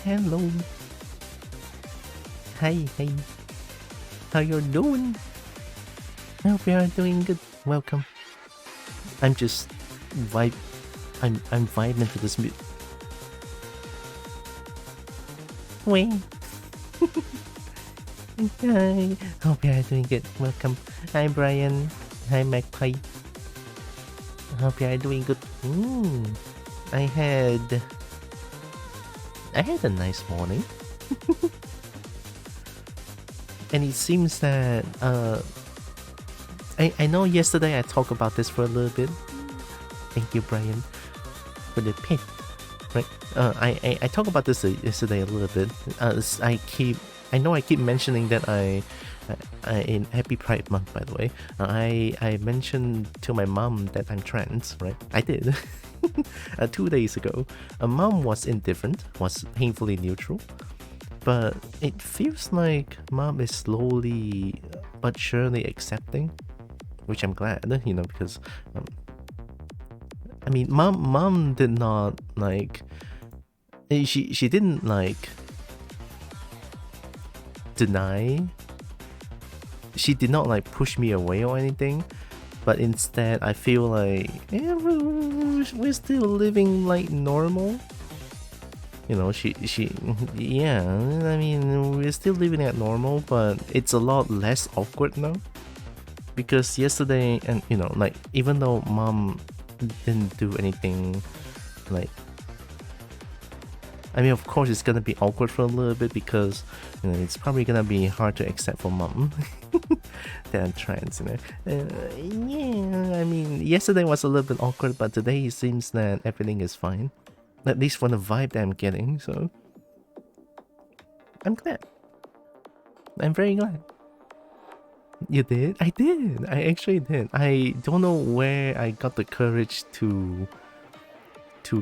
Hello. Hi, hey. How you doing? I hope you are doing good. Welcome. I'm just vibe. I'm vibing to this music. Wait. Hi. Hope you are doing good. Welcome. Hi, Brian. Hi, Magpie. Hope you are doing good. I had a nice morning. And it seems that I know yesterday I talked about this for a little bit. Thank you, Brian, for the pit. Right? I talked about this yesterday a little bit. I know I keep mentioning that I in Happy Pride Month, by the way. I mentioned to my mom that I'm trans, right? I did. 2 days ago. Mom was indifferent, was painfully neutral. But it feels like mom is slowly but surely accepting, which I'm glad, because I mean, mom did not like. She didn't like deny. She did not like push me away or anything, but instead I feel like we're still living like normal. Yeah, I mean, we're still living at normal, but it's a lot less awkward now. Because yesterday, and like, even though mom didn't do anything, like, I mean, of course it's gonna be awkward for a little bit because, it's probably gonna be hard to accept for mom that I'm trans, yeah, I mean, yesterday was a little bit awkward, but today it seems that everything is fine. At least from the vibe that I'm getting, so I'm glad. I'm very glad. You did? I did. I actually did. I don't know where I got the courage to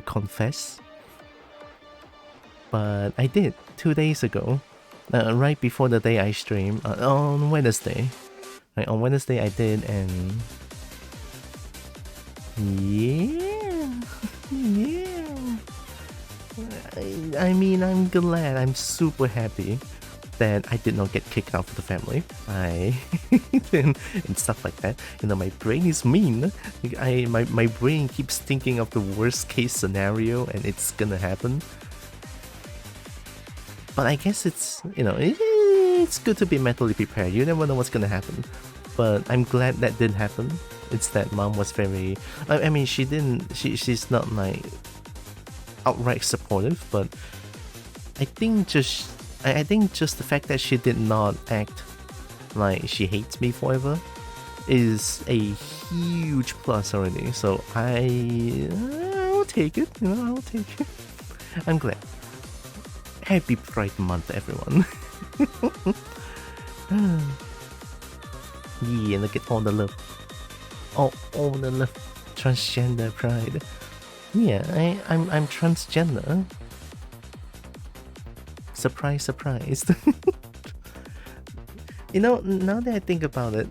confess, but I did 2 days ago, right before the day I streamed on Wednesday. Right, on Wednesday I did, and yeah, yeah. I mean, I'm glad. I'm super happy that I did not get kicked out of the family. And stuff like that. My brain is mean. My brain keeps thinking of the worst case scenario, and it's gonna happen. But I guess it's it's good to be mentally prepared. You never know what's gonna happen. But I'm glad that didn't happen. It's that mom was very. I mean, she didn't. She's not like outright supportive, but I think just the fact that she did not act like she hates me forever is a huge plus already. So I'll take it. I'll take it. I'm glad. Happy Pride Month, everyone. Yeah, look at all the love. All the love. Transgender pride. Yeah, I'm transgender. Surprise, surprise. Now that I think about it,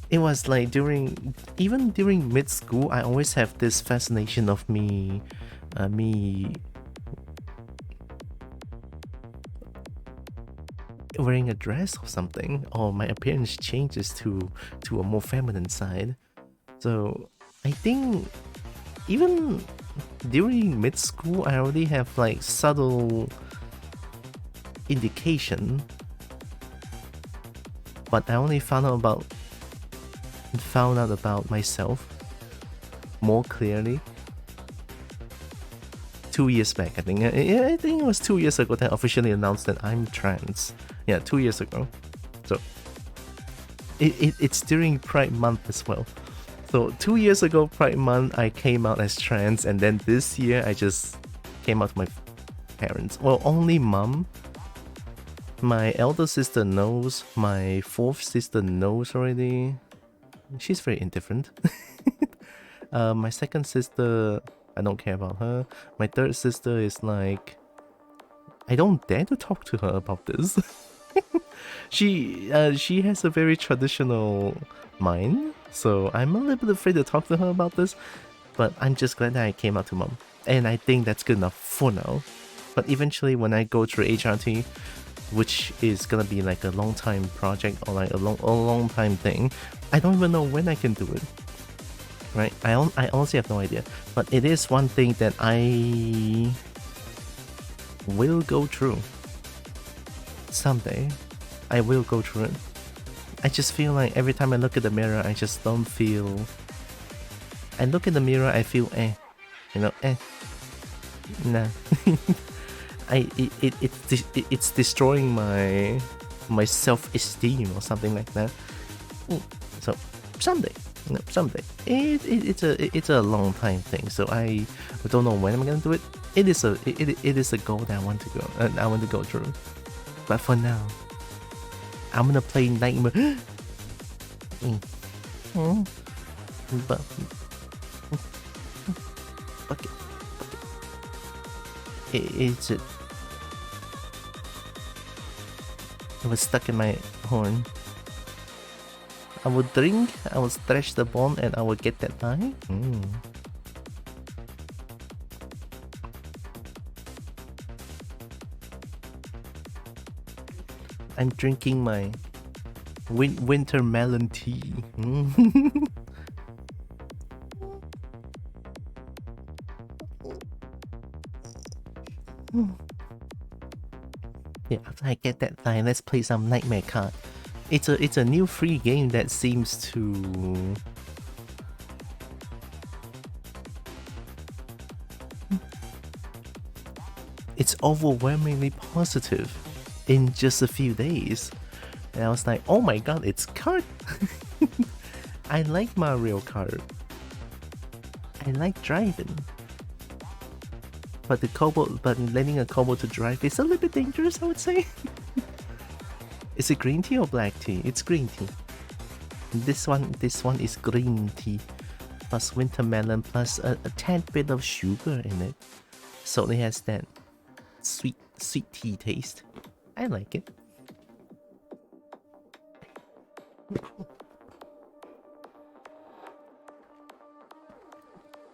it was like even during mid school, I always have this fascination of me wearing a dress or something, or my appearance changes to a more feminine side. So I think even during mid school, I already have like subtle indication, but I only found out about myself more clearly 2 years back. I think it was 2 years ago that I officially announced that I'm trans. Yeah, 2 years ago. So it's during Pride Month as well. So 2 years ago, Pride Month, I came out as trans, and then this year I just came out to my parents. Well, only mom. My elder sister knows. My fourth sister knows already. She's very indifferent. My second sister, I don't care about her. My third sister is like, I don't dare to talk to her about this. She has a very traditional mind, so I'm a little bit afraid to talk to her about this. But I'm just glad that I came out to mom, and I think that's good enough for now. But eventually, when I go through HRT, which is gonna be like a long time project or like a long time thing, I don't even know when I can do it. Right? I honestly have no idea. But it is one thing that I will go through. Someday, I will go through it. I just feel like every time I look at the mirror, I just don't feel... I look in the mirror, I feel you know, nah. It's destroying my self-esteem or something like that. So someday, you know, someday. It's a long time thing. So I don't know when I'm gonna do it. It is a goal that I want to go through. But for now, I'm gonna play Nightmare. But bucket. It was stuck in my horn. I would drink, I would stretch the bone, and I would get that die. I'm drinking my winter melon tea. Yeah, after I get that die, let's play some Nightmare Kart. It's a new free game that seems to... It's overwhelmingly positive in just a few days. And I was like, oh my god, it's Kart! I like Mario Kart. I like driving. But letting a Kobo to drive is a little bit dangerous, I would say. Is it green tea or black tea? It's green tea. This one is green tea. Plus winter melon, plus a tad bit of sugar in it. So it has that sweet tea taste. I like it.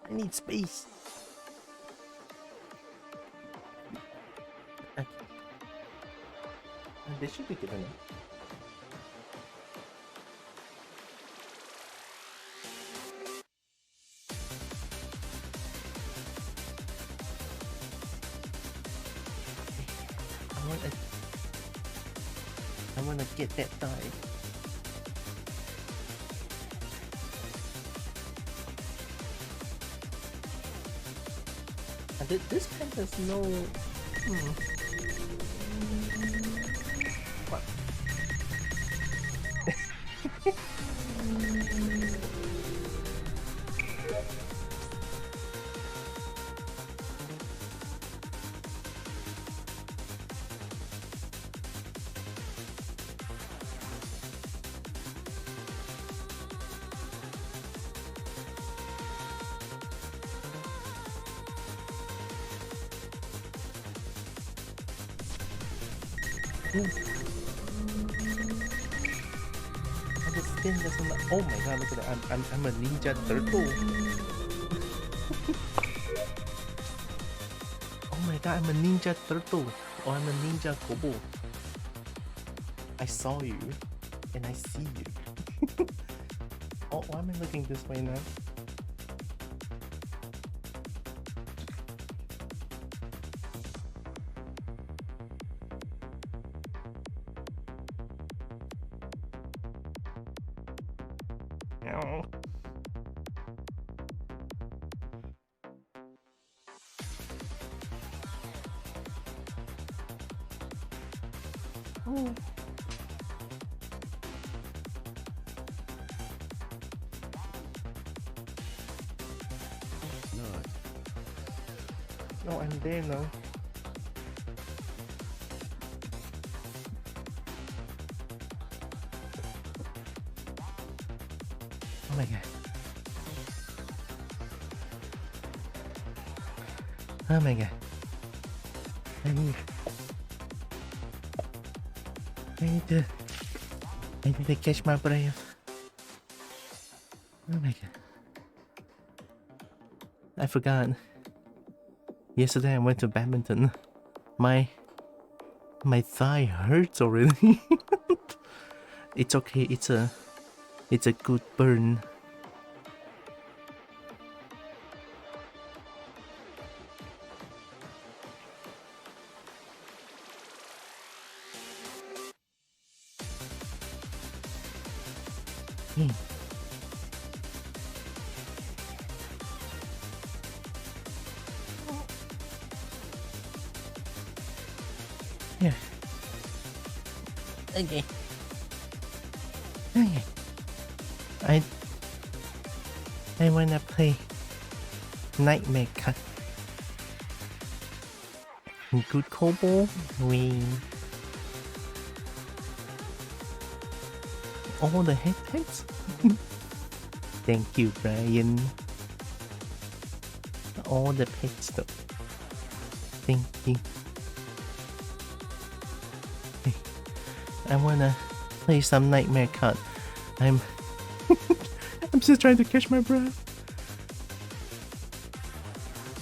I need space. This should be good enough. I wanna get that die. And this pen has no... What? The skin doesn't look... Oh my god, look at that. I'm a ninja turtle. Oh my god, I'm a ninja turtle. Or I'm a ninja Kobo. I saw you. And I see you. Oh, why am I looking this way now? No, I'm there now. Oh my god. Oh my god. I need to catch my breath. Oh my god. I forgot. Yesterday I went to badminton. My thigh hurts already. It's okay. It's a good burn. Yeah. Okay. Okay. I wanna play Nightmare Kart. Good Kobo. We all the hashtags. Thank you, Brian. All the pet stuff. Thank you. Hey, I wanna play some Nightmare Kart. I'm just trying to catch my breath.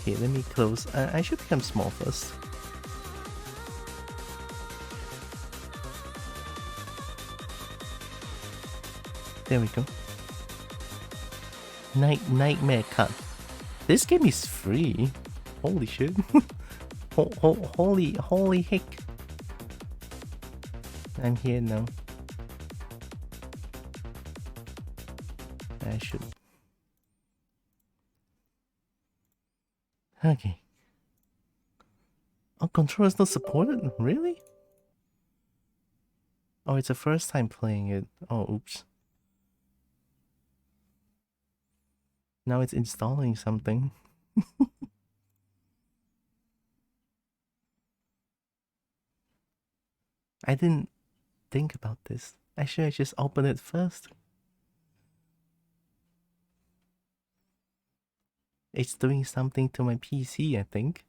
Okay, let me close. I should become small first. There we go. Nightmare Kart. This game is free. Holy shit. Holy heck. I'm here now. I should. Okay. Oh, controller's not supported? Really? Oh, it's the first time playing it. Oh, oops. Now it's installing something. I didn't think about this. Actually, I just opened it first. It's doing something to my PC, I think.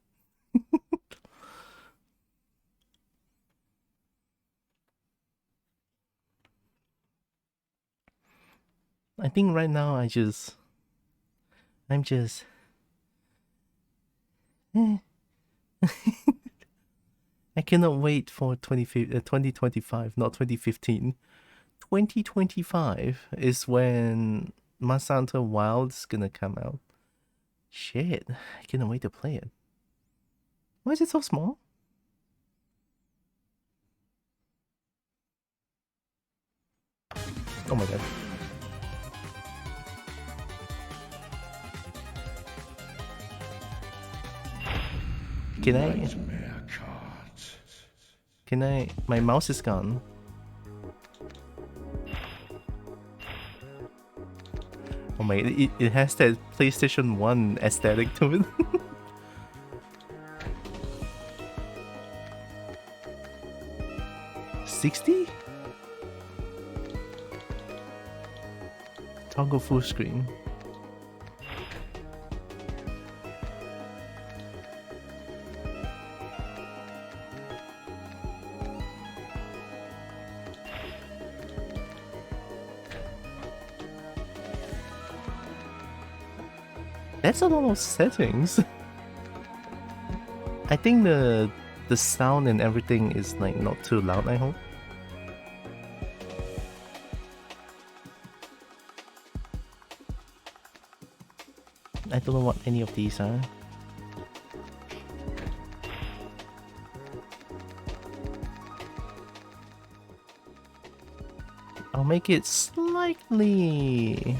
I think right now I'm just I cannot wait for 2025, not 2015. 2025 is when Monster Hunter Wild's gonna come out. Shit, I cannot wait to play it. Why is it so small? Oh my god. Can I? Nightmare Kart. Can I? My mouse is gone. Oh my! It has that PlayStation 1 aesthetic to it. $60? Toggle full screen. That's a lot of settings. I think the sound and everything is like not too loud, I hope. I don't know what any of these are. I'll make it slightly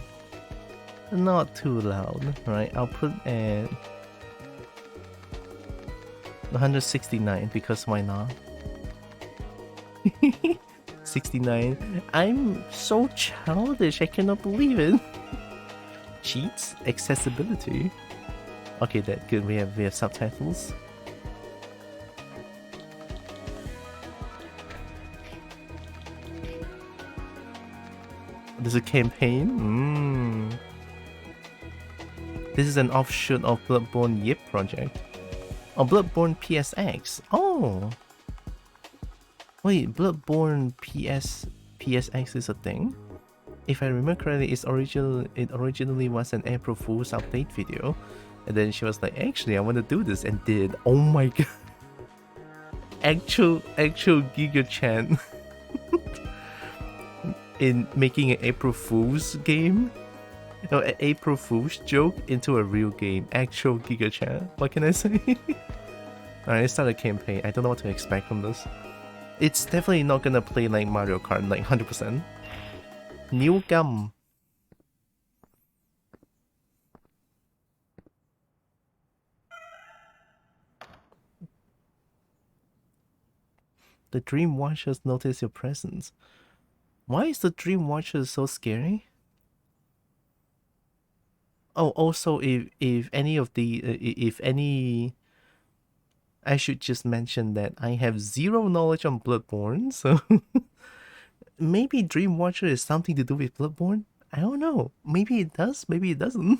not too loud, right? I'll put at 169 because why not? 69. I'm so childish, I cannot believe it. Cheats? Accessibility? Okay, that good. We have subtitles. There's a campaign? This is an offshoot of Bloodborne Yip project. Oh, Bloodborne PSX. Oh! Wait, Bloodborne PSX is a thing? If I remember correctly, it originally was an April Fool's update video. And then she was like, actually, I want to do this, and did. Oh my god. actual Giga Chan in making an April Fool's game. No, an April Fool's joke into a real game. Actual Giga Chan. What can I say? Alright, let's start a campaign. I don't know what to expect from this. It's definitely not gonna play like Mario Kart, like 100%. New gum. The Dream Watchers notice your presence. Why is the Dream Watchers so scary? Oh, also, if any of the if any, I should just mention that I have zero knowledge on Bloodborne, so maybe Dream Watcher is something to do with Bloodborne. I don't know. Maybe it does. Maybe it doesn't.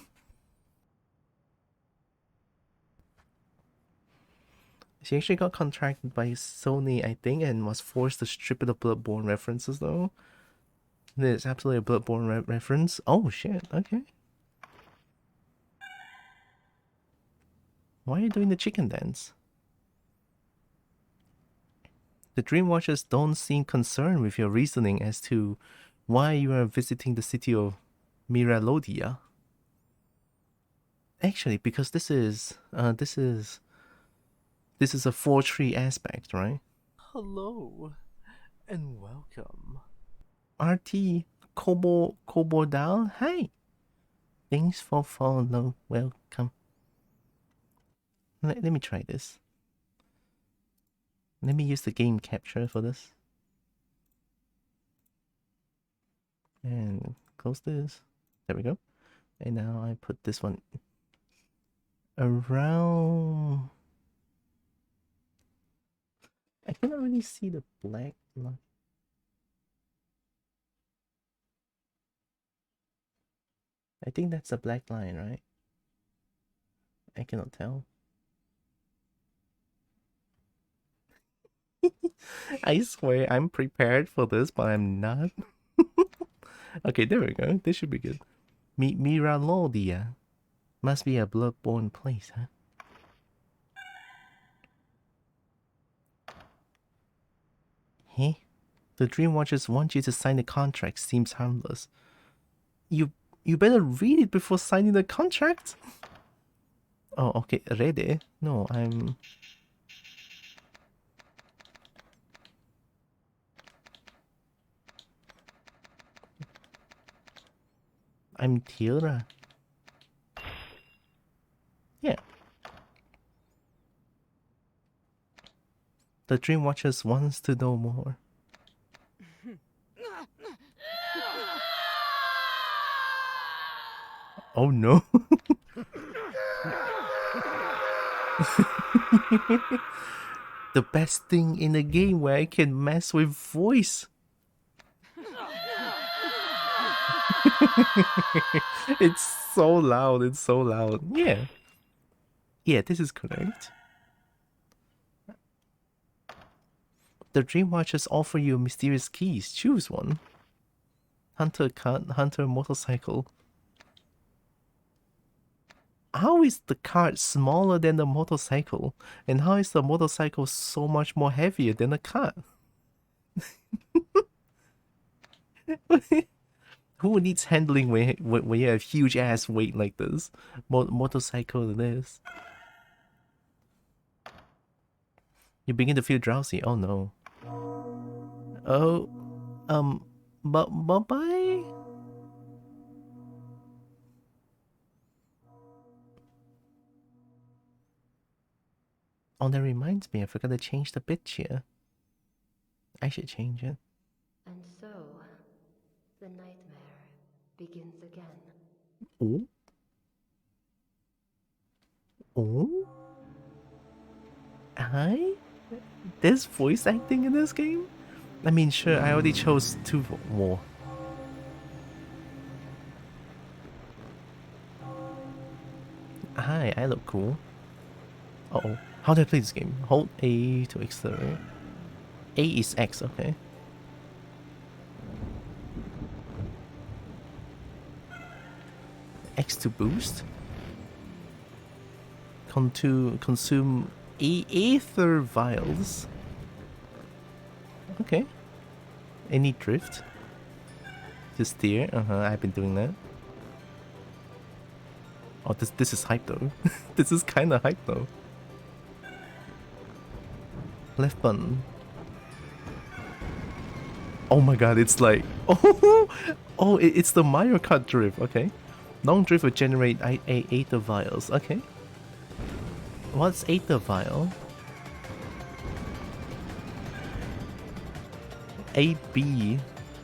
She actually got contracted by Sony, I think, and was forced to strip it of Bloodborne references, though. There's absolutely a Bloodborne reference. Oh shit, okay. Why are you doing the chicken dance? The Dream Watchers don't seem concerned with your reasoning as to why you are visiting the city of Miralodia. Actually, because this is a 4-tree aspect, right? Hello and welcome. RT Kobo Dal, hi. Thanks for follow. Welcome. Let me try this. Let me use the game capture for this. And close this. There we go. And now I put this one around. I cannot really see the black line. I think that's a black line, right? I cannot tell. I swear I'm prepared for this, but I'm not. Okay, there we go. This should be good. Miralodia. Must be a bloodborne place, huh? Hey? The Dream Watchers want you to sign the contract. Seems harmless. You better read it before signing the contract. Oh, okay. Ready? No, I'm Tira. Yeah. The Dream Watchers wants to know more. Oh no. The best thing in the game where I can mess with voice. It's so loud, it's so loud. Yeah. Yeah, this is correct. The Dream Watchers offer you mysterious keys. Choose one. Hunter cart, Hunter motorcycle. How is the cart smaller than the motorcycle? And how is the motorcycle so much more heavier than the cart? Who needs handling when you have huge ass weight like this? Motorcycle it is. You begin to feel drowsy. Oh no. Oh, bye. Oh, that reminds me, I forgot to change the pitch here. I should change it. And so, the nightmare begins again. Oh? Oh? Hi? There's voice acting in this game? I mean, sure, I already chose 2 more. Hi, I look cool. Uh-oh. How do I play this game? Hold A to accelerate. A is X, okay. X to boost. Consume aether vials. Okay. Any drift? To steer? I've been doing that. Oh, this is hype though. This is kinda hype though. Left button. Oh my god, it's like... Oh, it's the Mario Kart drift, okay. Long drift will generate a Aether Vials, okay. What's Aether Vial? AB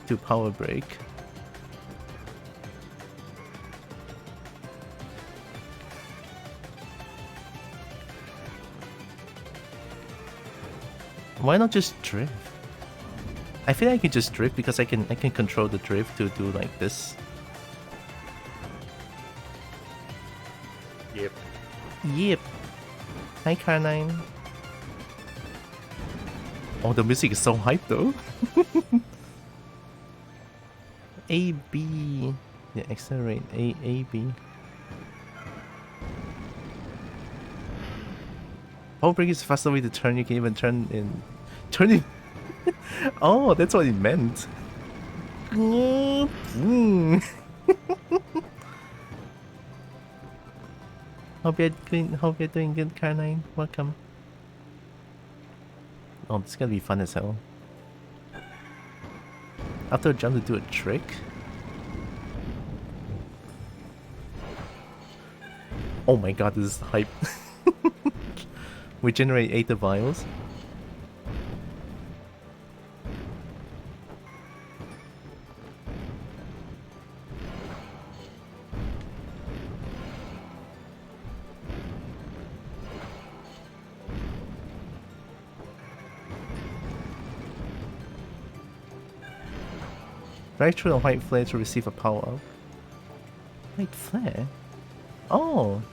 to power brake. Why not just drift? I feel like I can just drift because I can control the drift to do like this. Yep. Yep. Hi Carnine. Oh, the music is so hype though. A B. Yeah, accelerate. A B. Power brake is a faster way to turn. You can even turn in. Turn in. Oh, that's what it meant. Hope you're doing good, Carnine. Welcome. Oh, this is gonna be fun as hell. After a jump to do a trick. Oh my god, this is hype. We generate Aether Vials. Right through the white flare to receive a power up. White flare? Oh!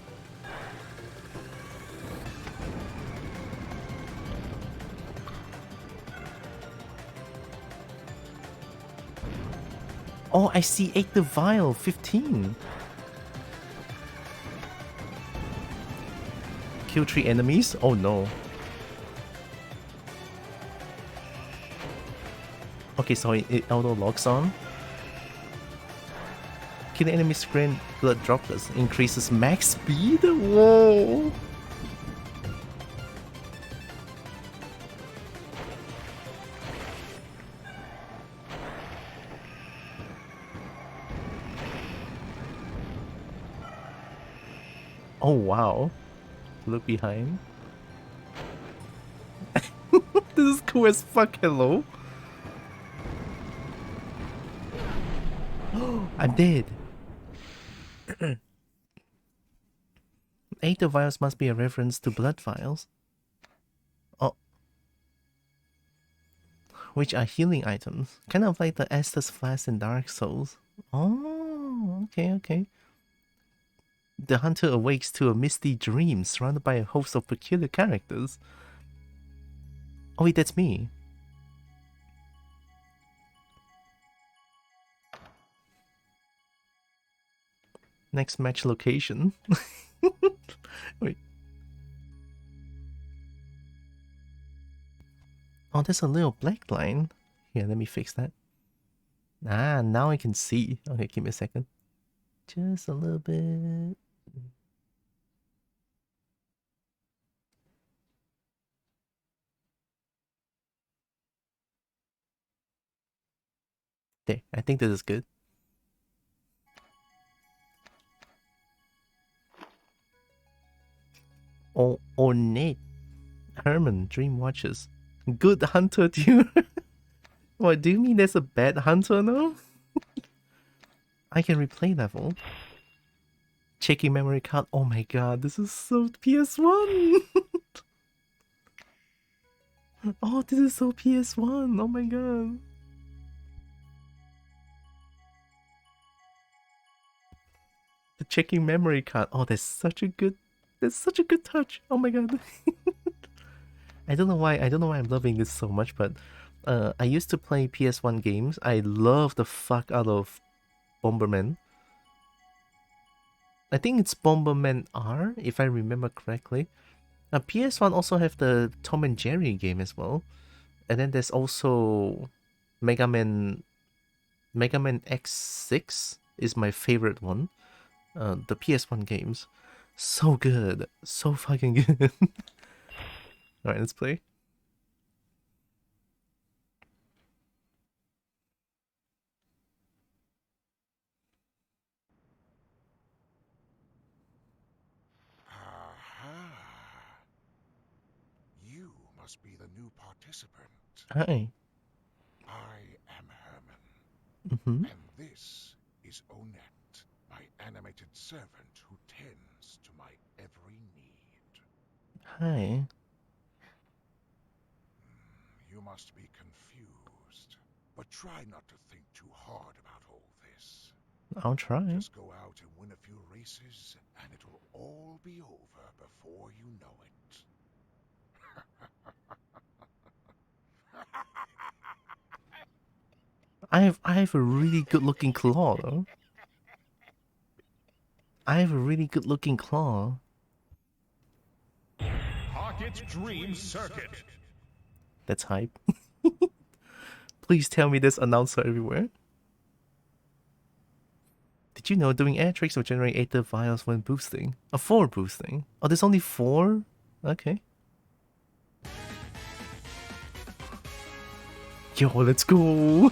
Oh, I see 8 the vial, 15. Kill 3 enemies? Oh no. Okay, so it auto locks on. Kill the enemy's green blood droplets. Increases max speed? Whoa! Oh wow. Look behind. This is cool as fuck, hello? I'm dead. Aether vials must be a reference to blood vials. Oh. Which are healing items. Kind of like the Estus Flask in Dark Souls. Oh, okay, okay. The hunter awakes to a misty dream surrounded by a host of peculiar characters. Oh wait, that's me. Next match location. Wait. Oh, there's a little black line. Here, let me fix that. Ah, now I can see. Okay, give me a second. Just a little bit. There, I think this is good. Oh, ornate. Herman, Dream Watches. Good hunter, dude. What, do you mean there's a bad hunter now? I can replay level. Checking memory card. Oh my god, this is so PS1. Oh, this is so PS1. Oh my god. The checking memory card. Oh, that's such a good touch. Oh my god. I don't know why I'm loving this so much, but I used to play PS1 games. I love the fuck out of Bomberman. I think it's Bomberman R, if I remember correctly. PS1 also have the Tom and Jerry game as well. And then there's also Mega Man. Mega Man X6 is my favorite one. The PS1 games. So good. So fucking good. Alright, let's play. Aha! You must be the new participant. Hi. I am Herman. Mm-hmm. And this is Onette, my animated servant who tends to my every need. Hi. You must be confused, but try not to think too hard about all this. I'll try. Just go out and win a few races, and it'll all be over before you know it. I have a really good looking claw though. I have a really good looking claw. Pocket Dream Circuit. That's hype. Please tell me there's announcer everywhere. Did you know doing air tricks will generate 8 vials when boosting? 4 boosting. Oh, there's only 4? Okay. Yo, let's go!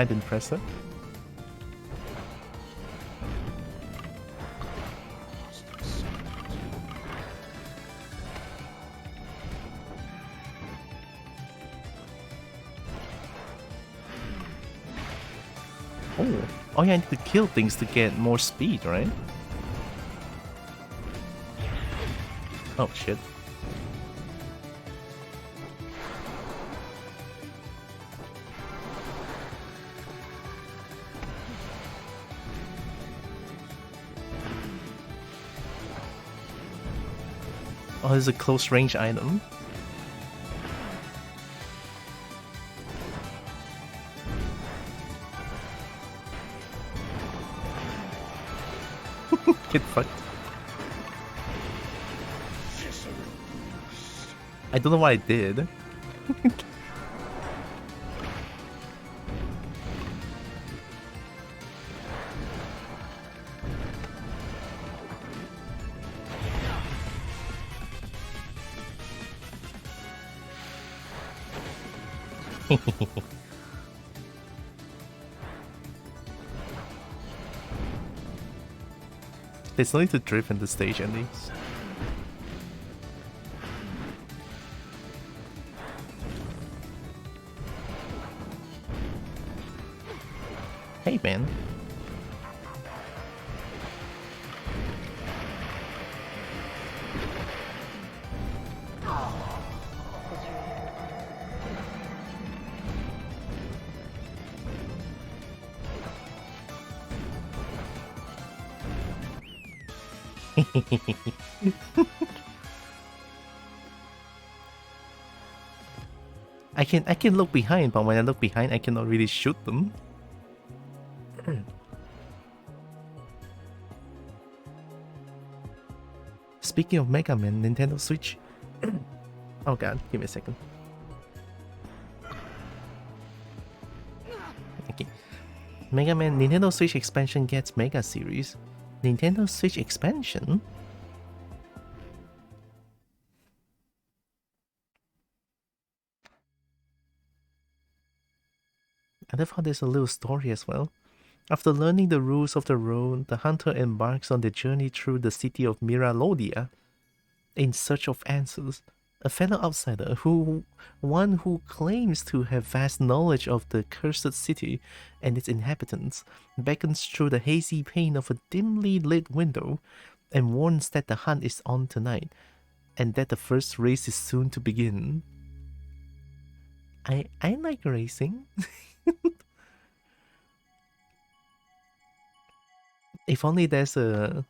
I didn't press it. Oh yeah, I need to kill things to get more speed, right? Oh shit. Oh, there's a close range item. Get fucked. I don't know what I did. There's no need to drift in the stage at least. Hey man. I can look behind, but when I look behind, I cannot really shoot them. Speaking of Mega Man, Nintendo Switch. Oh god, give me a second. Okay. Mega Man Nintendo Switch expansion gets Mega Series. Nintendo Switch expansion? I love how there's a little story as well. After learning the rules of the road, the hunter embarks on the journey through the city of Miralodia in search of answers. A fellow outsider, one who claims to have vast knowledge of the cursed city and its inhabitants, beckons through the hazy pane of a dimly lit window and warns that the hunt is on tonight and that the first race is soon to begin. I like racing. If only there's a.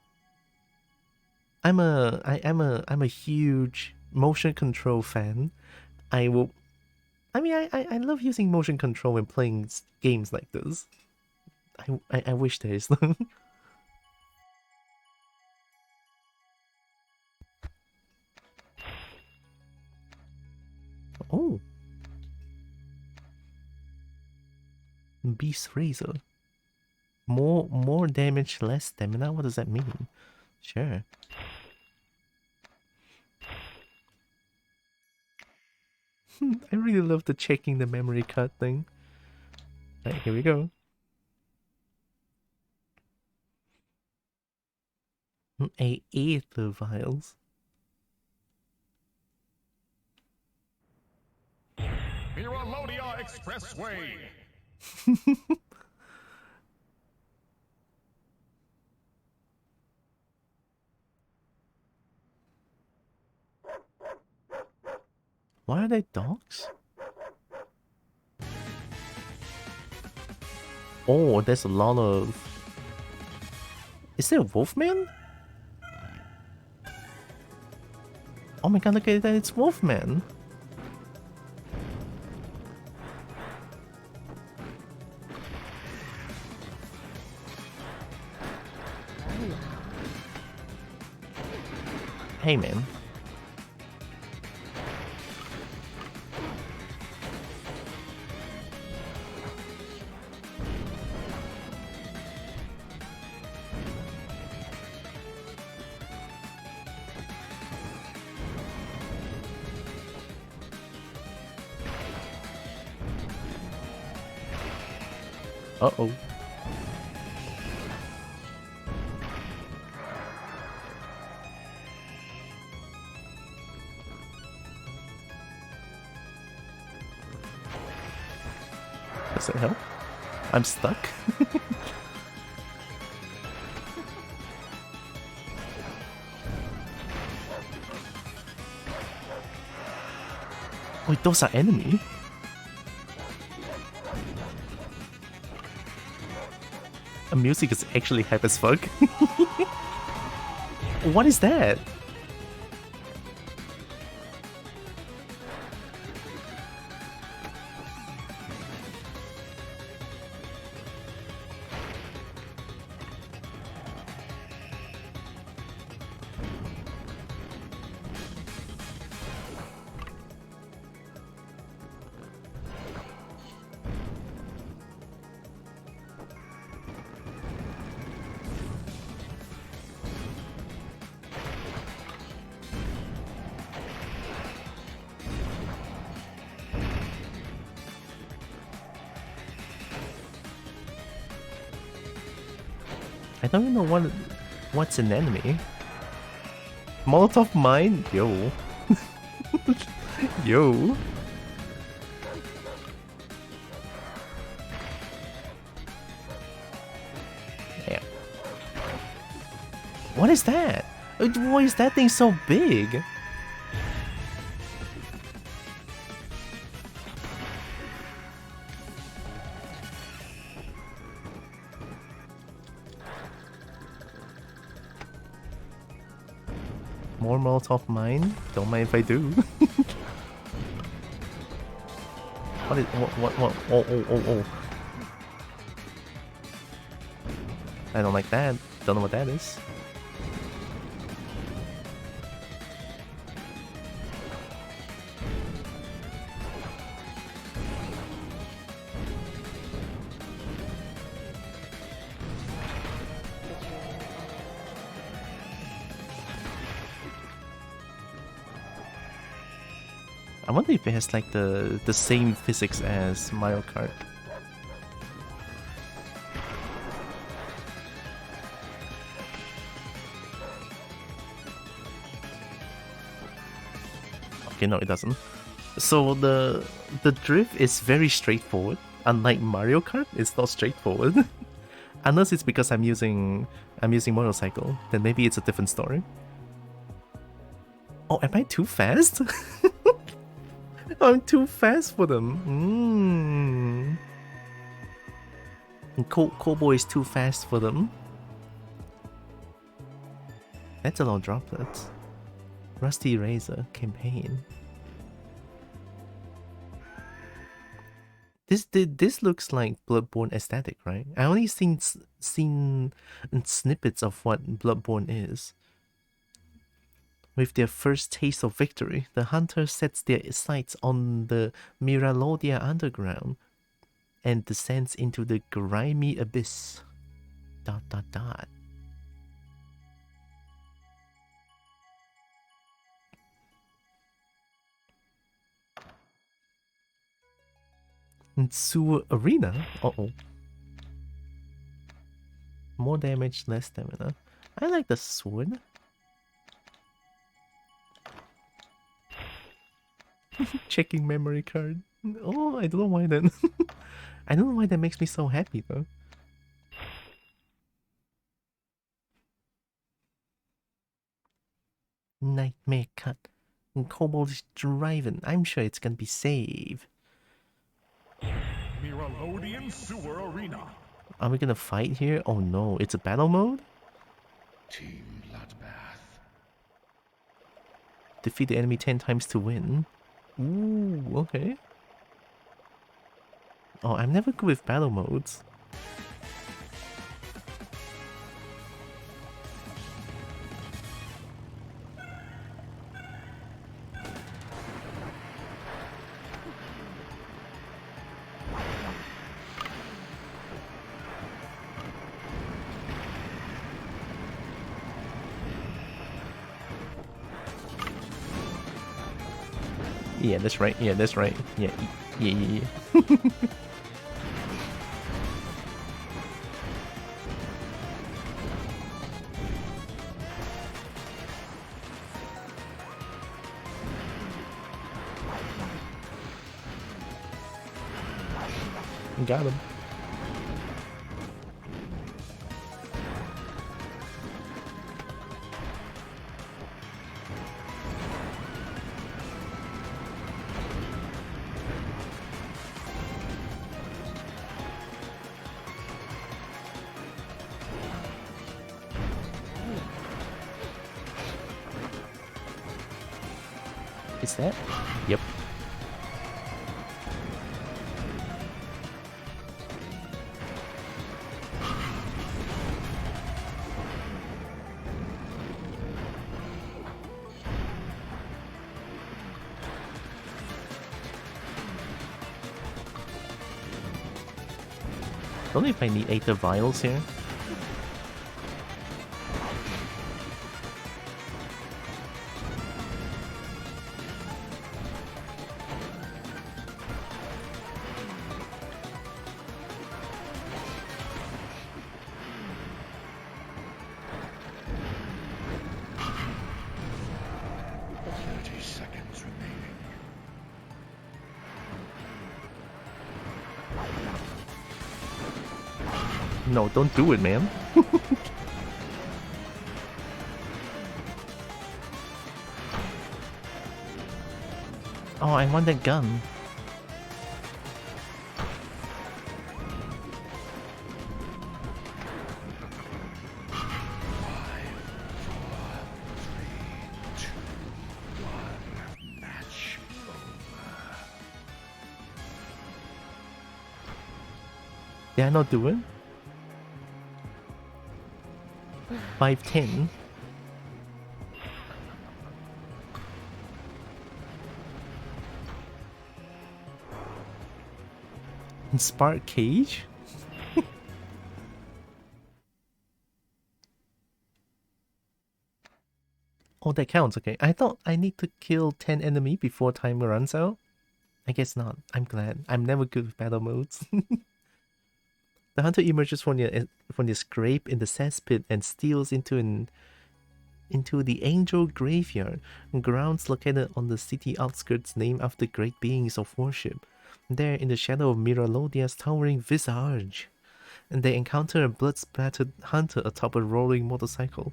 I'm a huge motion control fan. I will. I mean, I love using motion control when playing games like this. I wish there is. Oh, Beast Razor. More damage, less stamina. What does that mean? Sure. I really love the checking the memory card thing. Right, here we go. A Aether Vials. Miralodia Expressway. Why are they dogs? Oh, there's a lot of... Is there a Wolfman? Oh my god, look at that, it's Wolfman! Hey man. Uh-oh. Does it help? I'm stuck. Wait, those are enemy? The music is actually hype as fuck. What is that? I don't even know what's an enemy. Molotov mine? Yo. Yo. Yeah. What is that? Why is that thing so big? More Molotov mine? Don't mind if I do. What? Oh. I don't like that. Don't know what that is. I wonder if it has like the same physics as Mario Kart. Okay, no, it doesn't. So the drift is very straightforward. Unlike Mario Kart, it's not straightforward. Unless it's because I'm using motorcycle, then maybe it's a different story. Oh, am I too fast? I'm too fast for them. Kobo is too fast for them. That's a lot of droplets. Rusty Razor campaign. This looks like Bloodborne aesthetic, right? I only seen snippets of what Bloodborne is. With their first taste of victory, the hunter sets their sights on the Miralodia underground and descends into the grimy abyss. ... Sewer Arena? Uh-oh. More damage, less stamina. I like the sword. Checking memory card. Oh, I don't know why then. I don't know why that makes me so happy though. Nightmare Kart. And Kobo is driving. I'm sure it's gonna be safe. Miralodian Sewer Arena. Are we gonna fight here? Oh no, it's a battle mode? Team Bloodbath. Defeat the enemy 10 times to win. Ooh, okay. Oh, I'm never good with battle modes. Yeah, that's right. Yeah, that's right. Yeah, yeah. Got him. Is that? Yep. Don't know if I need Aether Vials here. No, don't do it, man. Oh, I want that gun. Did I not do it? 510. Spark Cage? Oh, that counts, okay. I thought I need to kill 10 enemy before time runs out. I guess not. I'm glad. I'm never good with battle modes. The hunter emerges from the scrape in the cesspit and steals into the Angel Graveyard, grounds located on the city outskirts named after great beings of worship. There, in the shadow of Miralodia's towering visage, and they encounter a blood-splattered hunter atop a rolling motorcycle.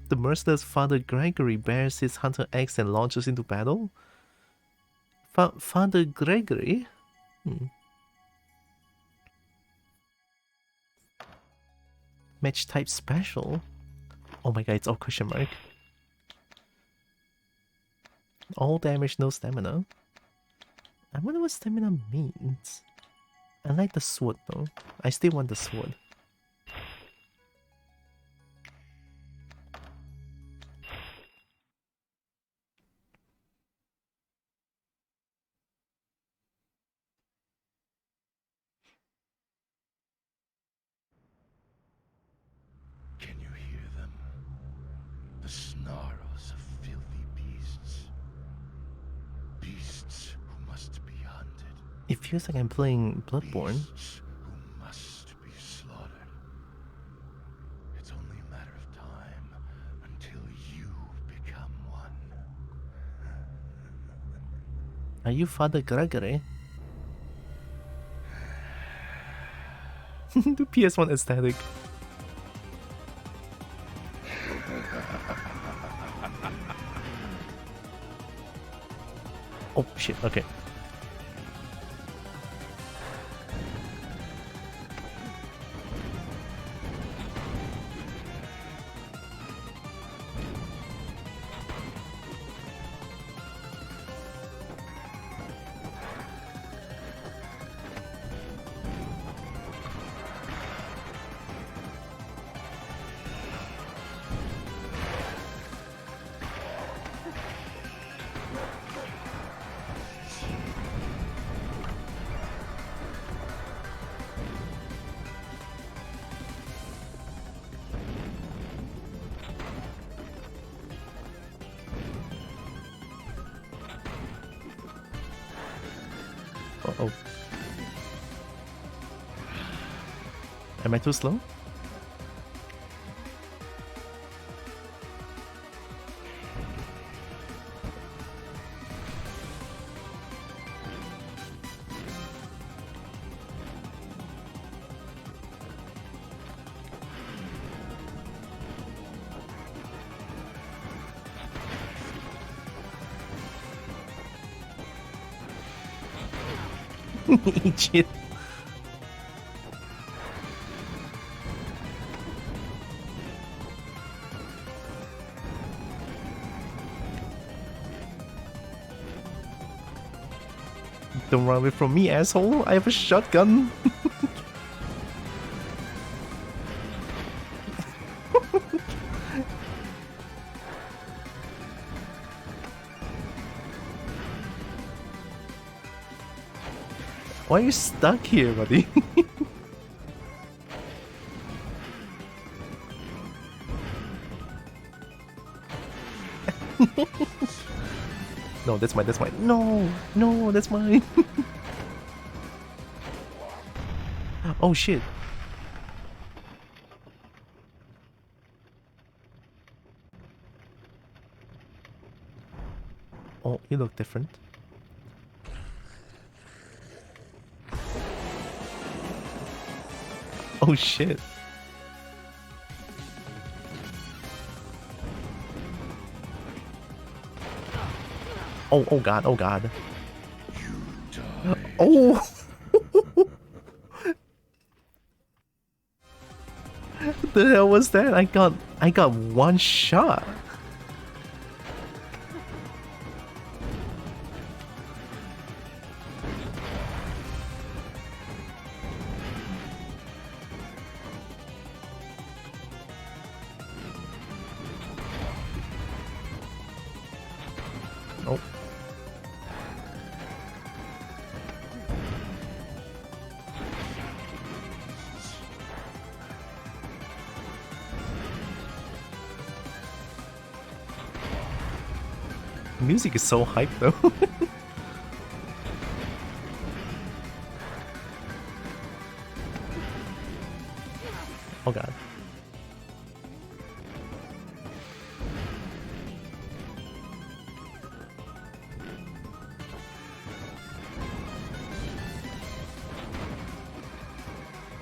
The merciless Father Gregory bears his hunter axe and launches into battle? Father Gregory? Match type special? Oh my god, it's all question mark. All damage, no stamina. I wonder what stamina means. I like the sword though. I still want the sword. Can you hear them? The snarls of filthy beasts. Beasts who must be hunted. It feels like I'm playing Bloodborne. Beasts who must be slaughtered. It's only a matter of time until you become one. Are you Father Gregory? The PS1 aesthetic. Oh shit, okay. Uh-oh. Am I too slow? Eat shit. Don't run away from me, asshole. I have a shotgun. Why are you stuck here, buddy? No, that's mine, that's mine. No, no, that's mine. Oh shit. Oh, you look different. Oh shit. Oh, oh god, oh god. Oh! The hell was that? I got one shot. Oh. Music is so hype though. Oh god.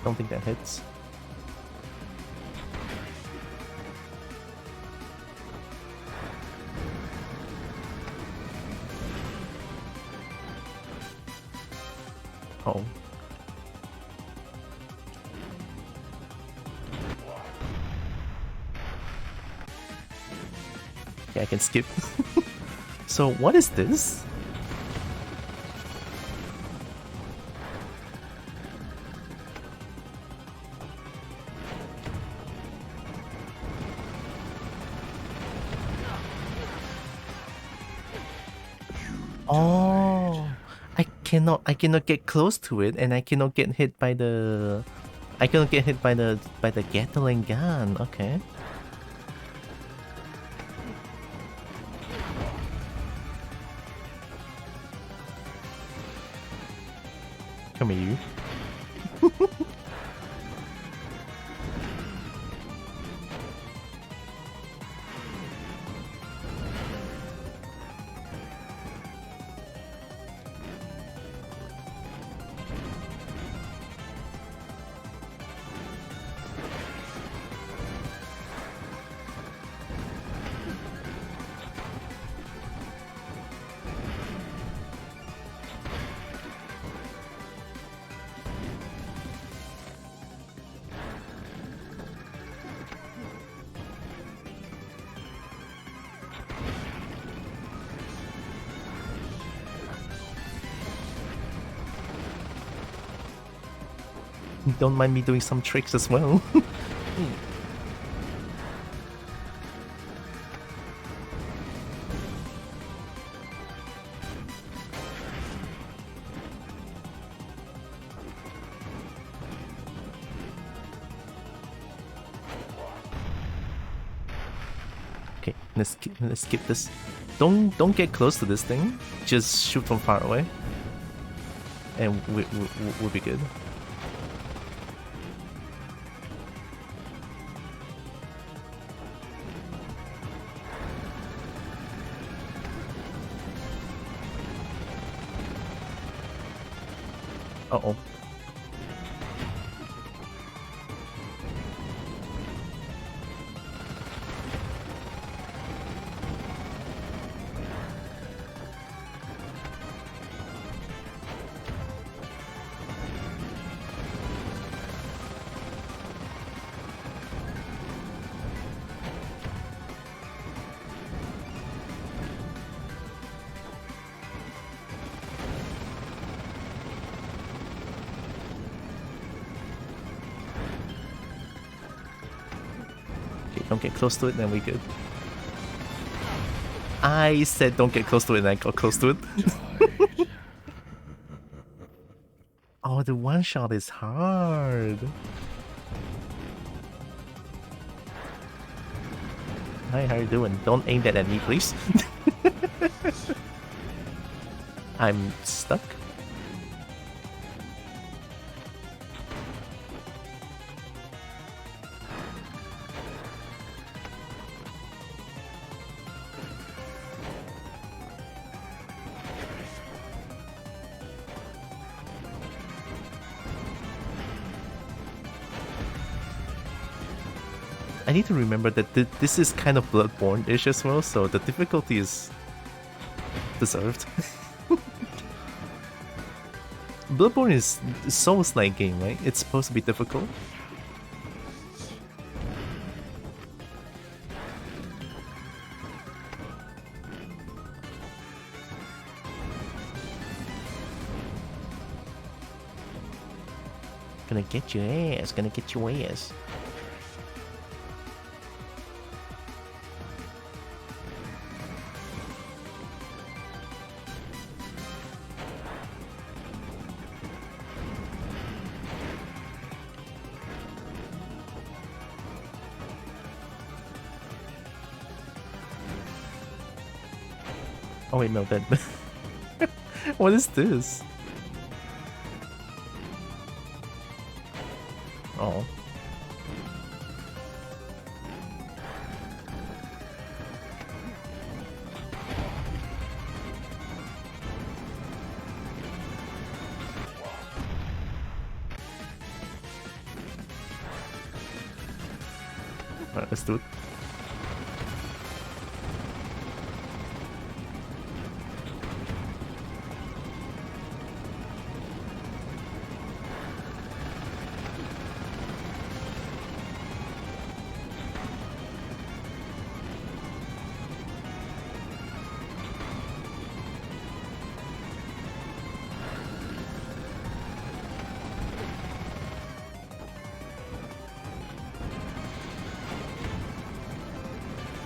Don't think that hits. Oh. Yeah, I can skip. So what is this? Oh, I cannot get close to it, and I cannot get hit by the Gatling gun. Okay. Come here, you. Don't mind me doing some tricks as well. Okay, let's skip this. Don't get close to this thing. Just shoot from far away, and we'll be good. Uh-oh. Don't get close to it, then we good. I said don't get close to it, and I got close to it. Oh, the one shot is hard. Hi, how you doing? Don't aim that at me, please. I'm stuck. I need to remember that this is kind of Bloodborne-ish as well, so the difficulty is deserved. Bloodborne is a Souls-like game, right? It's supposed to be difficult. Gonna get your ass, gonna get your ass. Oh wait, no, that... What is this? Oh. Alright, let's do it.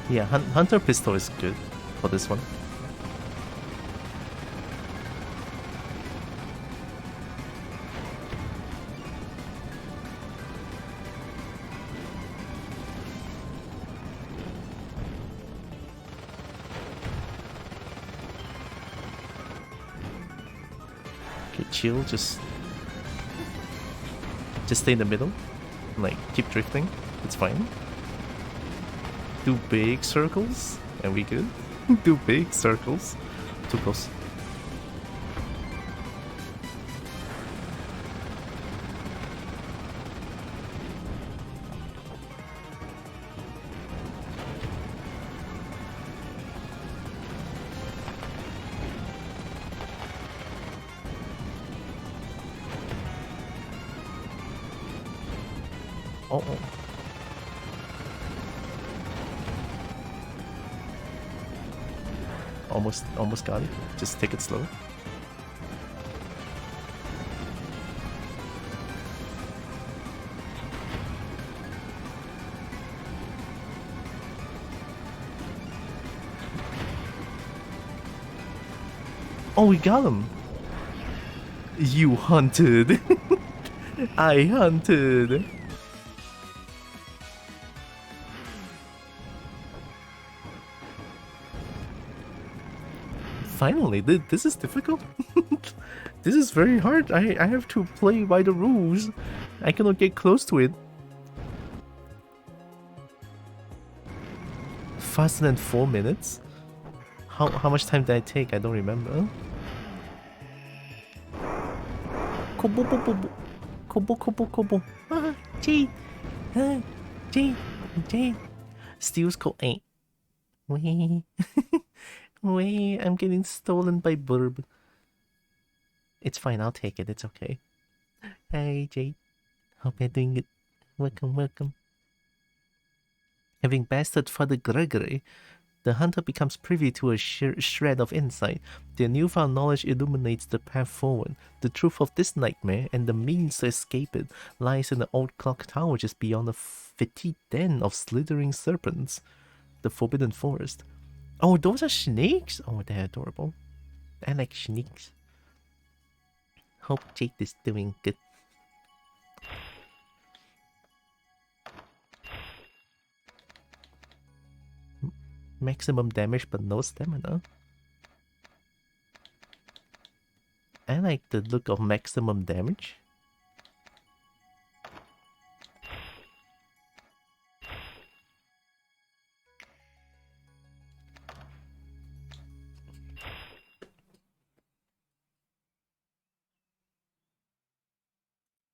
Yeah, Hunter Pistol is good for this one. Okay, chill, just stay in the middle. Like, keep drifting. It's fine. Do big circles, and we good. Do big circles. Too close. Oh. Almost got it. Just take it slow. Oh, we got him. You hunted. I hunted. Finally, this is difficult. This is very hard. I have to play by the rules. I cannot get close to it. Faster than 4 minutes? How much time did I take? I don't remember. Kobo, kobo, kobo, kobo, kobo. G, G. Steals code 8. Wait. Wait, I'm getting stolen by Burb. It's fine, I'll take it, it's okay. Hey, Jade. Hope you're doing good. Welcome. Having bested Father Gregory, the hunter becomes privy to a shred of insight. Their newfound knowledge illuminates the path forward. The truth of this nightmare and the means to escape it lies in the old clock tower just beyond the fetid den of slithering serpents. The Forbidden Forest. Oh, those are snakes? Oh, they're adorable. I like snakes. Hope Jake is doing good. Maximum damage but no stamina. I like the look of maximum damage.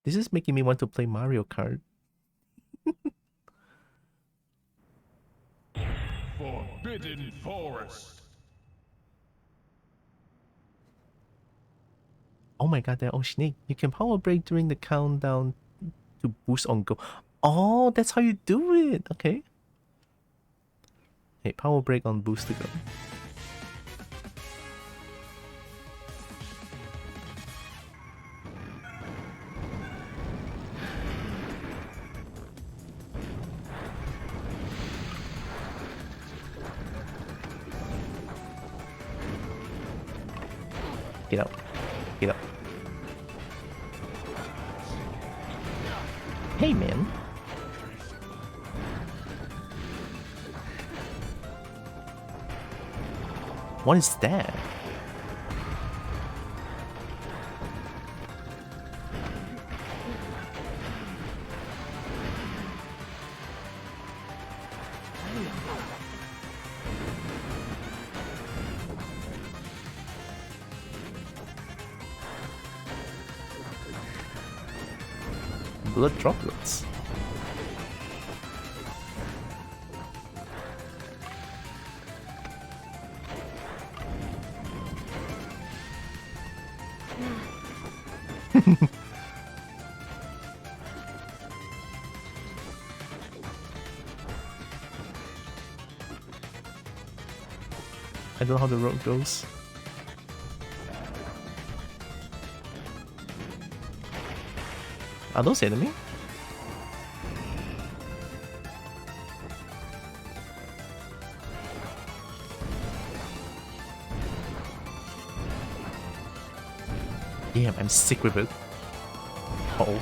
This is making me want to play Mario Kart. Forbidden Forest. Oh my god, they're all snake. You can power break during the countdown to boost on go. Oh, that's how you do it. Okay. Hey, power break on boost to go. Get up. Get up. Hey, man. What is that? Blood droplets. I don't know how the road goes. Are those enemy? Damn, I'm sick with it. Uh-oh.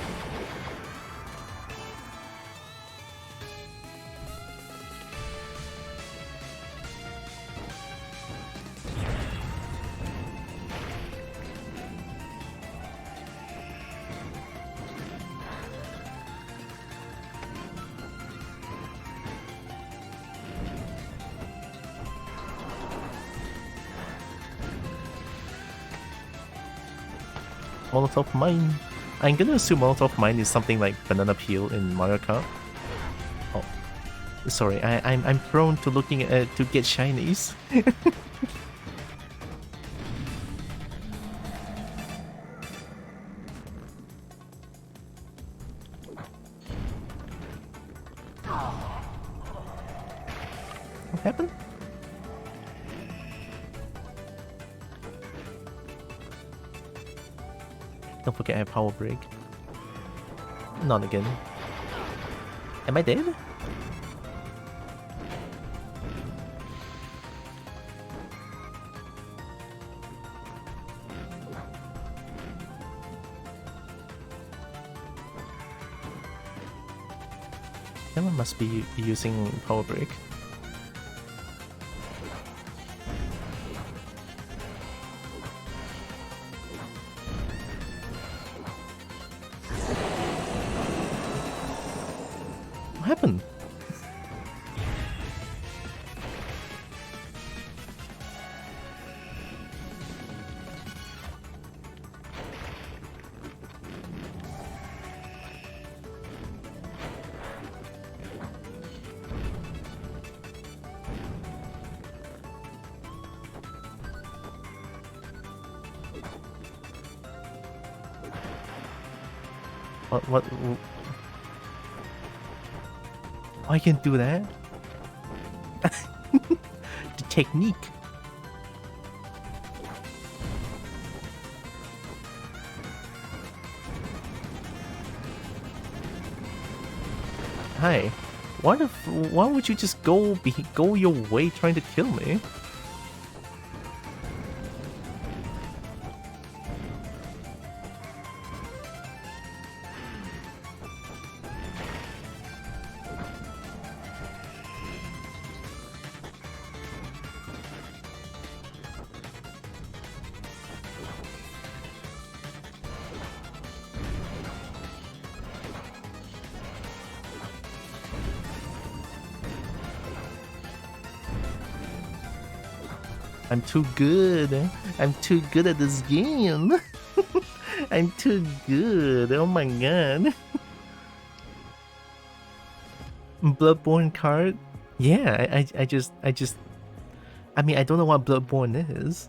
Molotov Mine. I'm gonna assume Molotov Mine is something like Banana Peel in Mario Kart. Oh, sorry. I'm prone to looking at to get shinies. What happened? Don't forget I have Power Break. Not again. Am I dead? Someone must be using Power Break. What happened? What? I can do that? The technique. Hi. Why would you just go your way trying to kill me? I'm too good. I'm too good at this game. I'm too good. Oh my god. Bloodborne card? Yeah, I mean, I don't know what Bloodborne is,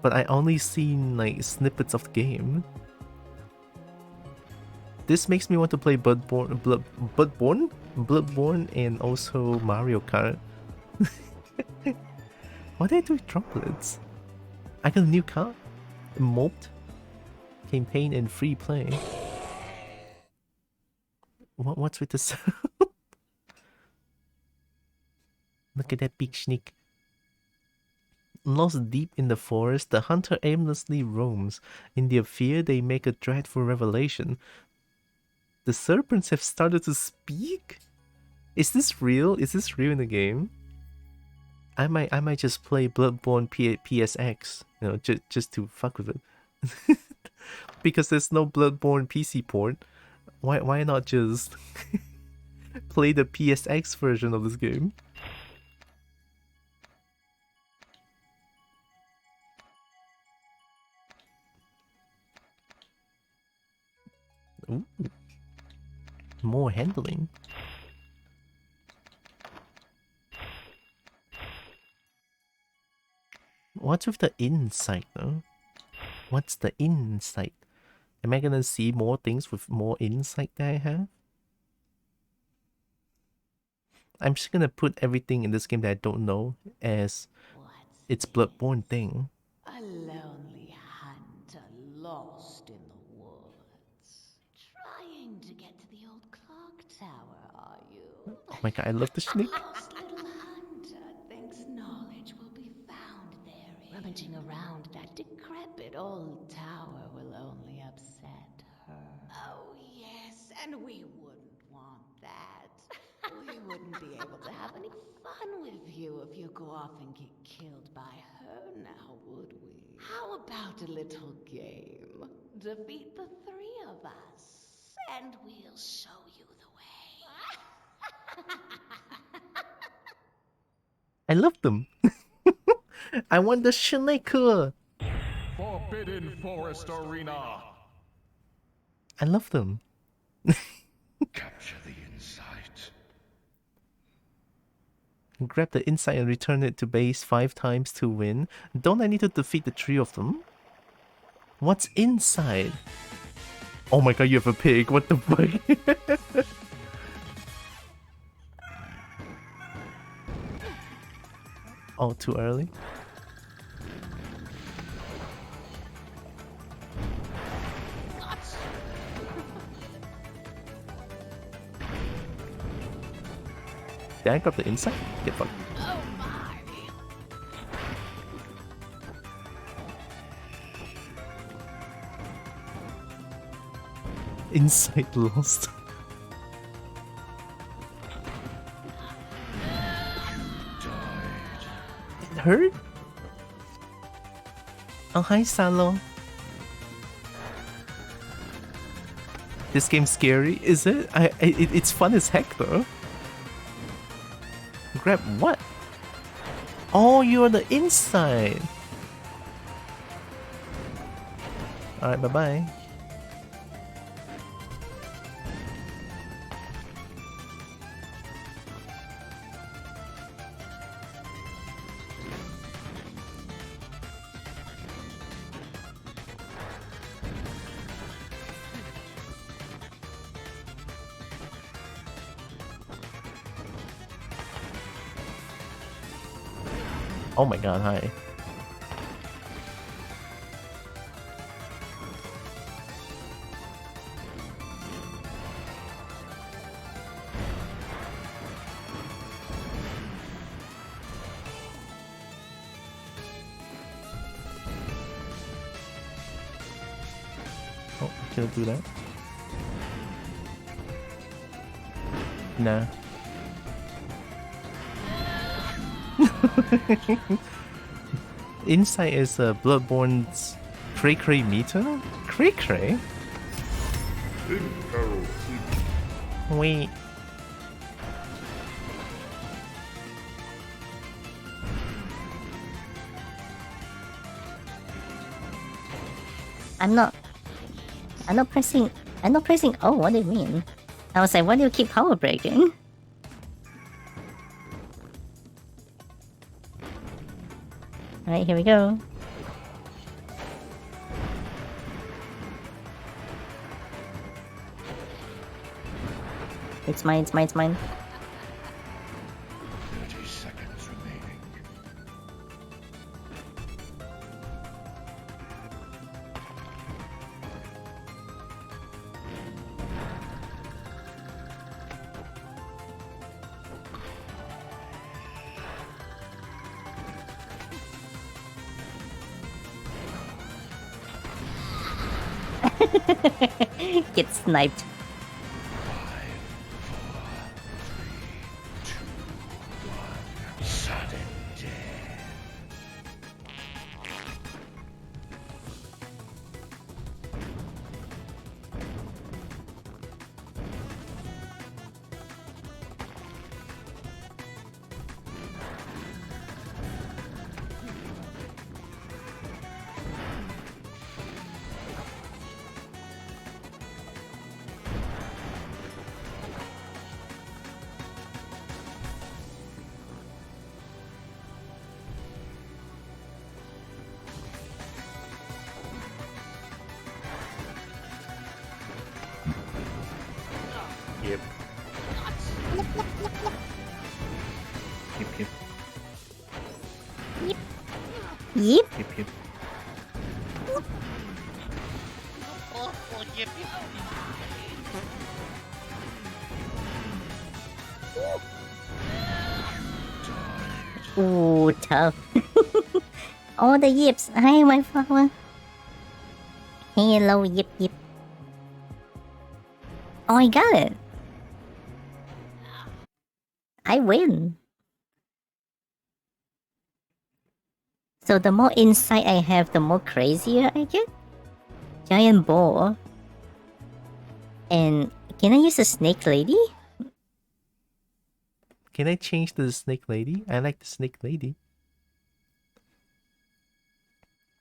but I only seen like snippets of the game. This makes me want to play Bloodborne and also Mario Kart. Why did I do droplets? I got a new car. Moped. Campaign and free play. What's with this? Look at that big sneak. Lost deep in the forest, the hunter aimlessly roams. In their fear, they make a dreadful revelation. The serpents have started to speak? Is this real? Is this real in the game? I might just play Bloodborne PSX, you know, just to fuck with it. Because there's no Bloodborne PC port. Why not just play the PSX version of this game? Ooh. More handling. What's with the insight though? What's the insight? Am I gonna see more things with more insight that I have? I'm just gonna put everything in this game that I don't know as its Bloodborne thing. A lonely hunter lost in the woods. Trying to get to the old clock tower, are you? Oh my god, I love the snake. This little hunter thinks knowledge will be found therein. scooting around that decrepit old tower will only upset her. Oh, yes, and we wouldn't want that. We wouldn't be able to have any fun with you if you go off and get killed by her now, would we? How about a little game? Defeat the three of us, and we'll show you the way. I love them. I want the Shineko. Forbidden Forest Arena. I love them. Capture the insight. Grab the insight and return it to base 5 times to win. Don't I need to defeat the 3 of them? What's inside? Oh my god, you have a pig. What the fuck? Oh, too early? Did I grab the inside? Get fucked. Oh my! Insight lost. It hurt? Oh, hi, Salo. This game's scary, is it? It's fun as heck, though. Grab what? Oh, you're the inside. Alright, bye-bye. Oh my god, hi. Oh, can I do that? Nah. Insight is Bloodborne's Cray Cray meter? Cray Cray? Wait. I'm not pressing. Oh, what do you mean? I was like, why do you keep power breaking? Alright, here we go. It's mine. 30 seconds remaining. Get sniped. 5, 4, 3, 2, 1. Sudden death. Yep. Yep. Yep. Yep. Ooh, tough. All the yips. Hi, my flower. Hello, yip yip. Oh, I got it. I win. So the more insight I have, the more crazier I get. Giant ball. And can I use a snake lady? Can I change to the snake lady? I like the snake lady.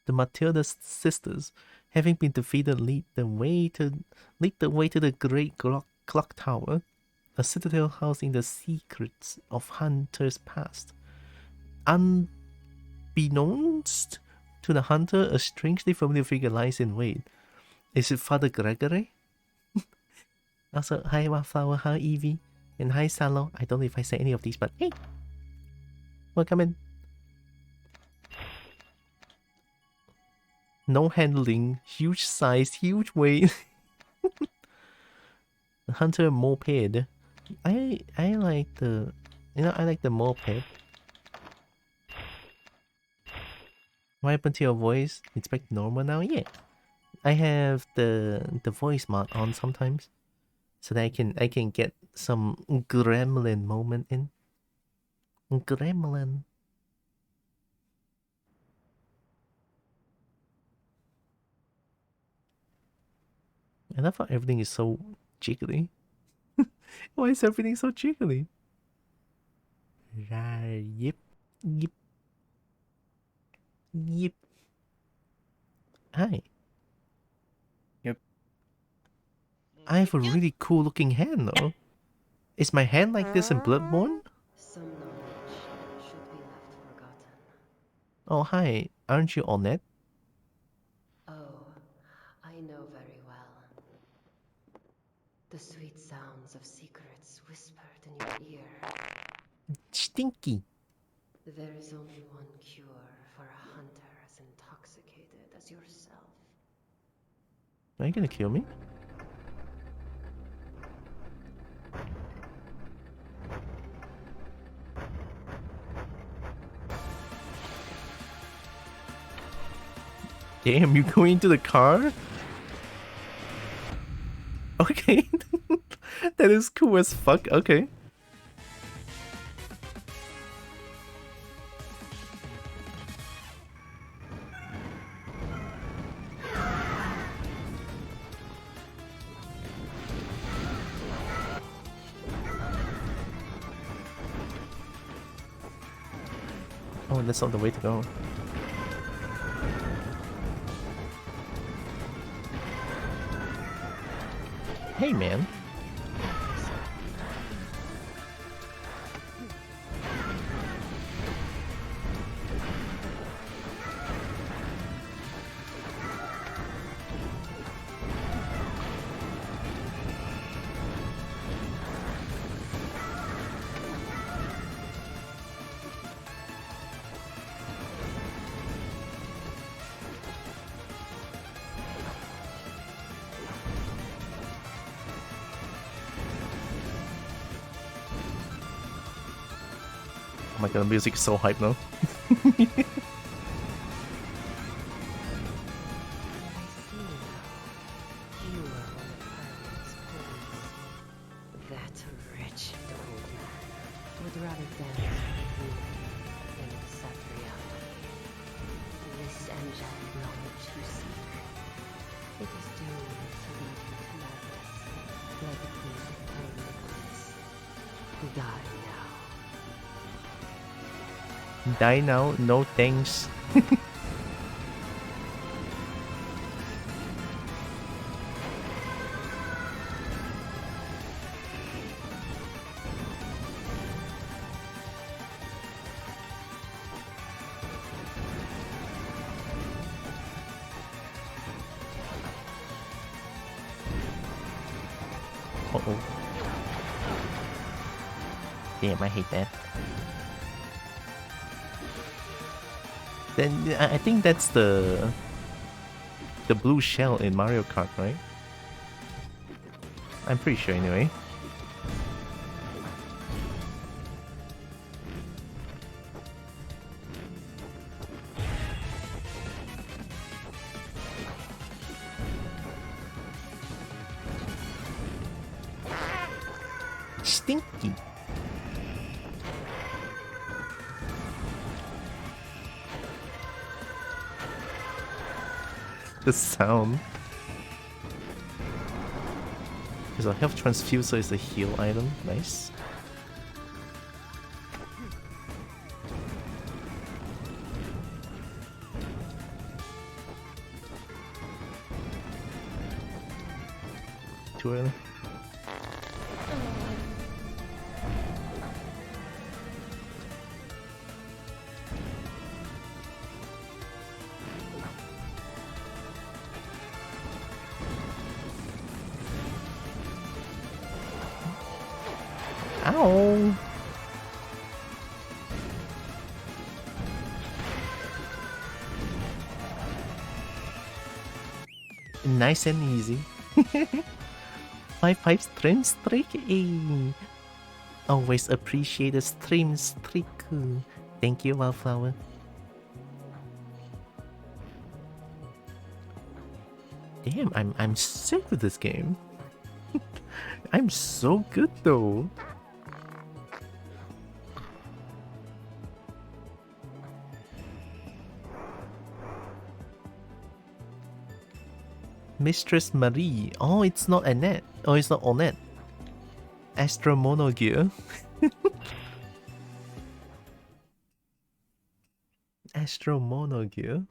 The Matilda sisters, having been defeated, lead the way to the Great Clock Tower, a citadel housing the secrets of Hunter's past. Unbeknownst to the hunter, a strangely familiar figure lies in wait. Is it Father Gregory? Also, hi Wildflower, hi Evie, and hi Salo. I don't know if I say any of these, but hey, welcome in. No handling, huge size, huge weight. Hunter moped. I like the, I like the moped. What happened to your voice? It's back normal now. Yeah, I have the voice mod on sometimes, so that I can get some gremlin moment in. Gremlin. And I thought everything is so jiggly. Why is everything so jiggly? Yip, yip, yip. Hi. Yep. I have a really cool looking hand though. Is my hand like this in Bloodborne? Some knowledge should be left forgotten. Oh hi, aren't you Ornette? Oh, I know very well. The sweet sounds of secrets whispered in your ear. Stinky. There is only one cure for a hunter as intoxicated as yourself. Are you gonna kill me? Damn, you going into the car? Okay. That is cool as fuck. Okay. Oh, that's not the way to go. Hey, man. Oh my god, the music is so hype now. That wretched old man would rather dance with you than accept reality. This angelic knowledge you seek, it is doomed to lead you to madness, like a piece of tiny glass. Die now. Die now, no thanks. Uh-oh. Damn, I hate that. Then I think that's the blue shell in Mario Kart, right? I'm pretty sure anyway. Stinky. The sound. So health transfuser is a heal item. Nice. Too early. Ow! Nice and easy. 5 stream streak. Eh. Always appreciate a stream streak. Thank you, Wildflower. Damn, I'm sick with this game. I'm so good though. Mistress Marie. Oh, it's not Annette. Oh, it's not Annette. Astro Mono Gear. Astro Mono Gear.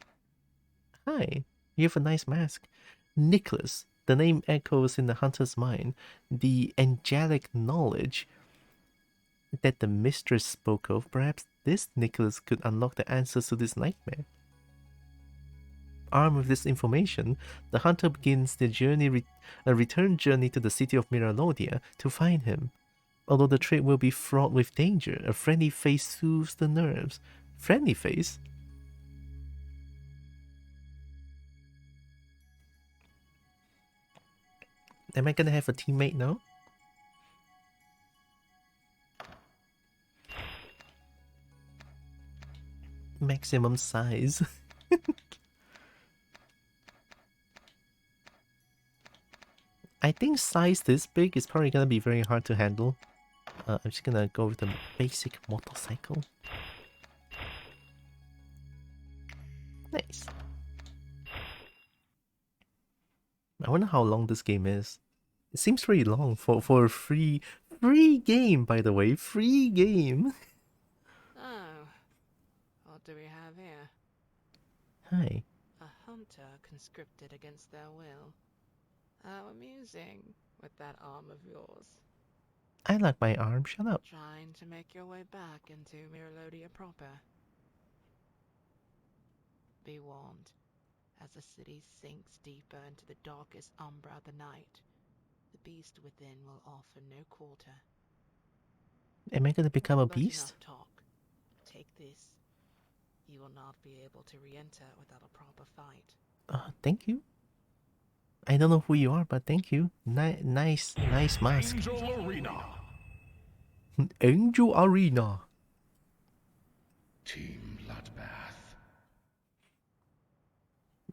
Hi, you have a nice mask. Nicholas. The name echoes in the hunter's mind. The angelic knowledge that the mistress spoke of. Perhaps this Nicholas could unlock the answers to this nightmare. Armed with this information, the hunter begins the return journey to the city of Miralodia to find him. Although the trip will be fraught with danger, a friendly face soothes the nerves. Friendly face? Am I gonna have a teammate now? Maximum size. I think size this big is probably gonna be very hard to handle. I'm just gonna go with the basic motorcycle. Nice. I wonder how long this game is. It seems pretty long for a free game, by the way. Free game. Oh. What do we have here? Hi. A hunter conscripted against their will. How amusing, with that arm of yours. I like my arm, shut up. Trying to make your way back into Miralodia proper. Be warned, as the city sinks deeper into the darkest umbra of the night, the beast within will offer no quarter. Am I gonna become a But beast? enough talk. Take this. You will not be able to re-enter without a proper fight. Thank you. I don't know who you are, but thank you. Nice mask. Angel Arena. Angel Arena. Team Bloodbath.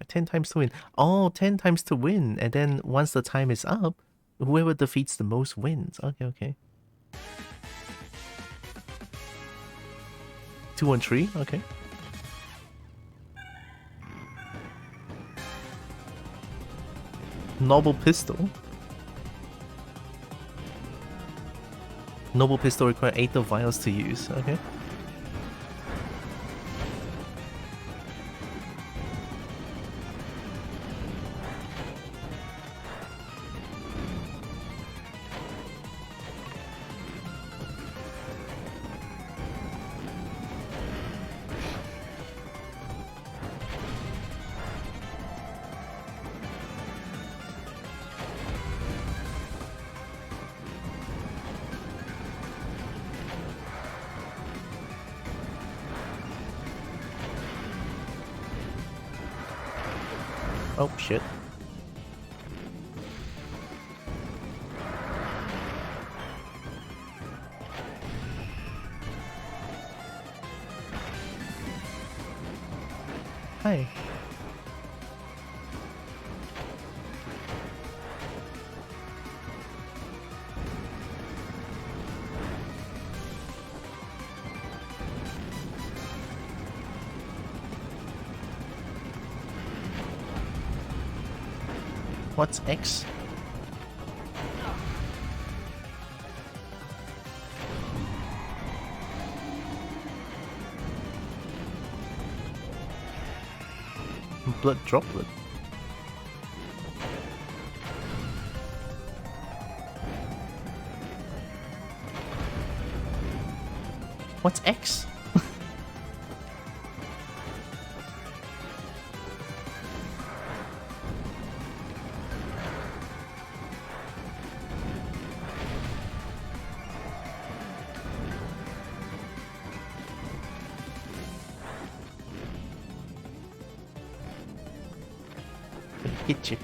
10 times to win. Oh, 10 times to win. And then once the time is up, whoever defeats the most wins. Okay. 2-1-3, okay. Noble pistol. Noble pistol requires 8 of vials to use, okay. Oh shit. Hi. What's X? Blood droplet. What's X? Hit you.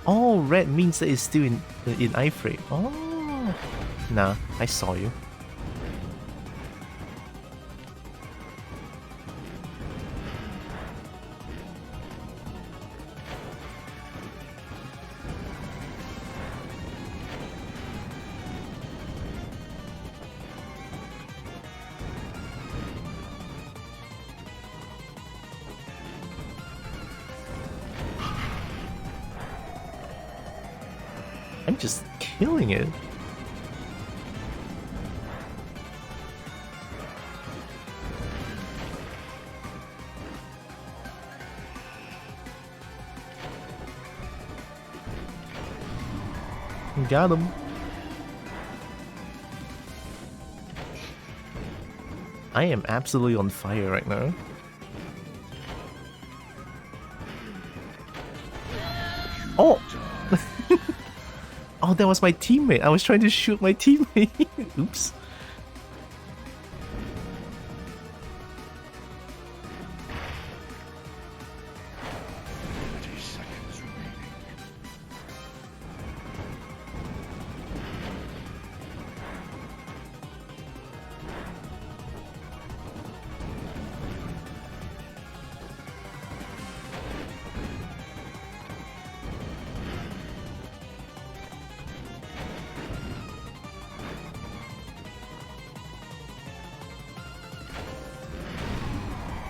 Oh, red means that it's still in iframe. Oh, nah, I saw you. I'm just killing it. Got him. I am absolutely on fire right now. Oh! Oh, that was my teammate. I was trying to shoot my teammate. Oops.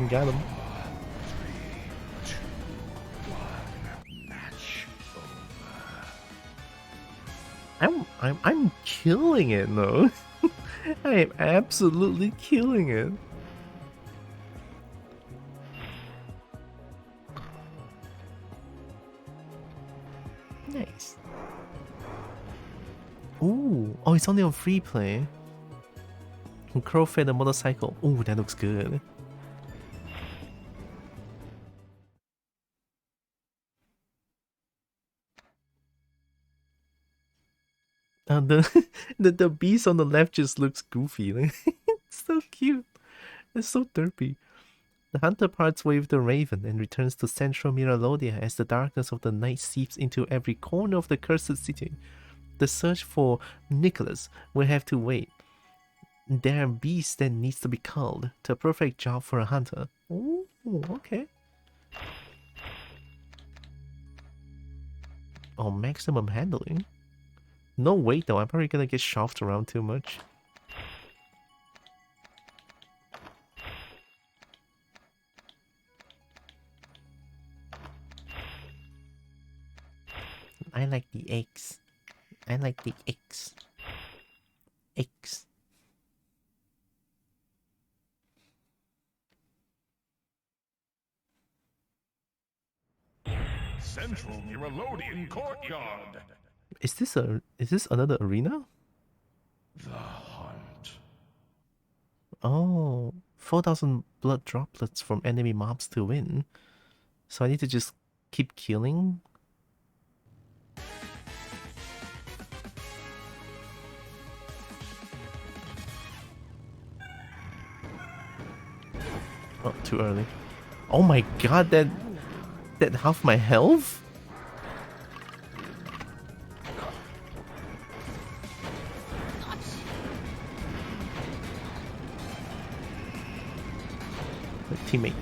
Got him. I'm killing it though. I am absolutely killing it. Nice. Ooh, oh, it's only on free play. Crow fed a motorcycle. Ooh, that looks good. The beast on the left just looks goofy. It's so cute. It's so derpy. The hunter parts with the raven and returns to central Miralodia as the darkness of the night seeps into every corner of the cursed city. The search for Nicholas will have to wait. There are beasts that needs to be culled. The perfect job for a hunter. Ooh, okay. Oh, maximum handling. No weight though, I'm probably gonna get shoved around too much. I like the eggs. I like the eggs. Eggs. Central Miralodian Courtyard. Is this another arena? The hunt. Oh, 4,000 blood droplets from enemy mobs to win. So I need to just keep killing? Oh, too early. Oh my god, that half my health? My teammate.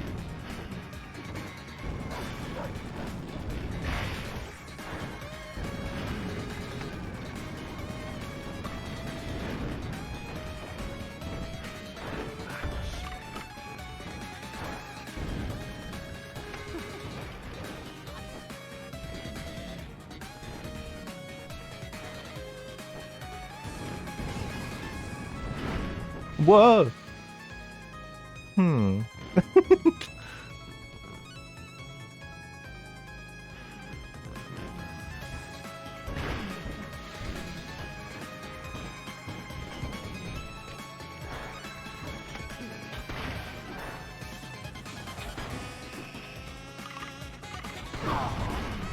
Whoa! Hmm.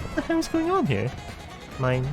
What the hell is going on here? Mine.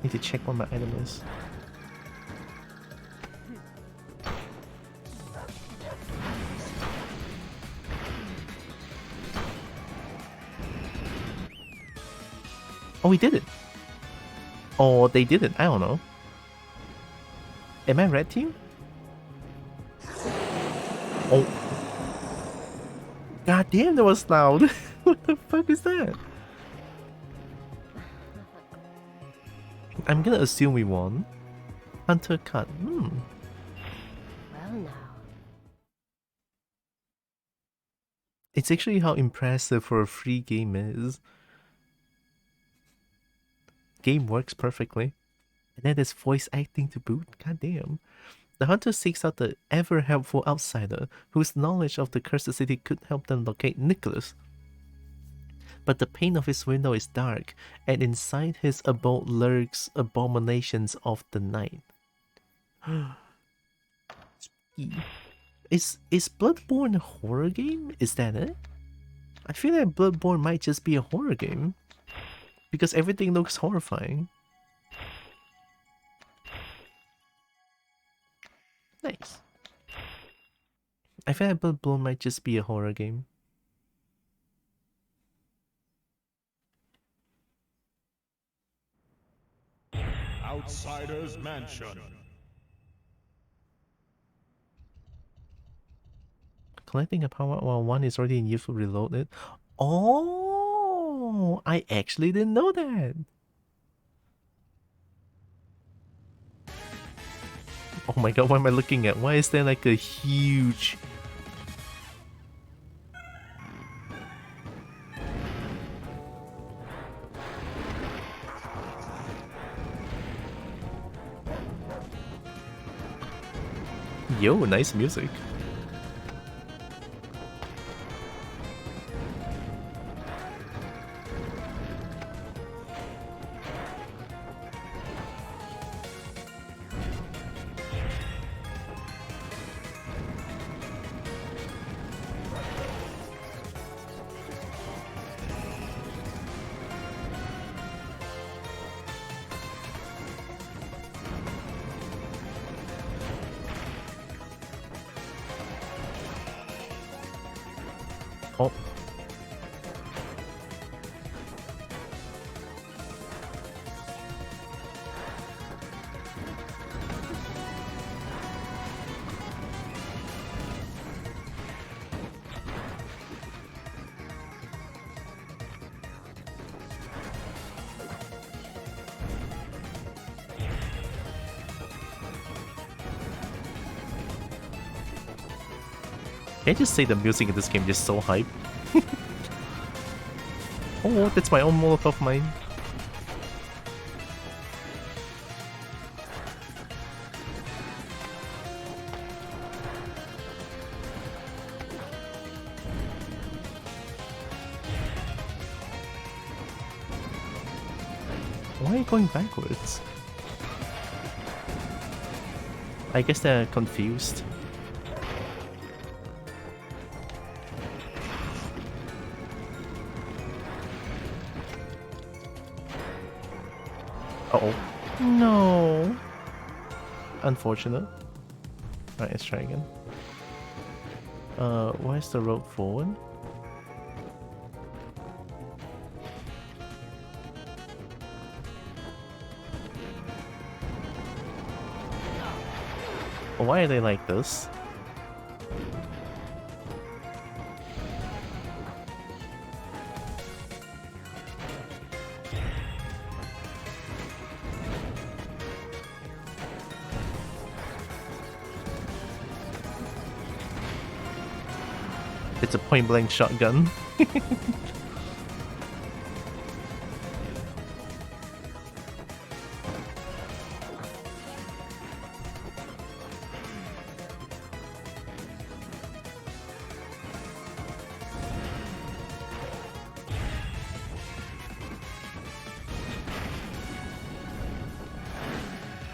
Need to check what my item is. Oh, we did it! Oh, they did it. I don't know. Am I red team? Oh. God damn, that was loud. What the fuck is that? I'm gonna assume we won. Hunter cut. Well now. It's actually how impressive for a free game is. Game works perfectly. And then there's voice acting to boot. God damn. The hunter seeks out the ever helpful outsider whose knowledge of the cursed city could help them locate Nicholas. But the pane of his window is dark, and inside his abode lurks abominations of the night. Is Bloodborne a horror game? Is that it? I feel like Bloodborne might just be a horror game. Because everything looks horrifying. Nice. I feel like Bloodborne might just be a horror game. Outsider's Mansion. Collecting a power while one is already in use will reload it. Oh, I actually didn't know that. Oh my god, what am I looking at? Why is there like a huge... Yo, nice music. Oh. Can I just say the music in this game is so hype? Oh, that's my own Molotov mine. Why are you going backwards? I guess they're confused. Uh-oh. No. Unfortunate. Alright, let's try again. Where's the road forward? Why are they like this? It's a point blank shotgun.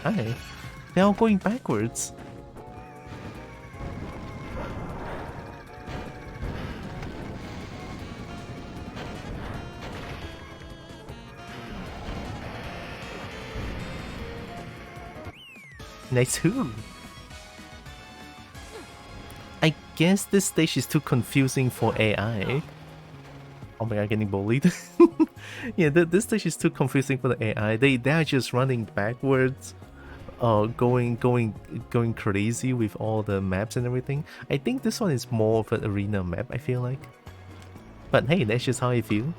Hi. They're all going backwards. Nice too. I guess this stage is too confusing for AI. Oh my god, getting bullied. Yeah, this stage is too confusing for the AI. They're just running backwards, going crazy with all the maps and everything. I think this one is more of an arena map, I feel like. But hey, that's just how I feel.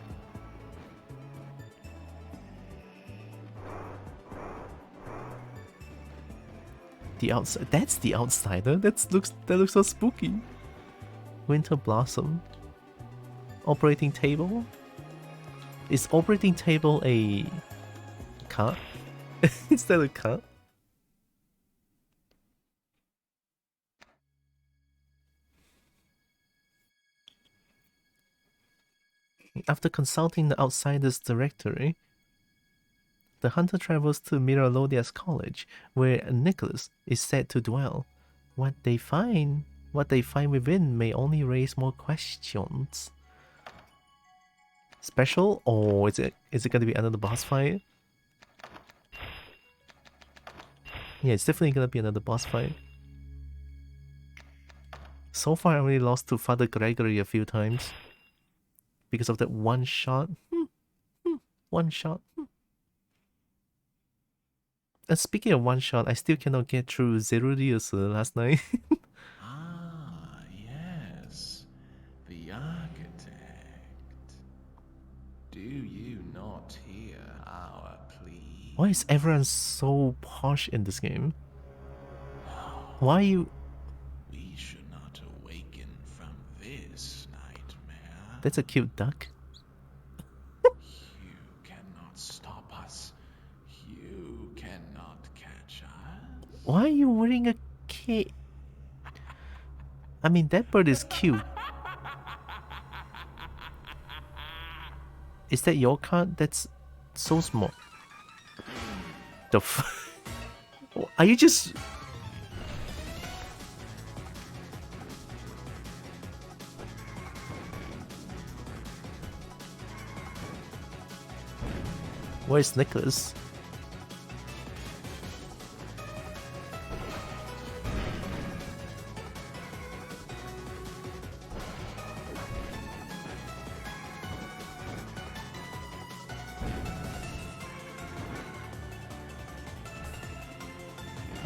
The outside, that's the outsider. That looks so spooky. Winter Blossom. Operating table. Is operating table a cart? Is that a cart? After consulting the outsider's directory, the hunter travels to Miralodia's college, where Nicholas is said to dwell. What they find within may only raise more questions. Special, or is it gonna be another boss fight? Yeah, it's definitely gonna be another boss fight. So far, I already lost to Father Gregory a few times because of that one shot. One shot. And speaking of one shot, I still cannot get through Zerudius last night. Ah, yes. The architect. Do you not hear our plea? Why is everyone so posh in this game? Why are you... We should not awaken from this nightmare. That's a cute duck. You cannot stop us. You cannot catch us. Why are you wearing a cape? I mean, that bird is cute. Is that your card? That's so small. The f... Are you just... Where's Nicholas?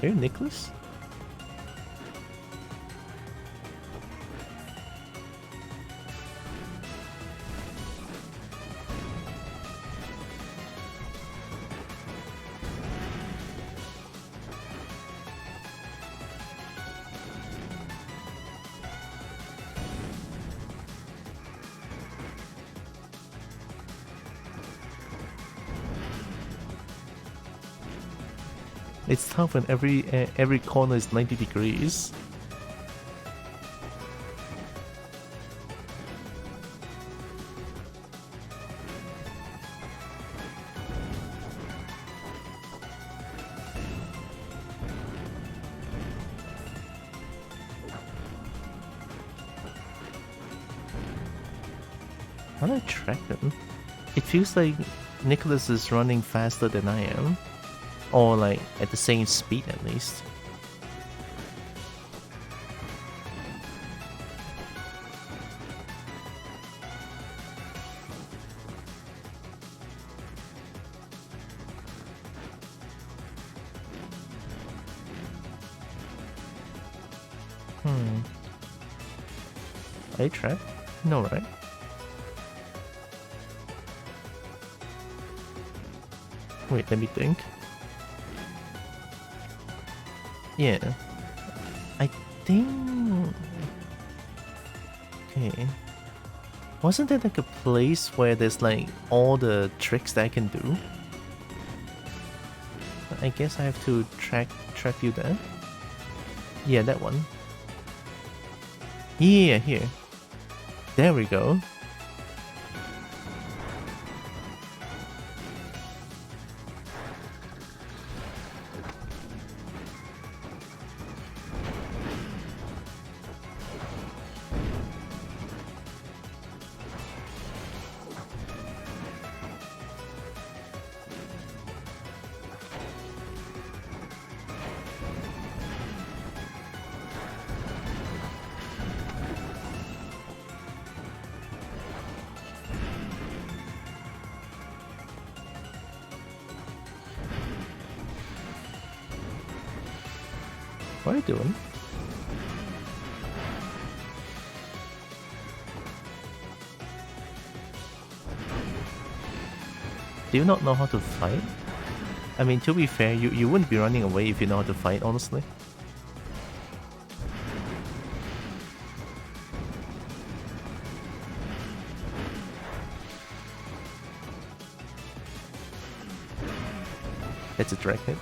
Are you Nicholas? It's tough when every corner is 90 degrees. How do I track him? It feels like Nicholas is running faster than I am. Or like at the same speed at least. Are you tracked? No, right? Wait, let me think. Yeah, I think... Okay. Wasn't there like a place where there's like all the tricks that I can do? I guess I have to trap you there. Yeah, that one. Yeah, here. There we go. What are you doing? Do you not know how to fight? I mean, to be fair, you wouldn't be running away if you know how to fight, honestly. That's a direct hit.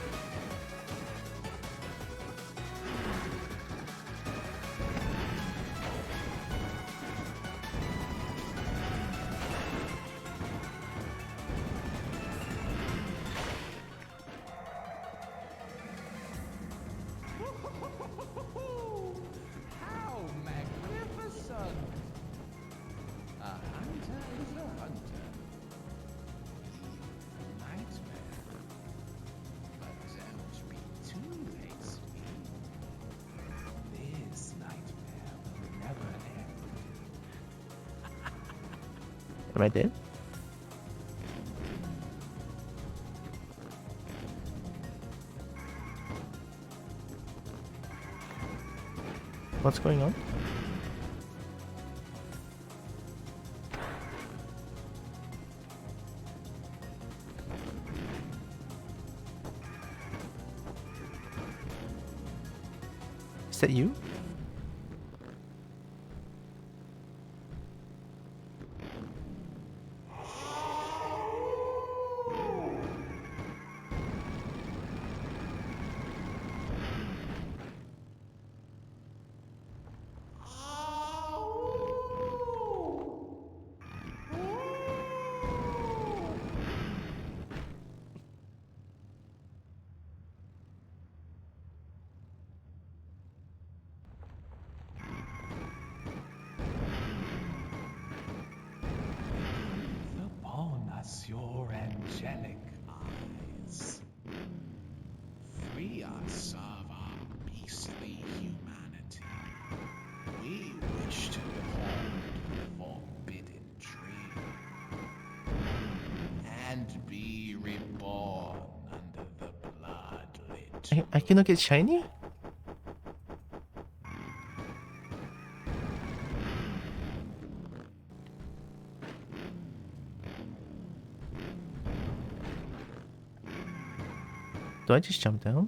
How magnificent! A hunter is a hunter. Nightmare. But don't be too hasty. This nightmare will never end. Am I dead? What's going on? Is that you? Upon us your angelic eyes. Free us of our beastly humanity. We wish to behold the forbidden tree and be reborn under the blood-lit. I cannot get shiny? Do I just jump down?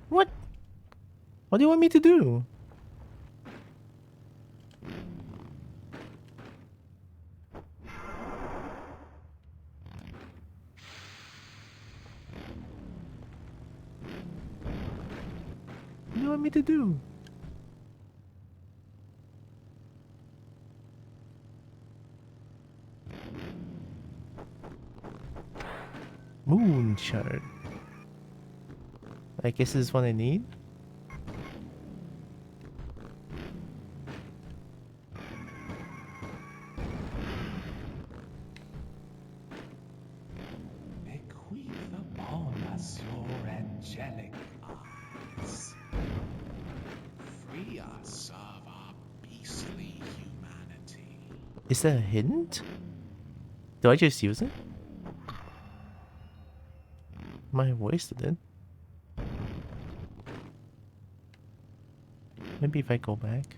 What? What do you want me to do? What do you want me to do? Moon shard. I guess this is what I need. Bequeath upon us your angelic eyes. Free us of our beastly humanity. Is that a hint? Do I just use it? Might have wasted it. Maybe if I go back.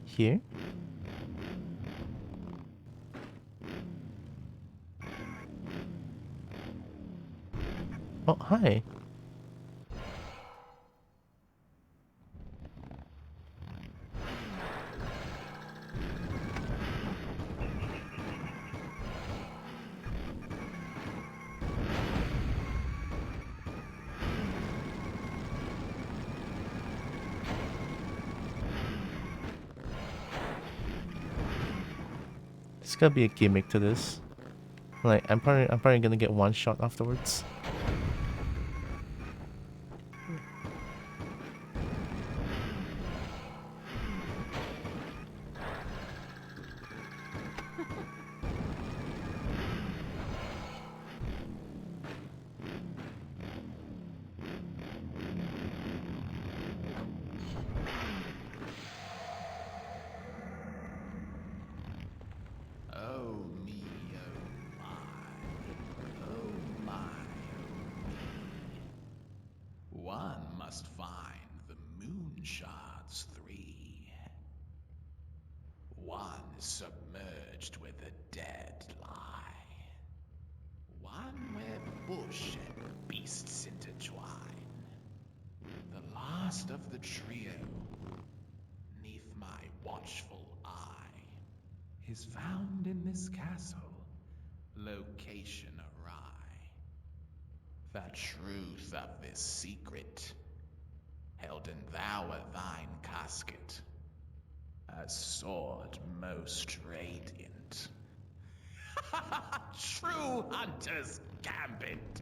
Here? Oh, hi. There's gotta be a gimmick to this. Like, I'm probably gonna get one shot afterwards. Oh me, oh my, oh my, oh me. One must find the moon shards 3. One is submerged where the dead lie. One where bush and beasts intertwine. The last of the trio, neath my watchful eye, is found in this castle, location awry. The truth of this secret, held in thou a thine casket, a sword most radiant. True hunter's gambit.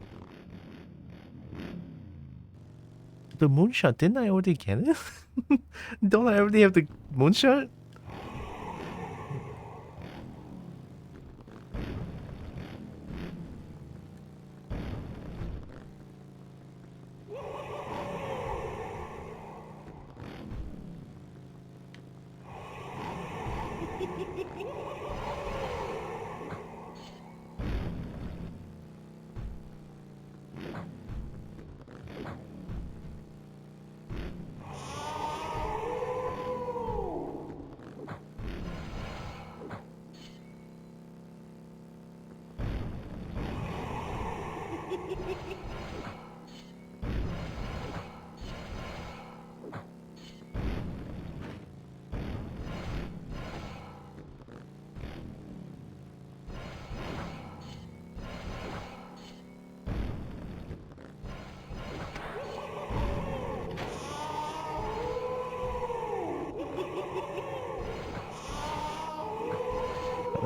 The moonshot, didn't I already get it? Don't I already have the moonshot?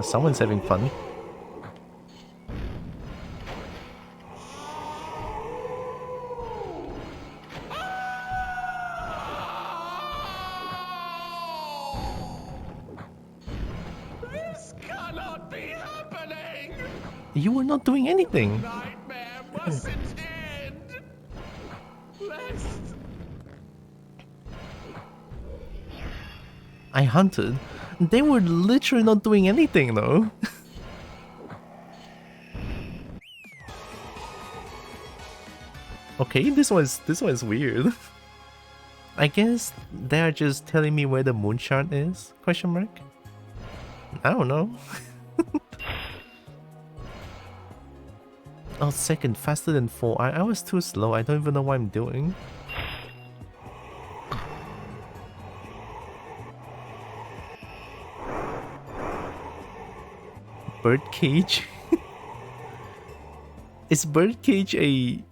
Someone's having fun. This cannot be happening! You were not doing anything. Nightmare mustn't end! Lest... I hunted. They were literally not doing anything though. Okay, this one's weird. I guess they're just telling me where the moonshot is? Question mark? I don't know. Oh, second, faster than 4. I was too slow. I don't even know what I'm doing. Birdcage? Is birdcage a...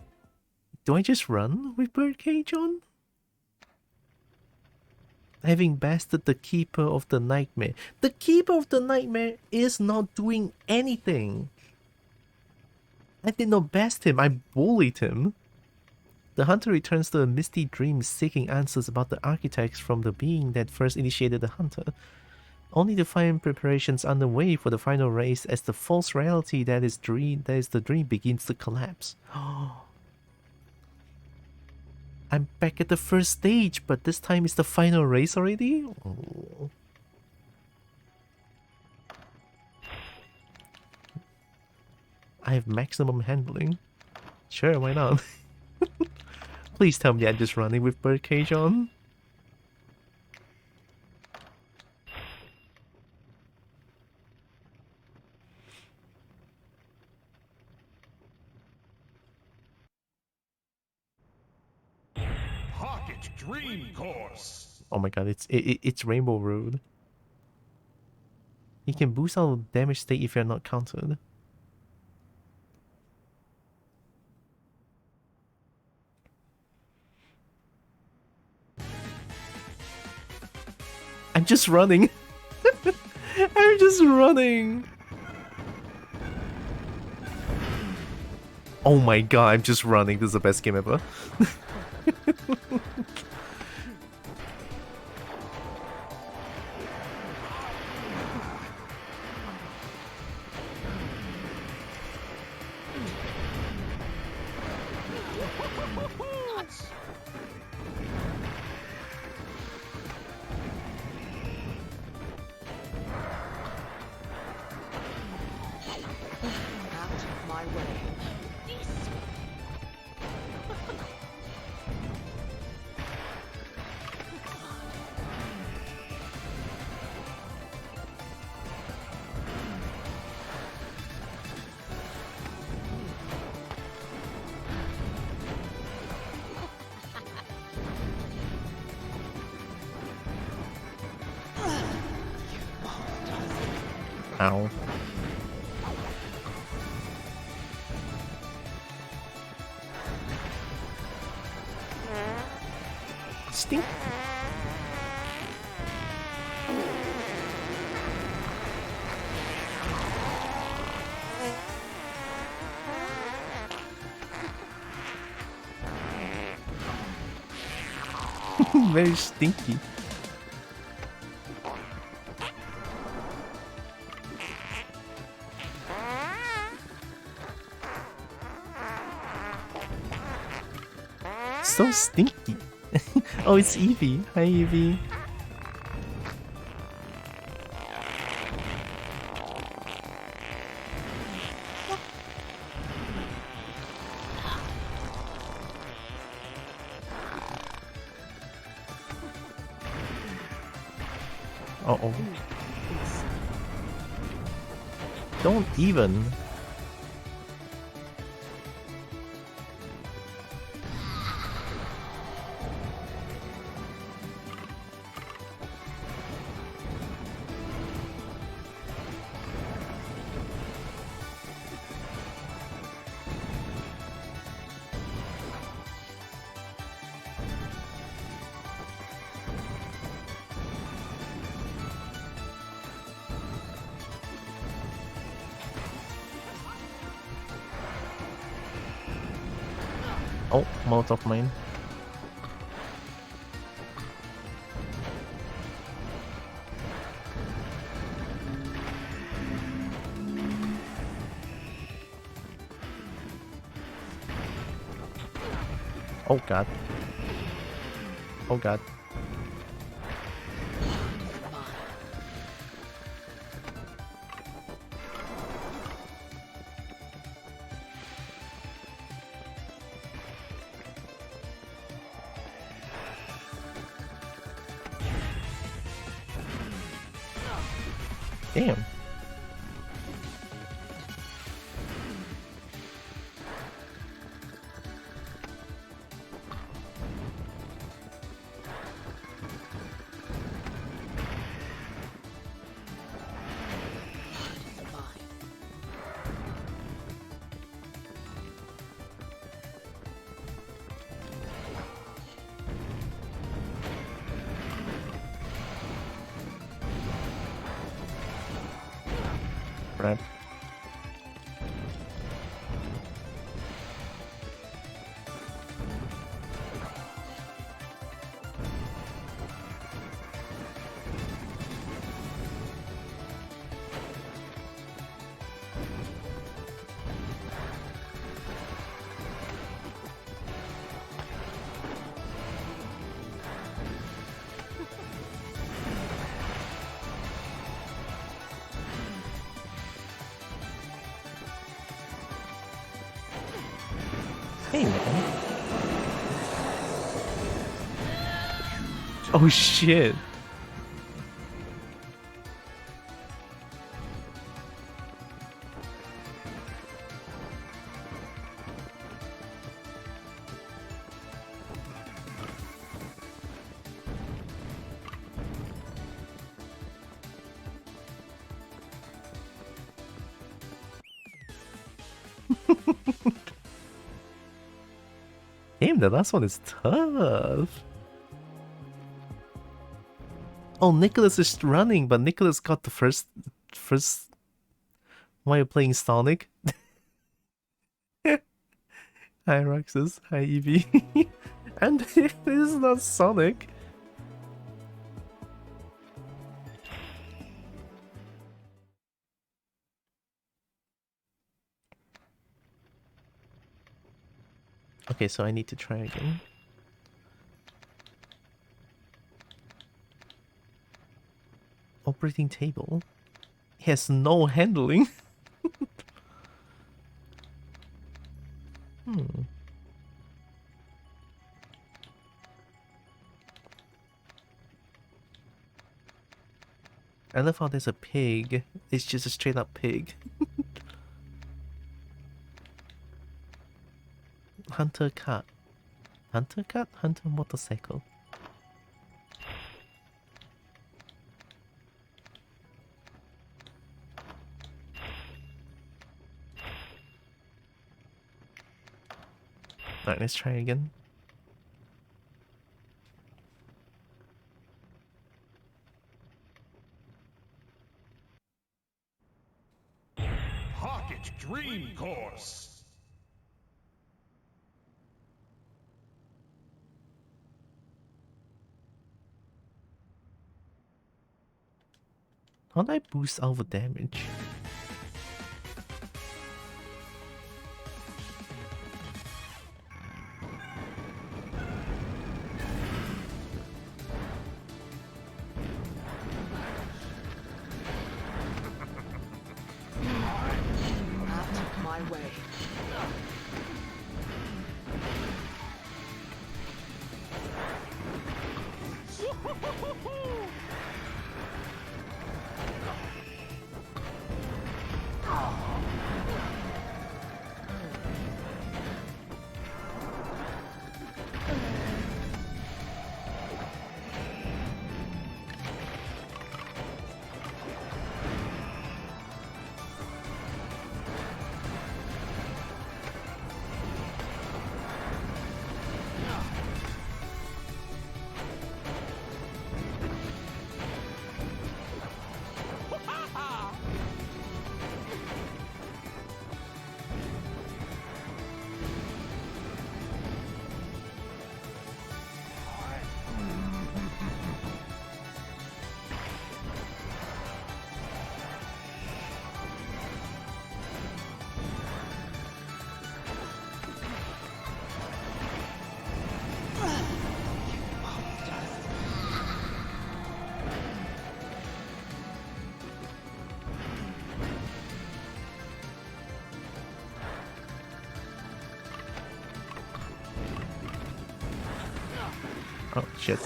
Do I just run with birdcage on? Having bested the Keeper of the Nightmare. The Keeper of the Nightmare is not doing anything. I did not best him, I bullied him. The hunter returns to a misty dream seeking answers about the architects from the being that first initiated the hunter, only to find preparations underway for the final race as the false reality that is the dream begins to collapse. I'm back at the first stage, but this time it's the final race already? Oh. I have maximum handling. Sure, why not? Please tell me I'm just running with birdcage on. Pocket Dream Course. Oh my god, it's Rainbow Road. You can boost our damage state if you're not countered. I'm just running. I'm just running. Oh my god, I'm just running. This is the best game ever. Out of my way. Ow. Stink. Very stinky. So stinky. Oh, it's Evie. Hi, Evie. Uh-oh. Don't even. Oh, Molotov mine. Oh god. Oh god. Damn. Right. Hey, man. Oh shit. Damn, the last one is tough. Oh, Nicholas is running, but Nicholas got the first while you're playing Sonic. Hi Roxas, hi Evie. And this is not Sonic. Okay, so I need to try again. Operating table has no handling. I love how there's a pig. It's just a straight up pig. Hunter cat. Hunter cat? Hunter motorcycle. Alright, let's try again. Pocket Dream Course. How do I boost our damage? Out of my way. Oh shit.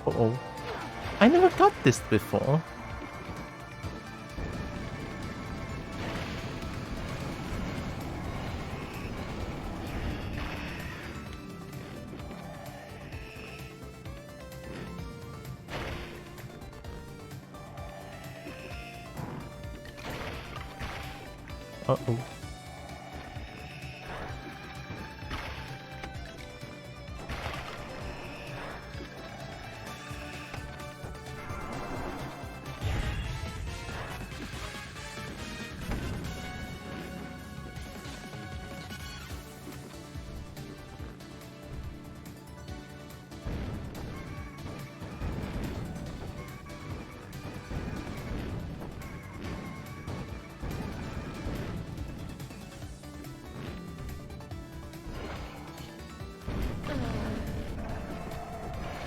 Uh-oh. I never got this before. Uh-oh.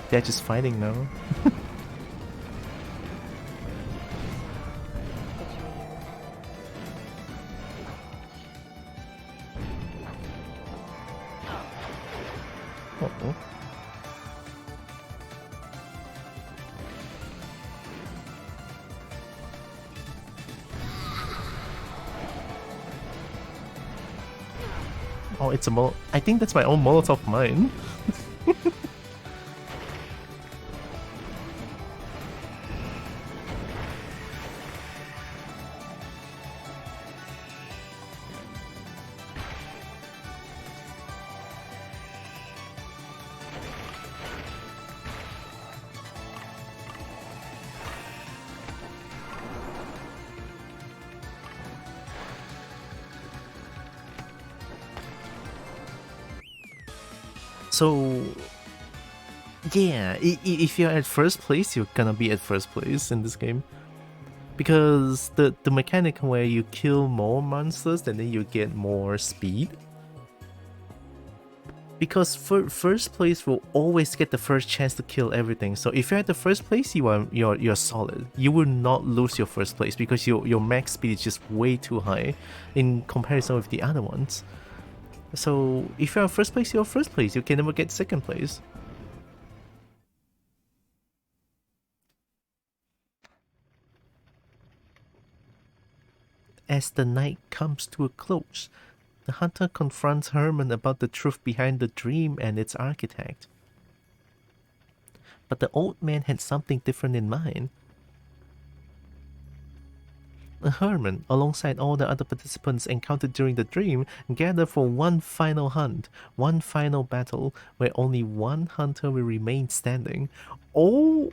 They're just fighting now. Uh-oh. Oh, it's a I think that's my own Molotov mine. So, yeah, if you're at first place, you're gonna be at first place in this game. Because the mechanic where you kill more monsters and then you get more speed. Because first place will always get the first chance to kill everything. So if you're at the first place, you're solid. You will not lose your first place because your max speed is just way too high in comparison with the other ones. So if you're first place, you're first place. You can never get second place. As the night comes to a close, the hunter confronts Herman about the truth behind the dream and its architect. But the old man had something different in mind. Herman, alongside all the other participants encountered during the dream, gather for one final hunt, one final battle, where only one hunter will remain standing. Oh,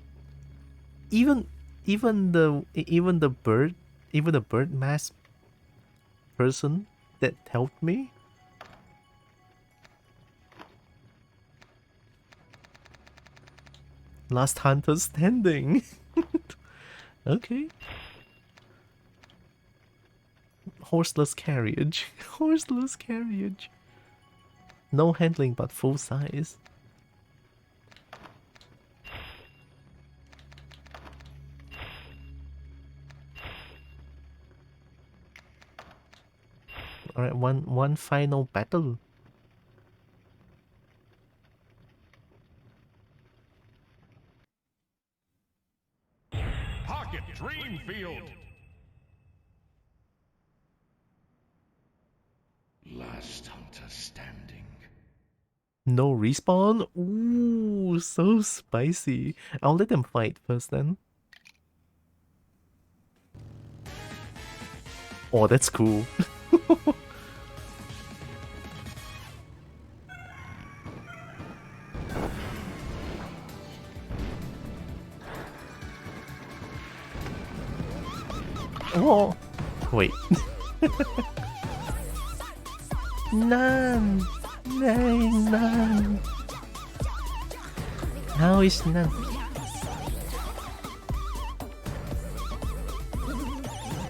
even the bird mask person that helped me. Last hunter standing. Okay. Horseless carriage. Horseless carriage. No handling but full size. Alright, one final battle. Pocket Dreamfield. Last hunter standing. No respawn? Ooh, so spicy. I'll let them fight first then. Oh, that's cool. Oh, wait. None. None. How is none?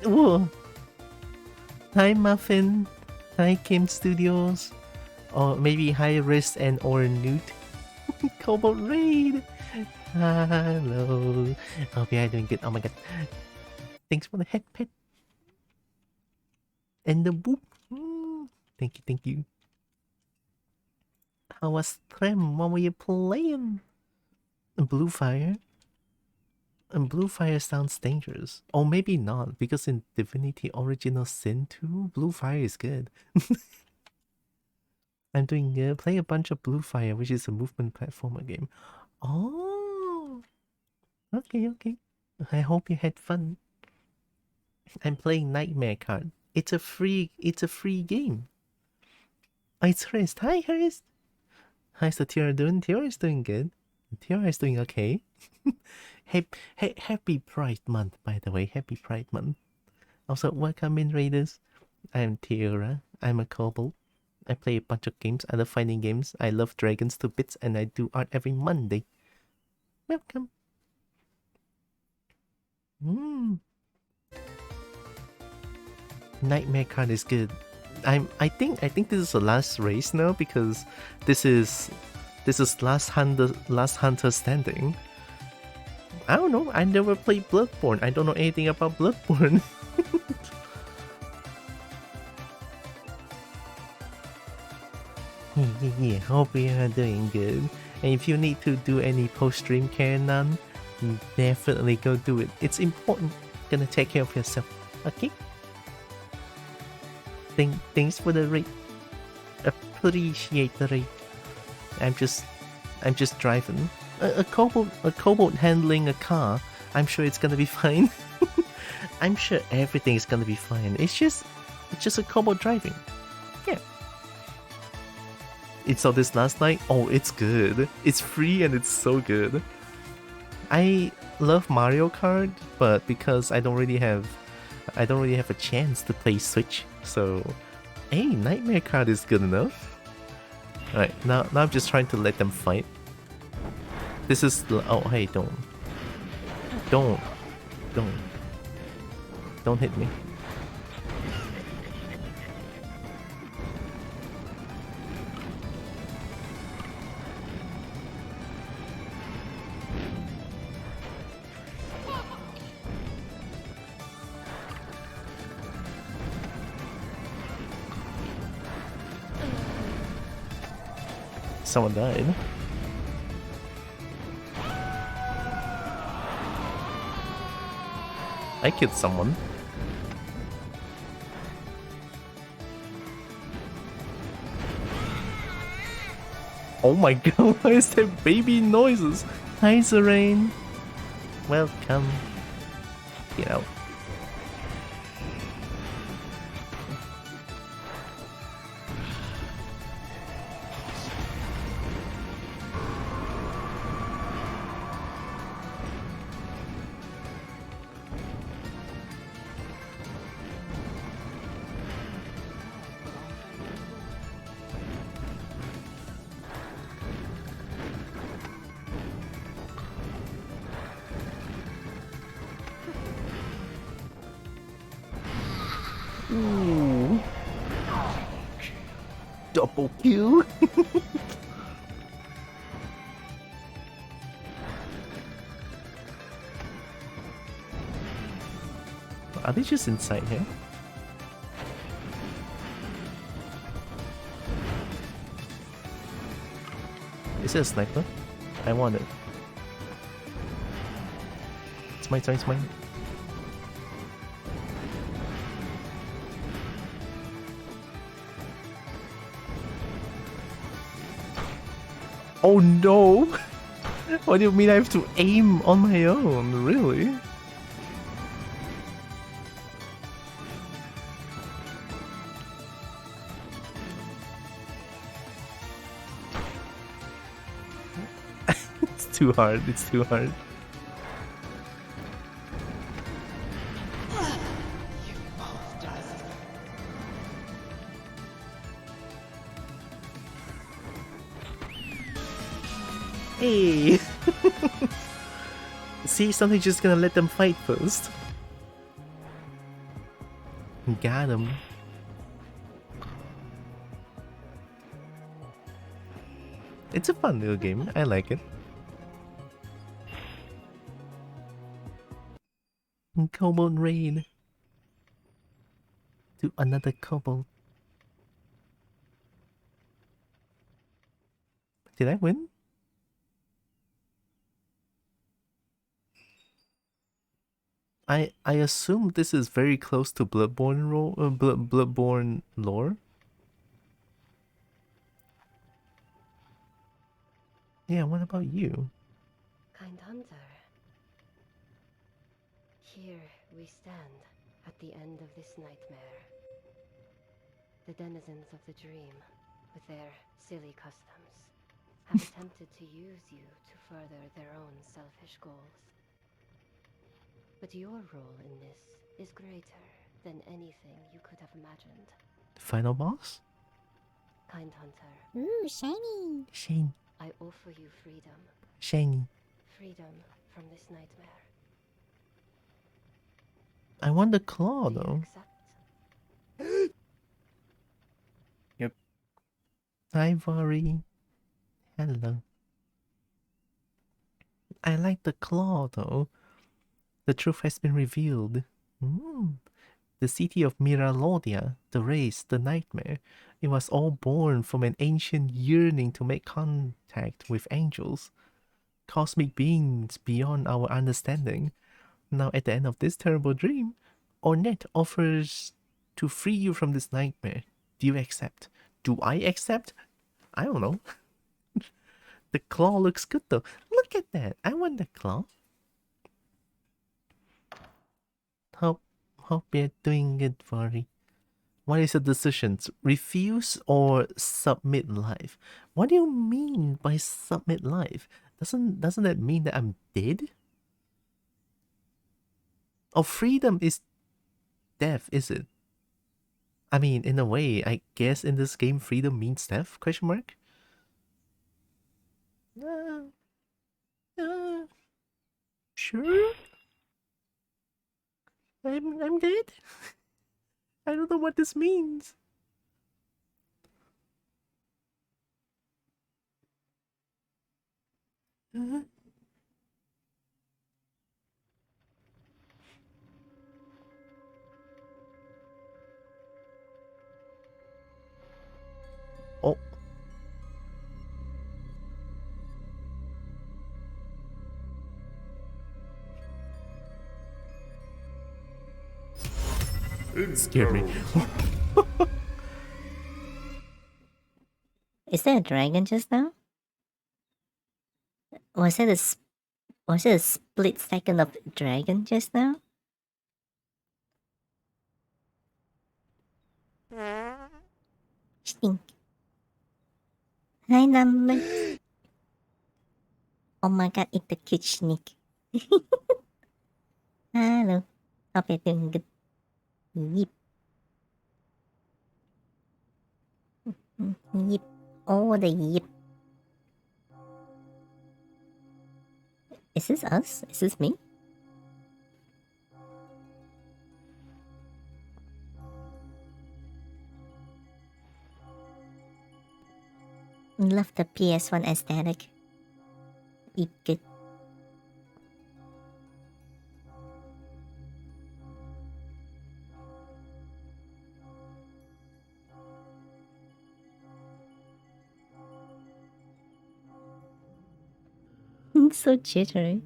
Whoa. Hi Muffin. Hi Kim Studios. Or maybe High Risk and or Newt. Kobo Raid. Hello. Hope you're doing good. Oh my god. Thanks for the head pet. And the boop. Thank you. How was Trem? What were you playing? Blue Fire? And Blue Fire sounds dangerous. Or maybe not, because in Divinity Original Sin 2, Blue Fire is good. I'm doing play a bunch of Blue Fire, which is a movement platformer game. Oh, okay. I hope you had fun. I'm playing Nightmare Kart. It's a free game. Oh, it's Hrist. Hi Hrist. How's the Tiara doing? Tiara is doing good. Tiara is doing okay. Happy Pride Month, by the way. Happy Pride Month. Also, welcome in Raiders. I'm Tiara. I'm a Kobo. I play a bunch of games. I love fighting games. I love dragons to bits, and I do art every Monday. Welcome. Nightmare Kart is good. I think this is the last race now because this is This is last hunter standing. I don't know. I never played Bloodborne. I don't know anything about Bloodborne. Yeah. Hope you are doing good. And if you need to do any post-stream care, none, definitely go do it. It's important. Gonna take care of yourself. Okay? Thanks for the rate. Appreciate the rate. I'm just driving. A kobold handling a car. I'm sure it's gonna be fine. I'm sure everything is gonna be fine. It's just a kobold driving. Yeah. It saw this last night. Oh, it's good. It's free and it's so good. I love Mario Kart, but because I don't really have a chance to play Switch, so hey, Nightmare Kart is good enough. Alright, now I'm just trying to let them fight. This is oh hey, don't hit me. Someone died. I killed someone. Oh my god, why is there baby noises? Hi, Zerain. Welcome. Get out. Ooh. Double kill. Are they just inside here? Is it a sniper? I want it. It's mine, it's mine. Oh no! What do you mean I have to aim on my own? Really? It's too hard, it's too hard. Hey! See, something's just gonna let them fight first. Got him. It's a fun little game. I like it. Kobold raid. To another kobold. Did I win? I assume this is very close to Bloodborne Bloodborne lore. Yeah, what about you? Kind hunter. Here we stand at the end of this nightmare. The denizens of the dream, with their silly customs, have attempted to use you to further their own selfish goals. But your role in this is greater than anything you could have imagined. Final boss? Kind hunter. Ooh, shiny. Shiny. I offer you freedom. Shiny. Freedom from this nightmare. I want the claw Do you though. accept? Yep. Ivory. Hello. I like the claw though. The truth has been revealed. The city of Miralodia, the race, the nightmare, it was all born from an ancient yearning to make contact with angels, cosmic beings beyond our understanding. Now at the end of this terrible dream, Ornette offers to free you from this nightmare. Do you accept? Do I accept? I don't know. The claw looks good though. Look at that. I want the claw. Hope you're doing good, Fari. What is the decision? Refuse or submit life? What do you mean by submit life? Doesn't that mean that I'm dead? Oh, freedom is death, is it? I mean, in a way, I guess in this game, freedom means death? Question mark. Sure. I'm dead. I don't know what this means. Oh. It scared me. Is there a dragon just now? Was it a split second of dragon just now? Stink. Hi, number. Oh my god, it's the cute sneak. Hello. Hope you're doing good. Yip. Yip. Oh, the yip. Is this us? Is this me? Love the PS1 aesthetic. Eat good. So jittery.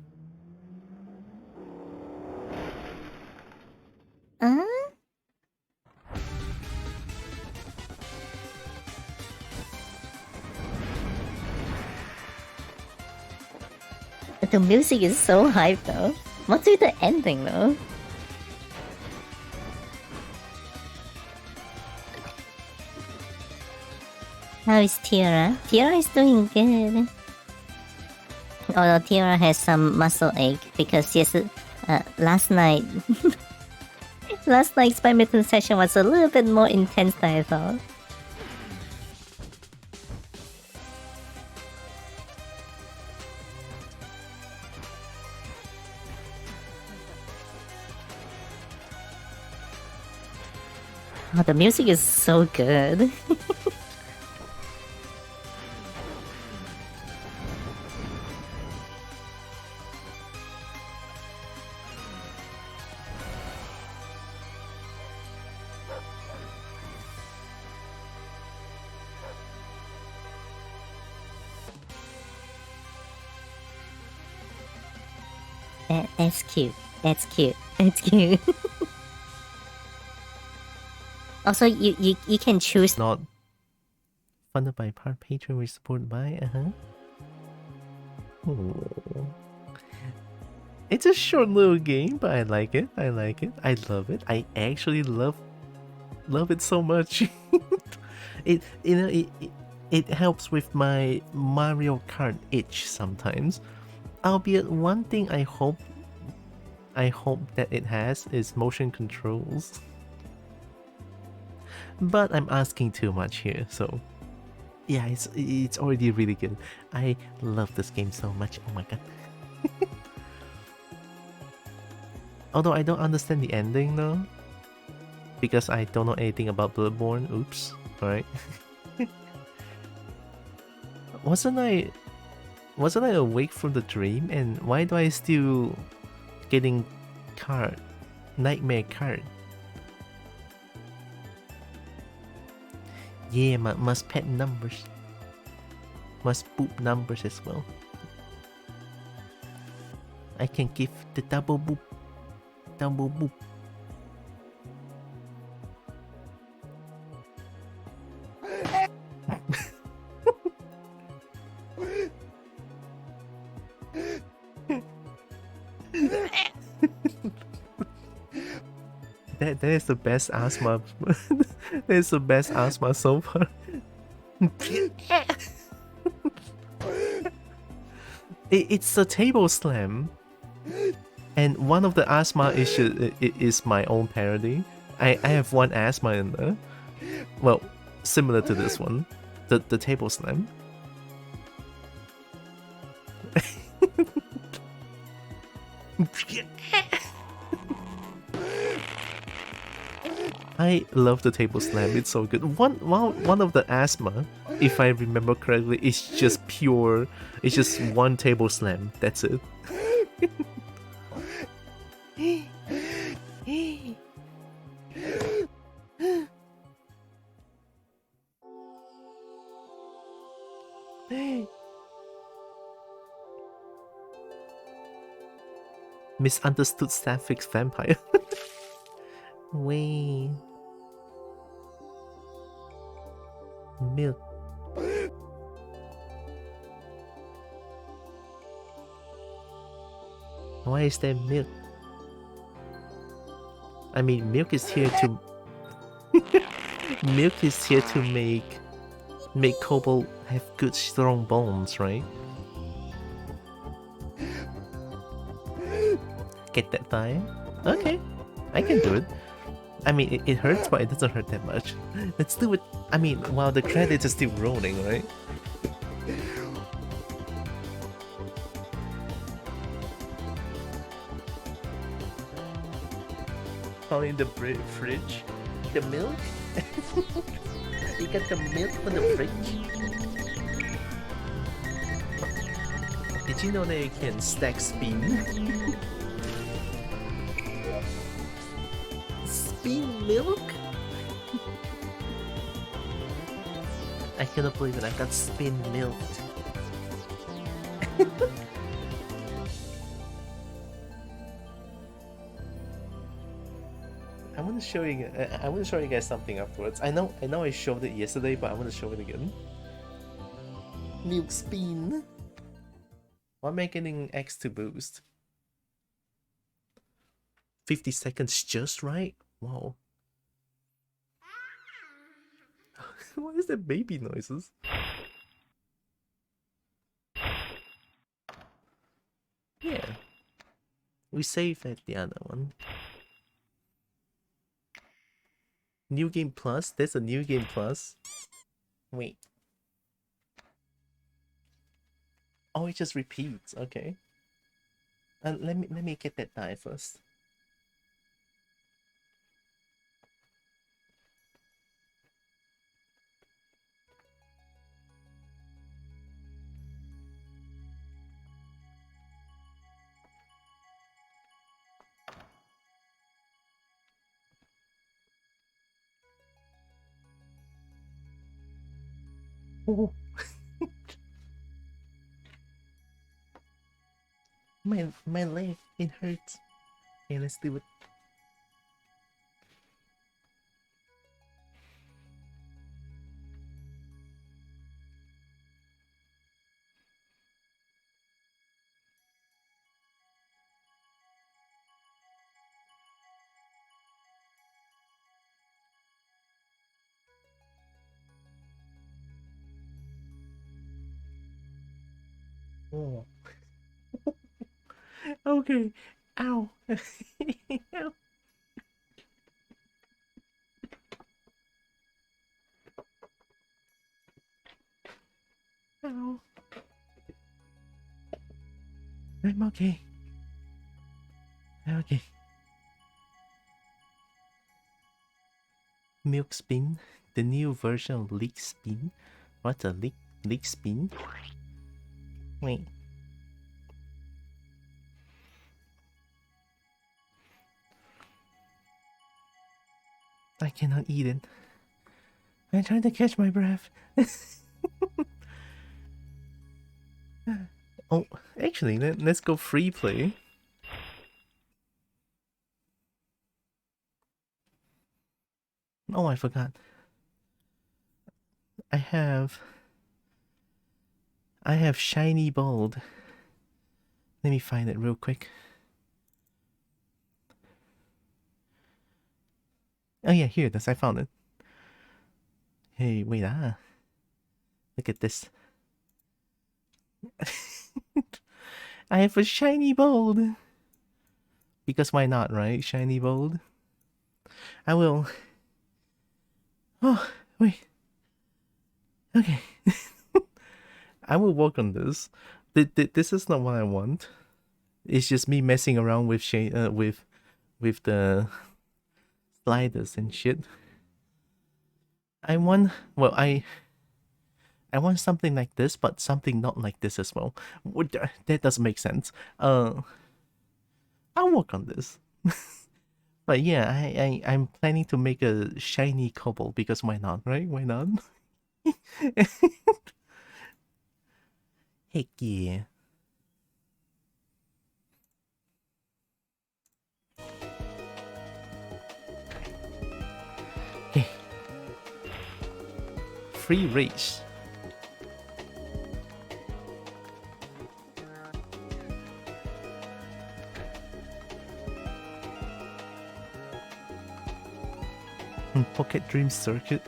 The music is so hype though. What's with the ending though? How is Tiara? Tiara is doing good. Although Tiara has some muscle ache because last night last night's badminton session was a little bit more intense than I thought. Oh, the music is so good. That's cute. That's cute. That's cute. Also, you can choose. Not funded by part patron, we supported by Oh. It's a short little game, but I like it. I like it. I love it. I actually love it so much. It helps with my Mario Kart itch sometimes. Albeit one thing I hope that it has is motion controls. But I'm asking too much here, so yeah, it's already really good. I love this game so much. Oh my god. Although I don't understand the ending though, because I don't know anything about Bloodborne. Oops. Alright. Wasn't I awake from the dream? And why do I still getting card? Nightmare Kart. Yeah, must pet numbers. Must boop numbers as well. I can give the double boop. Double boop. That is the best asthma. That is the best asthma so far. It's a table slam, and one of the asthma issues is my own parody. I have one asthma in there, well, similar to this one, the table slam. I love the table slam. It's so good. One of the asthma, if I remember correctly, is just pure. It's just one table slam. That's it. Misunderstood sapphic vampire. Wait. Milk. Why is there milk? I mean, milk is here to milk is here to make Kobo have good strong bones, right? Get that time? Okay, I can do it. I mean, it hurts, but it doesn't hurt that much. Let's do it. I mean, while the credits are still rolling, right? Found in the fridge. The milk? You got the milk from the fridge? Did you know that you can stack spin? Spin milk? I cannot believe it, I got spin milked. I want to show you guys something afterwards. I know I showed it yesterday, but I want to show it again. Milk spin. Why am I getting X to boost? 50 seconds just right? Wow. What is that baby noises? Yeah. We saved at the other one. New Game Plus? There's a New Game Plus? Wait. Oh, it just repeats. Okay. Let me get that die first. Oh. my leg, it hurts. Okay, let's do it. Oh. Okay. Ow. Ow. Ow. I'm okay. Okay. Milk spin, the new version of leak spin. What's a leak Leak spin. Wait. I cannot eat it. I'm trying to catch my breath. Oh, actually, let's go free play. Oh, I forgot. I have shiny bold. Let me find it real quick. Oh yeah, here it is. I found it. Hey, wait, look at this. I have a shiny bold. Because why not, right? Shiny bold. I will. Oh, wait. Okay. I will work on this. This is not what I want. It's just me messing around with with the sliders and shit. I want something like this, but something not like this as well. That doesn't make sense. I'll work on this. But yeah, I'm planning to make a shiny Kobo because why not, right? Why not? Heck yeah. Okay. Free race. Pocket Dream Circuit.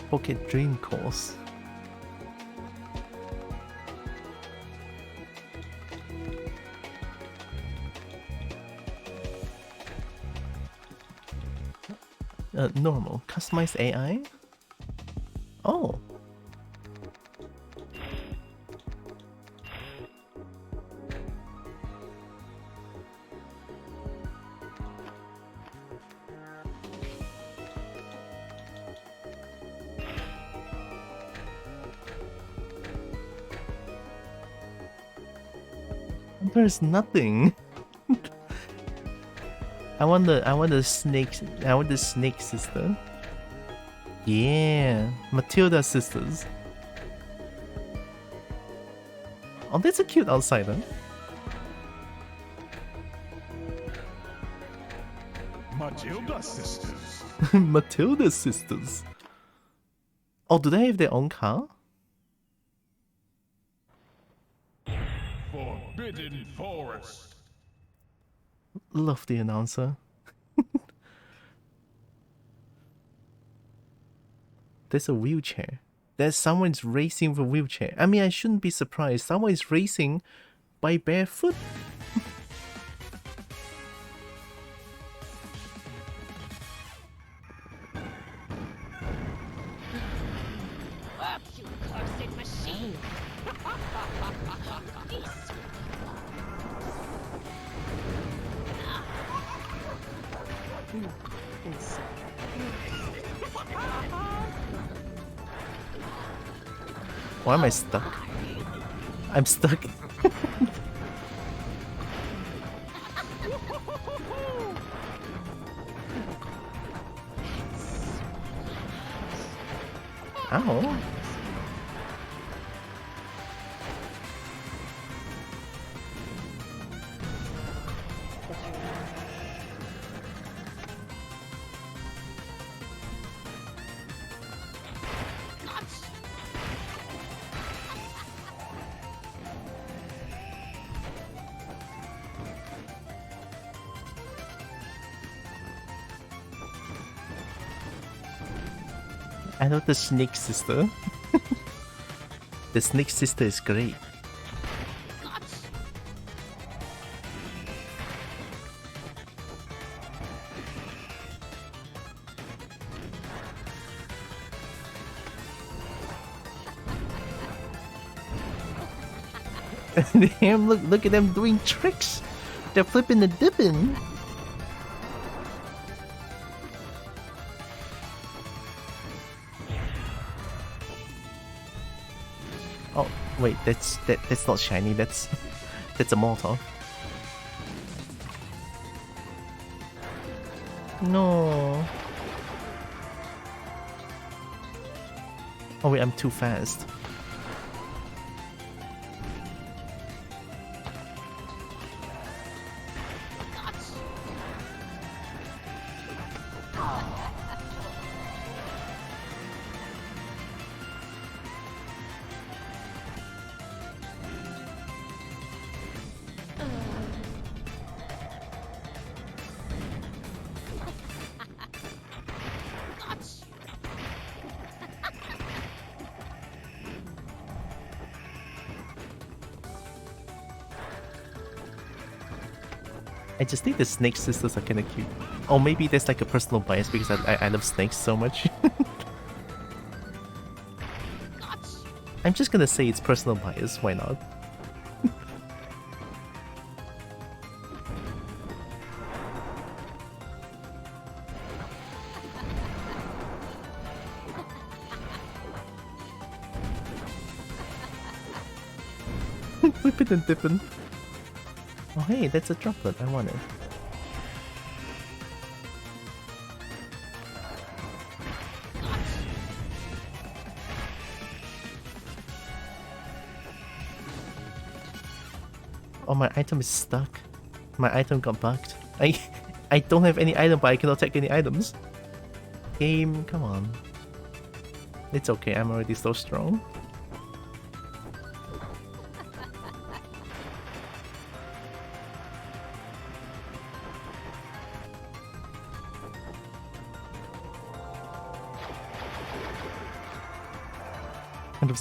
Pocket Dream Course. Normal. Customize AI? Oh. There's nothing. I want the snake sister. Yeah, Matilda sisters. Oh, that's a cute outsider. Matilda sisters. Matilda sisters. Oh, do they have their own car? Forbidden Forest. Love the announcer. There's a wheelchair. There's someone's racing with a wheelchair. I mean, I shouldn't be surprised. Someone is racing by barefoot. You cursed machine! Why am I stuck? I'm stuck. Ow. I love the snake sister. The snake sister is great. Damn, look at them doing tricks. They're flipping and dipping. Oh wait, that's not shiny. That's that's a Molotov. No. Oh wait, I'm too fast. I just think the snake sisters are kind of cute. Or maybe there's like a personal bias because I love snakes so much. I'm just gonna say it's personal bias, why not? Whipping and dipping. Oh hey, that's a droplet, I want it. Oh, my item is stuck. My item got bugged. I don't have any item, but I cannot take any items. Game, come on. It's okay, I'm already so strong.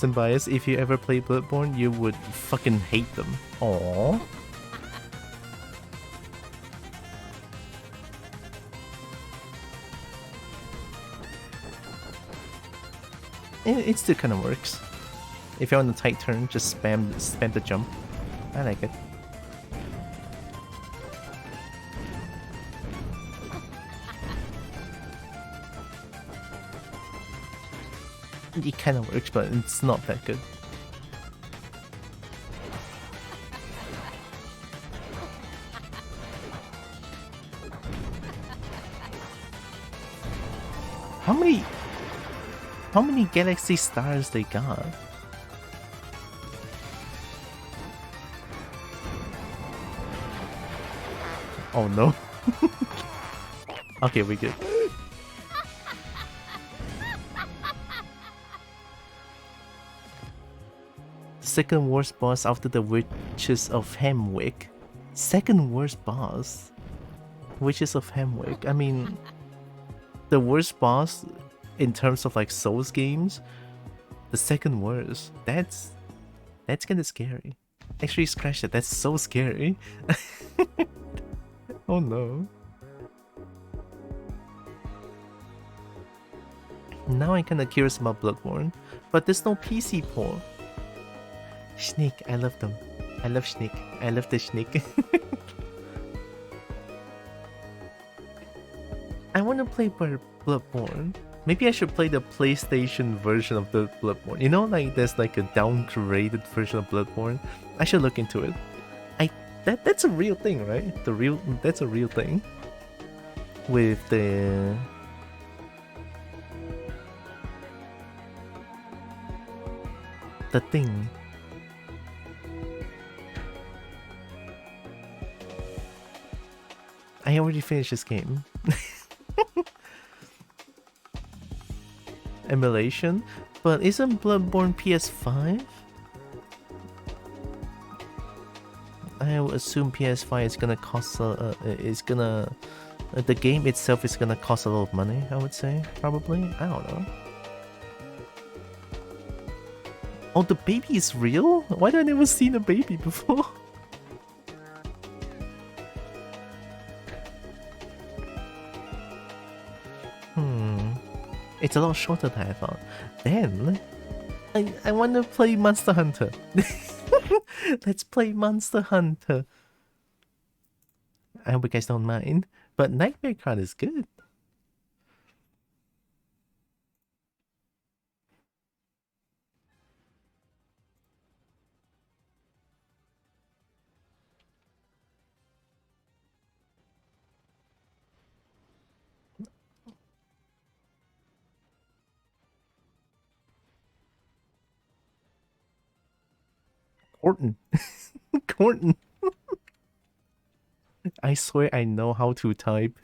Bias. If you ever play Bloodborne, you would fucking hate them. Aww. It still kind of works. If you're on a tight turn, just spam the jump. I like it. It kind of works, but it's not that good. How many galaxy stars they got? Oh no. Okay, we good. Second worst boss after the Witches of Hemwick. Second worst boss? Witches of Hemwick. I mean, the worst boss in terms of like Souls games, the second worst. That's kind of scary. Actually, scratch that. That's so scary. Oh no. Now I'm kinda curious about Bloodborne, but there's no PC port. Snake, I love them. I love Snake. I love the Snake. I want to play Bloodborne. Maybe I should play the PlayStation version of the Bloodborne. You know, like there's like a downgraded version of Bloodborne. I should look into it. That's a real thing, right? That's a real thing. With the thing. I already finished this game. Emulation? But isn't Bloodborne PS5? I would assume PS5 is gonna cost the game itself is gonna cost a lot of money, I would say, probably. I don't know. Oh, the baby is real? Why did I never seen a baby before? It's a lot shorter than I thought. Then, I want to play Monster Hunter. Let's play Monster Hunter. I hope you guys don't mind. But Nightmare Kart is good. Corton. Corton. I swear I know how to type.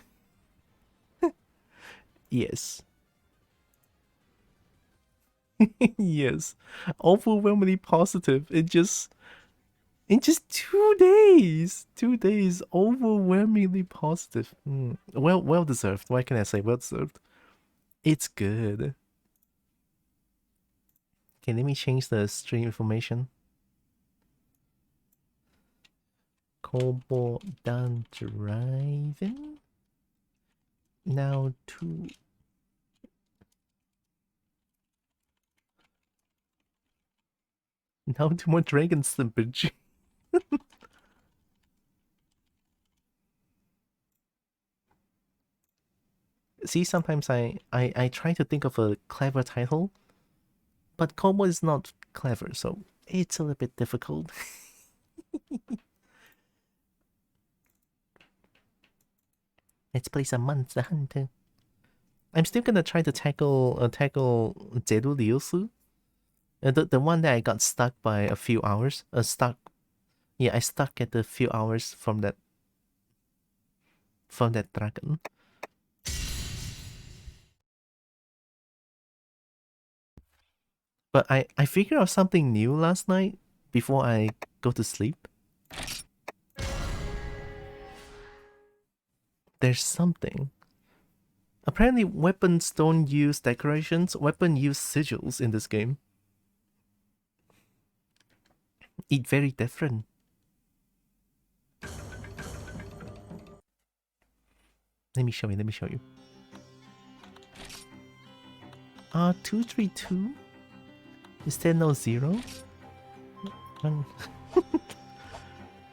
Yes. Yes. Overwhelmingly positive. In just 2 days. 2 days. Overwhelmingly positive. Well deserved. Why can I say well deserved? It's good. Okay, let me change the stream information. Kobo done driving. Now to more dragon slippage. See, sometimes I try to think of a clever title, but Kobo is not clever, so it's a little bit difficult. Let's play some Monster Hunter. I'm still gonna try to tackle Zeru Liusu. The one that I got stuck by a few hours. Yeah, I stuck at a few hours from that dragon. But I figured out something new last night before I go to sleep. There's something. Apparently weapons don't use decorations, weapons use sigils in this game. It's very different. Let me show you. 232? Is there no 0?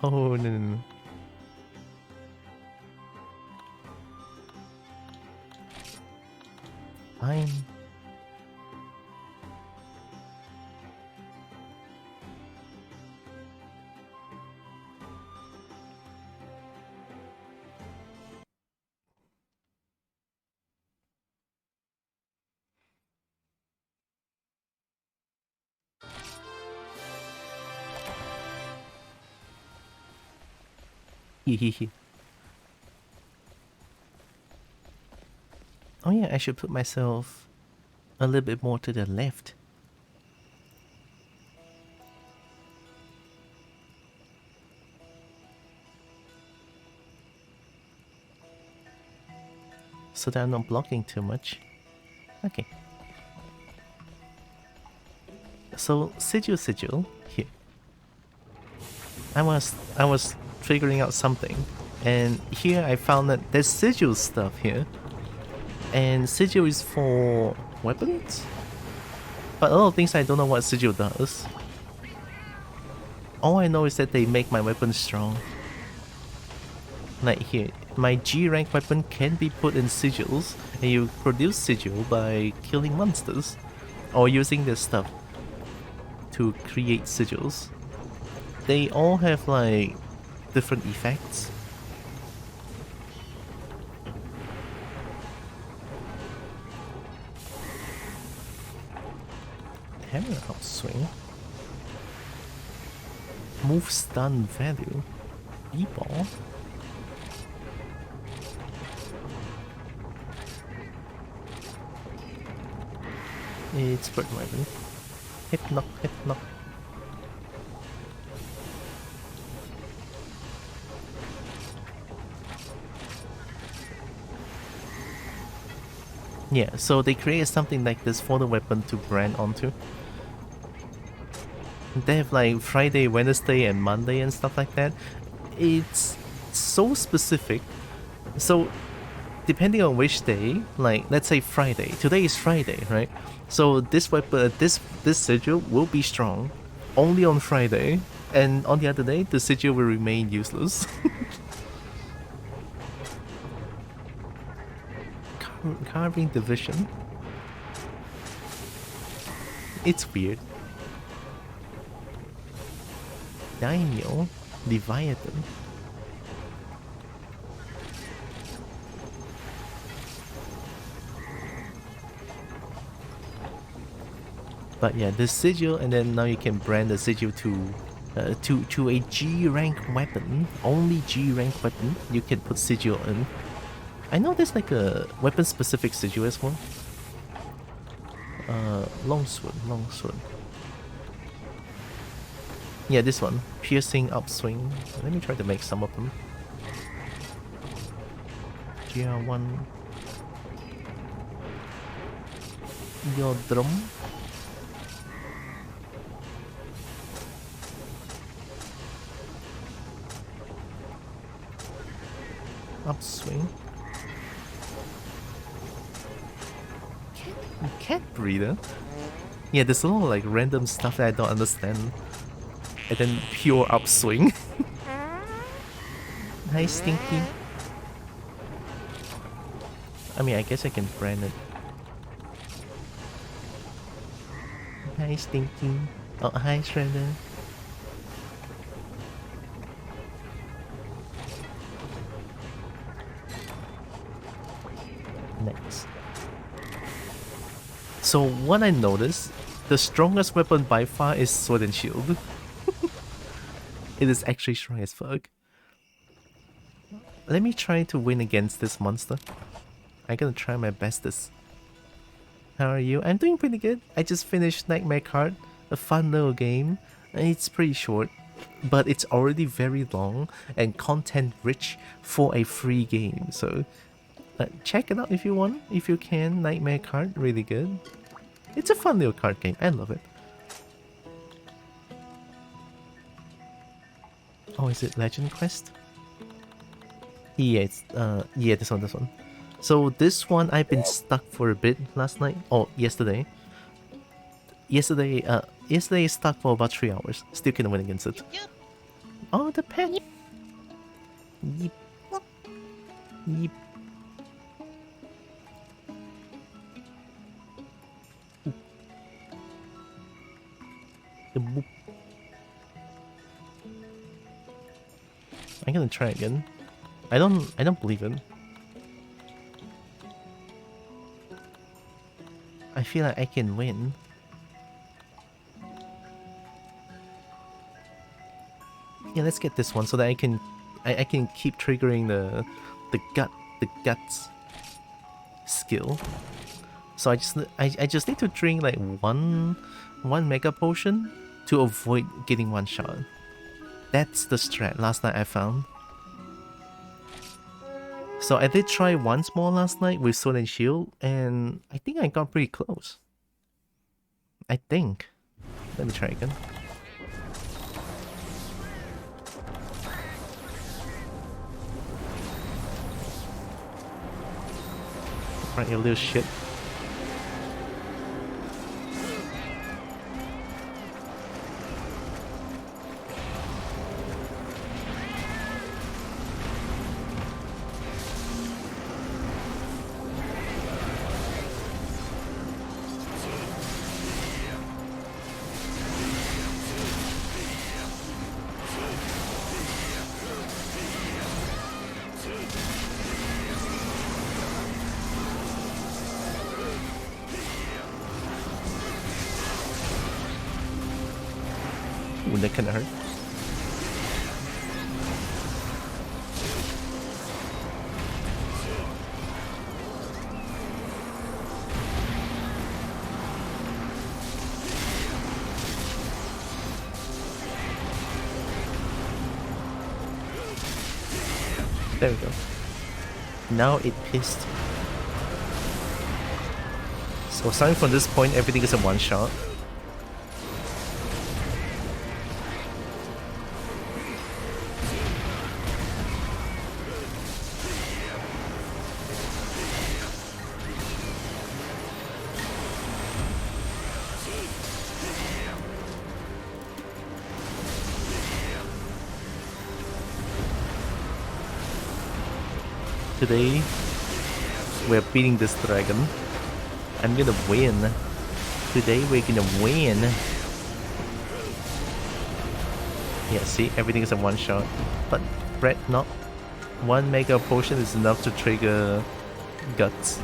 Oh, no. Fine. Oh yeah, I should put myself a little bit more to the left. So that I'm not blocking too much. Okay. So sigil here. I was figuring out something, and here I found that there's sigil stuff here, and sigil is for weapons, but a lot of things I don't know what sigil does. All I know is that they make my weapons strong. Like here, my G rank weapon can be put in sigils, and you produce sigil by killing monsters or using this stuff to create sigils. They all have like different effects. Hammer outswing. Move stun value. B-ball. It's bird weapon. Hip knock. Yeah, so they created something like this for the weapon to brand onto. They have like Friday, Wednesday, and Monday and stuff like that. It's so specific. So depending on which day, like let's say Friday. Today is Friday, right? So this weapon, this sigil will be strong only on Friday, and on the other day, the sigil will remain useless. Carving division. It's weird. Daimyo, Leviathan. But yeah, the sigil, and then now you can brand the sigil to to a G rank weapon, only G rank weapon, you can put sigil in. I know there's like a weapon specific sigil as well. Longsword. Yeah, this one, piercing upswing. Let me try to make some of them. GR1. Your drum. Upswing. Cat breeder? Yeah, there's a lot of like random stuff that I don't understand. And then pure upswing. Hi, Stinky. I mean, I guess I can brand it. Hi, Stinky. Oh, hi, Shredder. Next. So what I noticed, the strongest weapon by far is Sword and Shield. It is actually strong as fuck. Let me try to win against this monster. I'm gonna try my bestest. How are you? I'm doing pretty good. I just finished Nightmare Kart, a fun little game. It's pretty short, but it's already very long and content rich for a free game. So check it out if you want, if you can. Nightmare Kart, really good. It's a fun little card game. I love it. Oh, is it Legend Quest? Yeah, it's yeah, this one. So this one I've been stuck for a bit last night. Oh, yesterday. Yesterday stuck for about 3 hours. Still couldn't win against it. Oh, the pet. Yeep. Yeep. The boop. I'm gonna try again. I don't believe it. I feel like I can win. Yeah, let's get this one so that I can keep triggering the guts skill. So I just need to drink like one mega potion to avoid getting one shot. That's the strat last night I found. So I did try once more last night with Sword and Shield, and I think I got pretty close. I think. Let me try again. Right, you little shit. Ooh, that kinda hurt. There we go. Now it pissed. So starting from this point, everything is a one shot. Today, we're beating this dragon. I'm gonna win. Today, we're gonna win. Yeah, see, everything is a one shot. But fret not. One mega potion is enough to trigger guts.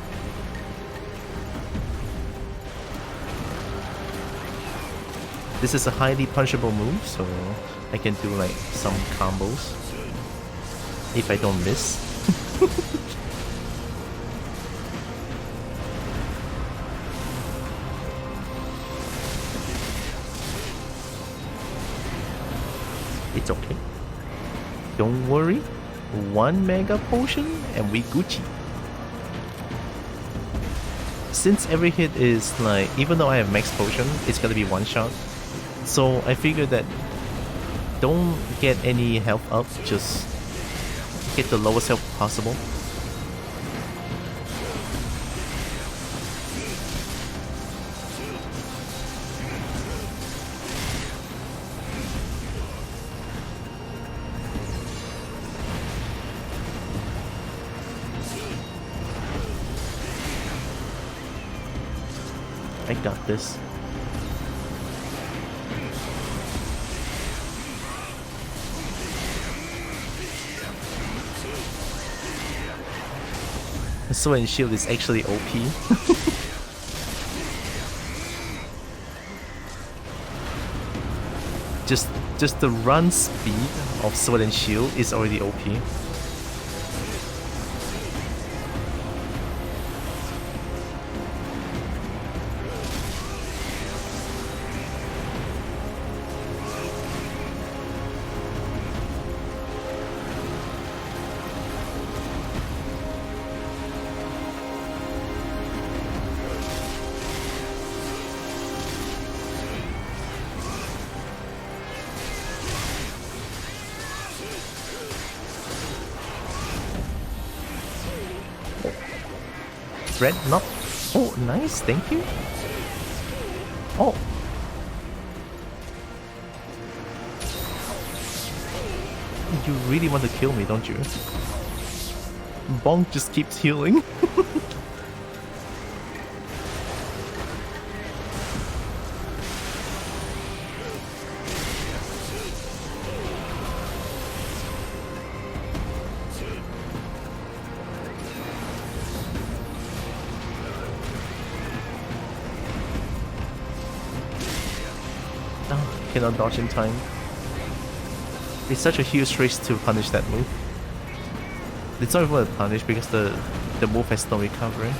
This is a highly punchable move, so I can do like some combos if I don't miss. It's okay. Don't worry. 1 mega potion and we Gucci. Since every hit is like, even though I have max potion, it's gonna be one shot. So I figured that don't get any health up, just get the lowest health possible. I got this. The sword and shield is actually OP. just the run speed of sword and shield is already OP. Red knock. Oh, nice, thank you. Oh. You really want to kill me, don't you? Bonk just keeps healing. Cannot dodge in time. It's such a huge risk to punish that move. It's not even a punish because the move has no recovery.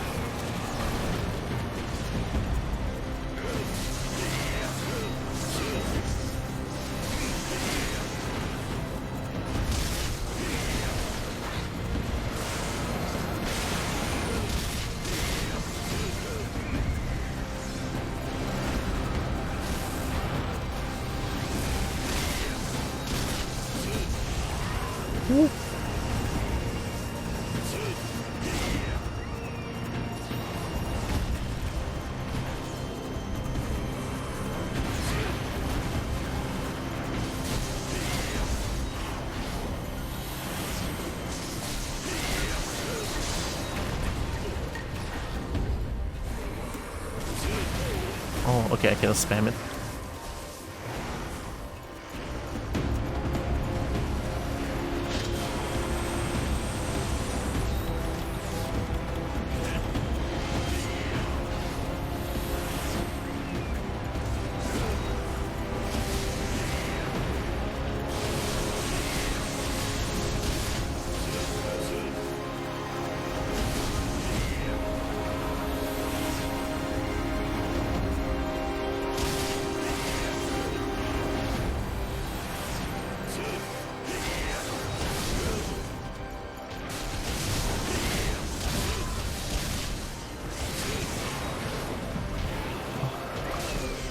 Oh, okay, I cannot spam it.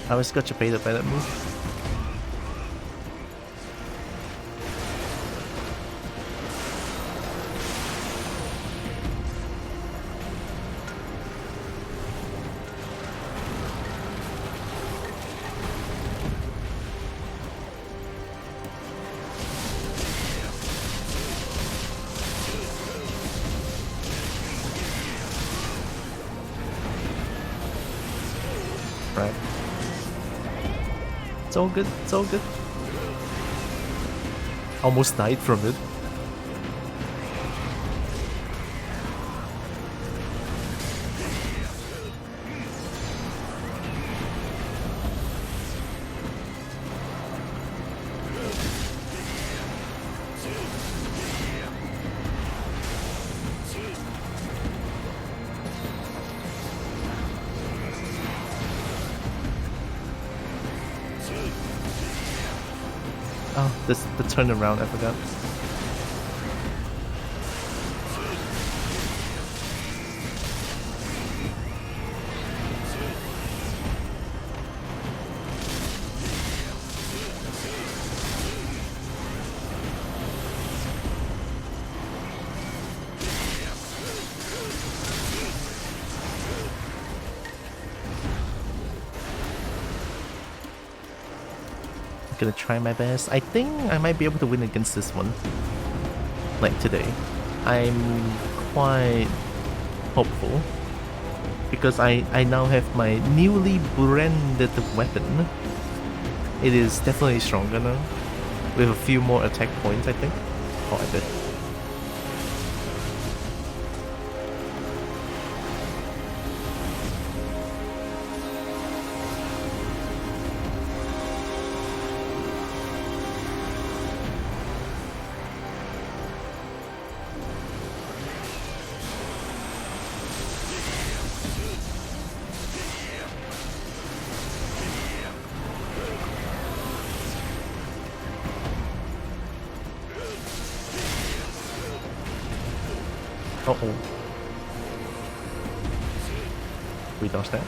I was got baited by that move. Right. It's all good, it's all good. Almost died from it. Oh, this the turnaround, I forgot. Gonna try my best. I think I might be able to win against this one. Like today. I'm quite hopeful. Because I now have my newly branded weapon. It is definitely stronger now. With a few more attack points, I think. Oh, I did. Uh-oh. We dodged that.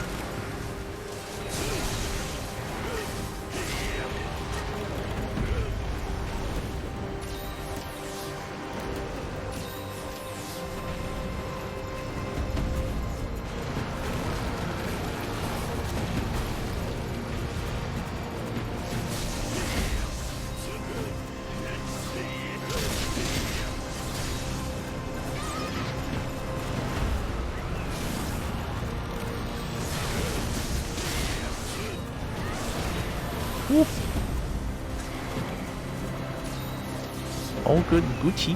Whoop. All good, Gucci.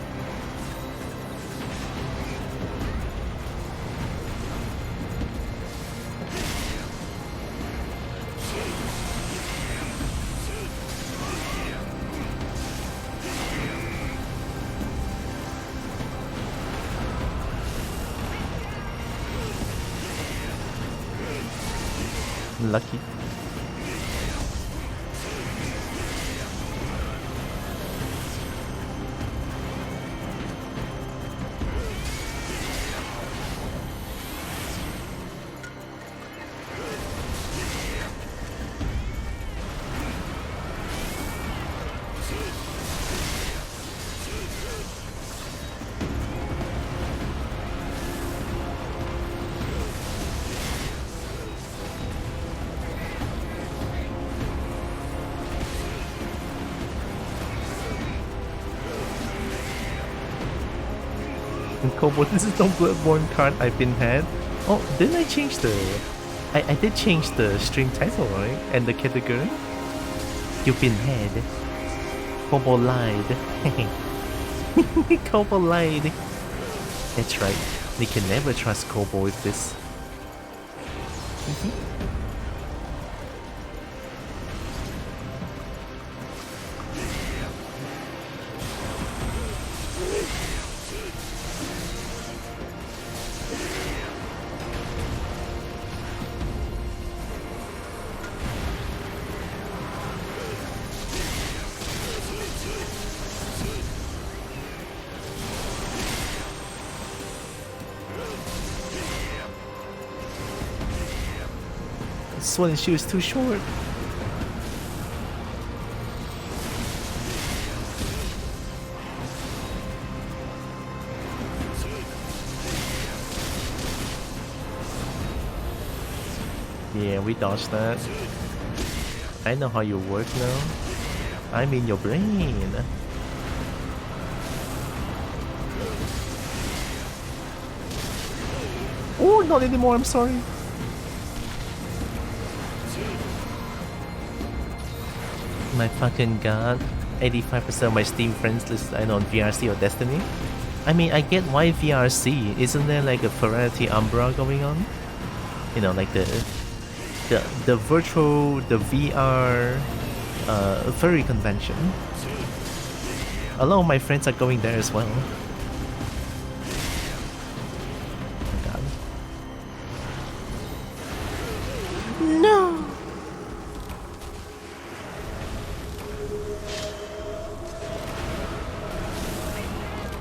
Lucky. Kobo, this is no Bloodborne card I've been had. Oh, didn't I change the... I did change the stream title, right? And the category? You've been had. Kobo lied. Kobo lied. That's right. They can never trust Kobo with this. Sword and shield is too short. Yeah, we dodged that. I know how you work now. I'm in your brain. Oh, not anymore, I'm sorry. My fucking god. 85% of my Steam friends list either on VRC or Destiny. I mean, I get why VRC. Isn't there like a Ferrari Umbra going on? You know, like the virtual, the VR furry convention. A lot of my friends are going there as well. Oh god. No!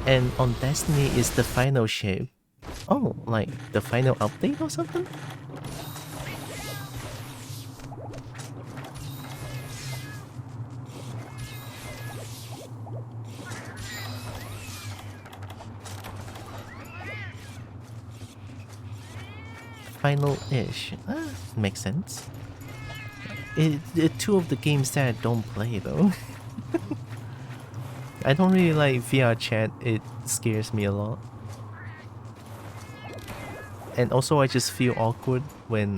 And on Destiny is the final shape. Oh, like the final update or something? Final-ish. Makes sense. Two of the games that I don't play though. I don't really like VR chat, it scares me a lot. And also I just feel awkward when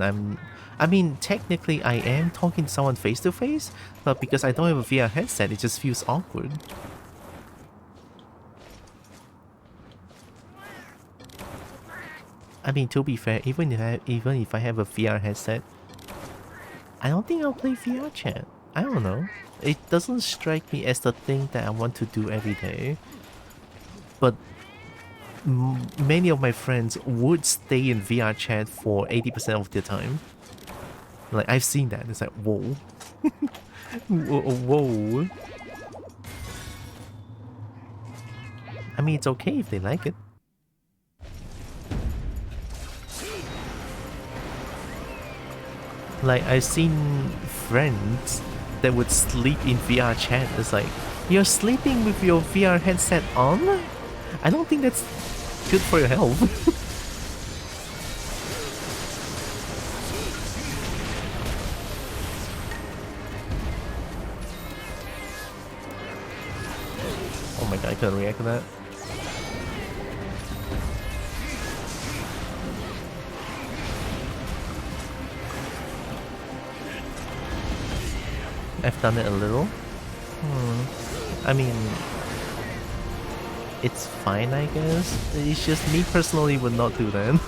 I mean, technically I am talking to someone face to face, but because I don't have a VR headset, it just feels awkward. I mean, to be fair, even if I have a VR headset, I don't think I'll play VR chat. I don't know. It doesn't strike me as the thing that I want to do every day. But many of my friends would stay in VR chat for 80% of their time. Like, I've seen that. It's like, whoa. Whoa. I mean, it's okay if they like it. Like, I've seen friends that would sleep in VR chat. It's like, you're sleeping with your VR headset on? I don't think that's good for your health. Oh my god, I couldn't react to that. I've done it a little. I mean, it's fine, I guess. It's just me personally would not do that.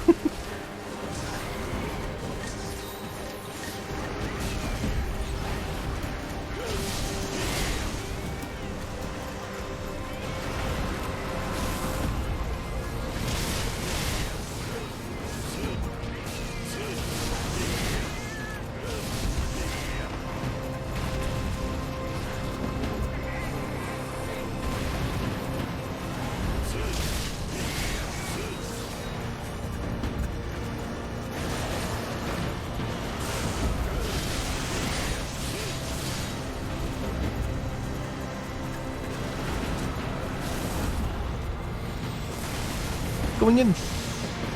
Going in.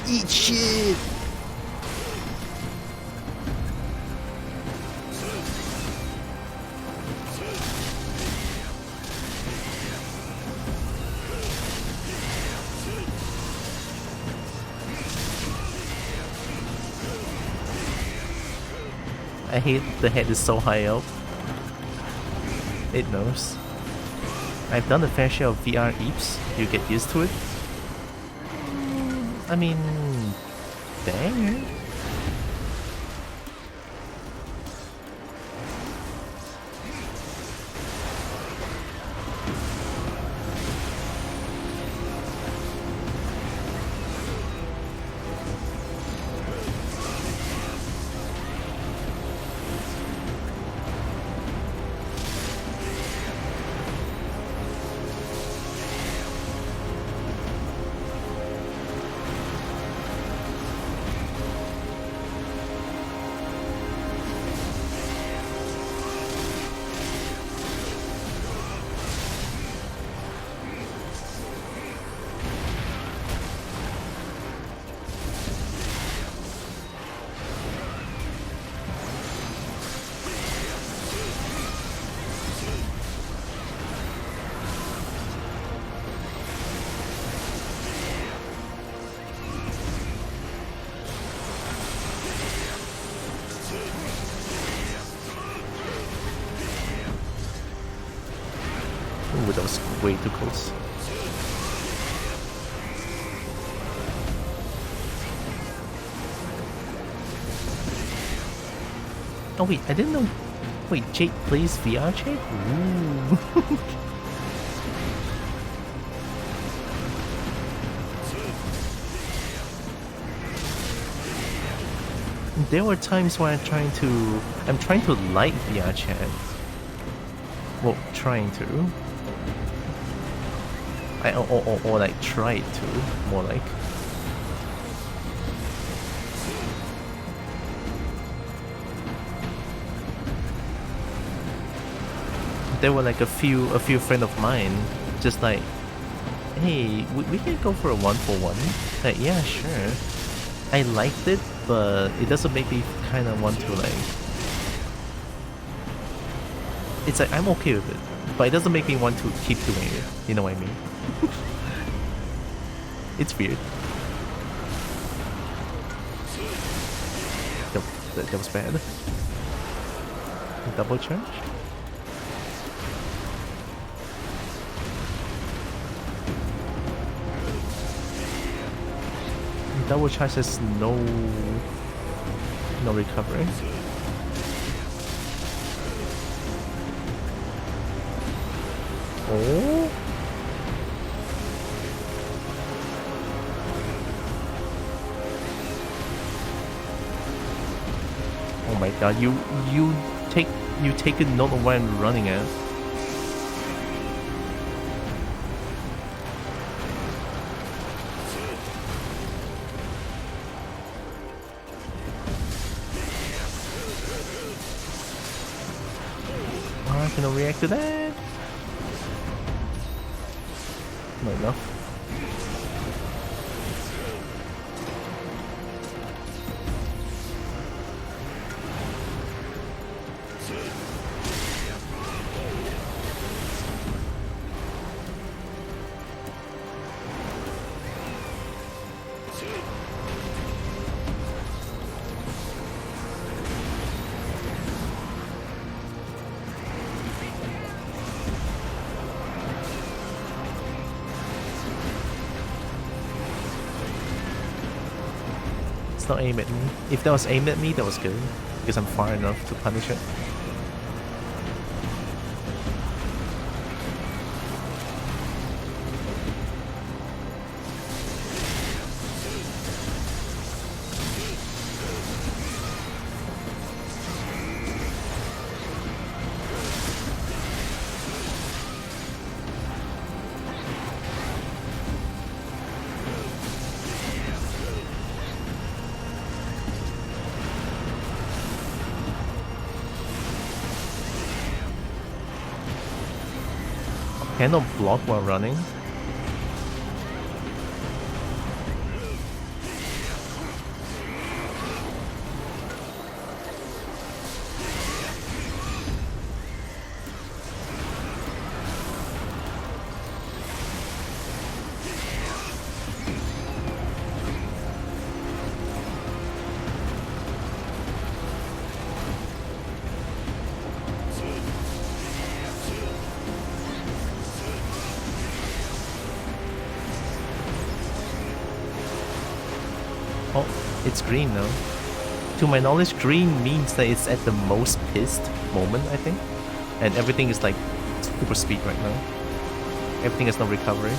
Eat shit. I hate the head is so high up. It knows. I've done a fair share of VR eeps. You get used to it. I mean, dang. Ooh, that was way too close. Oh wait, I didn't know. Wait, Jake plays VR chat? Ooh. There were times where I'm trying to like VR chat. Well, trying to. Or like tried to, more like. There were like a few friends of mine, just like, hey, we can go for a 1-for-1. Like, yeah, sure. I liked it, but it doesn't make me kind of want to like. It's like I'm okay with it, but it doesn't make me want to keep doing it. You know what I mean? It's weird. That was bad. Double charge? Double charge has no recovery. Oh. Oh my god, you take a note of where I'm running at. I cannot react to that. Not enough. Not aim at me. If that was aimed at me, that was good, because I'm far enough to punish it. Cannot block while running. It's green now. To my knowledge, green means that it's at the most pissed moment, I think. And everything is like super speed right now. Everything has no recovery.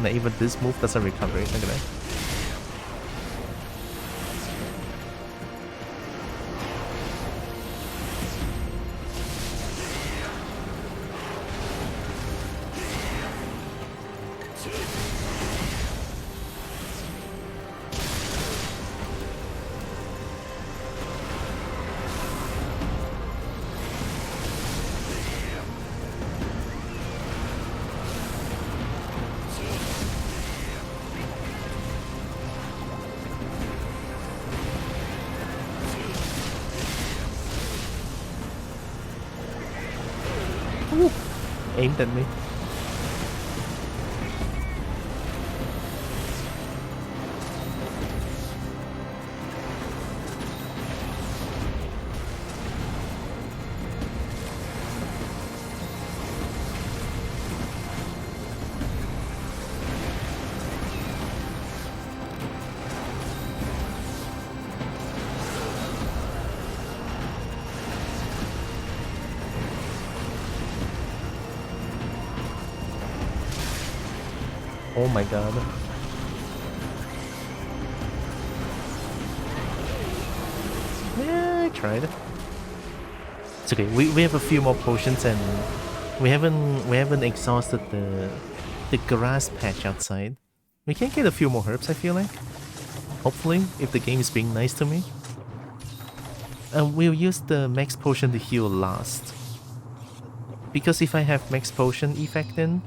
Now even this move doesn't recover. Look at that. Aimed at me. Oh my god. Yeah, I tried. It's okay. We have a few more potions and we haven't exhausted the grass patch outside. We can get a few more herbs, I feel like. Hopefully, if the game is being nice to me. We'll use the max potion to heal last. Because if I have max potion effect then,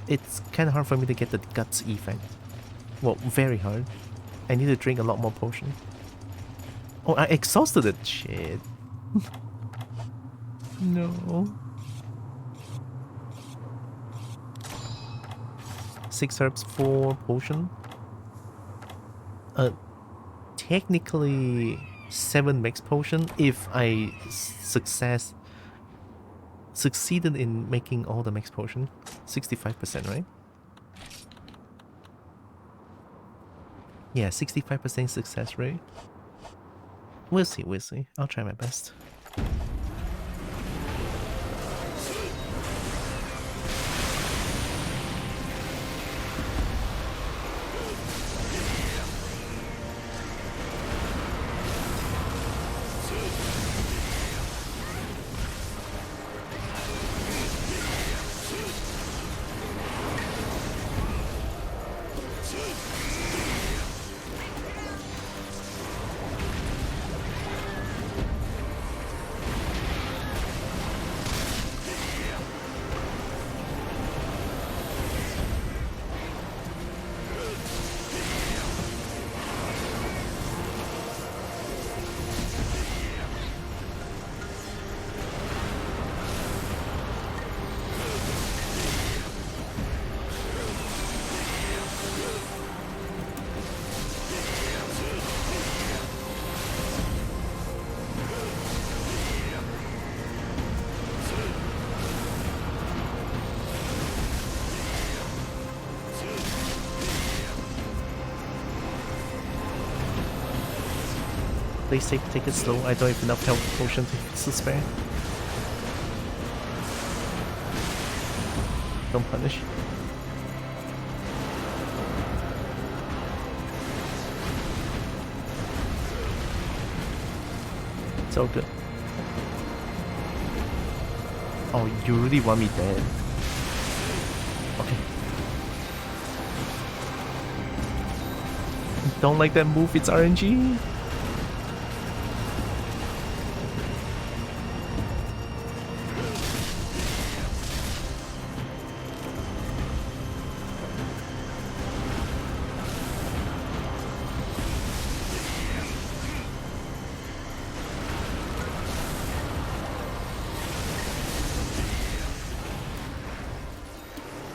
it's kind of hard for me to get the guts effect. Well, very hard. I need to drink a lot more potion. Oh, I exhausted it. Shit. No. 6 herbs, 4 potion. Technically 7 max potion if I succeeded in making all the max potion. 65%, right? Yeah, 65% success rate. We'll see, we'll see. I'll try my best. Play safe, take it slow. I don't have enough health potion to spare. Don't punish. It's all good. Oh, you really want me dead? Okay. Don't like that move, it's RNG.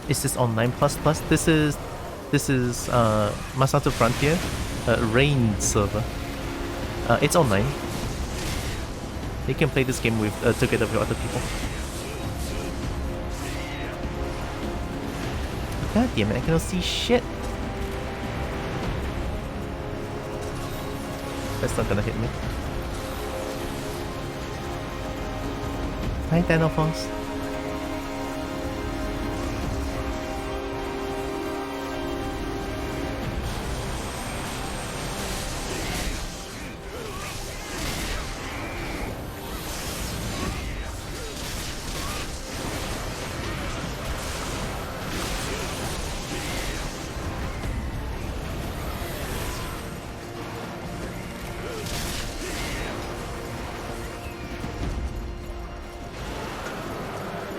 Is this on 9++? This is Masato Frontier, Rain server. It's online. You can play this game with together with other people. God damn it! I cannot see shit. That's not gonna hit me. Hi, Dinophos.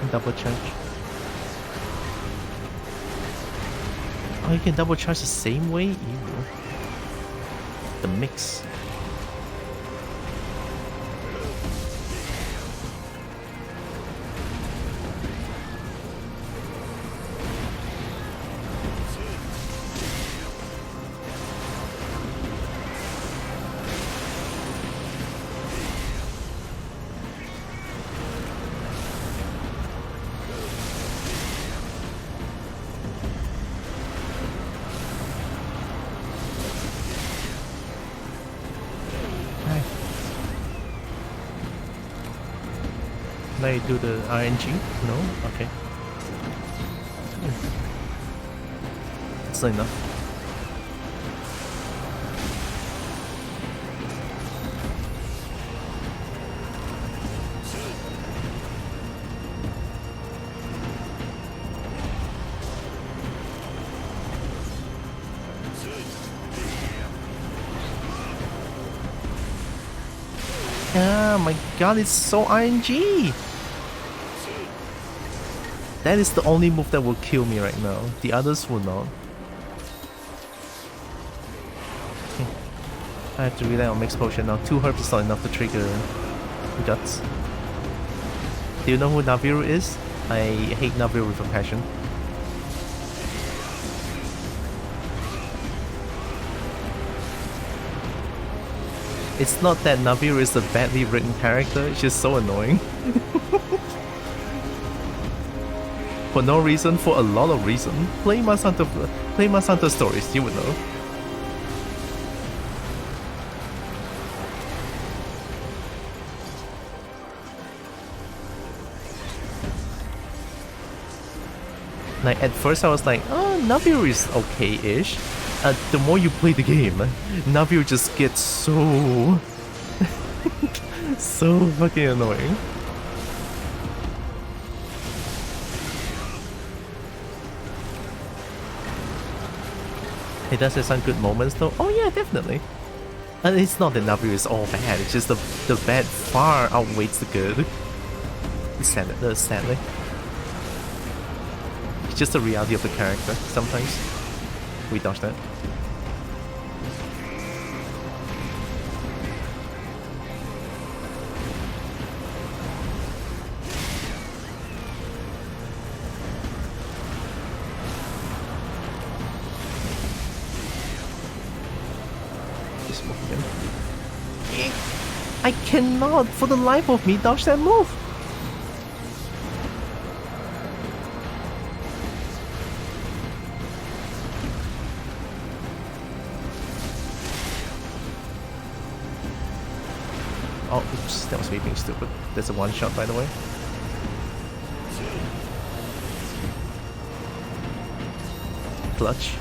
Double charge. Oh, you can double charge the same way? Ew. The mix. I do the RNG? No? Okay. That's not enough. Oh my god, it's so RNG! That is the only move that will kill me right now. The others will not. I have to rely on mixed potion now. 2 herbs is not enough to trigger guts. Do you know who Naviru is? I hate Naviru with a passion. It's not that Naviru is a badly written character, it's just so annoying. For no reason, for a lot of reason. Play Masanta stories, you would know. Like at first I was like, oh, Naviru is okay-ish. The more you play the game, Naviru just gets so... so fucking annoying. It does have some good moments though. Oh yeah, definitely. And it's not that Naviru is all bad, it's just the bad far outweighs the good. Sadly. It's just the reality of the character, sometimes. We dodge that. Just move him. I cannot, for the life of me, dodge that move! Oh, oops, that was me being stupid. That's a one-shot, by the way. Clutch.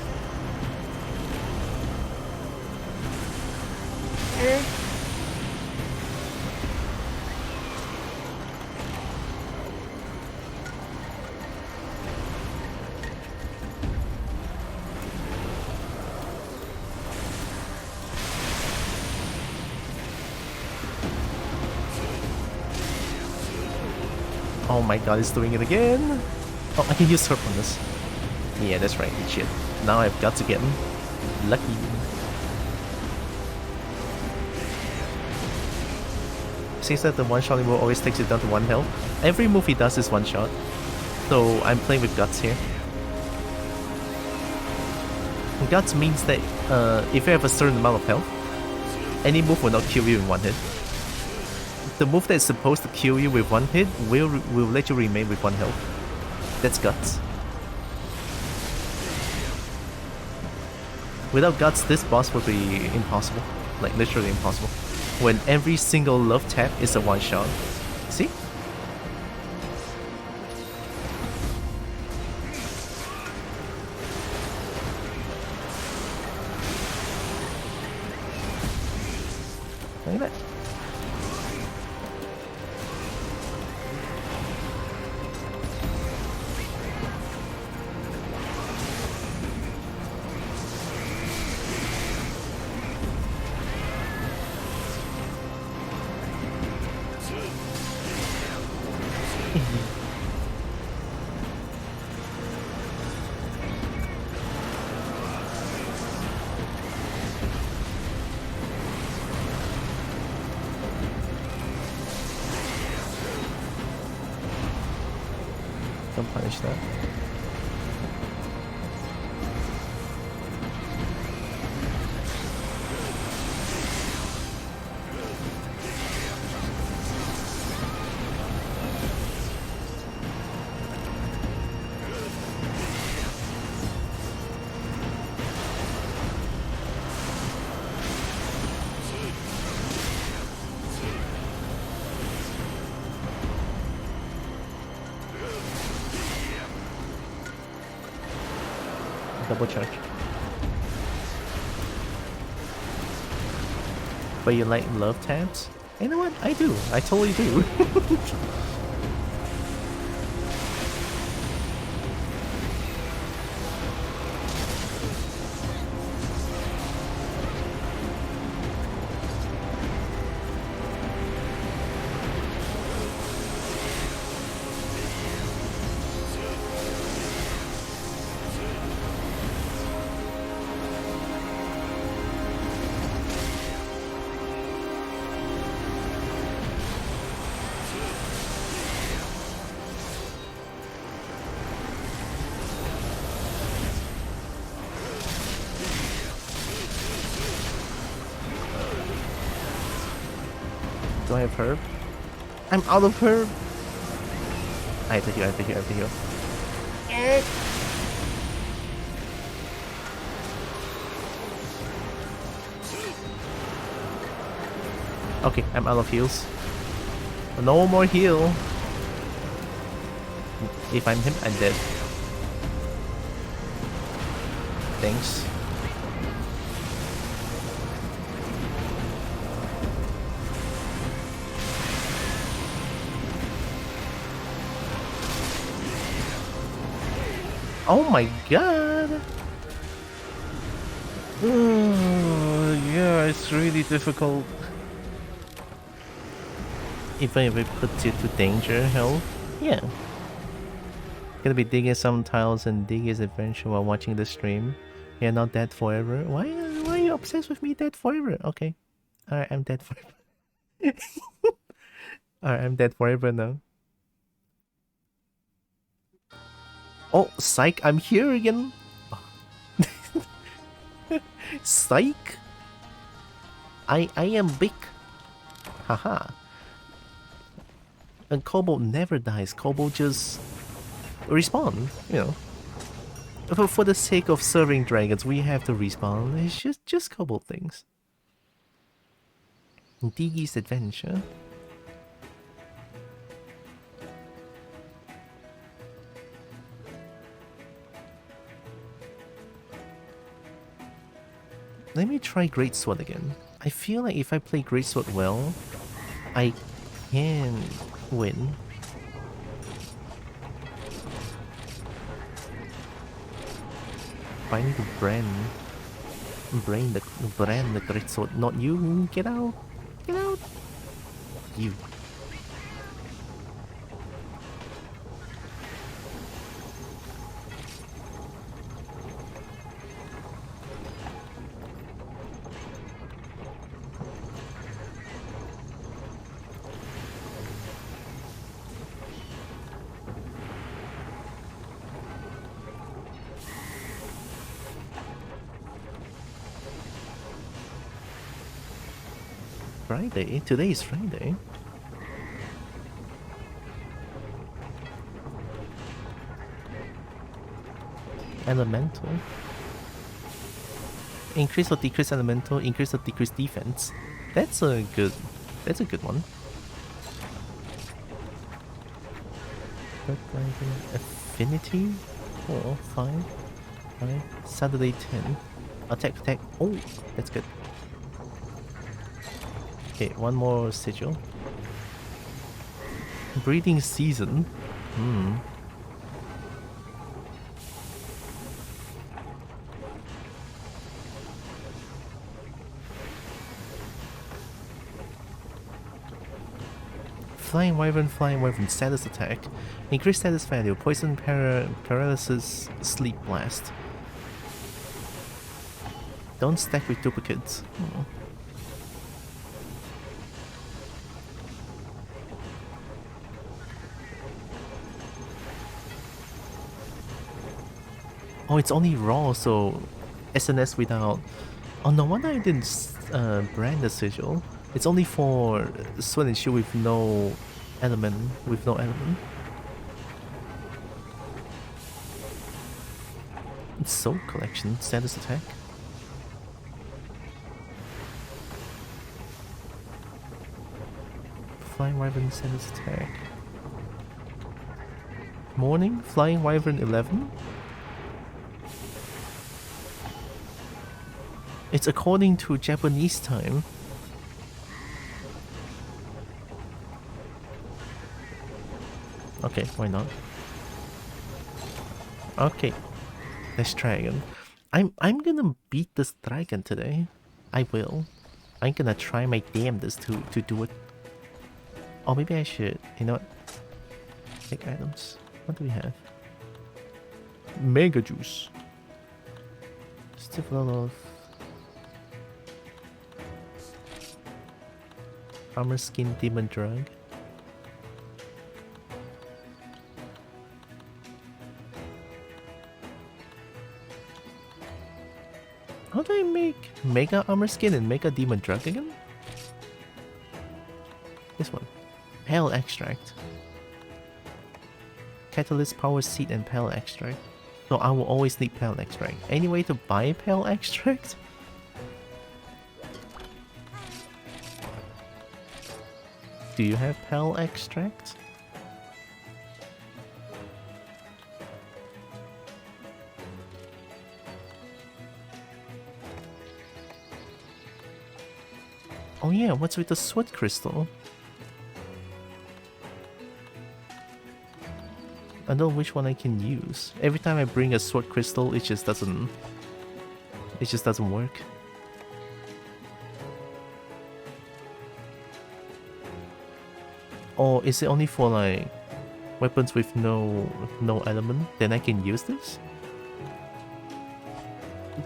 Oh my god, it's doing it again! Oh, I can use Herb on this. Yeah, that's right, shit. Now I've got to get him. Lucky. Seems that the one-shot move always takes it down to 1 health. Every move he does is one-shot. So I'm playing with Guts here. Guts means that if you have a certain amount of health, any move will not kill you in 1 hit. The move that is supposed to kill you with 1 hit will let you remain with 1 health. That's Guts. Without Guts, this boss would be impossible. Like, literally impossible. When every single love tap is a one-shot. See? Like that. Don't punish that. Double charge. But you like love tabs? You know what? I do. I totally do. Do I have herb? I'm out of herb! I have to heal, I have to heal, I have to heal. Okay, I'm out of heals. No more heal. If I'm him, I'm dead. Thanks. Oh my god! Yeah, it's really difficult. If I ever put it to danger, hell, yeah. Gonna be digging some tiles and dig his adventure while watching the stream. Yeah, not dead forever. Why are you obsessed with me dead forever? Okay. Alright, I'm dead forever. Alright, I'm dead forever now. Oh, psych, I'm here again. Psych. I am big. Haha. And Kobo never dies. Kobo just respawn, you know. For the sake of serving dragons, we have to respawn. It's just Kobo things. Diggy's adventure. Let me try Greatsword again. I feel like if I play Greatsword well, I can win. I need to brand the Greatsword, not you. Get out. Get out. You. Friday? Today is Friday. Elemental. Increase or decrease elemental, increase or decrease defense. That's a good one. Affinity? 4, 5, 5. Saturday 10. Attack. Oh, that's good. Okay, one more sigil. Breeding season. Flying Wyvern, status attack. Increase status value, poison, paralysis, sleep blast. Don't stack with duplicates. Oh, it's only raw, so SNS without... Oh, no wonder I didn't brand the sigil. It's only for Sword and Shield with no element. It's Soul Collection, status attack. Flying Wyvern, status attack. Morning, Flying Wyvern 11. It's according to Japanese time. Okay, why not? Okay, let's try again. I'm gonna beat this dragon today. I will. I'm gonna try my damnedest to do it. Or maybe I should. You know what? Take items. What do we have? Mega Juice. Still full of Armor Skin Demon Drug. How do I make Mega Armor Skin and Mega Demon Drug again? This one. Pale extract. Catalyst, power seed, and pale extract. So I will always need pale extract. Any way to buy pale extract? Do you have pale extract? Oh yeah, what's with the sweat crystal? I don't know which one I can use. Every time I bring a sword crystal, it just doesn't work. Or is it only for like weapons with no element? Then I can use this?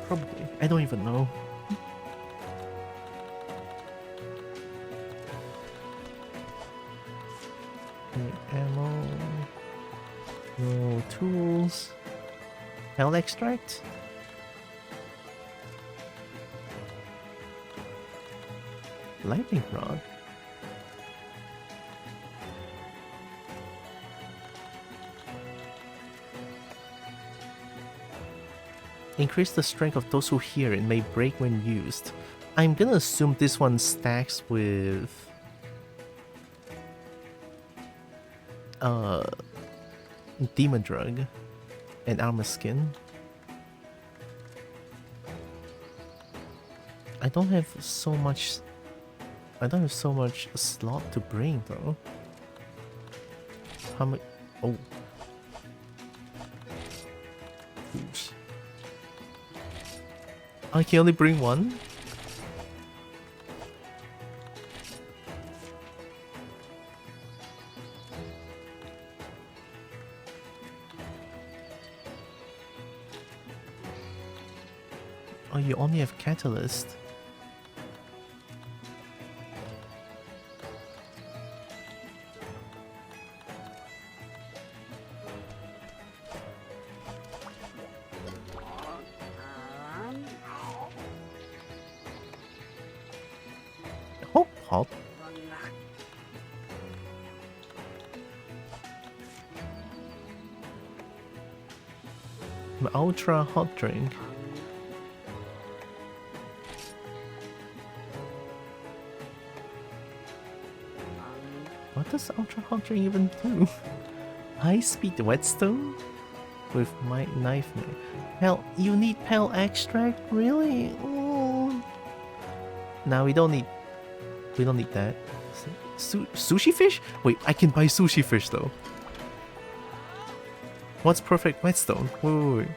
Probably. I don't even know. Ammo. No tools. Hell extract? Lightning rod. Increase the strength of those who hear it, may break when used. I'm gonna assume this one stacks with demon drug and armor skin. I don't have so much slot to bring though. How much? Oh. Oops. I can only bring one? Oh, you only have catalyst. Hop hop. My ultra hot drink. What does ultra hot drink even do? High speed whetstone with my knife. Hell, you need pale extract, really? Oh. Now we don't need that. Sushi fish? Wait, I can buy sushi fish though. What's perfect whetstone? Wait.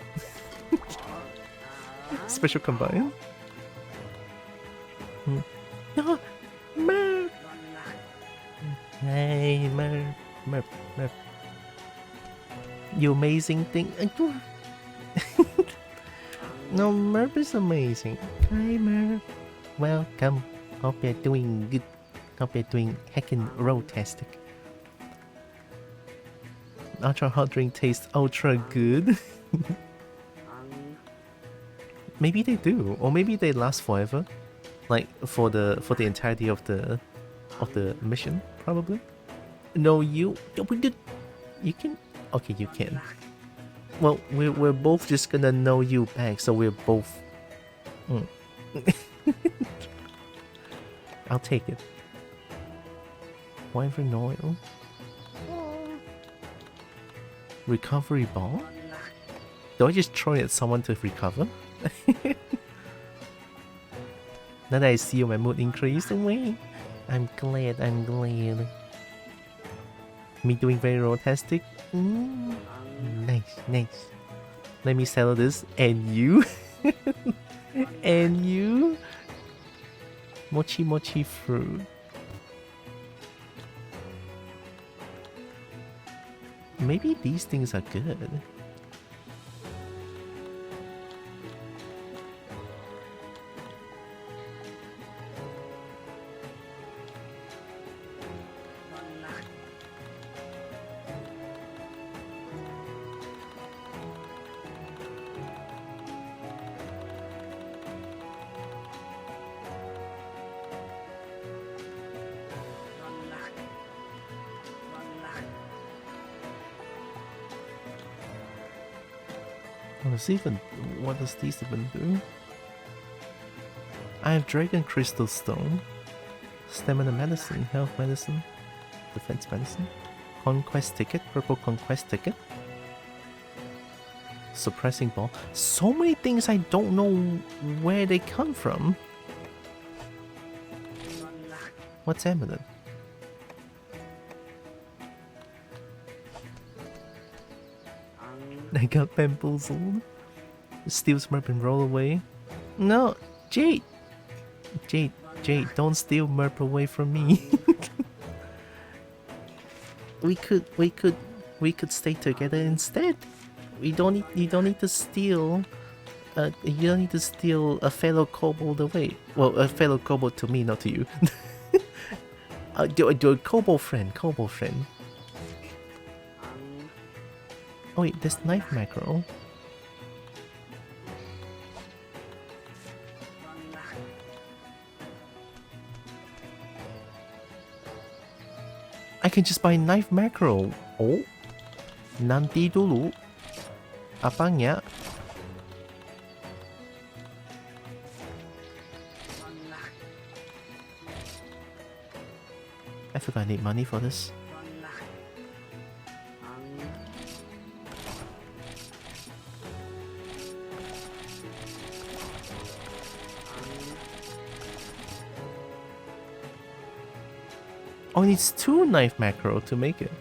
Special combine? No, Merp! Hey, Merp. You amazing thing. No, Merp is amazing. Hi, Merp. Welcome. Hope you're doing good. Hope you're doing heckin' rotastic. Ultra hot drink tastes ultra good. Maybe they do, or maybe they last forever, like for the entirety of the mission, probably. No, you can. Okay, you can. Well, we're both just gonna know you back, so we're both. I'll take it. Wyvern oil. Recovery ball? Do I just throw it at someone to recover? Now that I see you, my mood increased away. I'm glad. Me doing very rotastic. Nice. Let me settle this. And you? And you? Mochi fruit. Maybe these things are good. does even... What does these even do? I have Dragon Crystal Stone, Stamina Medicine, Health Medicine, Defense Medicine, Conquest Ticket, Purple Conquest Ticket, Suppressing Ball. So many things I don't know where they come from. What's eminent? I got bamboozled. Steal Smurf and roll away. No, Jade! Jade, don't steal Merp away from me. we could stay together instead. You don't need to steal. You don't need to steal a fellow kobold away. Well, a fellow kobold to me, not to you. Do a kobold friend. Oh wait, there's knife mackerel. I can just buy knife mackerel. Oh, nanti dulu. Apanya? I forgot I need money for this. Oh, it needs 2 knife mackerel to make it.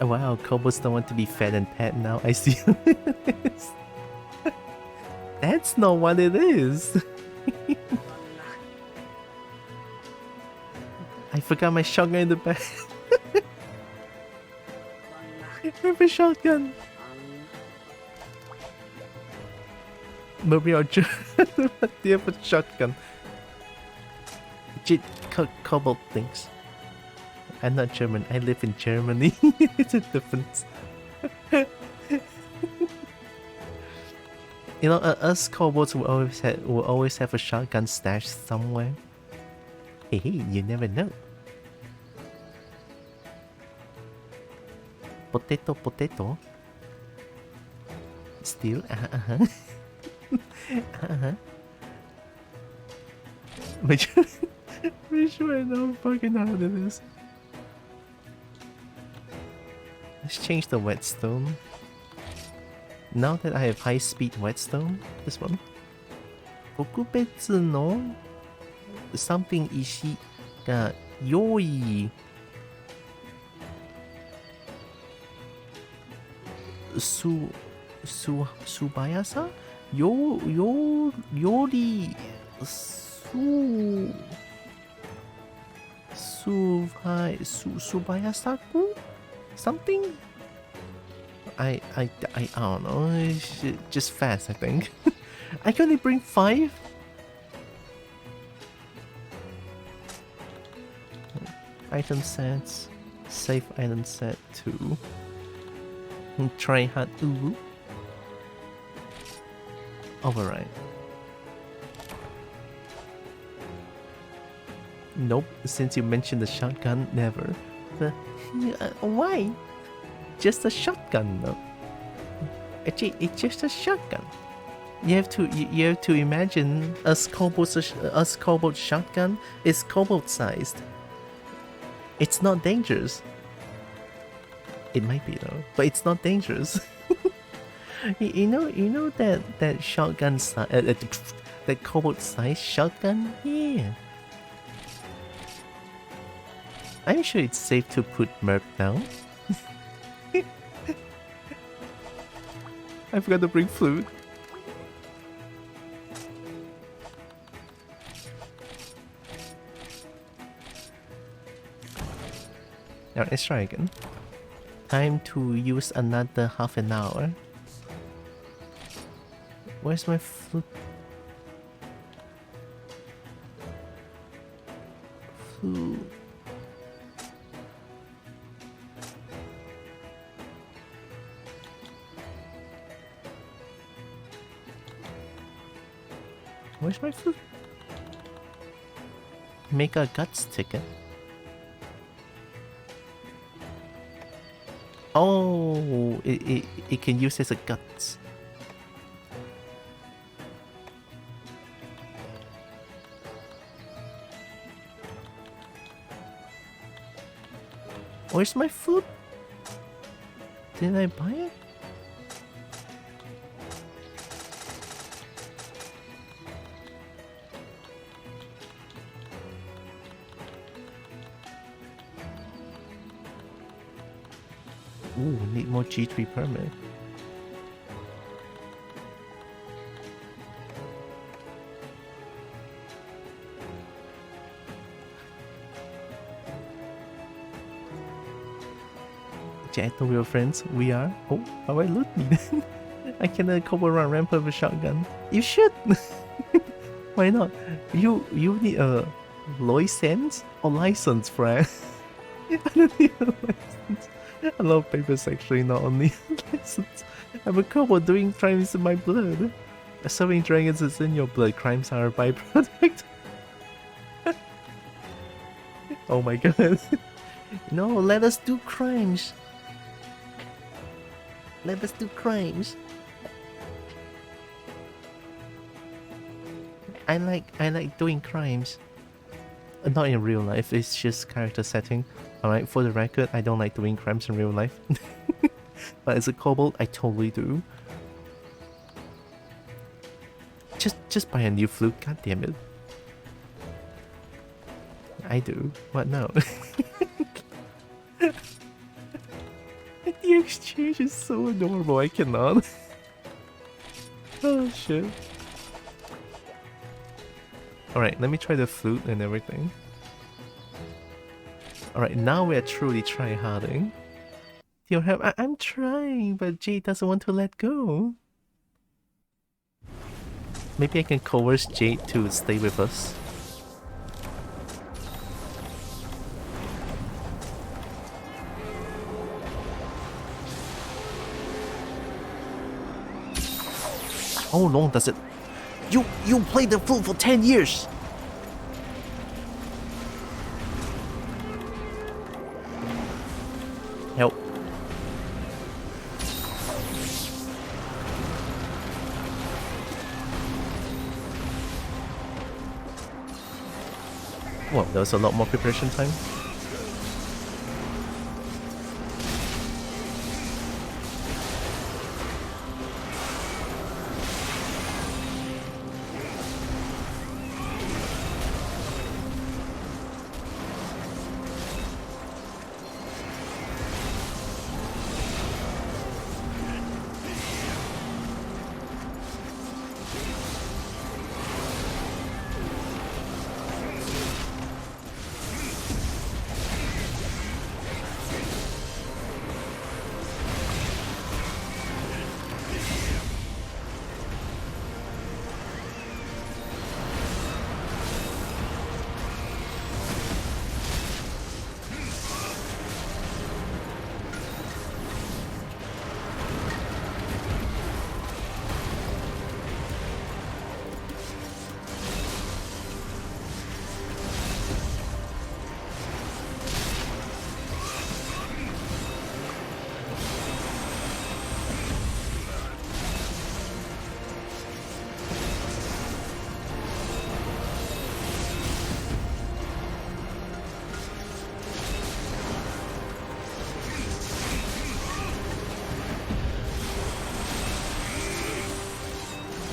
Oh, wow, Kobos don't want to be fed and pet now. I see what it is. That's not what it is. I forgot my shotgun in the back. I have a shotgun. Maybe I'll just have a shotgun. Cobalt things. I'm not German. I live in Germany. It's a difference. You know, us kobolds will always have a shotgun stashed somewhere. Hey, you never know. Potato. Still, Pretty sure I know fucking how it is. Let's change the whetstone. Now that I have high speed whetstone, this one. Bokubetsu no something ishi ga yoi. Subayasa? Yori Subayasaku? Something? I don't know. It's just fast, I think. I can only bring 5. Item sets. Safe item set 2. Try hard Uru. Override. Nope, since you mentioned the shotgun, never. Why? Just a shotgun, though. Actually, it's just a shotgun. You have to imagine us kobold shotgun is kobold sized. It's not dangerous. It might be though, but it's not dangerous. you know that shotgun size, that kobold size shotgun. Yeah. I'm sure it's safe to put Merp down. I forgot to bring flute. Now let's try again. Time to use another half an hour. Where's my flute? Flute. Where's my flute? Make a guts ticket. Oh, it can use as a guts. Where's my food? Did I buy it? Ooh, need more G3 permit. Gentle real friends, we are. Oh, how I loot me then? I can Kobo run rampant with a shotgun. You should! Why not? You need a license or license, friend? I don't need a license. A lot of papers actually, not only license. I'm a Kobo doing crimes in my blood. Serving dragons is in your blood. Crimes are a byproduct. Oh my god. No, let us do crimes. Let us do crimes. I like doing crimes. Not in real life, it's just character setting. Alright, for the record, I don't like doing crimes in real life. But as a kobold, I totally do. Just buy a new flute, god damn it. I do. What now? The exchange is so adorable, I cannot. Oh shit. Alright, let me try the flute and everything. Alright, now we're truly tryharding. I'm trying, but Jade doesn't want to let go. Maybe I can coerce Jade to stay with us. How long does it... You played the flute for 10 years! Help. Well, there was a lot more preparation time.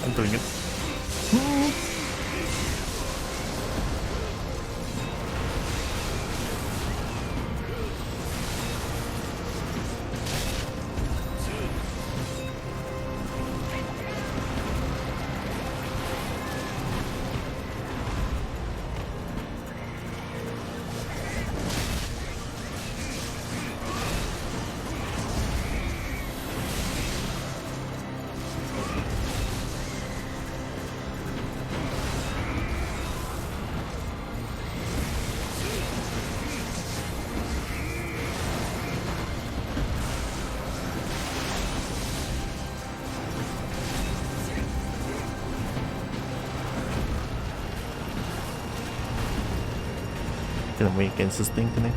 I'm doing it. Gonna win against this thing tonight.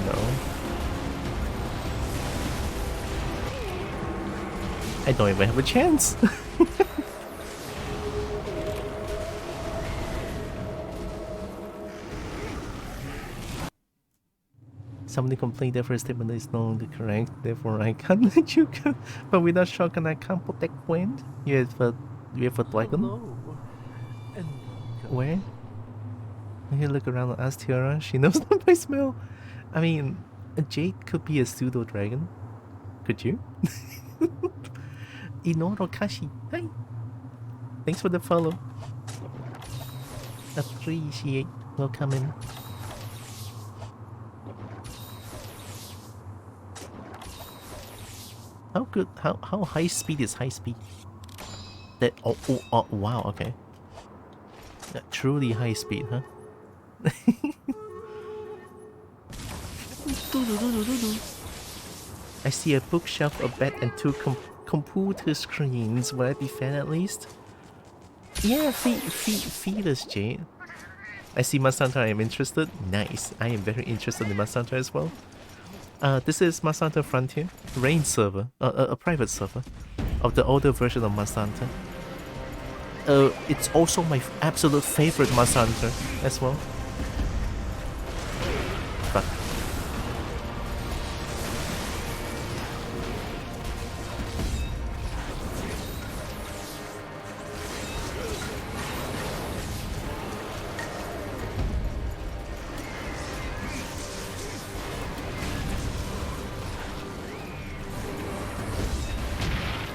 no. I don't even have a chance. Somebody complained their first statement is no longer correct, therefore I can't let you go. But without shotgun, I can't protect wind. You have a dragon? Where? You look around and ask Tiara. She knows them by smell. I mean, a Jade could be a pseudo dragon. Could you? Inoro Kashi. Hi. Thanks for the follow. Appreciate. Welcome in. How good? How high speed is high speed? That oh wow, okay. That truly high speed, huh? I see a bookshelf, a bed, and two computer screens. Will I be fed at least? Yeah, feed us, Jade. I see Masanta. I am interested. Nice. I am very interested in Masanta as well. This is Masanta Frontier, Rain server, a private server of the older version of Masanta. It's also my absolute favorite Masanta as well. Fuck.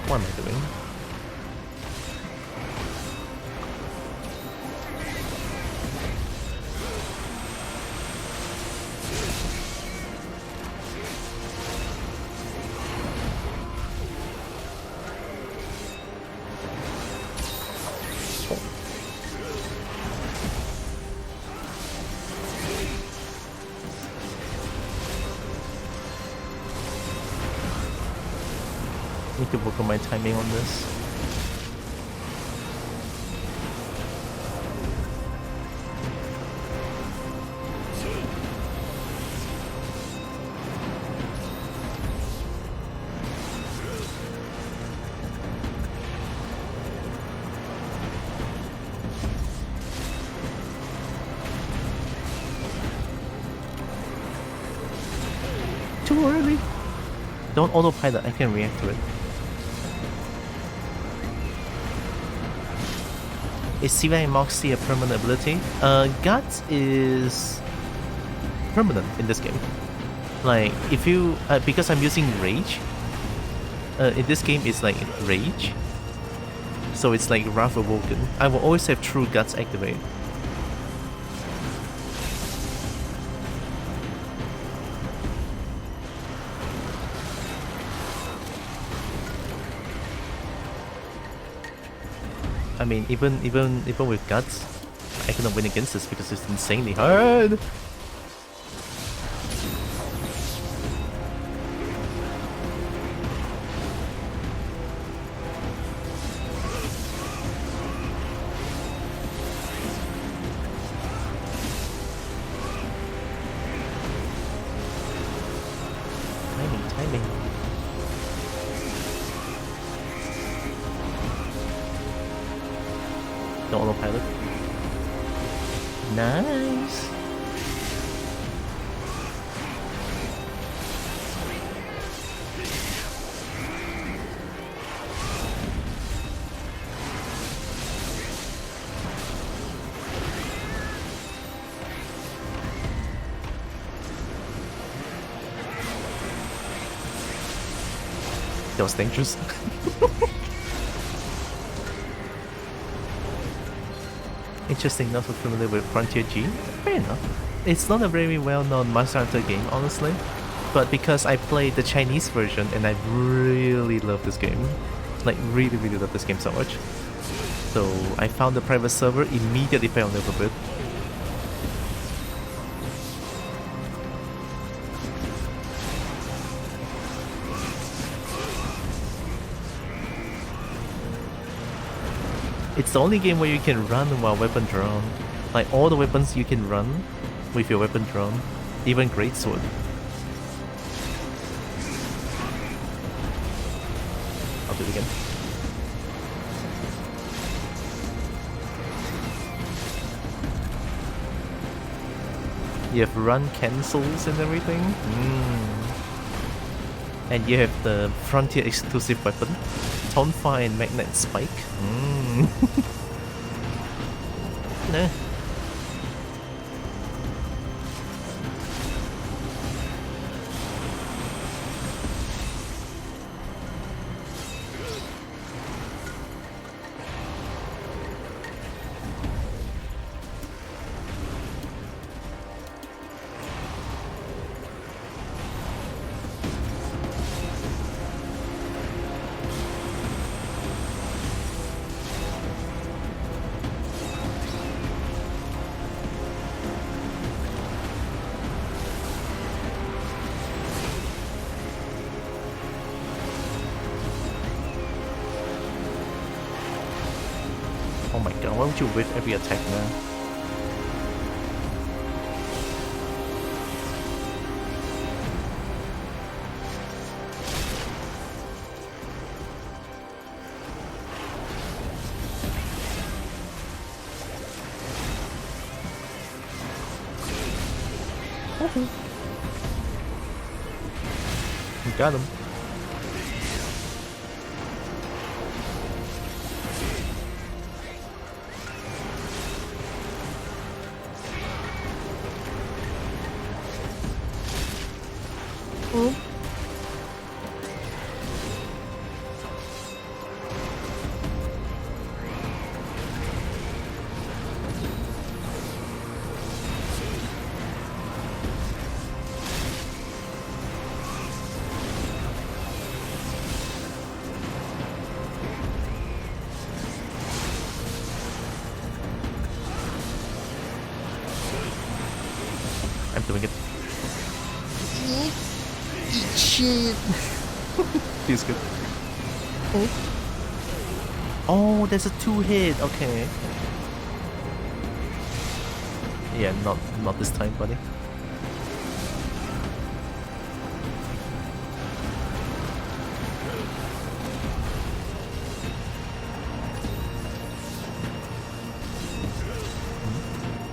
What am I doing? Need to work on my timing on this. Too early. Don't autopilot, I can react to it. Is Siva and Moxie a permanent ability? Guts is permanent in this game. Like, if you... because I'm using Rage, in this game it's like Rage. So it's like Wrath Awoken. I will always have True Guts activate. I mean, even with Guts, I cannot win against this because it's insanely hard. Timing. The autopilot. Nice. That was dangerous. Interesting, not so familiar with Frontier G. Fair enough. It's not a very well-known Monster Hunter game, honestly. But because I played the Chinese version and I really love this game. Like, really love this game so much. So, I found the private server, immediately fell in love with it. It's the only game where you can run while weapon drawn. Like all the weapons you can run with your weapon drawn, even greatsword. I'll do it again. You have run cancels and everything. And you have the Frontier exclusive weapon, Tonfa and Magnet Spike. Nah. Oh my god, why would you whiff every attack now? You got him. I'm doing it. Eat shit. Feels good. Oh, there's a 2-hit. Okay. Yeah, not this time, buddy.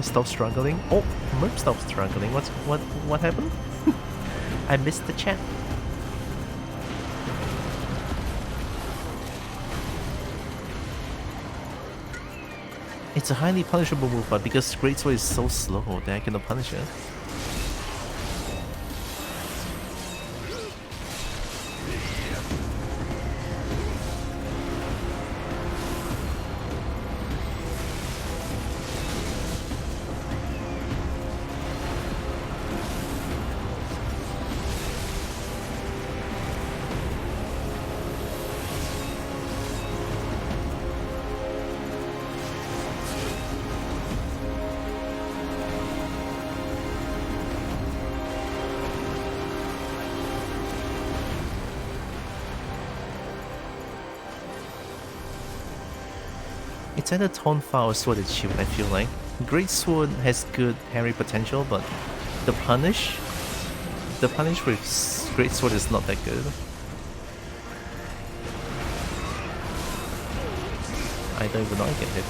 Stop struggling. Oh, Merp stopped struggling. What happened? I missed the chat. It's a highly punishable move, but because Greatsword is so slow, that I cannot punish it. It's either Tonfa or Sword and Shield, I feel like. Great Sword has good parry potential, but the punish with Great Sword is not that good. I don't even know I get hit.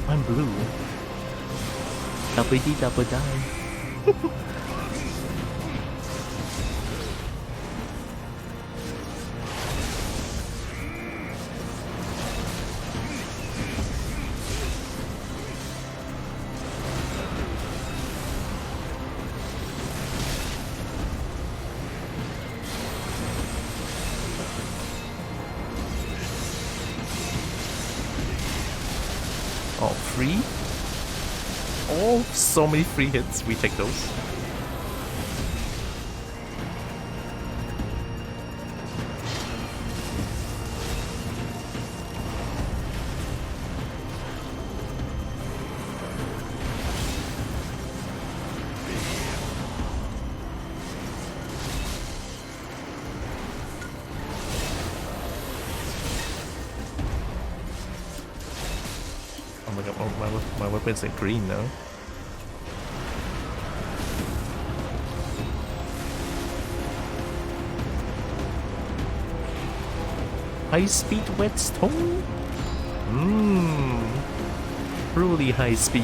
I'm blue. Double D, double die. Oh, free? Oh, so many free hits. We take those. my weapons are green now. High speed whetstone? Mmm. Truly high speed.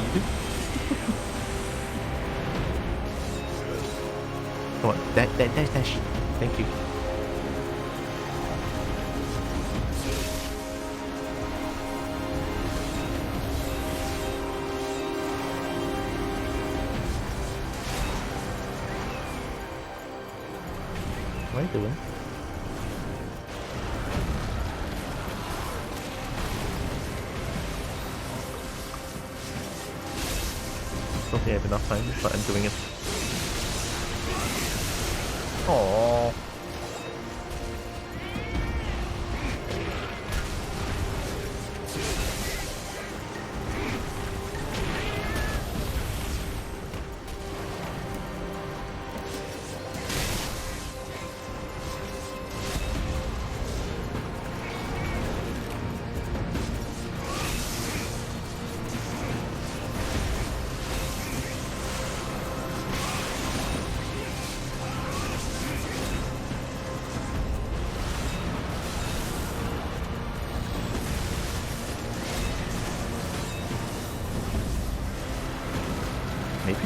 Come on, dash. Thank you. What are you doing? Don't think I have enough time, but I'm doing it. Aww. Maybe?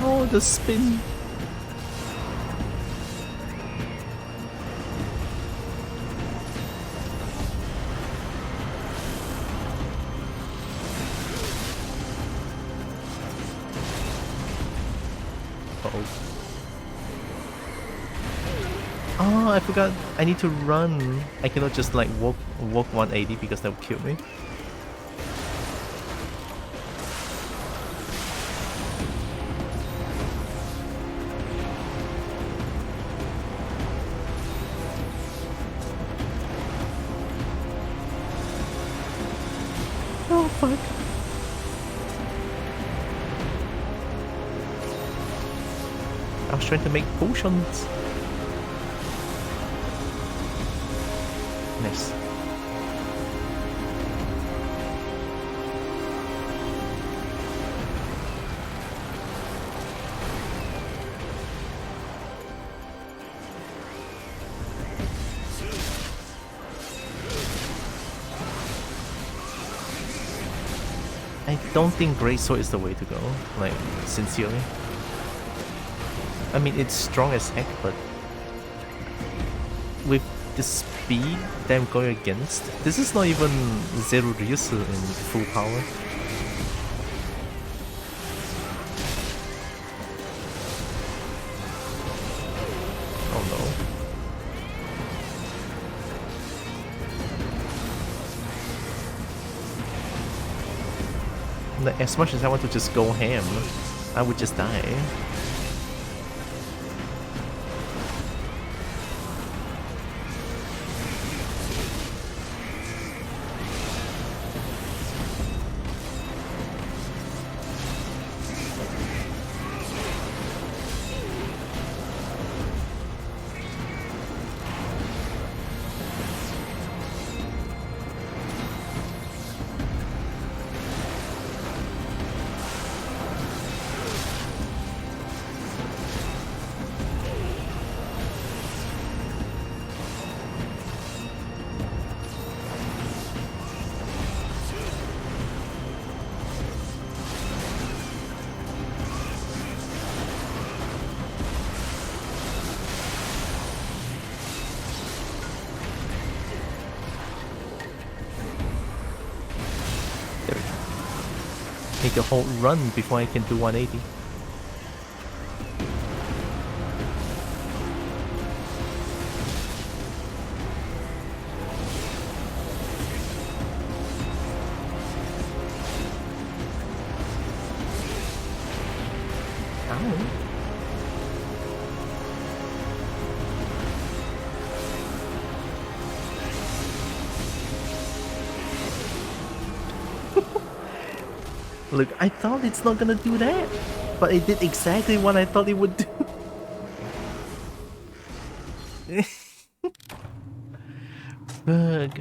Oh, the spin! Oh, I forgot. I need to run. I cannot just like walk 180 because that would kill me. Oh fuck. I was trying to make potions. Nice. I don't think Greatsword is the way to go, like, sincerely. I mean, it's strong as heck, but with the speed that I'm going against, this is not even Zero Ryusu in full power. Oh no. Like, as much as I want to just go ham, I would just die. Take a whole run before I can do 180. Look, I thought it's not gonna do that, but it did exactly what I thought it would do.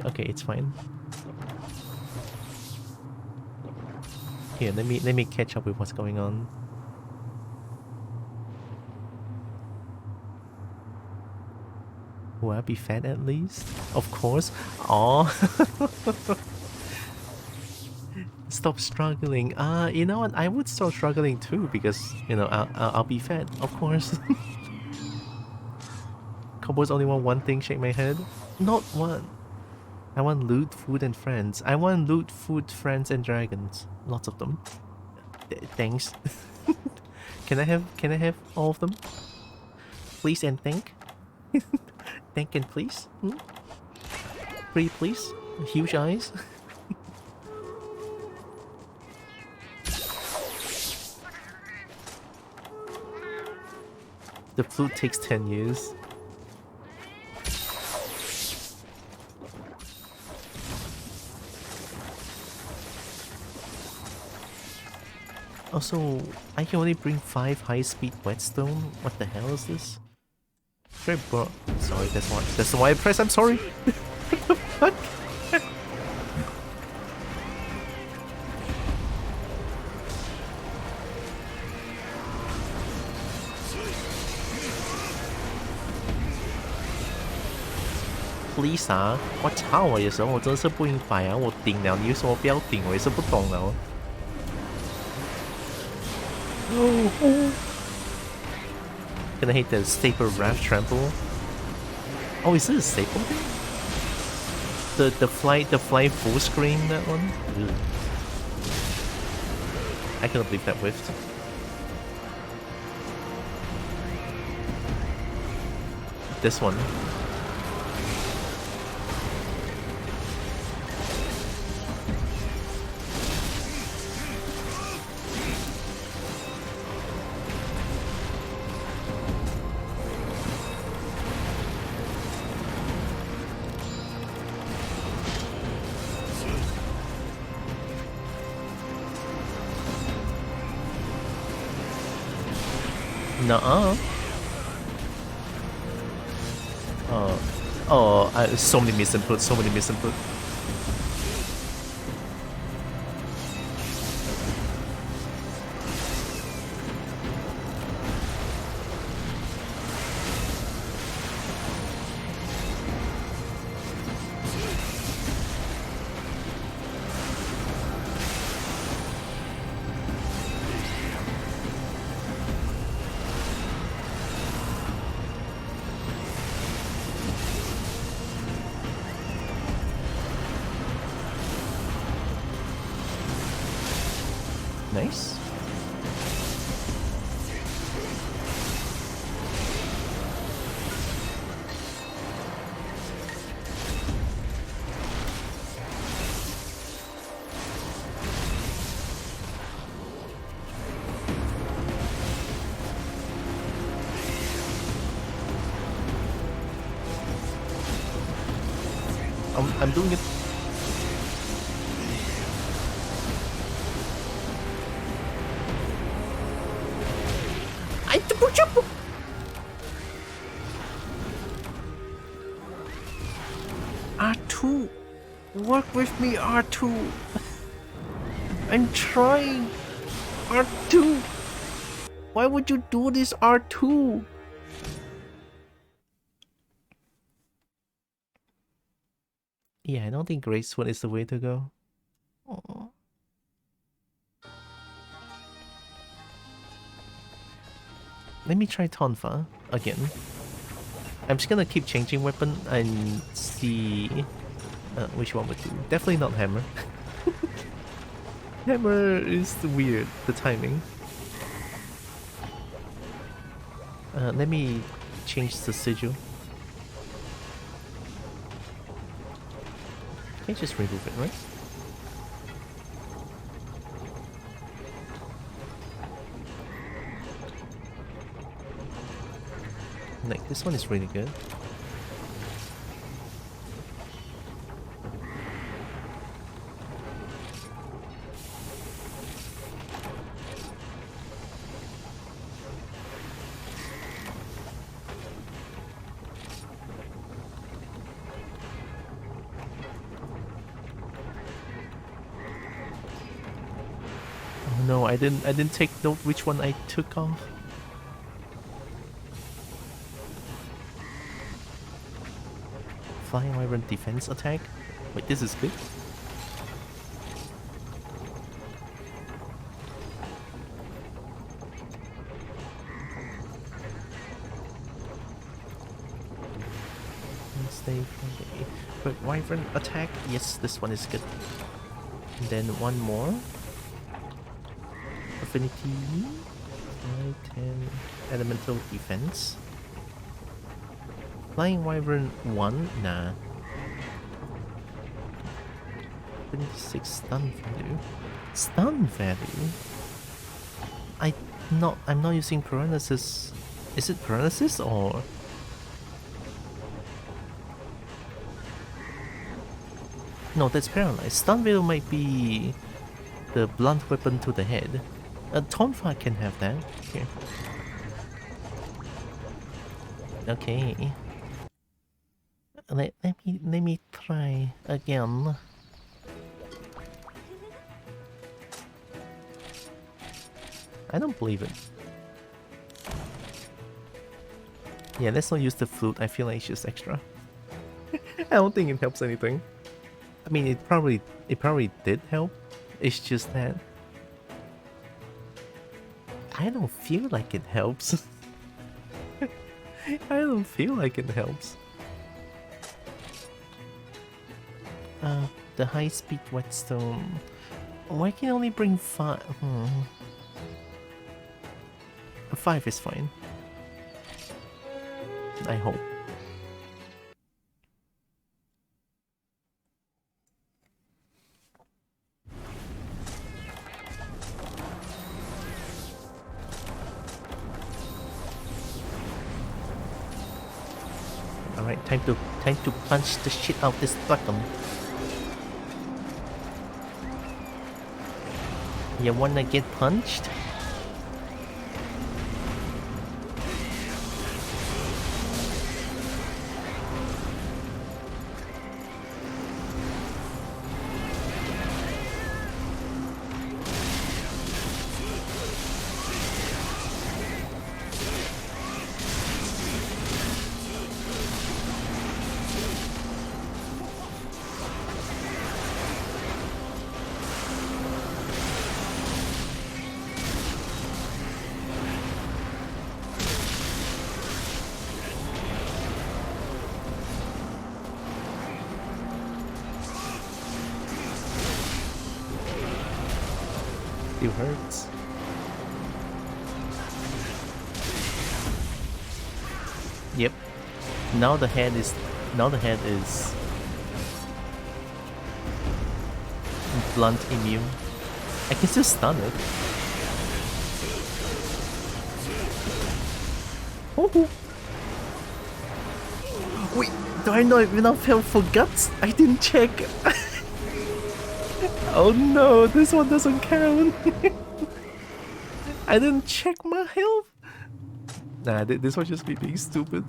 Okay, it's fine. Here, let me catch up with what's going on. Will I be fat at least? Of course. Oh. Stop struggling. You know what? I would stop struggling too because, you know, I'll be fat, of course. Kobo's only want one thing, shake my head. Not one. I want loot, food, and friends. I want loot, food, friends, and dragons. Lots of them. Thanks. Can I have all of them? Please and thank. Thank and please. Hmm? Pretty please. Huge eyes. The flute takes 10 years. Also, I can only bring 5 high-speed whetstone. What the hell is this? Great, bro. Sorry, that's why I press. I'm sorry. What? Please 啊！我操！我有时候我真的是不明白啊！我顶了，你又说我不要顶，我也是不懂了。Gonna hit the Saber Wrath Trample. Oh, is this a staple thing? The fly full screen, that one? Ugh. I cannot believe that whiffed. This one. Nuh-uh. So many misinput, so many misinput. Nice. I'm doing it. R2, work with me, R2. I'm trying. R2, why would you do this, R2? Yeah, I don't think graceful is the way to go. Aww. Let me try Tonfa again. I'm just gonna keep changing weapon and see which one would do. Definitely not hammer. Hammer is weird, the timing. Let me change the sigil. Can I just remove it, right? Like, this one is really good. I didn't take note which one I took off. Flying Wyvern defense attack. Wait, this is good. Stay friendly. But Wyvern attack. Yes, this one is good. And then one more. Affinity. 9, 10. Elemental defense. Flying Wyvern 1? Nah. 26 stun value. Stun value? I'm not using paralysis. Is it paralysis or? No, that's paralyzed. Stun value might be the blunt weapon to the head. Tonfa can have that. Okay. Okay. Let me try again. I don't believe it. Yeah, let's not use the flute. I feel like it's just extra. I don't think it helps anything. I mean, it probably did help. It's just that I don't feel like it helps. I don't feel like it helps. The high-speed whetstone. Why can I only bring 5? 5 is fine. I hope. Alright, time to punch the shit out this button. You wanna get punched? Still hurts. Yep. Now the head is blunt immune. I can still stun it. Oh. Wait, do I not even have health for guts? I didn't check. Oh no, this one doesn't count. I didn't check my health. Nah, this was just me being stupid.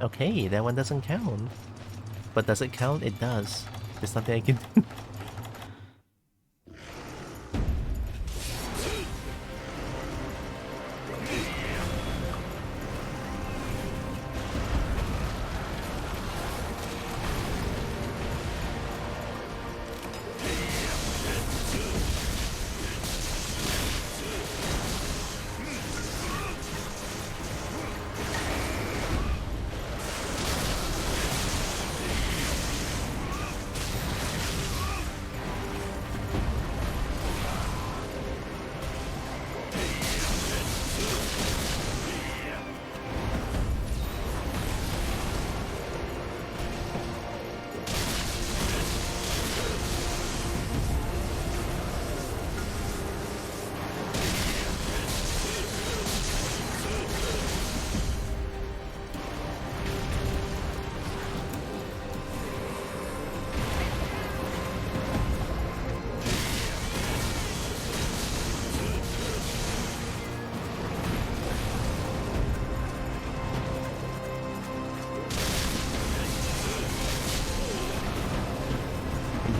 Okay, that one doesn't count. But does it count? It does. There's nothing I can do.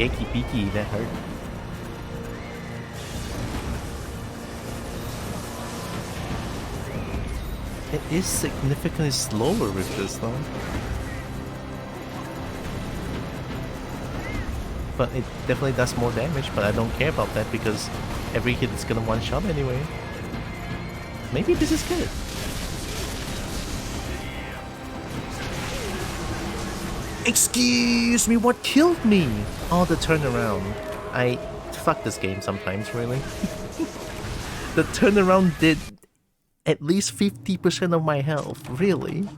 achy beaky, that hurt. It is significantly slower with this though. But it definitely does more damage, but I don't care about that because every hit is gonna one-shot anyway. Maybe this is good. Excuse me, what killed me? Oh, the turnaround. I fuck this game sometimes, really. The turnaround did at least 50% of my health, really.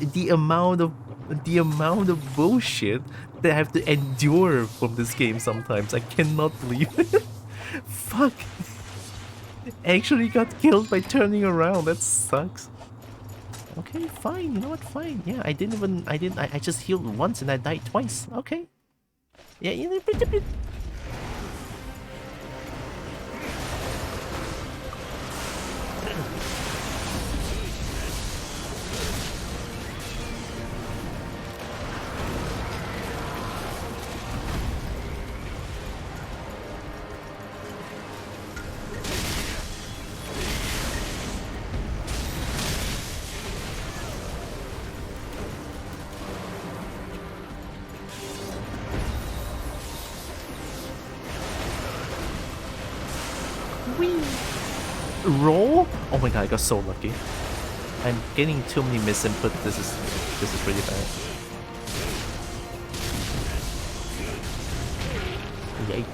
The amount of bullshit that I have to endure from this game sometimes, I cannot believe it. Fuck. I actually got killed by turning around, that sucks. Okay, fine, you know what, fine. Yeah, I just healed once and I died twice. Okay. Yeah, you know, roll? Oh my god, I got so lucky. I'm getting too many misinput. This is really bad. Yay.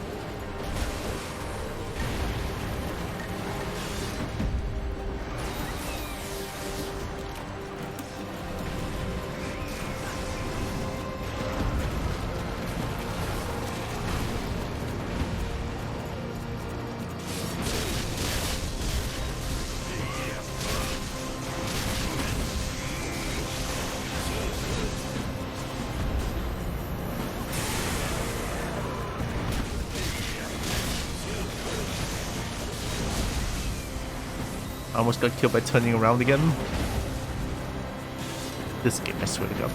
I almost got killed by turning around again. This game, I swear to God.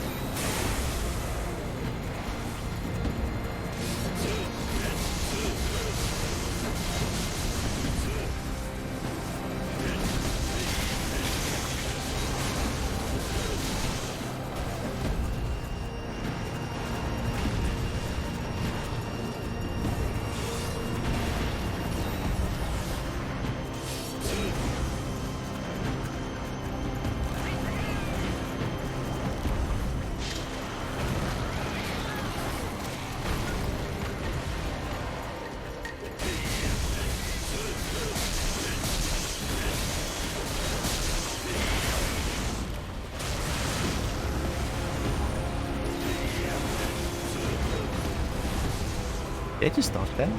Did I just dodge that?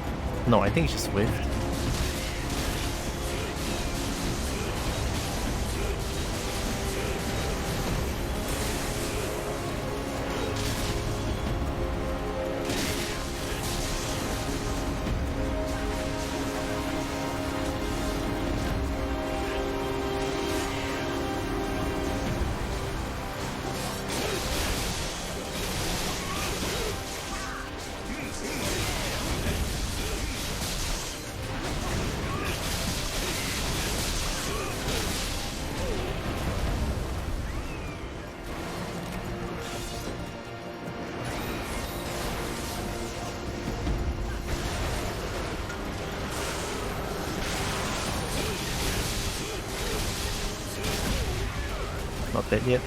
No, I think it's just Swift. Not dead yet.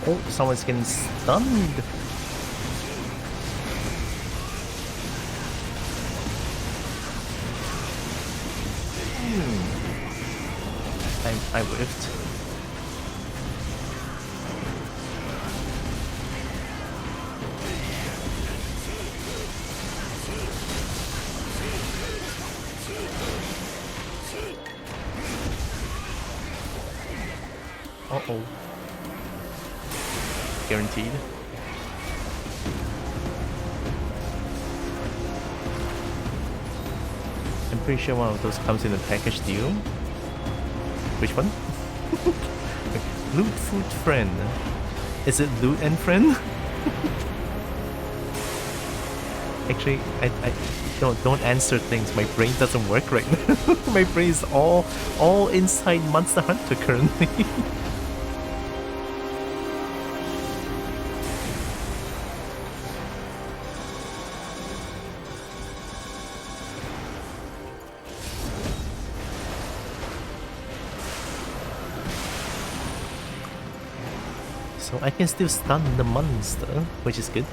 Oh, someone's getting stunned. I whiffed. Uh-oh. Guaranteed. I'm pretty sure one of those comes in a package deal. Which one? Loot food friend. Is it loot and friend? Actually, I don't answer things. My brain doesn't work right now. My brain is all inside Monster Hunter currently. So I can still stun the monster, which is good.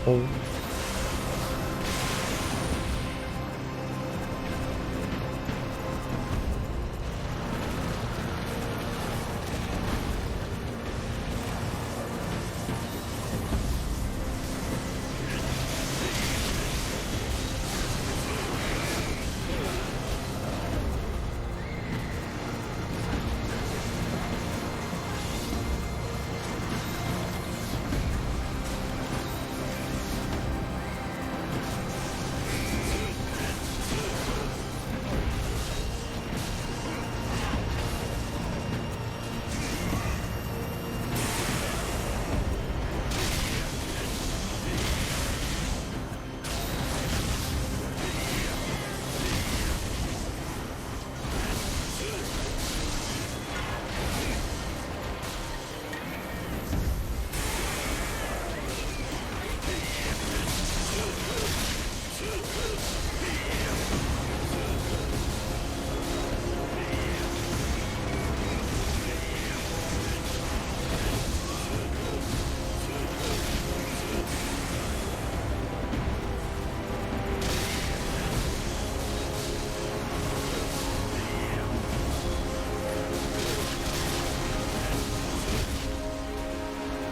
Oh.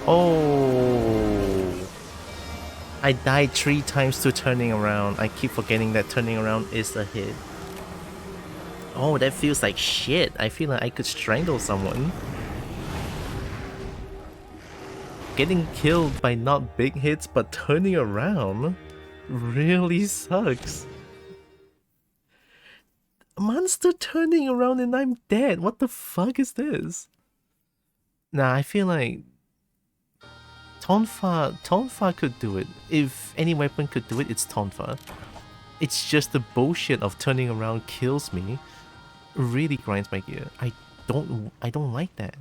Oh, I died 3 times to turning around. I keep forgetting that turning around is a hit. Oh, that feels like shit. I feel like I could strangle someone. Getting killed by not big hits but turning around really sucks. Monster turning around and I'm dead. What the fuck is this? Nah, I feel like Tonfa could do it. If any weapon could do it, it's Tonfa. It's just the bullshit of turning around kills me. Really grinds my gear. I don't like that.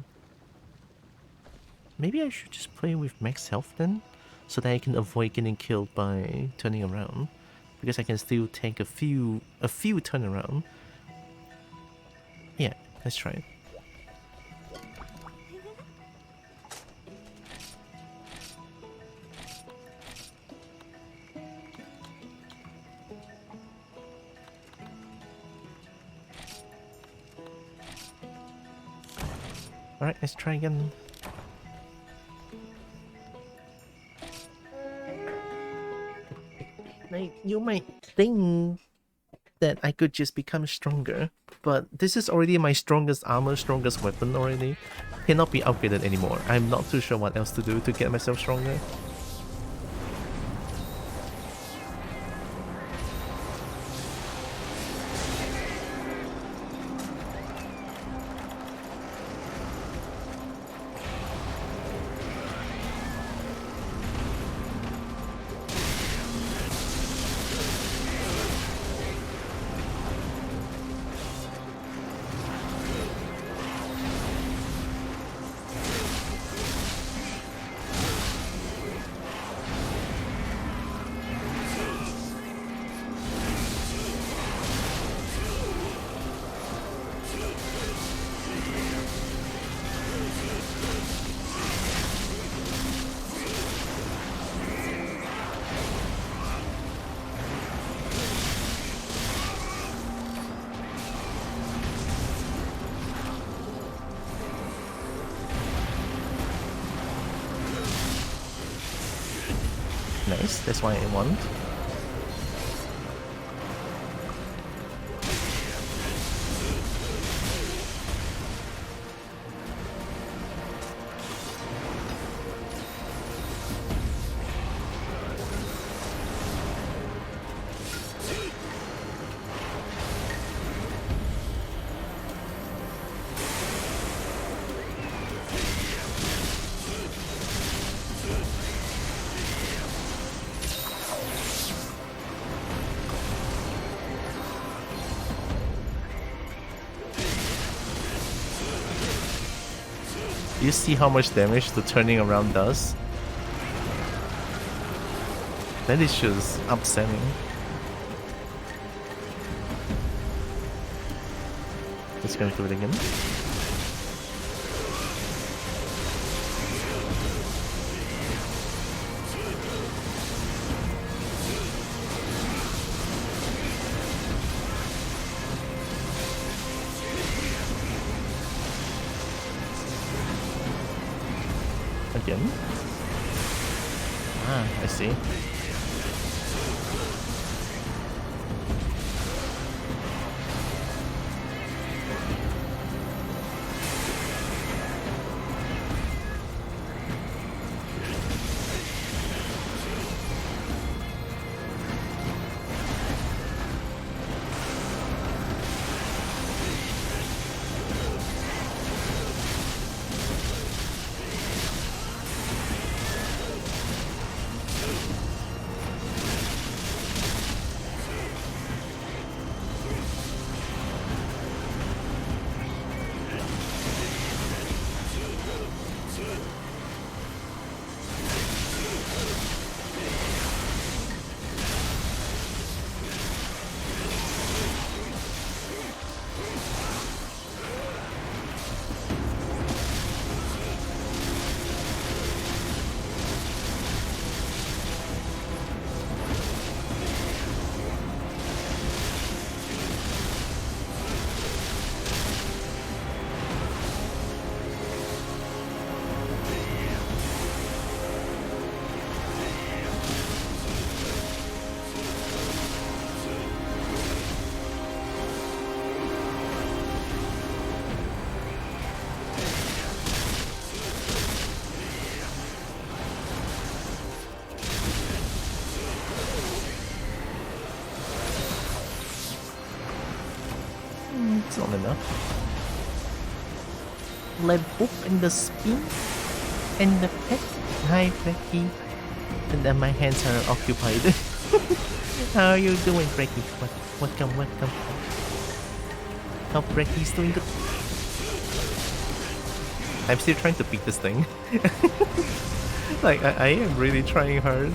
Maybe I should just play with max health then, so that I can avoid getting killed by turning around, because I can still take a few turnaround. Yeah, let's try it. Alright, let's try again. Like, you might think that I could just become stronger, but this is already my strongest armor, strongest weapon already. Cannot be upgraded anymore. I'm not too sure what else to do to get myself stronger. Nice, that's why I want. Do you see how much damage the turning around does? That is just upsetting. Let's go do it again. Again. Ah, I see. It's not enough. Level and the spin and the pet. Hi, Becky. And then my hands are occupied. How are you doing, Becky? Welcome. Hope Becky's doing good. I'm still trying to beat this thing. Like, I am really trying hard.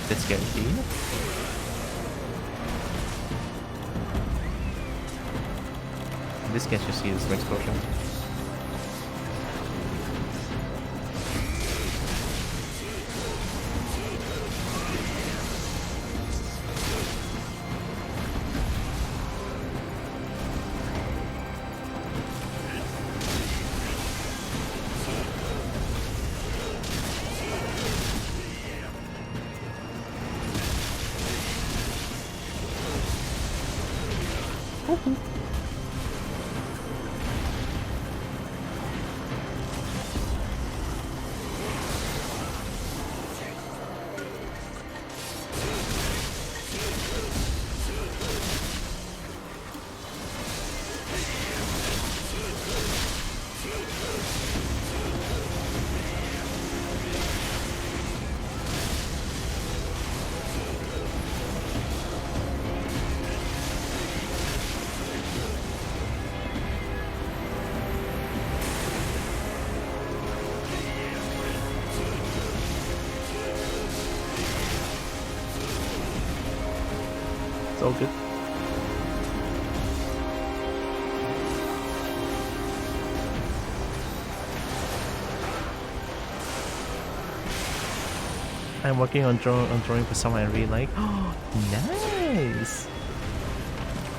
That's guaranteed. This guy should see this next potion. It's all good. I'm working on drawing for someone I really like. Oh, nice!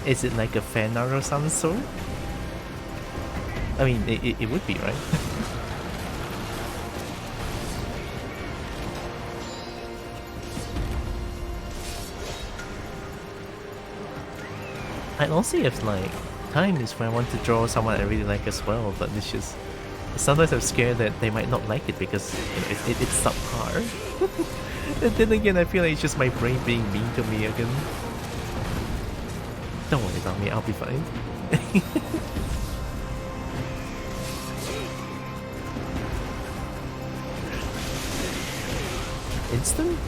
Is it like a fan art of some sort? I mean, it would be, right? I also have like times when I want to draw someone I really like as well, but it's just sometimes I'm scared that they might not like it because you know, it's subpar. And then again, I feel like it's just my brain being mean to me again. Don't worry about me, I'll be fine. Instant?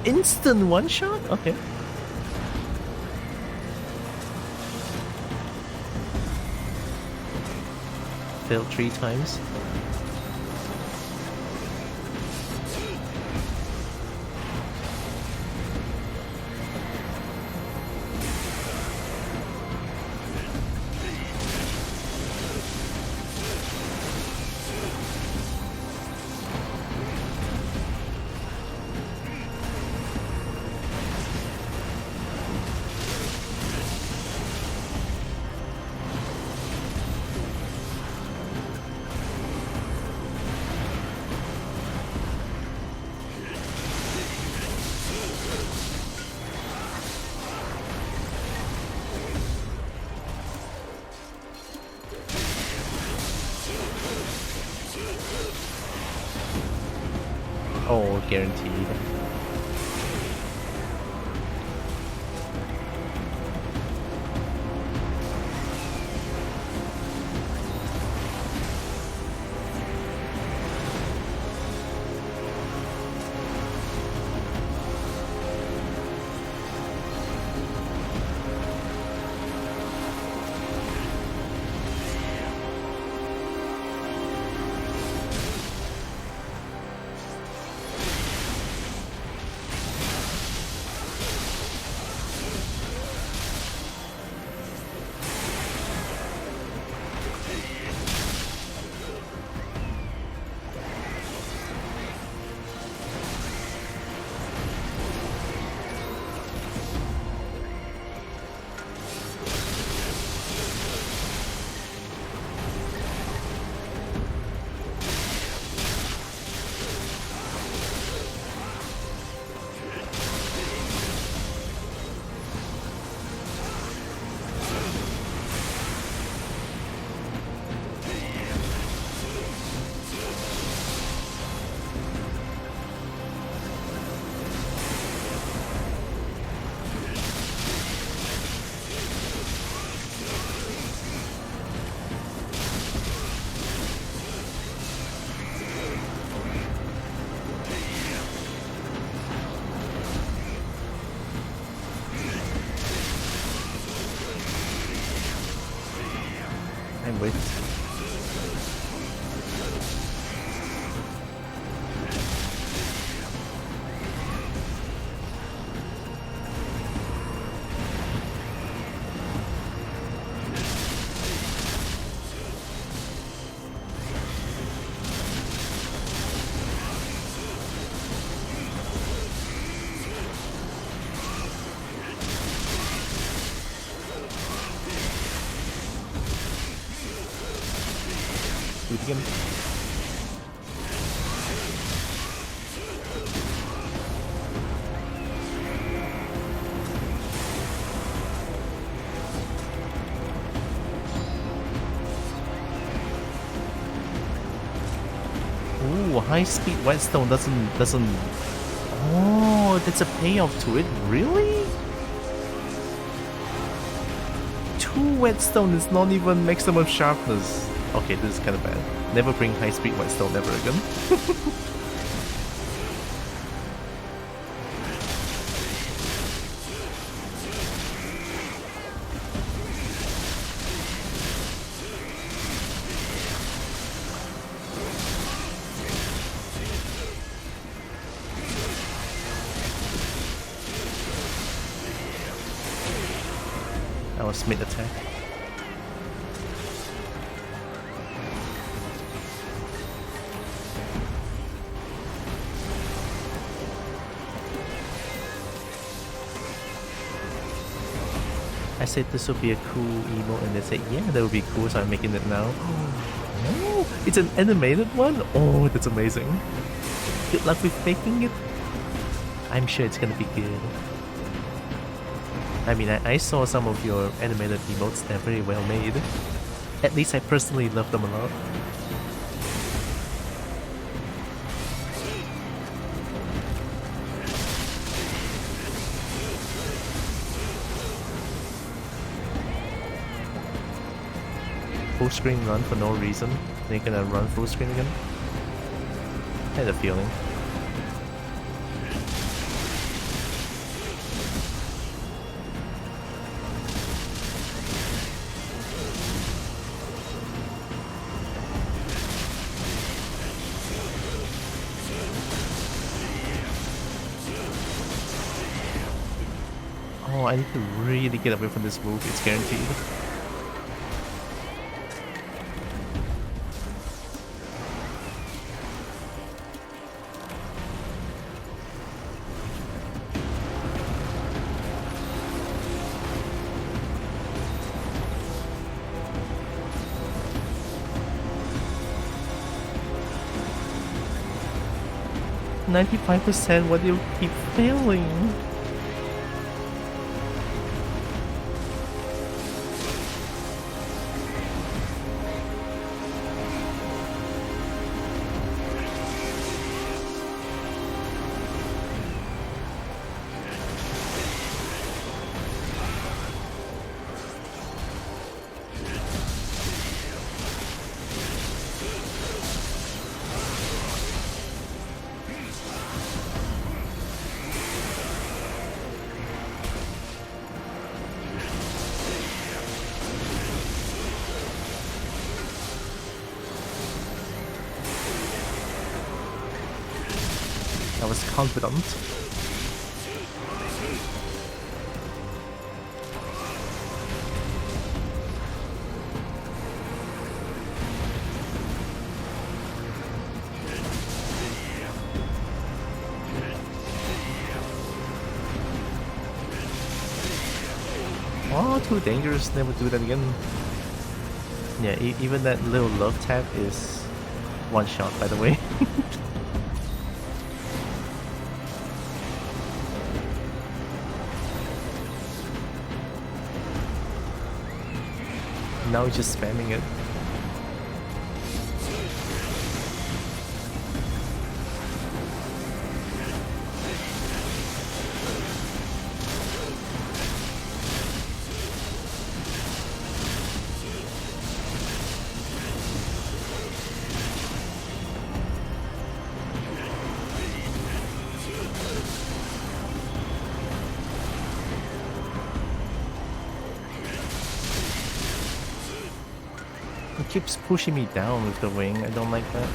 Instant one shot? Okay. Failed 3 times. Oh, guaranteed. I'm with. Do it again. Ooh, high speed whetstone doesn't. Oh, that's a payoff to it. Really? 2 whetstone is not even maximum sharpness. Okay, this is kind of bad. Never bring high speed whetstone ever again. That was mid attack. I said this would be a cool emote, and they said, yeah, that would be cool, so I'm making it now. Oh, it's an animated one? Oh, that's amazing. Good luck with making it. I'm sure it's gonna be good. I mean, I saw some of your animated emotes, they're very well made. At least I personally love them a lot. Full screen run for no reason. They're gonna run full screen again. I had a feeling. Oh, I need to really get away from this move, it's guaranteed. %, why do you keep failing? I was confident. Oh, too dangerous, never do that again. Yeah, even that little love tap is one shot, by the way. Now he's just spamming it. It keeps pushing me down with the wing. I don't like that.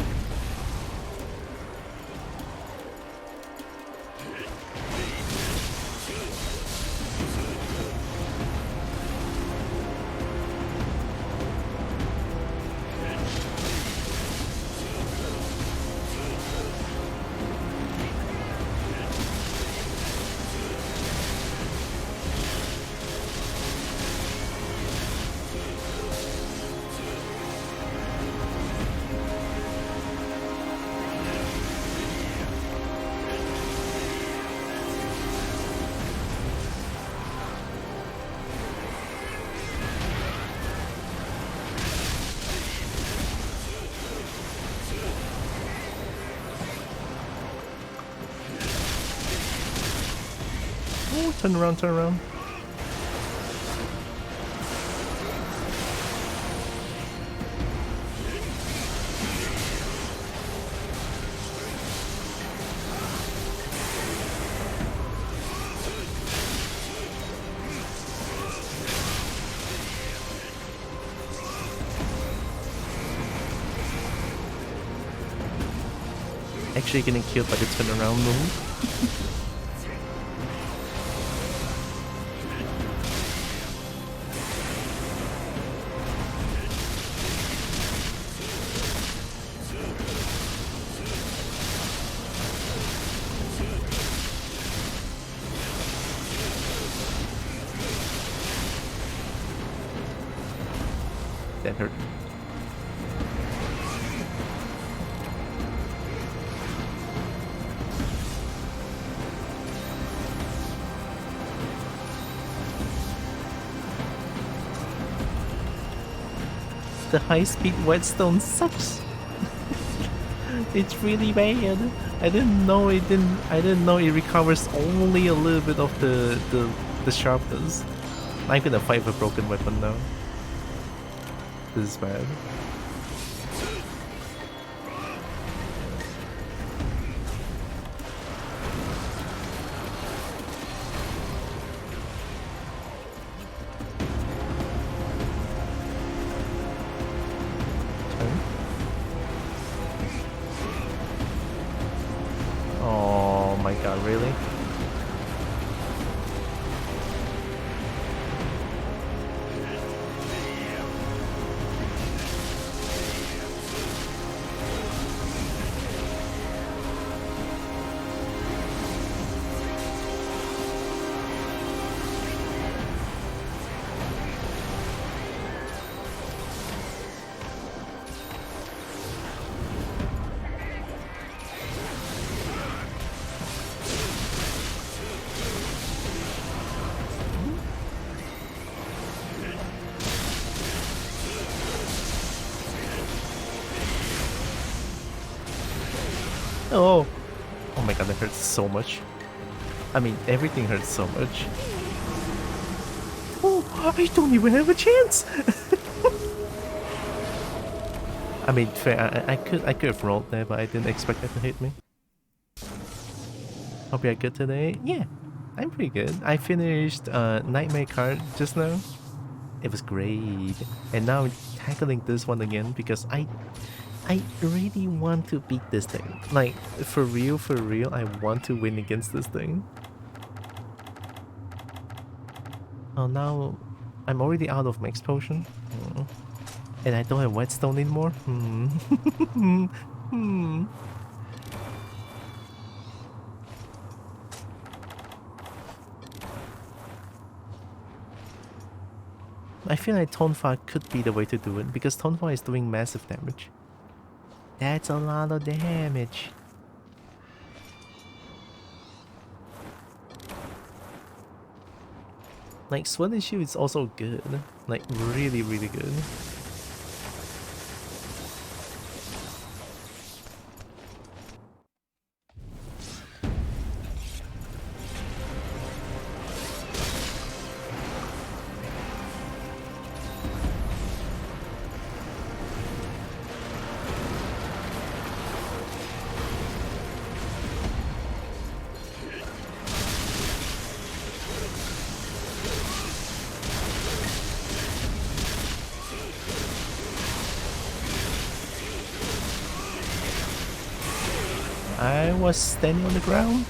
Oh, turn around, turn around. Actually getting killed by the turnaround move. That hurt. The high-speed whetstone sucks. It's really bad. I didn't know it didn't. I didn't know it recovers only a little bit of the sharpness. I'm gonna fight with a broken weapon now. This is bad. Oh my god, really? Oh! Oh my god, that hurts so much. I mean, everything hurts so much. Oh, I don't even have a chance! I mean, fair, I could have rolled there, but I didn't expect that to hit me. Hope you're good today. Yeah, I'm pretty good. I finished Nightmare Kart just now. It was great. And now I'm tackling this one again because I really want to beat this thing. Like, for real, I want to win against this thing. Oh, now I'm already out of max potion. And I don't have whetstone anymore. I feel like Tonfa could be the way to do it because Tonfa is doing massive damage. That's a lot of damage. Like, Sword and Shield is also good. Like, really, really good. I was standing on the ground.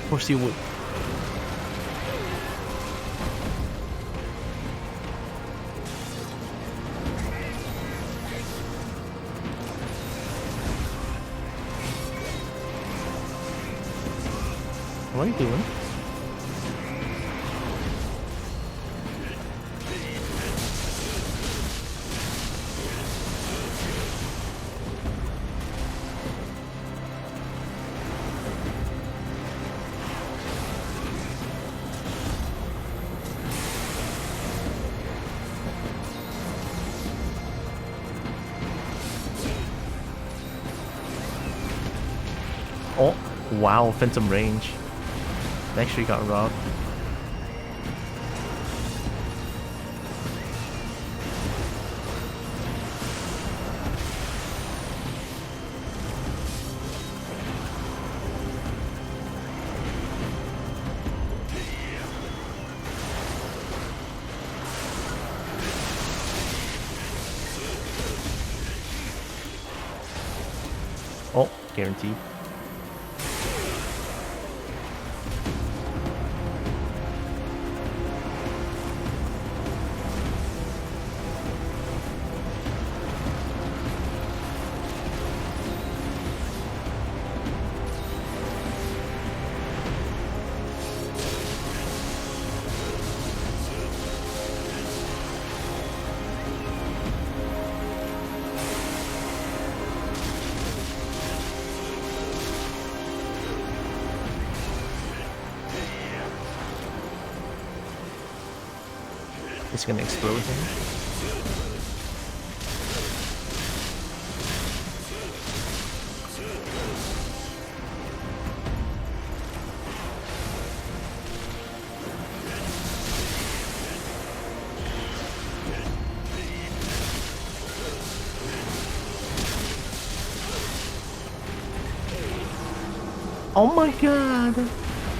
Of course you would. What are you doing? Oh, wow, Phantom Range. Actually got robbed. Oh, guaranteed. It's gonna explode here. Oh my god!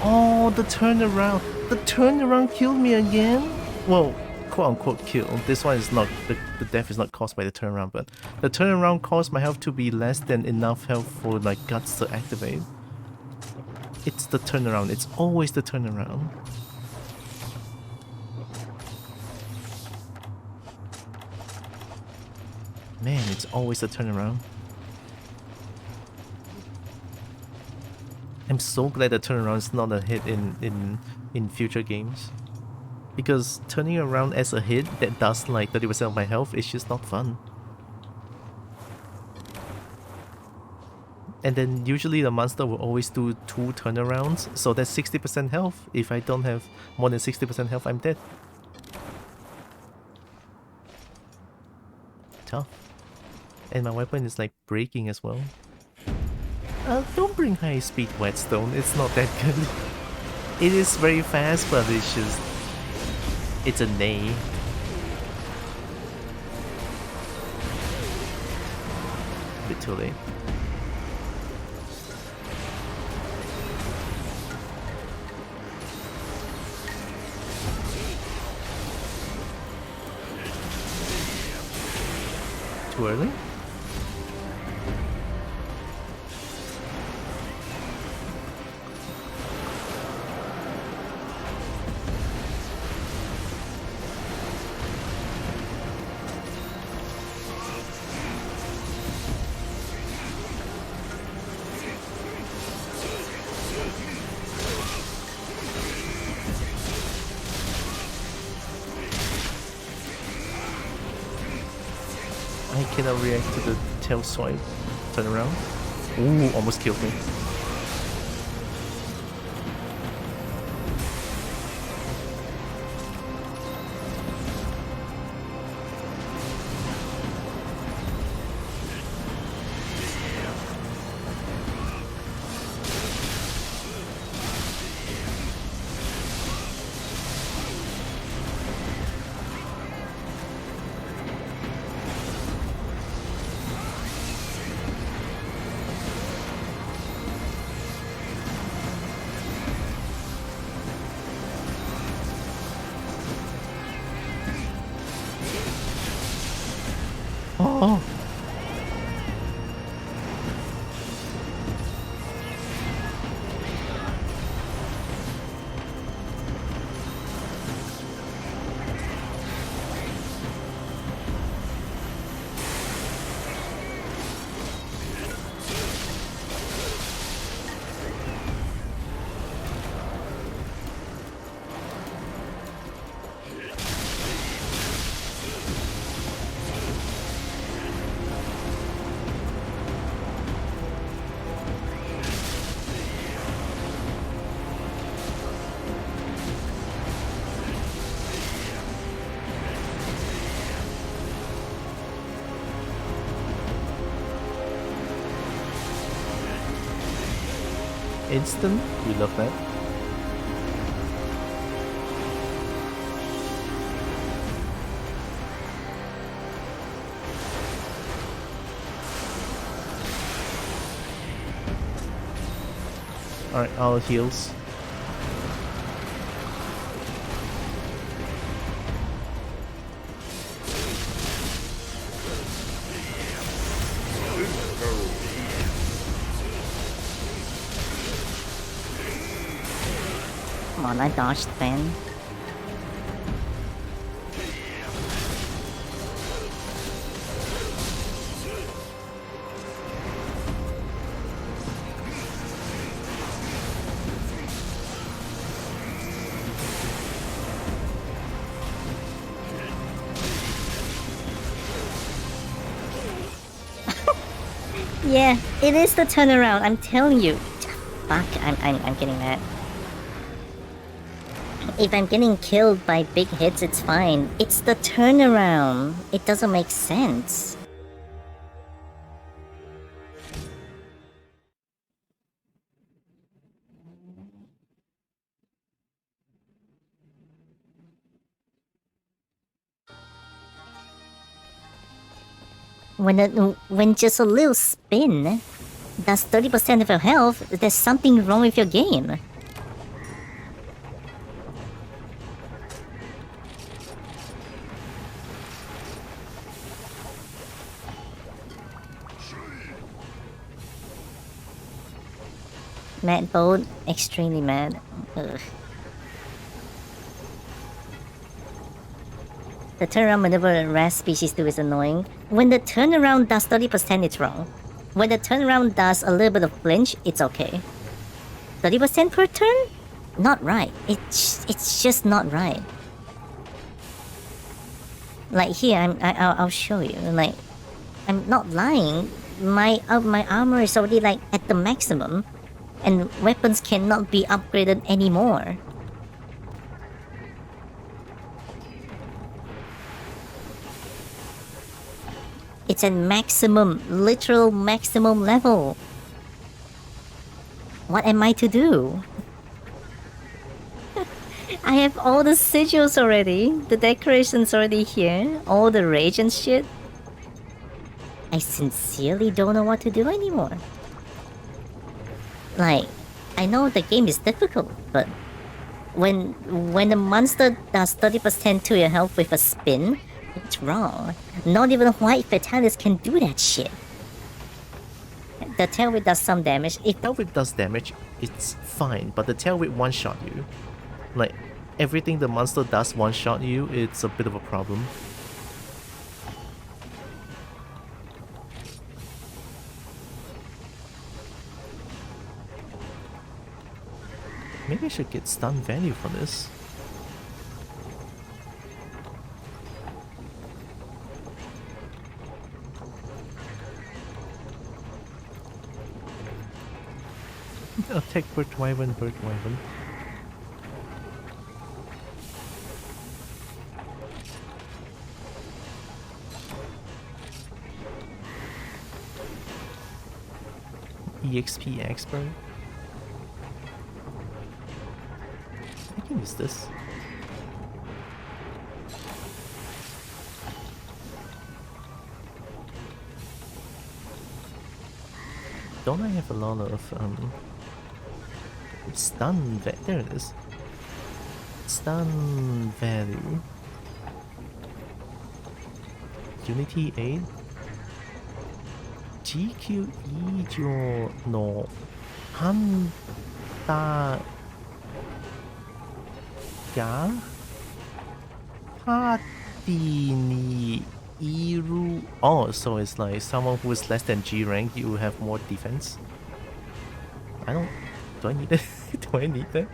Oh, the turnaround! The turnaround killed me again? Well, quote unquote kill. This one is not, the death is not caused by the turnaround, but the turnaround caused my health to be less than enough health for like guts to activate. It's the turnaround, it's always the turnaround. Man, it's always the turnaround. I'm so glad the turnaround is not a hit in future games. Because turning around as a hit that does like 30% of my health is just not fun. And then usually the monster will always do 2 turnarounds, so that's 60% health. If I don't have more than 60% health, I'm dead. Tough. And my weapon is like breaking as well. Don't bring high speed whetstone, it's not that good. It is very fast, but it's just... it's a nay. A bit too late. Too early? I cannot react to the tail swipe. Turn around. Ooh, almost killed me. Oh! Instant, we love that. Alright, all heals. Come on, I dodged Ben. Yeah, it is the turnaround, I'm telling you. Fuck, I'm getting mad. If I'm getting killed by big hits, it's fine. It's the turnaround. It doesn't make sense. When just a little spin does 30% of your health, there's something wrong with your game. Mad bold, extremely mad. Ugh. The turnaround maneuver in rare species too is annoying. When the turnaround does 30%, it's wrong. When the turnaround does a little bit of flinch, it's okay. 30% per turn? Not right. It's just not right. Like here, I'll show you. Like, I'm not lying. My armor is already like at the maximum, and weapons cannot be upgraded anymore. It's at maximum, literal maximum level. What am I to do? I have all the sigils already. The decorations already here. All the rage and shit. I sincerely don't know what to do anymore. Like, I know the game is difficult, but when a monster does 30% to your health with a spin, it's wrong. Not even white Fatalis can do that shit. The tail whip does some damage. If Tail whip does damage, it's fine, but the tail whip one-shot you. Like, everything the monster does one-shot you, it's a bit of a problem. Maybe I should get stun value for this. Attack Bird Wyvern, Bird Wyvern. EXP expert. I can use this. Don't I have a lot of stun there it is. Stun value. Unity 8. GQ 以上のハンターがパーティーにいる Oh, so it's like someone who is less than G rank, you have more defense. I don't... Do I need that? Do I need that?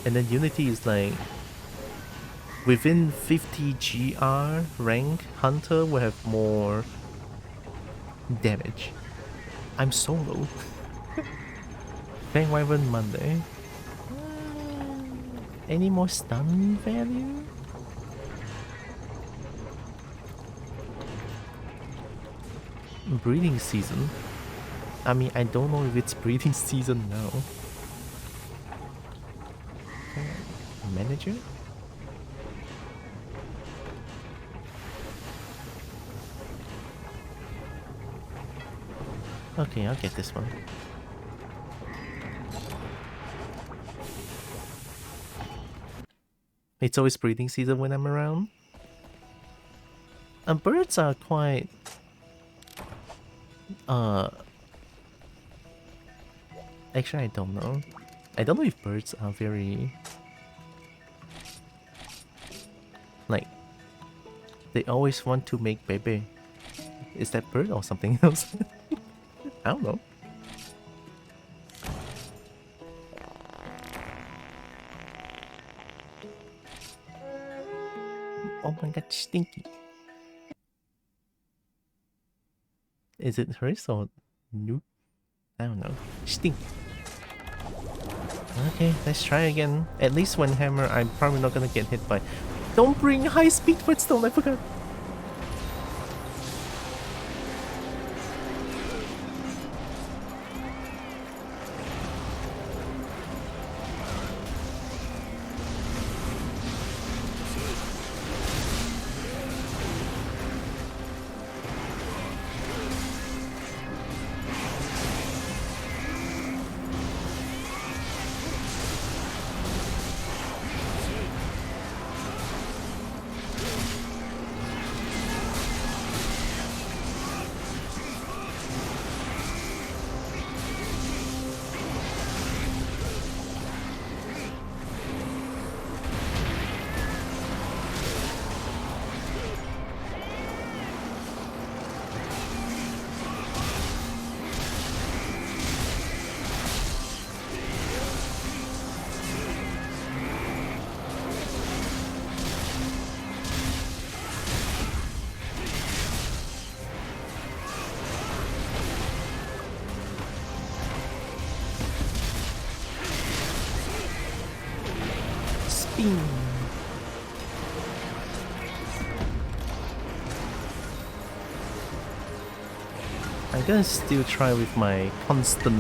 And then Unity is like... Within 50 GR rank, Hunter will have more damage. I'm solo. Fang Wyvern Monday. Any more stun value? Breeding season. I mean, I don't know if it's breeding season now. Manager? Okay, I'll get this one. It's always breeding season when I'm around. And birds are quite... Actually, I don't know. I don't know if birds are very... Like... They always want to make baby. Is that bird or something else? I don't know. Oh my god, stinky. Is it hers or new? I don't know. Stinky. Okay, let's try again. At least one hammer, I'm probably not gonna get hit by. Don't bring high speed footstone, I forgot. I'm gonna still try with my constant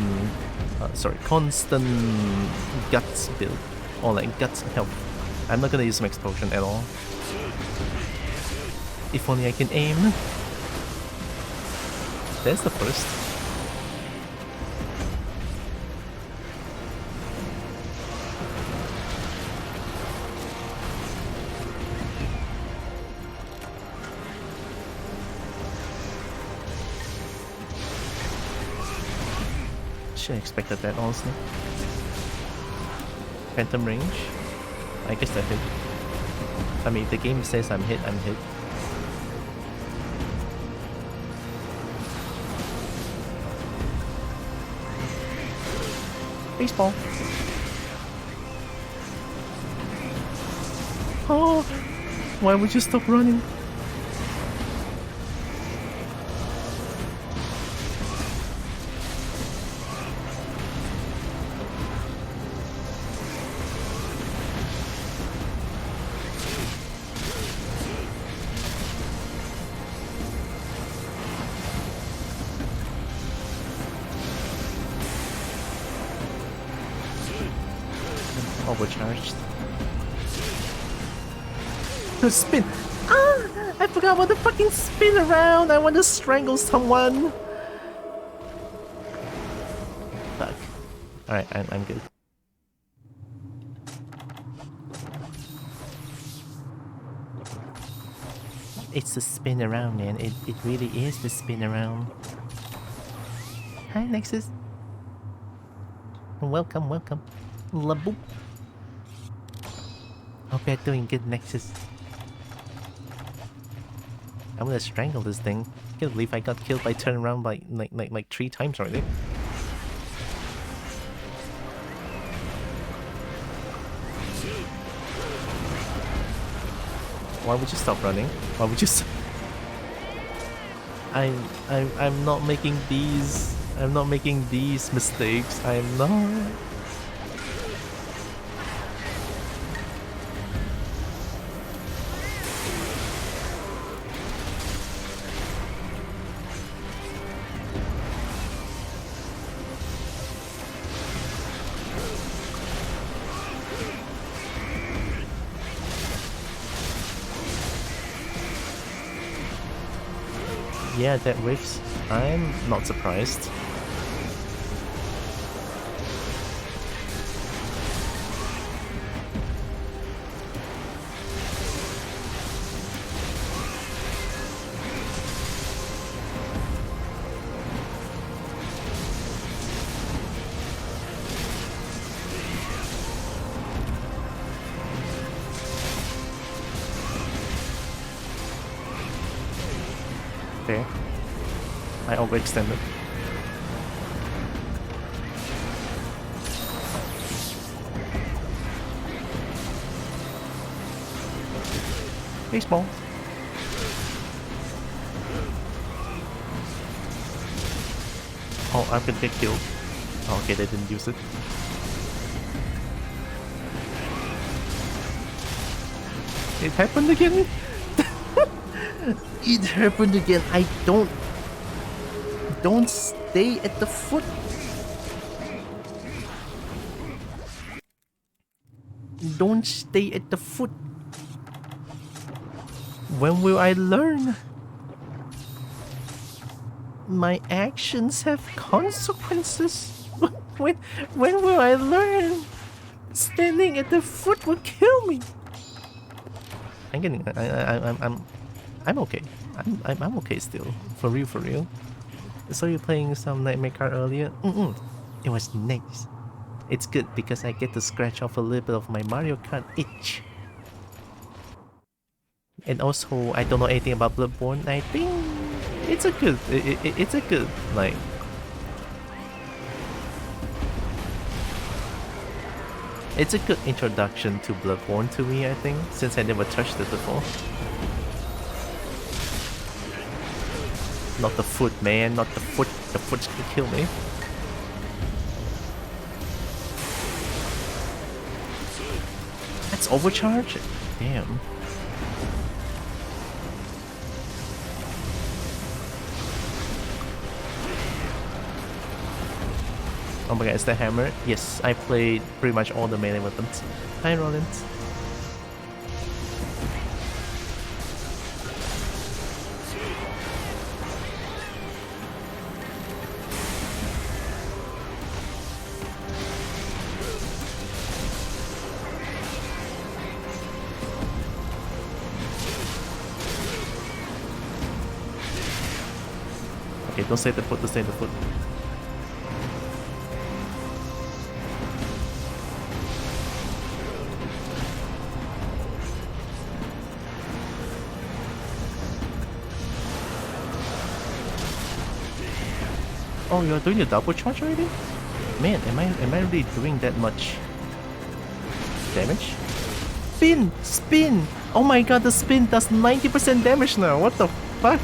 guts build, or like guts health. I'm not gonna use some explosion at all. If only I can aim. There's the first. I expected that honestly. Phantom range? I guess that hit. I mean, if the game says I'm hit, I'm hit. Baseball. Oh, why would you stop running? Overcharged. The spin! Ah! I forgot about the fucking spin around! I want to strangle someone! Fuck. Alright, I'm good. It's the spin around, man. It really is the spin around. Hi, Nexus. Welcome, welcome. Laboop. Hope you're doing good, Nexus. I'm gonna strangle this thing. I can't believe I got killed by turnaround by like 3 times already. Why would you stop running? Why would you I'm not making these. I'm not making these mistakes. I'm not. Yeah, that works. I'm not surprised. Okay. I overextended. Baseball. Oh, I'm gonna get killed. Oh, okay, they didn't use it. It happened again. It happened again. I don't stay at the foot. Don't stay at the foot. When will I learn? My actions have consequences. When will I learn? Standing at the foot will kill me. I'm okay. I'm okay still. For real. So you're playing some Nightmare Kart earlier? It was nice. It's good because I get to scratch off a little bit of my Mario Kart itch. And also, I don't know anything about Bloodborne. I think it's a good, it's a good, like, it's a good introduction to Bloodborne to me, I think, since I never touched it before. Not the foot, man, not the foot. The foot's gonna kill me. That's overcharge? Damn. Oh my god, is that hammer? Yes, I played pretty much all the melee weapons. Hi, Roland. Okay, don't stay at the foot, don't stay at the foot. Oh, you're doing the double charge already? Man, am I really doing that much damage? Spin! Spin! Oh my god, the spin does 90% damage now! What the fuck?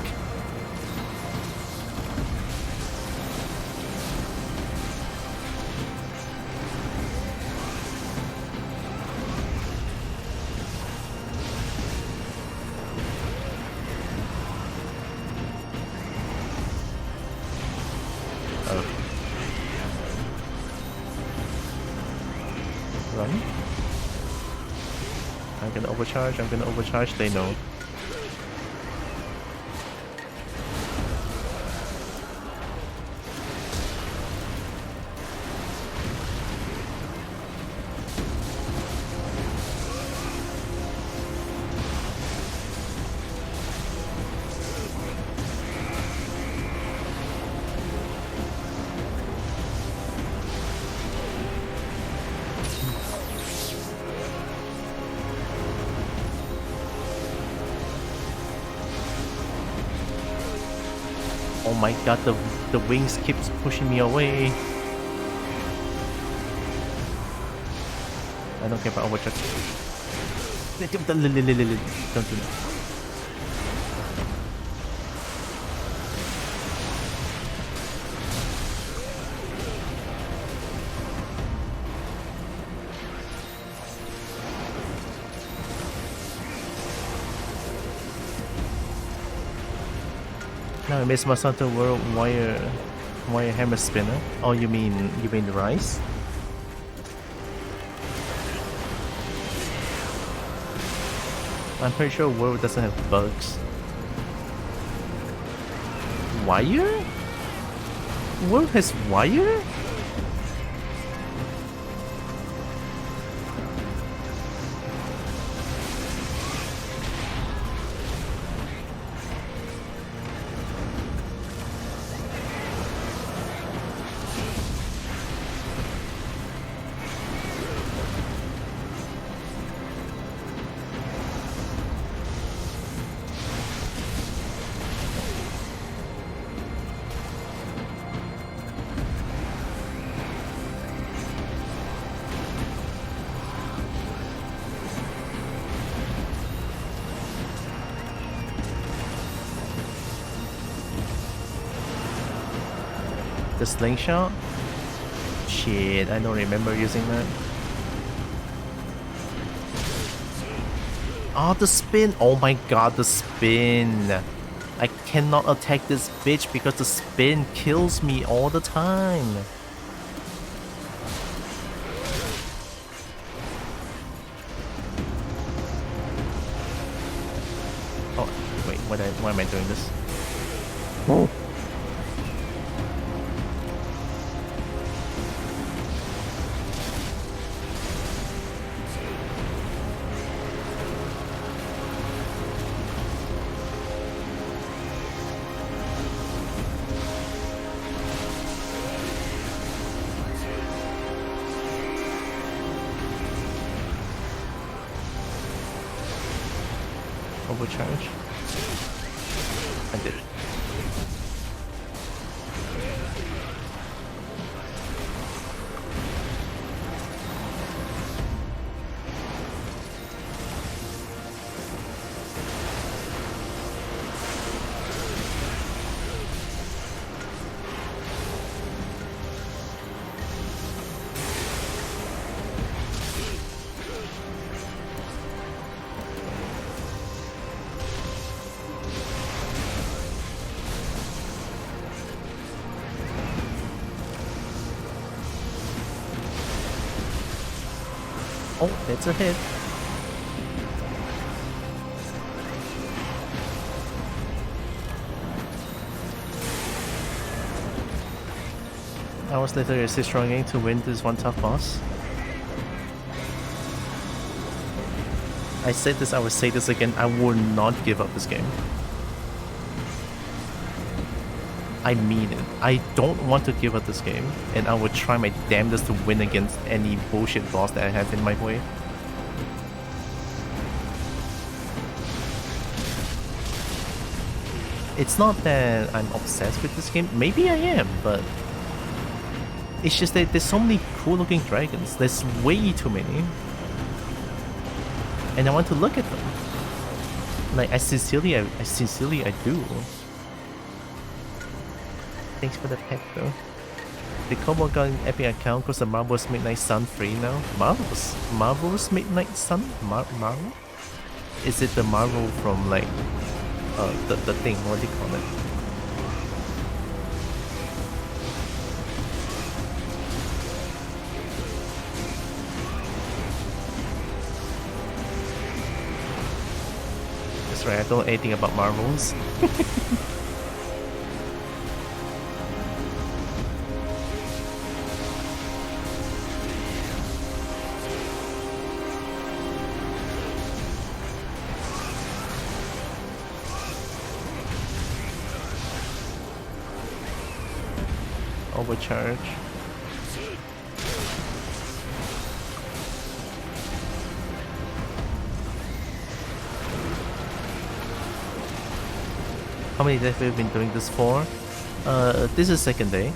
I'm gonna overcharge, they know. Oh my god, the wings keeps pushing me away. I don't care about overcharge. Don't do that. Now I miss Masato World wire hammer spinner. Oh, you mean the Rise? I'm pretty sure World doesn't have bugs. Wire? World has wire? The slingshot? Shit, I don't remember using that. Oh, the spin! Oh my god, the spin! I cannot attack this bitch because the spin kills me all the time. Oh, wait, why am I doing this? Oh. Overcharge. I did it. Oh, that's a hit. Hours later, you're still struggling to win this one tough boss. I said this, I will say this again, I will not give up this game. I mean it. I don't want to give up this game, and I will try my damnedest to win against any bullshit boss that I have in my way. It's not that I'm obsessed with this game. Maybe I am, but it's just that there's so many cool looking dragons. There's way too many. And I want to look at them. Like, I sincerely do. Thanks for the pet though. The Kobo got an epic account because the Marvel's Midnight Sun free now. Marvel's Midnight Sun? Marvel? Is it the Marvel from like the thing, what do you call it? That's right, I don't know anything about Marvels. Overcharge. How many days have we been doing this for? This is second day.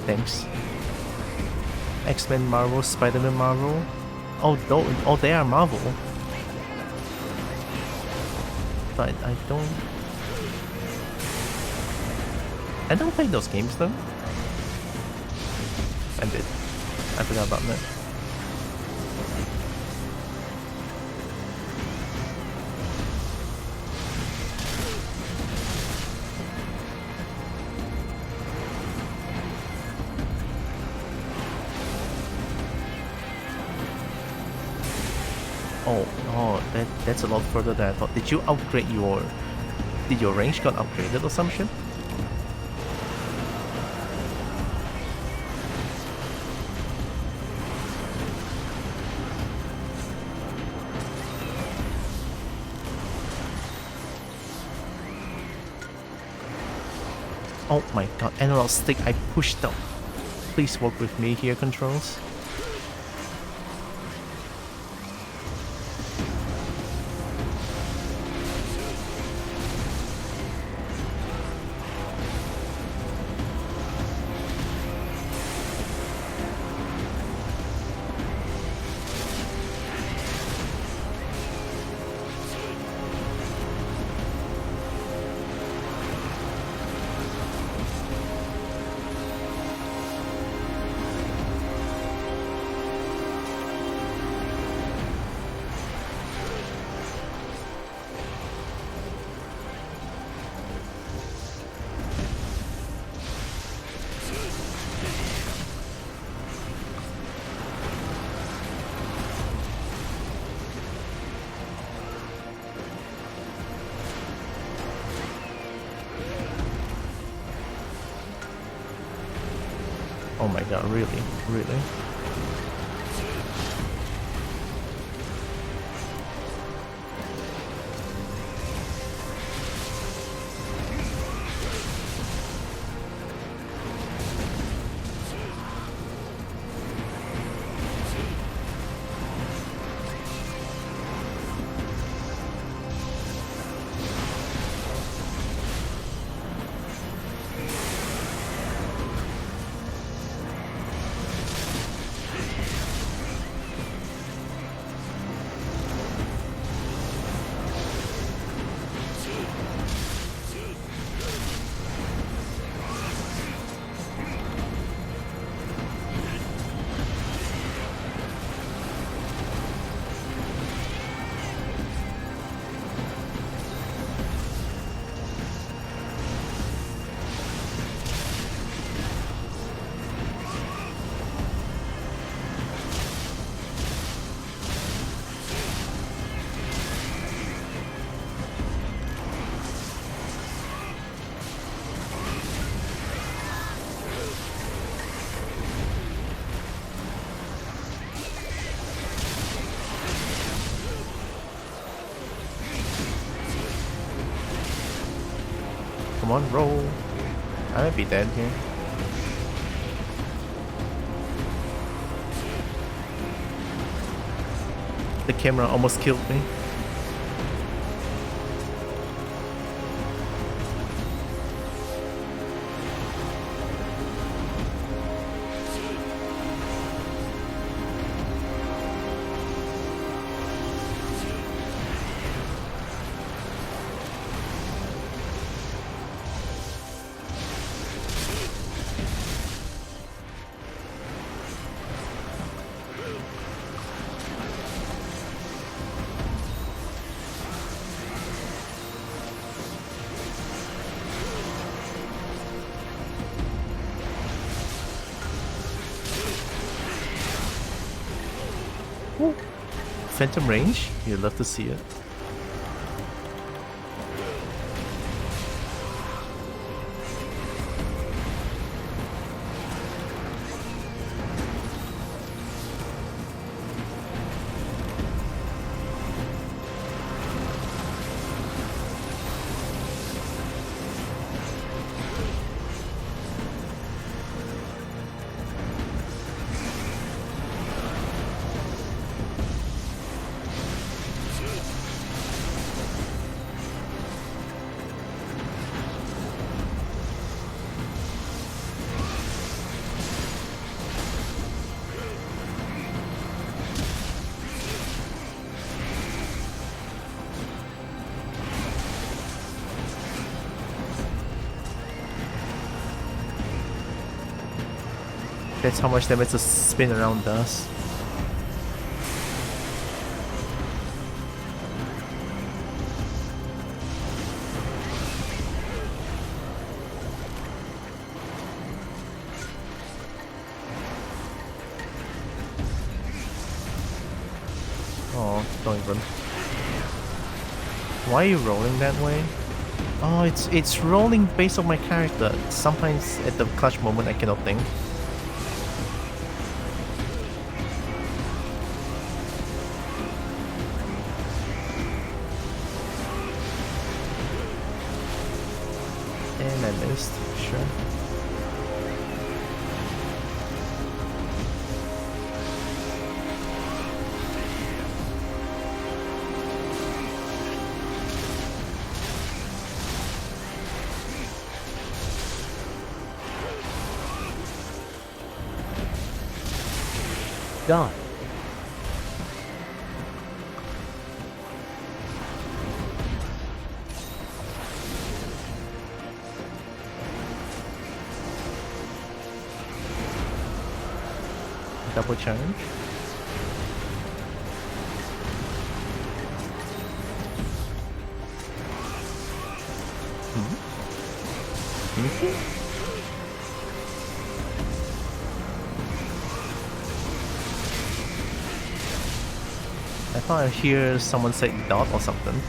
Thanks. X-Men Marvel, Spider-Man Marvel. Oh, they are Marvel. But I don't play those games though. I did. I forgot about that. Oh, that's a lot further than I thought. Did you upgrade your... Did your range got upgraded or some shit? Oh my god, analog stick, I pushed up. Please work with me here, controls. Oh my god, really? Really? Come on, roll. I might be dead here. The camera almost killed me. Phantom range, you'd love to see it. That's how much damage a spin around does. Oh, don't even. Why are you rolling that way? Oh, it's rolling based on my character. Sometimes at the clutch moment I cannot think. And I missed, sure. Done. Double challenge. Anything? I thought I hear someone say dot or something.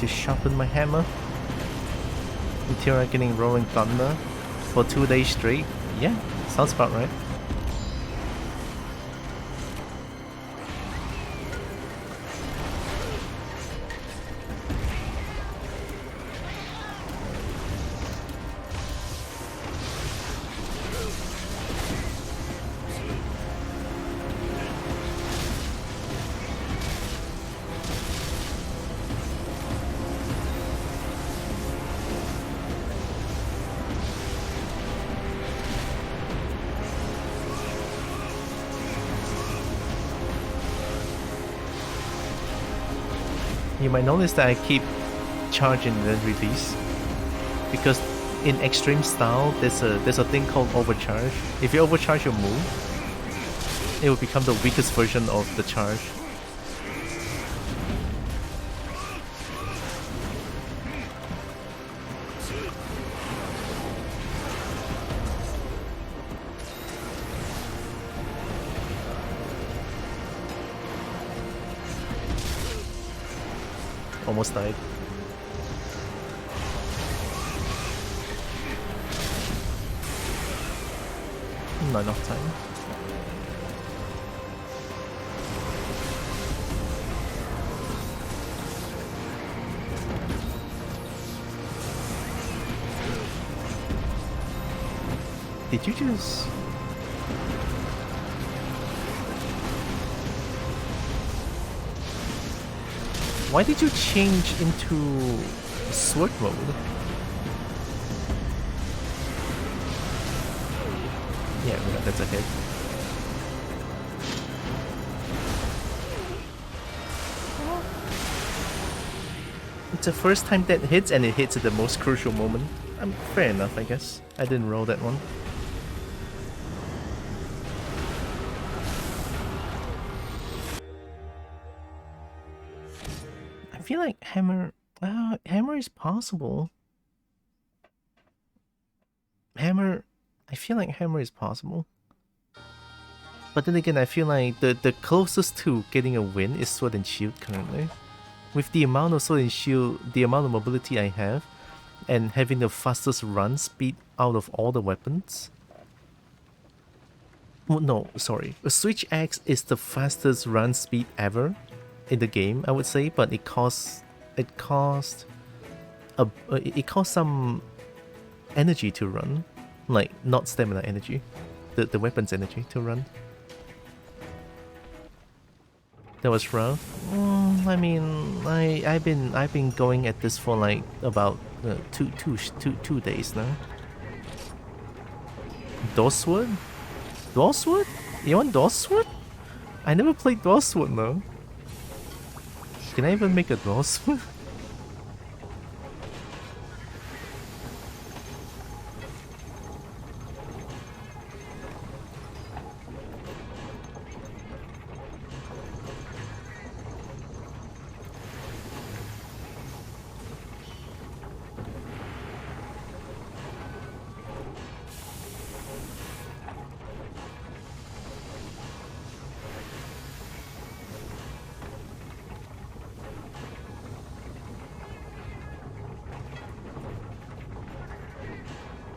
sharpen my hammer. Tiara getting Rolling Thunder for 2 days straight. Yeah, sounds about right. You might notice that I keep charging then release because in extreme style there's a thing called overcharge. If you overcharge your move, it will become the weakest version of the charge. Almost died. Not enough time. Did you just... Why did you change into sword mode? Yeah, that's a hit. It's the first time that hits, and it hits at the most crucial moment. Fair enough, I guess. I didn't roll that one. I feel like hammer is possible. I feel like hammer is possible. But then again, I feel like the closest to getting a win is sword and shield currently. With the amount of sword and shield, the amount of mobility I have, and having the fastest run speed out of all the weapons. Well, no, sorry. A Switch Axe is the fastest run speed ever in the game, I would say, but it costs some energy to run, like not stamina energy, the weapon's energy to run. That was rough. I mean, I've been going at this for like about 2 days now. Dwarfsword? Dwarfsword? You want Dwarfsword? I never played Dwarfsword though. Can I even make a Dwarfsword?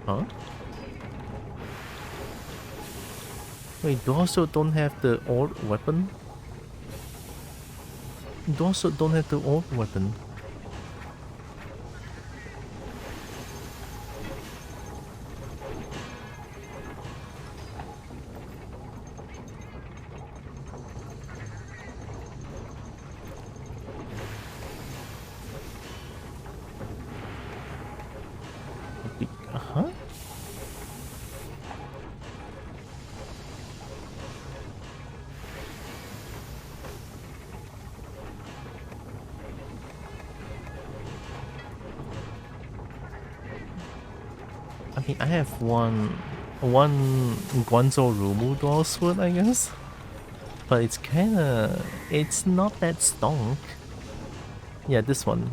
Huh? Wait, you also don't have the orb weapon? You also don't have the orb weapon. Huh? I mean, I have one Guanzo Rumu dual sword, I guess, but it's not that stonk. Yeah, this one.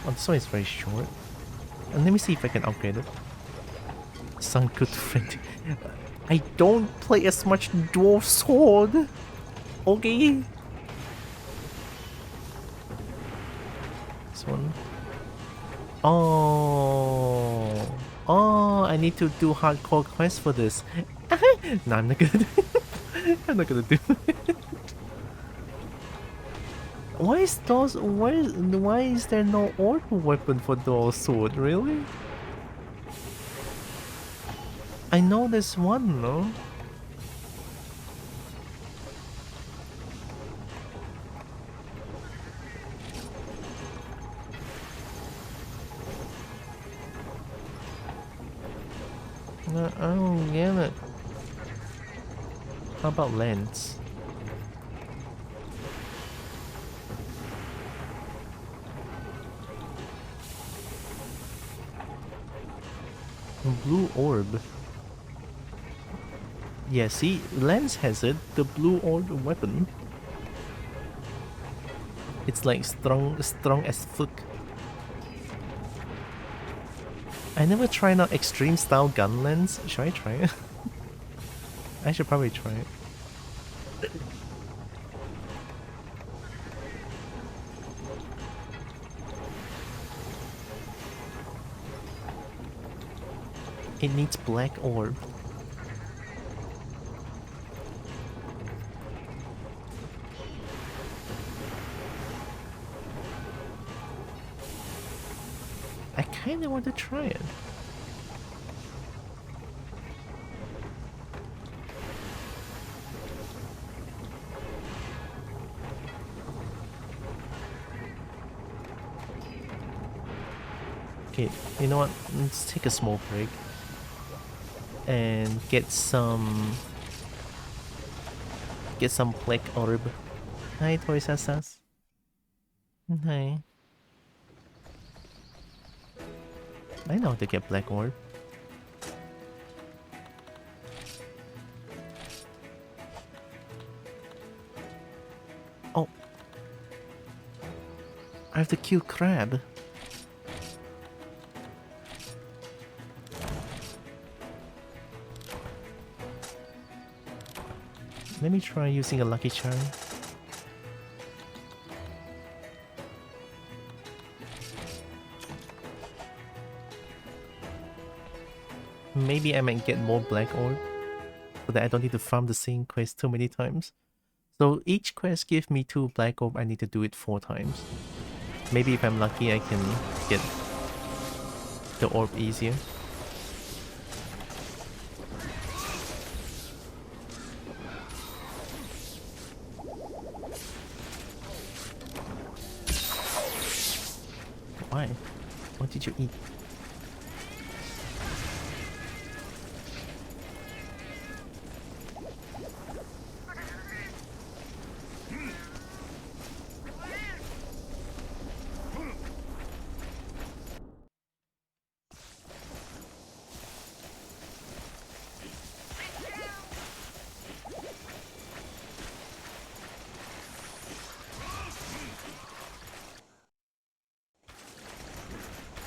Oh, this one is very short. And let me see if I can upgrade it. Sound good friend. I don't play as much dwarf sword. Okay. Oh. Oh, I need to do hardcore quests for this. No, I'm not gonna do it. I'm not gonna do it. Why is there no orb weapon for dual sword, really? I know there's one, no? No, I don't get it. How about lens? Blue orb. Yeah, see, lens has it. The blue orb weapon. It's like strong as fuck. I never tried out extreme style gun lens. Should I try it? I should probably try it. It needs black orb. I kinda want to try it. Okay, you know what? Let's take a small break and get some black orb. Hi, Toy Sassas. Hi. I know how to get black orb. Oh, I have to kill crab. Let me try using a lucky charm. Maybe I might get more black orb so that I don't need to farm the same quest too many times. So each quest gives me 2 black orb, I need to do it 4 times. Maybe if I'm lucky I can get the orb easier. Why? What did you eat?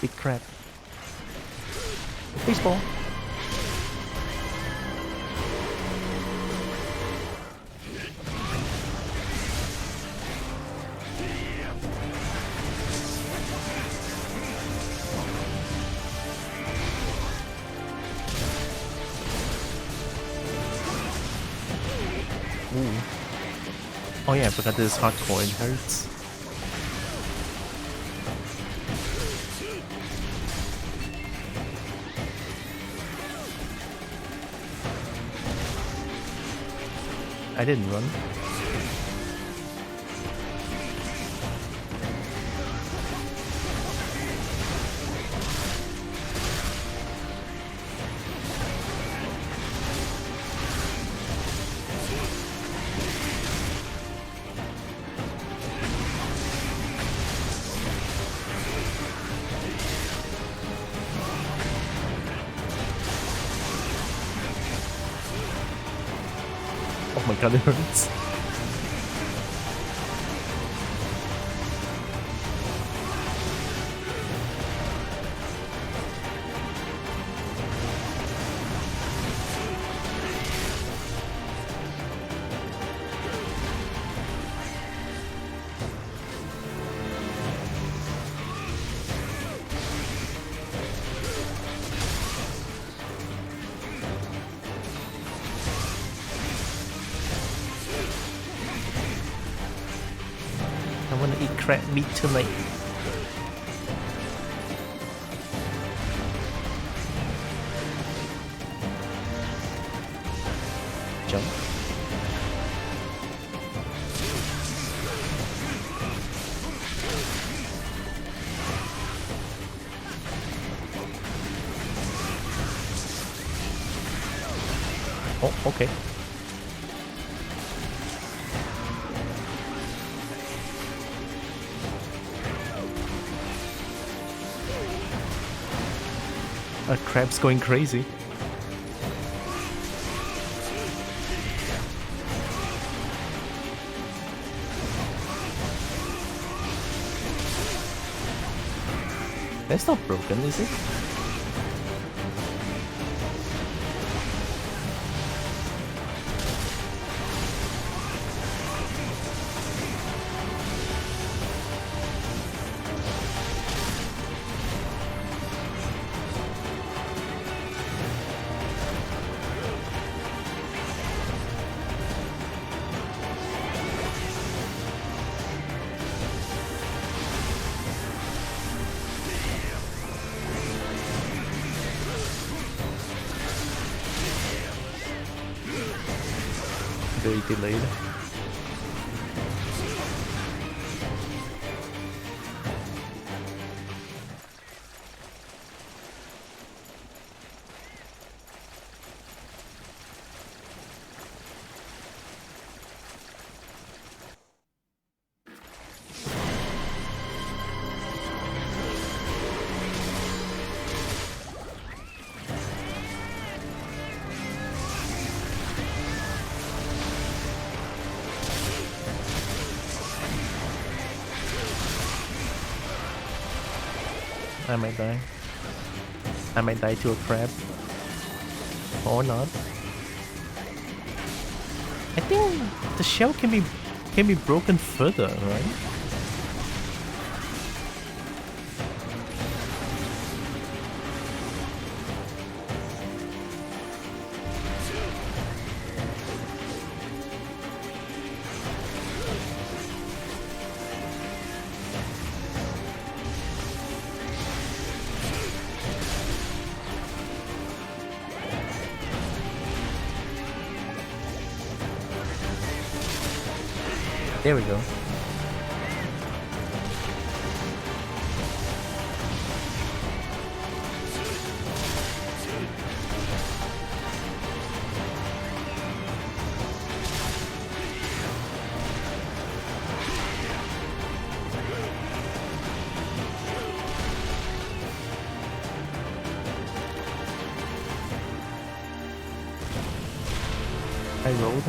Big crab. Baseball. Ooh. Oh yeah, I forgot this is hardcore, it hurts. I didn't run. Oh my god, it hurts. crab meat tonight. Jump. Oh, okay. A crab's going crazy. That's not broken, is it? Very delayed. I might die. I might die to a crab. Or not. I think the shell can be broken further, right? There we go. I rolled.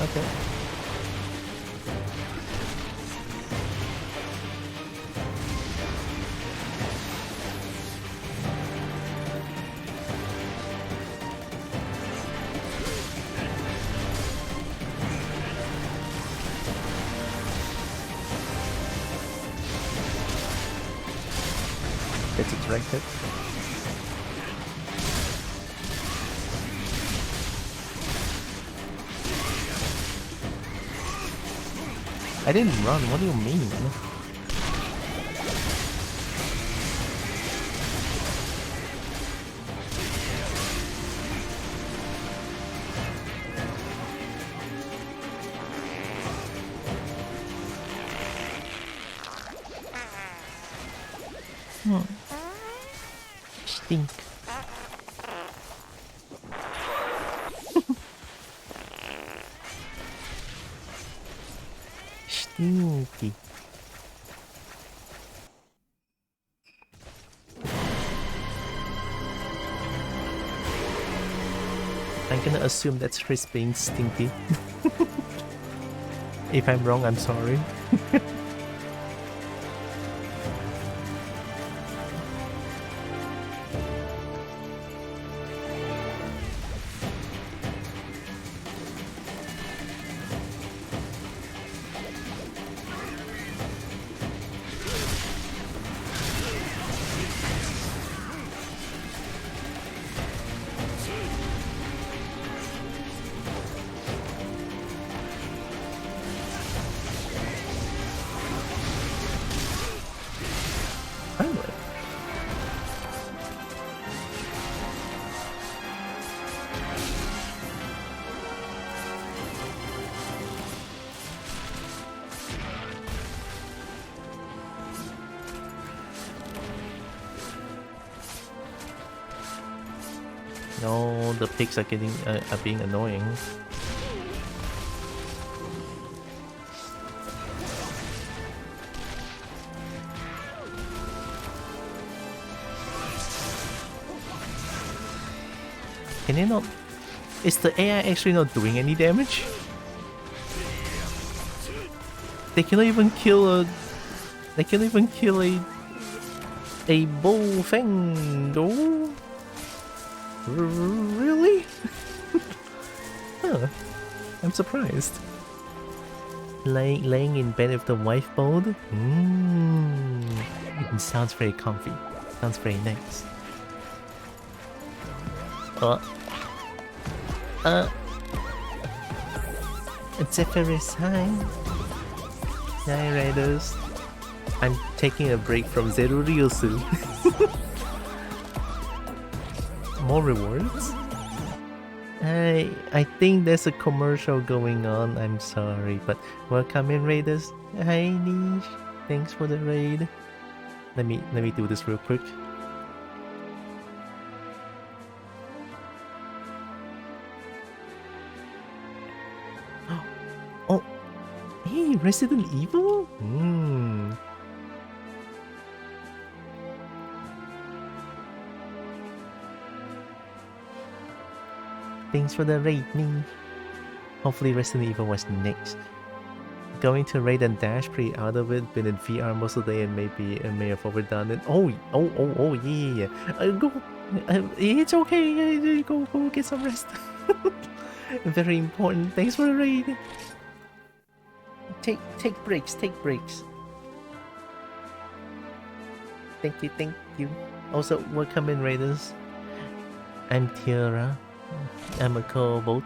Okay. It's attracted. I didn't run, what do you mean? Stink. Stinky. I'm gonna assume that's Chris being stinky. If I'm wrong, I'm sorry. No, the pigs are being annoying. Can they not? Is the AI actually not doing any damage? They cannot even kill a. They can't even kill a bull thing, though. Really? Huh. I'm surprised. Laying in bed with the wife mode? It sounds very comfy. Sounds very nice. Zephyrus, hi. Hi, Raiders. I'm taking a break from Zeruriosu. More rewards? I think there's a commercial going on. I'm sorry, but welcome in, Raiders. Hi, Niche. Thanks for the raid. Let me do this real quick. Oh, hey, Resident Evil? Thanks for the raid, me. Hopefully Resident Evil was next. Going to raid and dash, pretty out of it. Been in VR most of the day and maybe I may have overdone it. Oh, yeah. Go. It's okay. Go get some rest. Very important. Thanks for the raid. Take breaks. Take breaks. Thank you. Also, welcome in, Raiders. I'm Tiara. I'm a Kobo.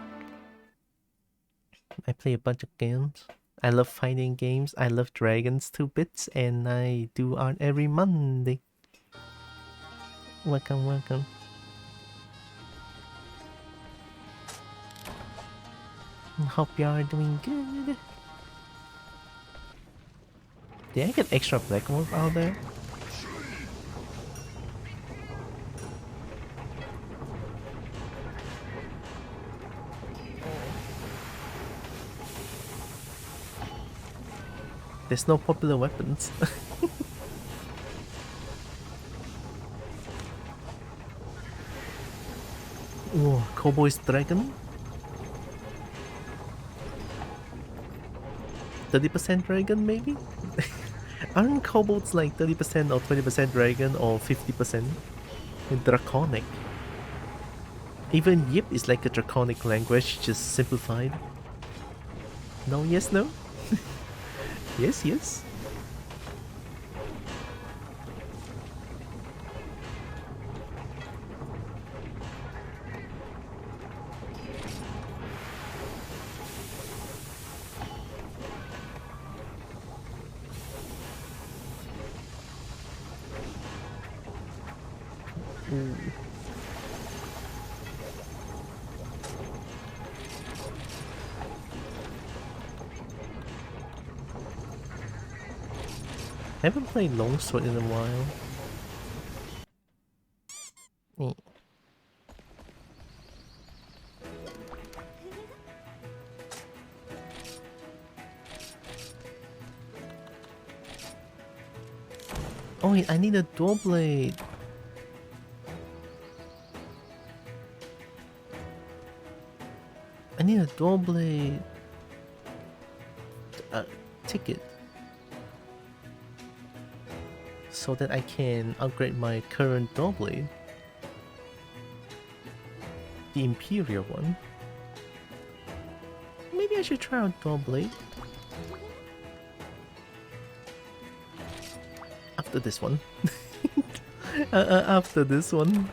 I play a bunch of games. I love fighting games. I love Dragons 2 bits, and I do art every Monday. Welcome. Hope you are doing good. Did I get extra black wolf out there? There's no popular weapons. Oh, Kobo is dragon? 30% dragon, maybe? Aren't kobolds like 30% or 20% dragon or 50% draconic? Even Yip is like a draconic language, just simplified. No, yes, no? Yes. I haven't played Longsword in a while. Oh wait, I need a dual blade. I need a dual blade ticket so that I can upgrade my current dual blade, the Imperial one. Maybe I should try out dual blade after this one. After this one.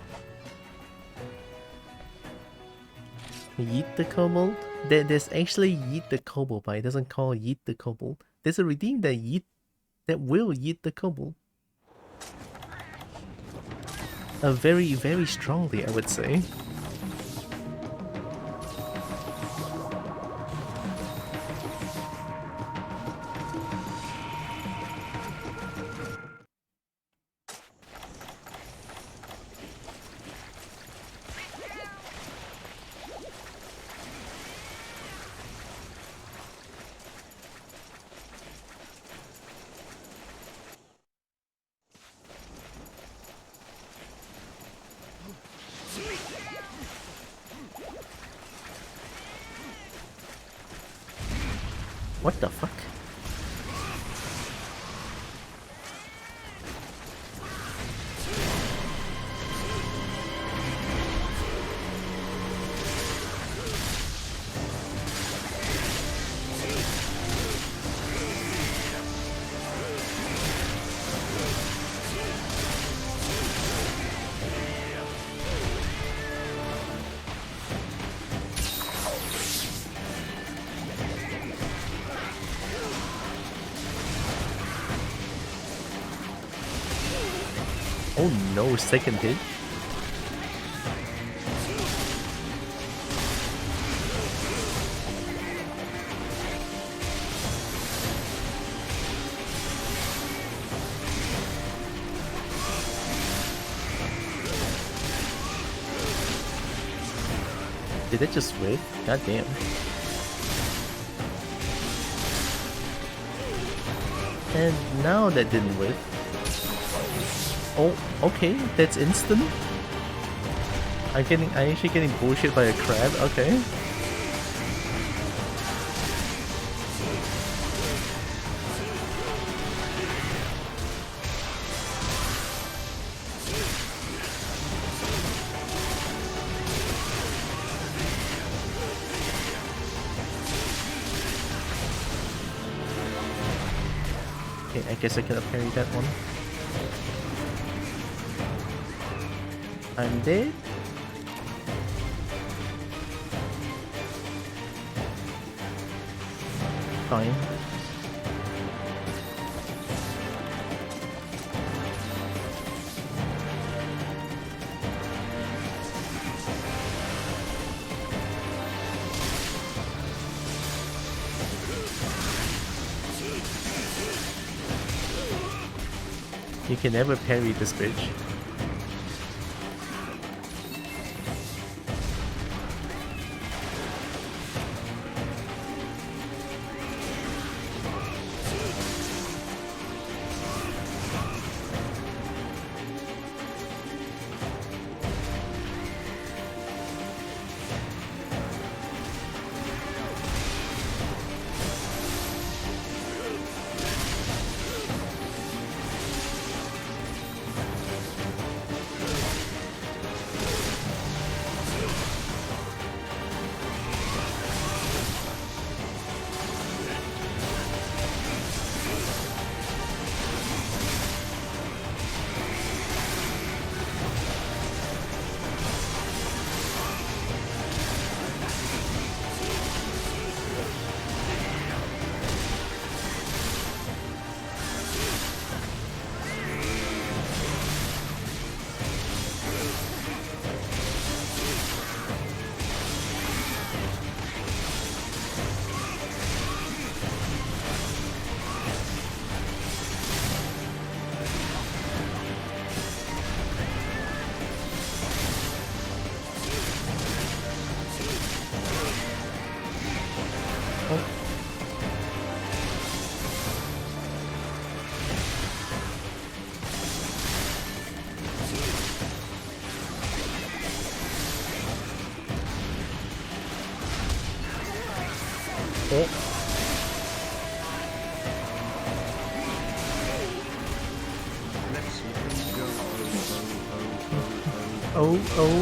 Yeet the Kobold? There's actually Yeet the Kobold, but it doesn't call Yeet the Kobold. There's a redeem that will Yeet the Kobold. Very, very strongly, I would say. What the fuck? Oh no, second hit. Did it just whip? God damn. And now that didn't whip. Oh, okay, that's instant. I'm actually getting bullshit by a crab, okay. Okay, I guess I cannot parry that one. I'm dead. Fine. You can never parry this bitch.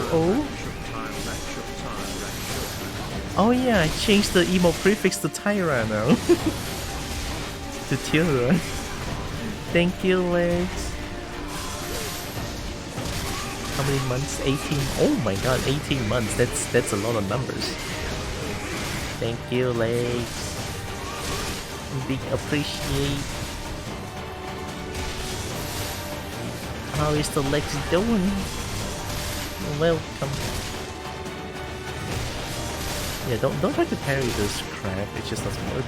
Oh. Oh yeah, I changed the emo prefix to Tyra now. To Tyra. Thank you, Legs. How many months? 18. Oh my god, 18 months. That's a lot of numbers. Thank you, Legs. Big appreciate. How is the Legs doing? Welcome. Yeah, don't try to parry this crap, it just doesn't work.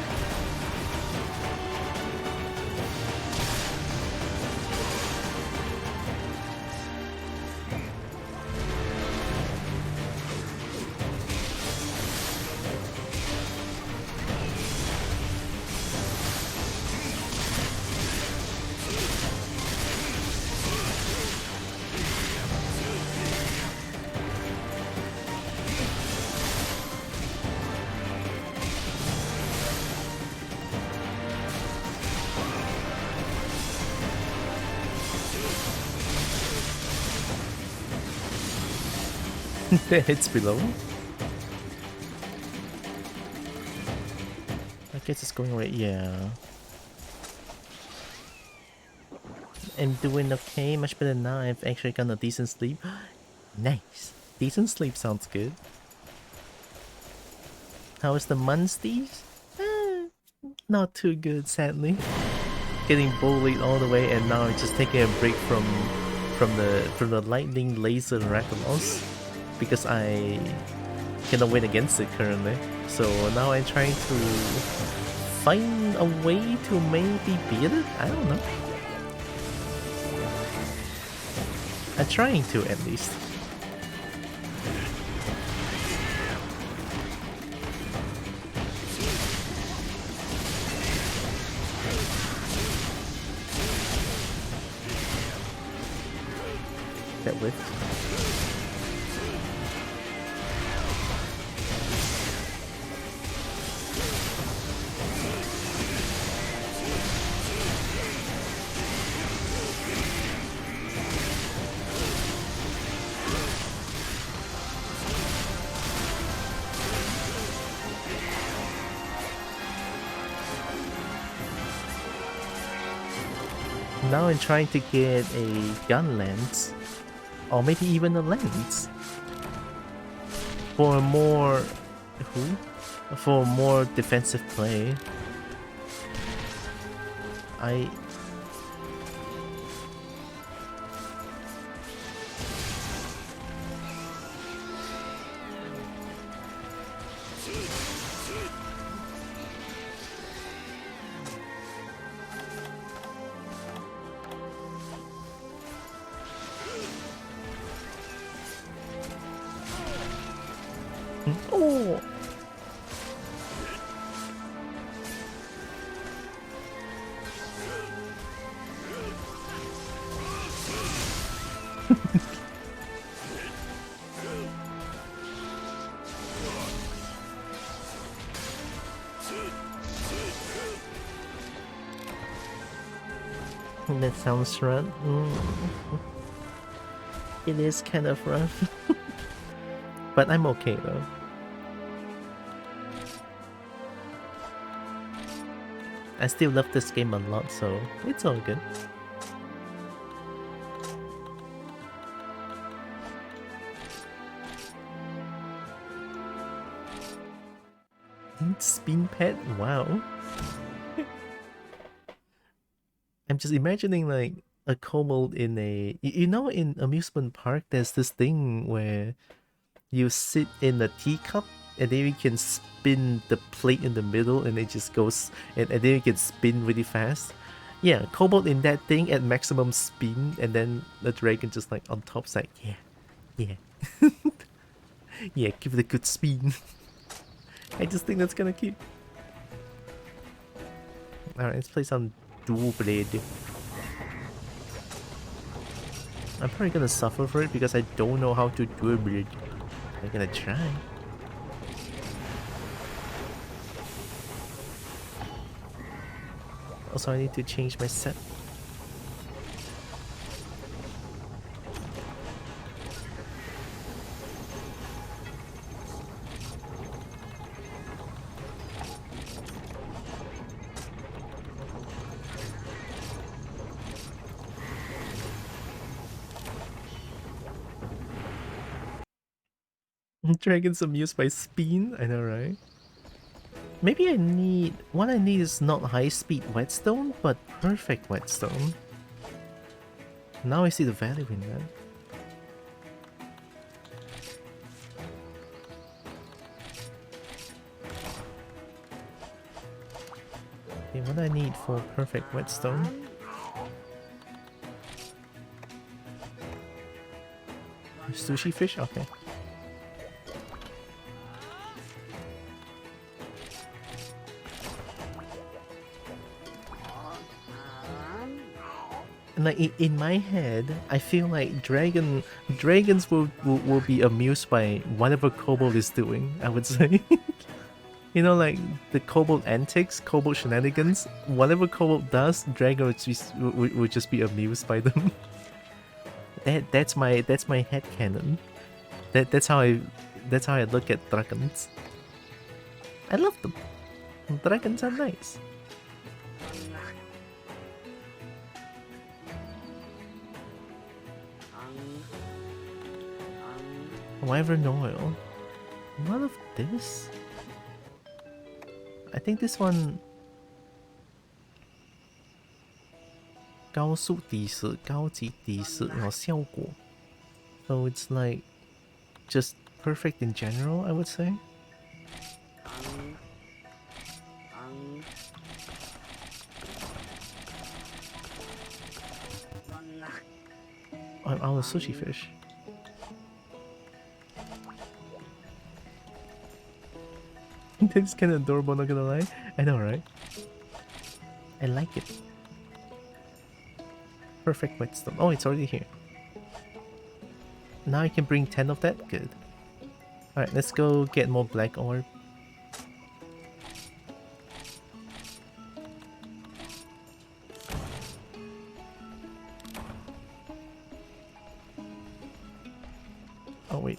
That hits below. I guess it's going right, yeah. I'm doing okay, much better now. I've actually gotten a decent sleep. Nice. Decent sleep sounds good. How is the Munsties? Not too good, sadly. Getting bullied all the way, and now just taking a break from the lightning laser Rakamos because I cannot win against it currently. So now I'm trying to find a way to maybe beat it. I don't know. I'm trying to at least. That with. Now I'm trying to get a gun lens, or maybe even a lens, for more defensive play. Oh! That sounds rough. It is kind of rough. But I'm okay though. I still love this game a lot, so it's all good. Spin pad? Wow. I'm just imagining like a kobold in a... You know, in amusement park there's this thing where you sit in a teacup and then you can spin the plate in the middle and it just goes... and then you can spin really fast. Yeah, kobold in that thing at maximum spin, and then the dragon just like on top side. Yeah. Yeah, give it a good spin. I just think that's gonna keep... Alright, let's play some dual blade. I'm probably gonna suffer for it because I don't know how to dual blade. I'm gonna try. Also, I need to change my set. Dragons amused by spin? I know, right? Maybe I need... What I need is not high-speed whetstone, but perfect whetstone. Now I see the value in that. Okay, what I need for perfect whetstone? Sushi fish? Okay. And like in my head, I feel like dragons will be amused by whatever kobold is doing, I would say. You know, like the kobold antics, kobold shenanigans, whatever kobold does, dragon would just be amused by them. That's my headcanon. That's how I look at dragons. I love them. Dragons are nice. Wyvern oil. What of this? I think this one 高速抵死,高级抵死有效果. So it's like just perfect in general, I would say. I'm out of sushi fish. That's kind of adorable, not gonna lie. I know, right? I like it. Perfect whetstone. Oh, it's already here. Now I can bring 10 of that? Good. Alright, let's go get more black orb. Oh, wait.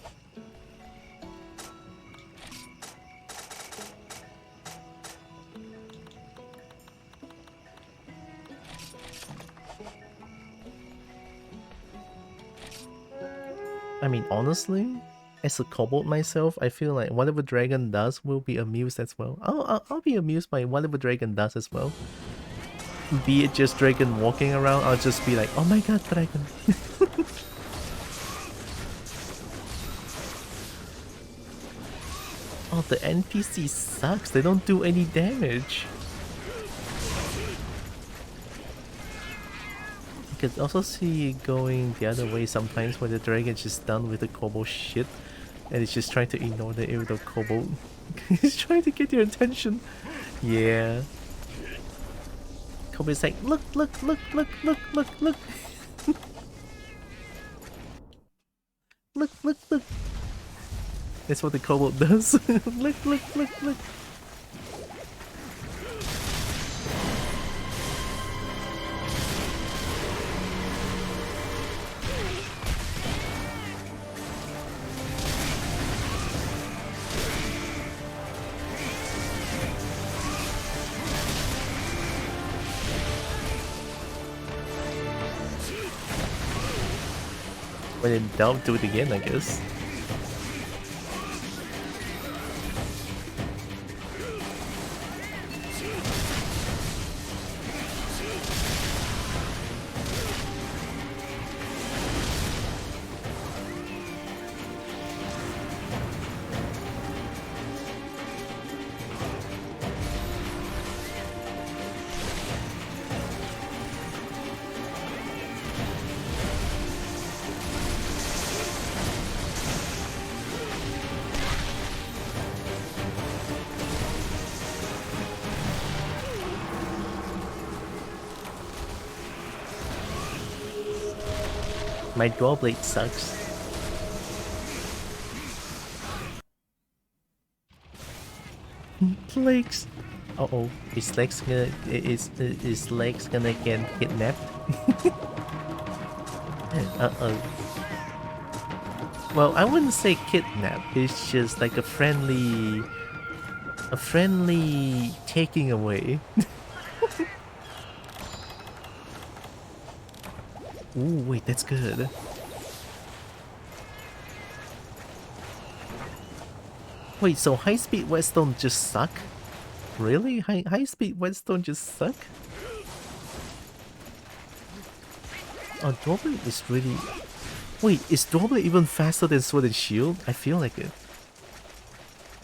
I mean, honestly, as a kobold myself, I feel like whatever dragon does will be amused as well. I'll be amused by whatever dragon does as well. Be it just dragon walking around, I'll just be like, oh my god, dragon. Oh, the NPC sucks. They don't do any damage. You could also see it going the other way sometimes where the dragon's just done with the Kobo shit and it's just trying to ignore the irritable Kobo. He's trying to get your attention. Yeah. Kobo's like, look, look, look, look, look, look, look. Look, look, look. That's what the Kobo does. Look, look, look, look. When in doubt, do it again, I guess. My dual blade sucks. Legs. Uh oh, his legs gonna get kidnapped. Uh oh. Well, I wouldn't say kidnap. It's just like a friendly taking away. Ooh, wait, that's good. Wait, so high-speed whetstone just suck? Really? High-speed whetstone just suck? Oh, dual blade is really... Wait, is dual blade even faster than sword and shield? I feel like it.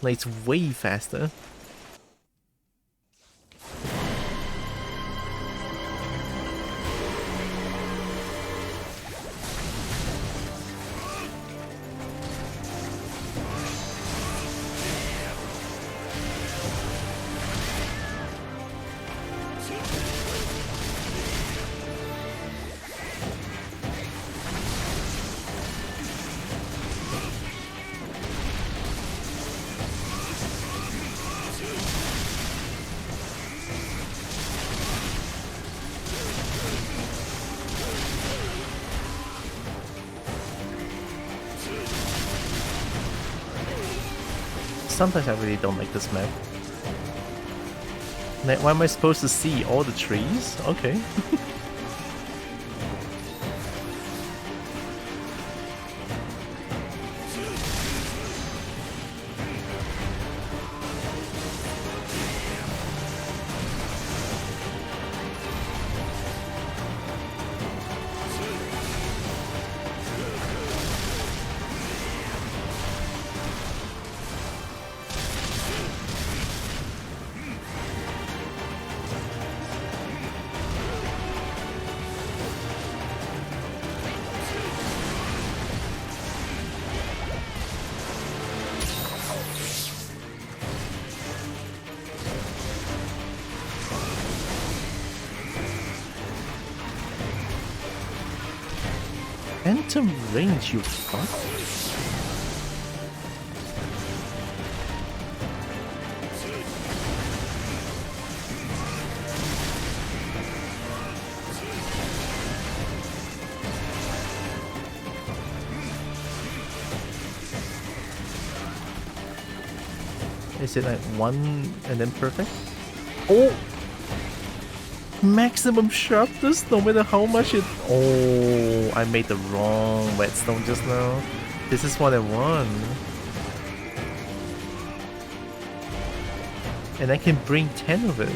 Like, it's way faster. sometimes I really don't like this map. Like, why am I supposed to see all the trees? Okay. Phantom range, you fuck. Is it like one and then perfect? Oh! Maximum sharpness no matter how much it... Oh, I made the wrong whetstone just now. This is what I want. And I can bring 10 of it.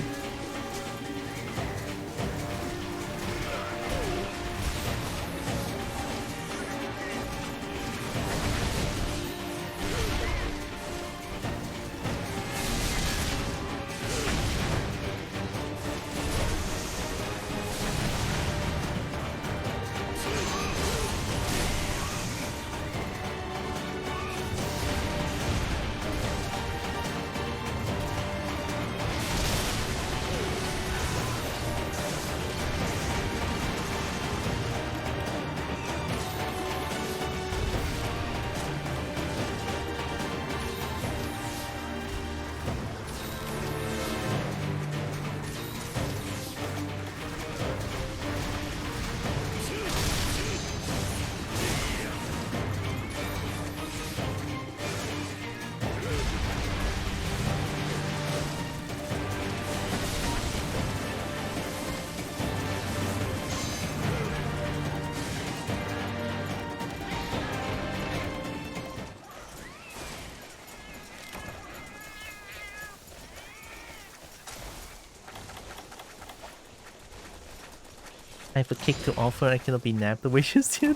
I have a cake to offer, I cannot be nabbed the wishes yet.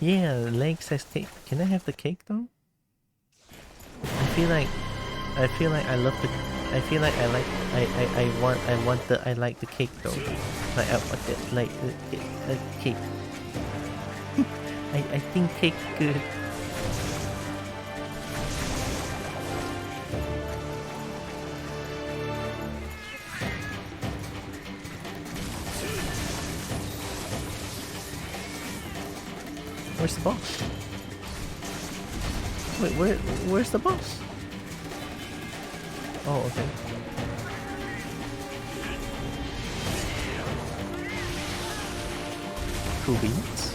Yeah, Leg says cake. Can I have the cake though? I feel like I love the... I feel like I like... I like the cake though. Like, I want it, like, cake. I think cake good. Where's the boss? Wait, where's the boss? Oh, okay. Cool beans.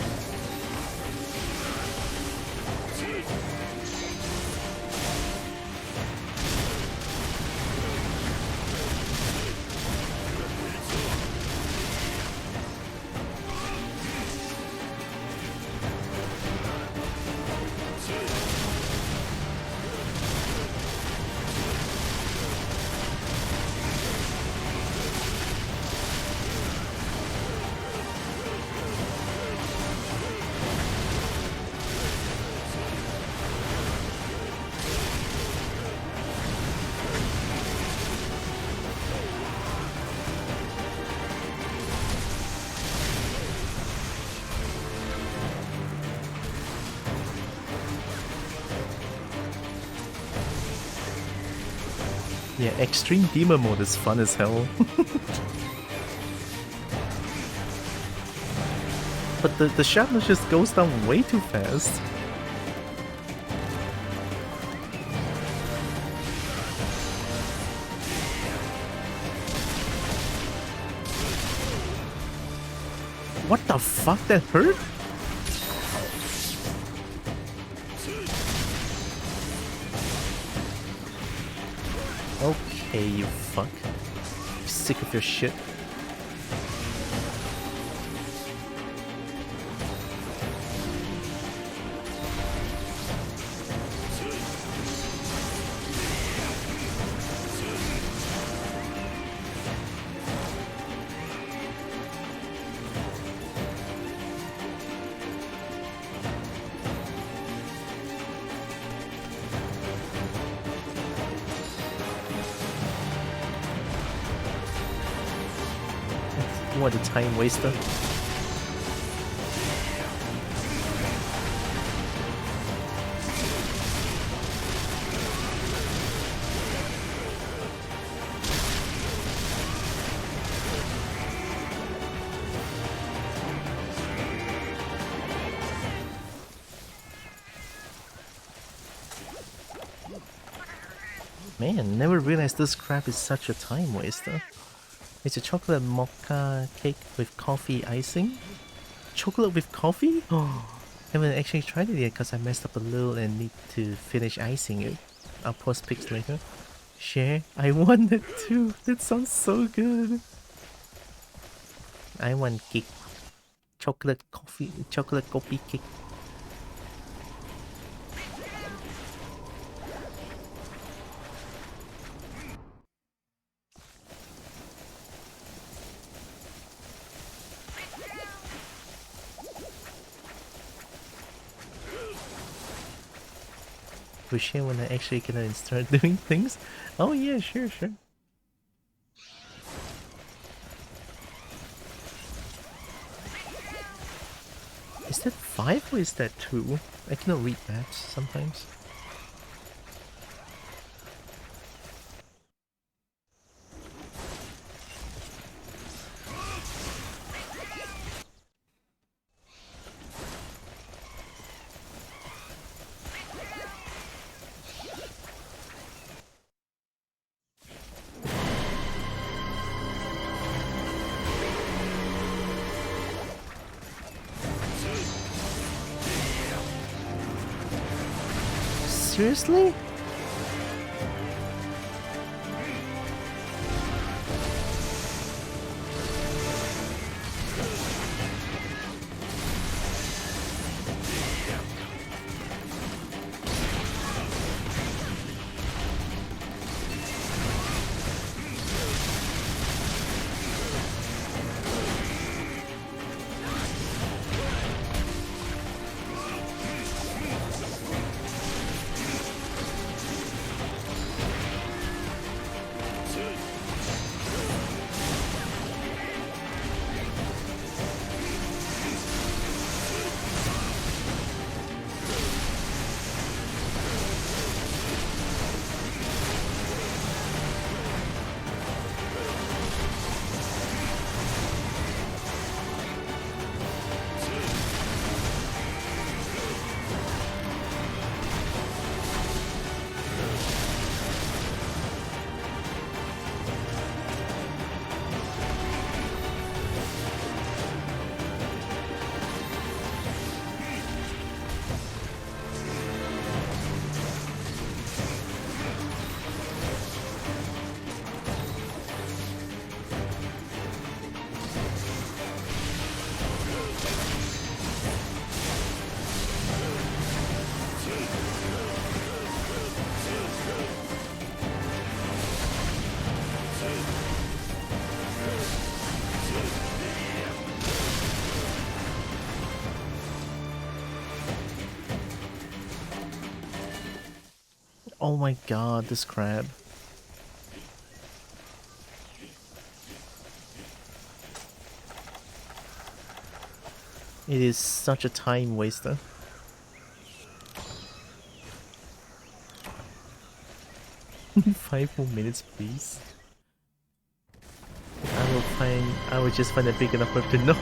Yeah, extreme demon mode is fun as hell. But the sharpness just goes down way too fast. What the fuck, that hurt? Hey, you fuck. Sick of your shit. What a time waster. Man, never realized this crap is such a time waster. It's a chocolate mocha cake with coffee icing. Chocolate with coffee? Oh, haven't actually tried it yet because I messed up a little and need to finish icing it. I'll post pics later. Share? I want it too. That sounds so good. I want cake. Chocolate coffee cake. We share when I actually get out and start doing things? Oh yeah, sure. Is that 5 or is that 2? I cannot read maps sometimes. Seriously? Oh my god, this crab. It is such a time waster. Five more minutes, please. I will just find a big enough map to know.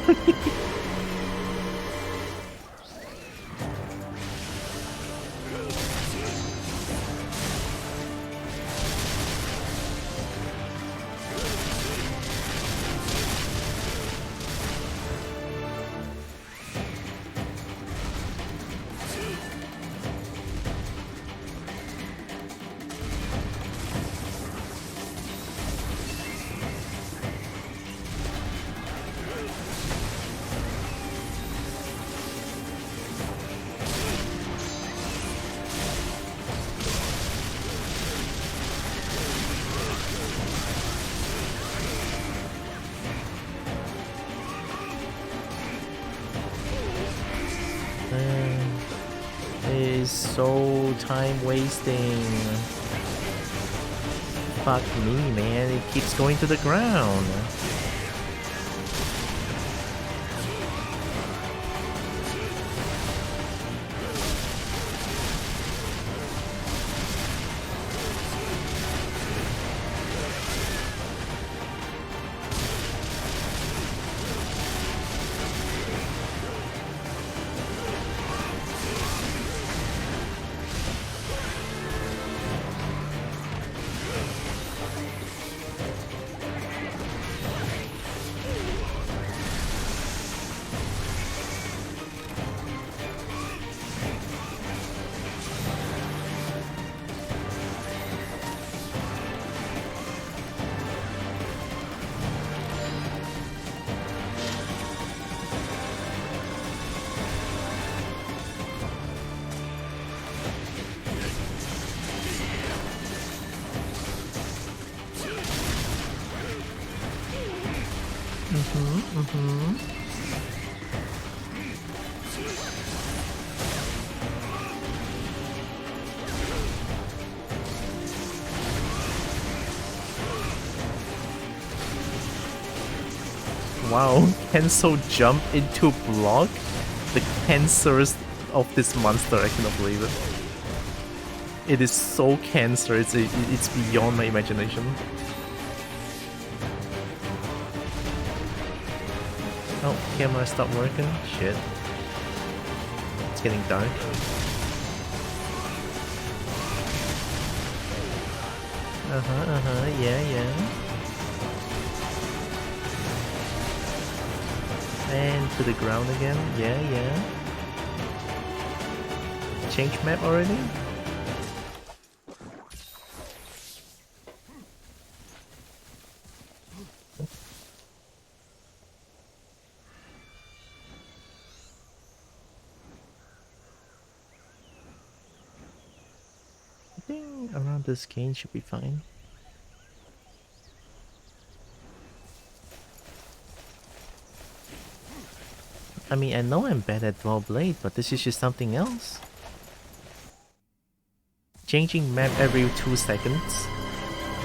It is so time wasting. Fuck me, man. It keeps going to the ground. Wow, cancel jump into block? The cancers of this monster, I cannot believe it. It is so cancerous, it's beyond my imagination. Oh, camera stopped working? Shit. It's getting dark. Yeah. And to the ground again, yeah. Change map already? I think around this game should be fine. I mean, I know I'm bad at Dual Blade, but this is just something else. Changing map every 2 seconds.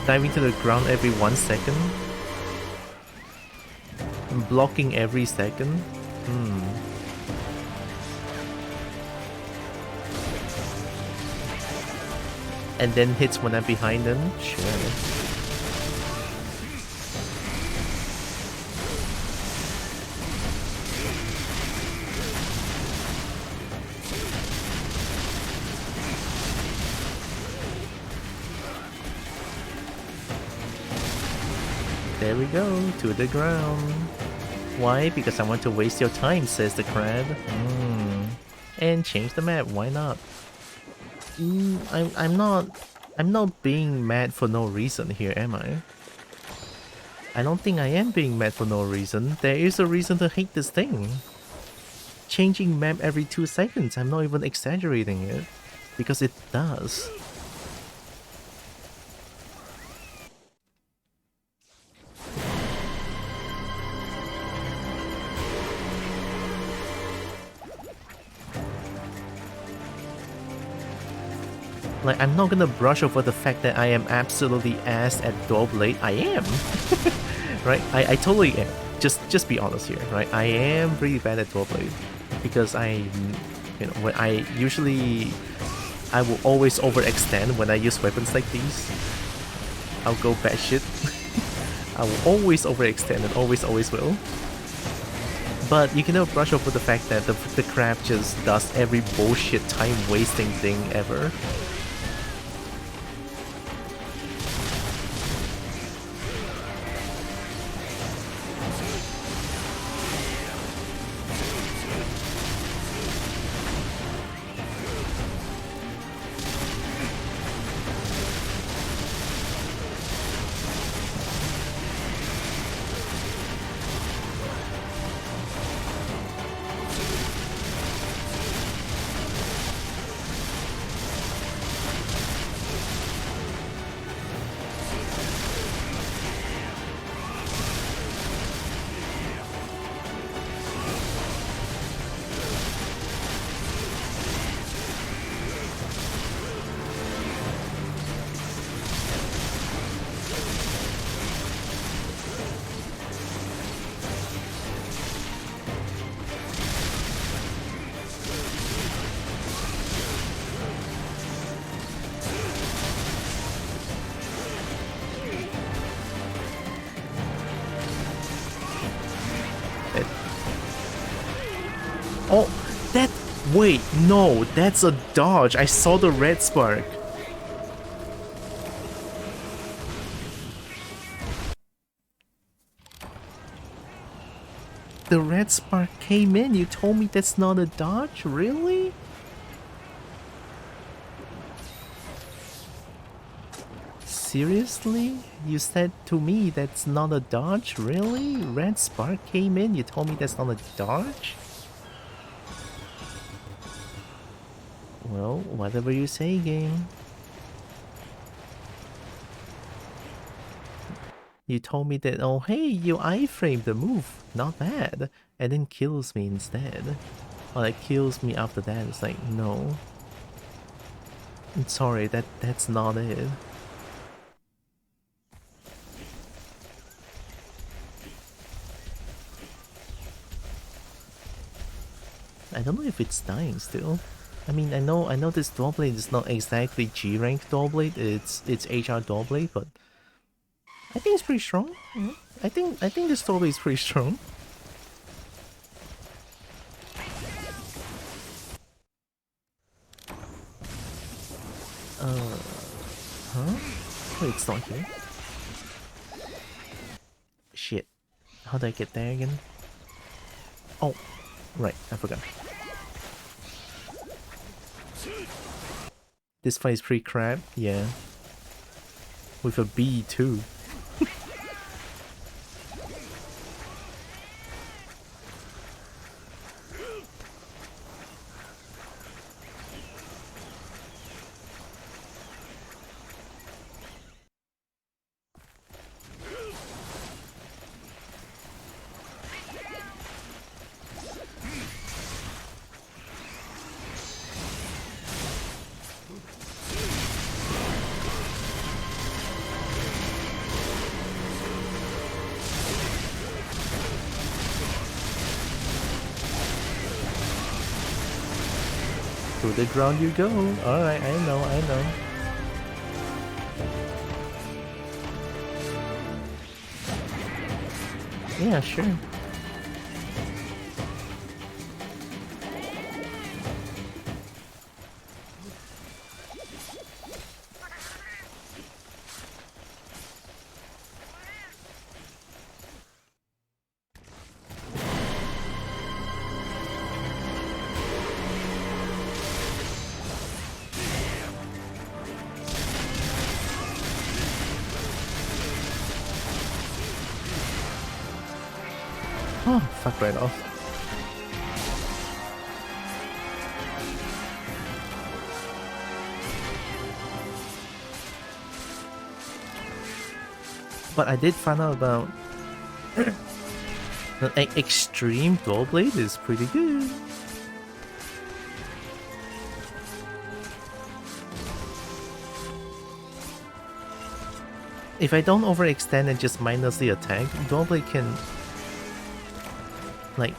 Diving to the ground every 1 second. And blocking every second. And then hits when I'm behind them? Sure. There we go, to the ground. Why? Because I want to waste your time, says the crab. And change the map, why not? I'm not being mad for no reason here, am I? I don't think I am being mad for no reason. There is a reason to hate this thing. Changing map every 2 seconds, I'm not even exaggerating it. Because it does. Like, I'm not gonna brush over the fact that I am absolutely ass at Dual Blade. I am! Right? I totally am. Just be honest here, right? I am pretty bad at Dual Blade. Because when I will always overextend when I use weapons like these. I'll go batshit. I will always overextend and always will. But you cannot brush over the fact that the crab just does every bullshit time-wasting thing ever. Oh, that... Wait, no, that's a dodge. I saw the red spark. The red spark came in. You told me that's not a dodge? Really? Seriously? You said to me that's not a dodge? Really? Red spark came in. You told me that's not a dodge? Well, whatever you say, game. You told me that, oh hey, you iframed the move. Not bad. And then kills me instead. Or like kills me after that. It's like, no. I'm sorry, that's not it. I don't know if it's dying still. I mean, I know this Doorblade is not exactly G rank Doorblade. It's HR Doorblade, but I think it's pretty strong. I think this Doorblade is pretty strong. Huh? Wait, it's not here. Shit. How do I get there again? Oh, right, I forgot. This fight is pretty crap, yeah. With a B too. To the ground you go. Alright, I know. Yeah, sure. Oh, fuck right off. But I did find out about the extreme Doorblade is pretty good. If I don't overextend and just minus the attack, Doorblade can, like,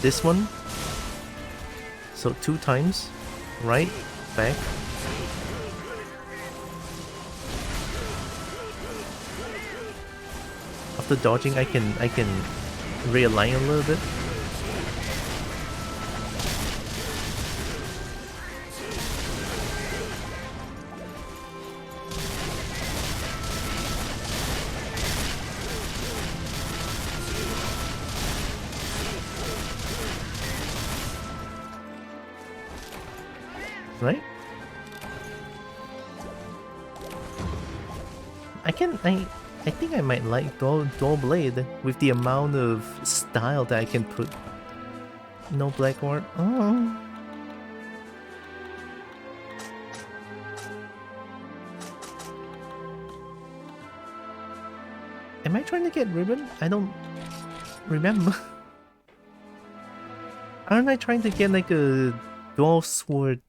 this one. So 2 times, right, back. After dodging, I can realign a little bit. Right? I think I might like Doorblade with the amount of style that I can put. No black ward. Oh. Am I trying to get ribbon? I don't remember. Aren't I trying to get like a dual sword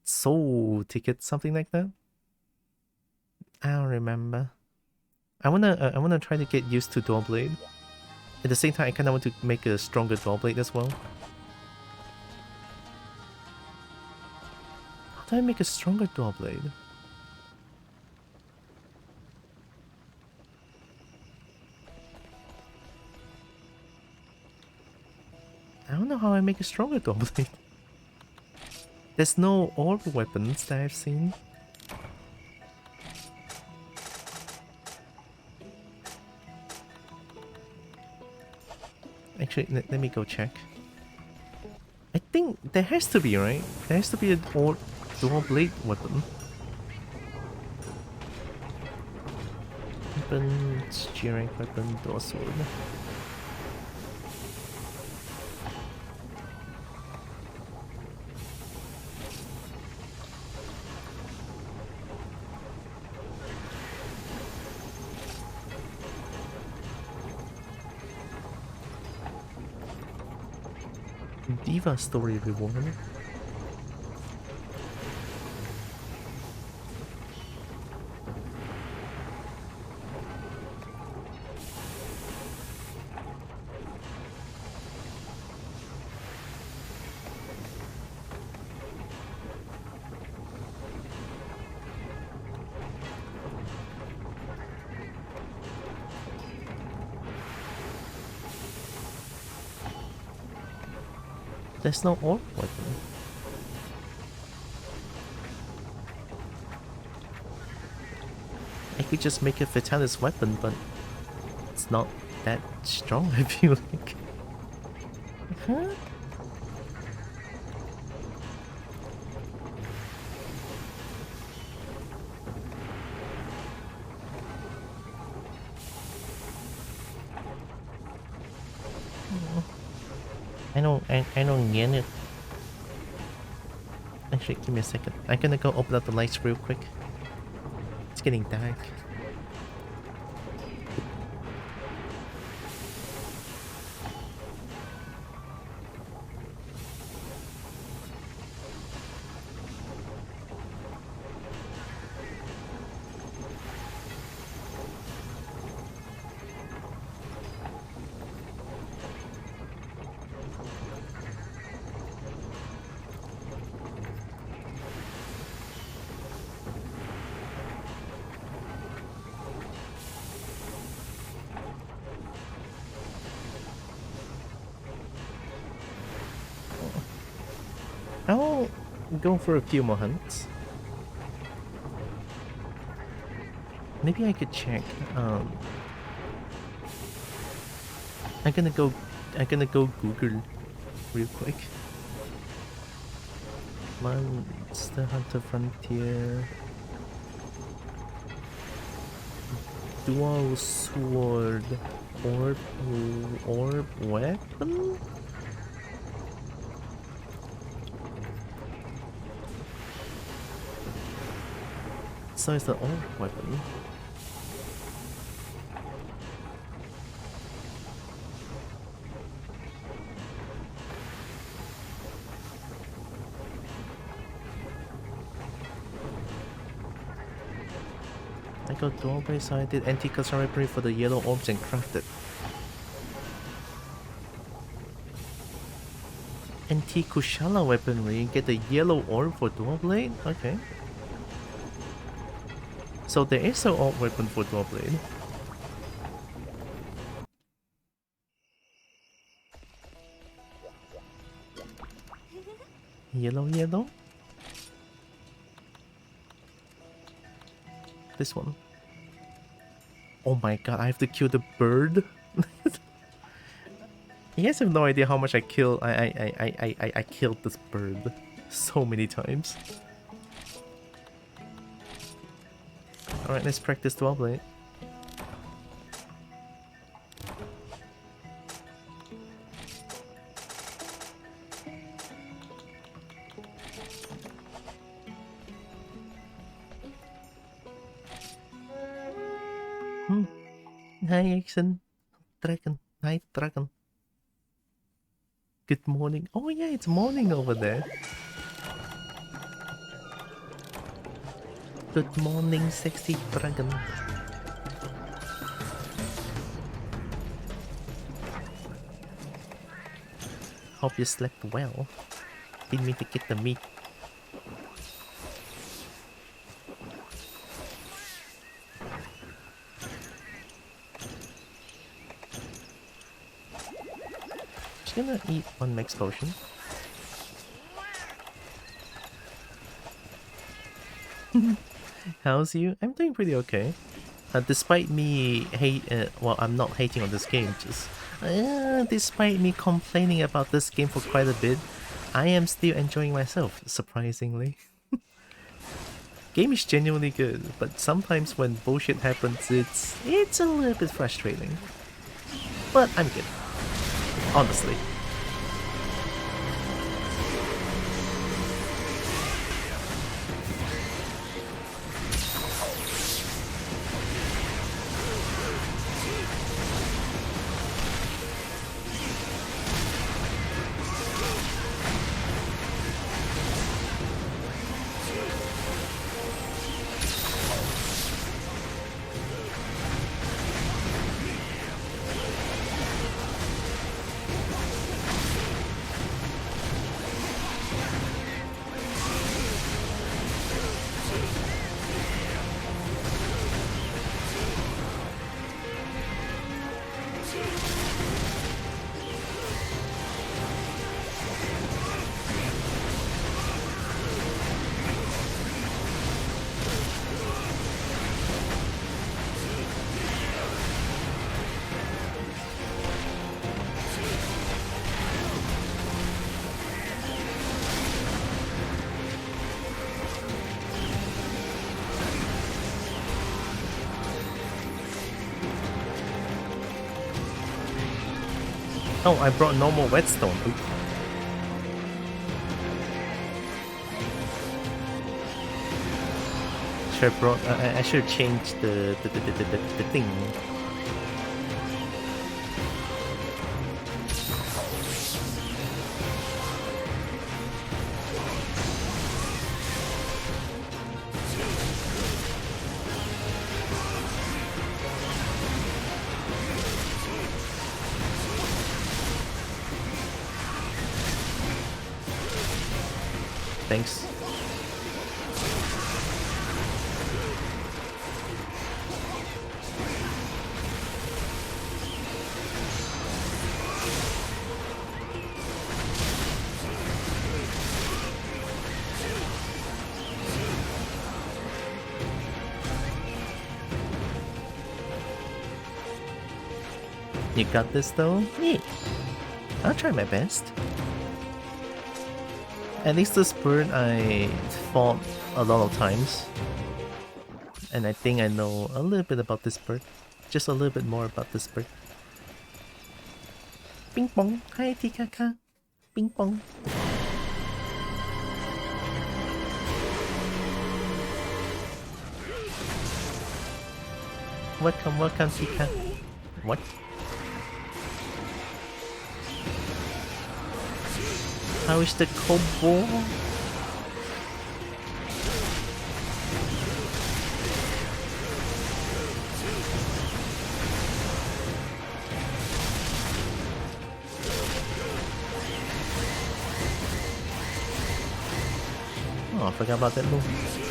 soul ticket, something like that? I don't remember. I wanna try to get used to Doorblade. At the same time, I kinda want to make a stronger Doorblade as well. How do I make a stronger Doorblade? I don't know how I make a stronger double blade. There's no orb weapons that I've seen. Actually, let me go check. I think there has to be, right? There has to be a dual blade weapon. Weapon, G-rank weapon, dual sword. Diva story reward. There's no orb weapon. I could just make a Vitalis weapon, but it's not that strong, I feel like. Huh? I don't get it. Actually, give me a second. I'm gonna go open up the lights real quick. It's getting dark. I'll go for a few more hunts. Maybe I could check. I'm gonna go Google real quick. Monster Hunter Frontier. Dual sword orb weapon? So it's the orb weapon. I got dual blade, so I did anti-custom weaponry for the yellow orbs and crafted. Anti-Kushala weaponry and get the yellow orb for dual blade? Okay. So there is an orb weapon for dual blade. Yellow? This one. Oh my god, I have to kill the bird? You guys have no idea how much I killed this bird so many times. Alright, let's practice dual blade. Hi, Action. Dragon. Night Dragon. Good morning. Oh yeah, it's morning over there. Good morning, sexy dragon. Hope you slept well. Didn't mean to get the meat. just gonna eat one max potion. How's you? I'm doing pretty okay. Despite me well, I'm not hating on this game, just despite me complaining about this game for quite a bit, I am still enjoying myself, surprisingly. Game is genuinely good, but sometimes when bullshit happens, it's a little bit frustrating. But I'm good, honestly. Oh, I brought normal whetstone. Oop. Should have brought. I should have changed the thing. Thanks. You got this though? Yeah. I'll try my best. At least this bird I fought a lot of times. And I think I know a little bit about this bird. Just a little bit more about this bird. Ping pong. Hi Tikaka. Ping pong. Welcome, welcome Tika. What? How is the Kobo? Oh, I forgot about that move.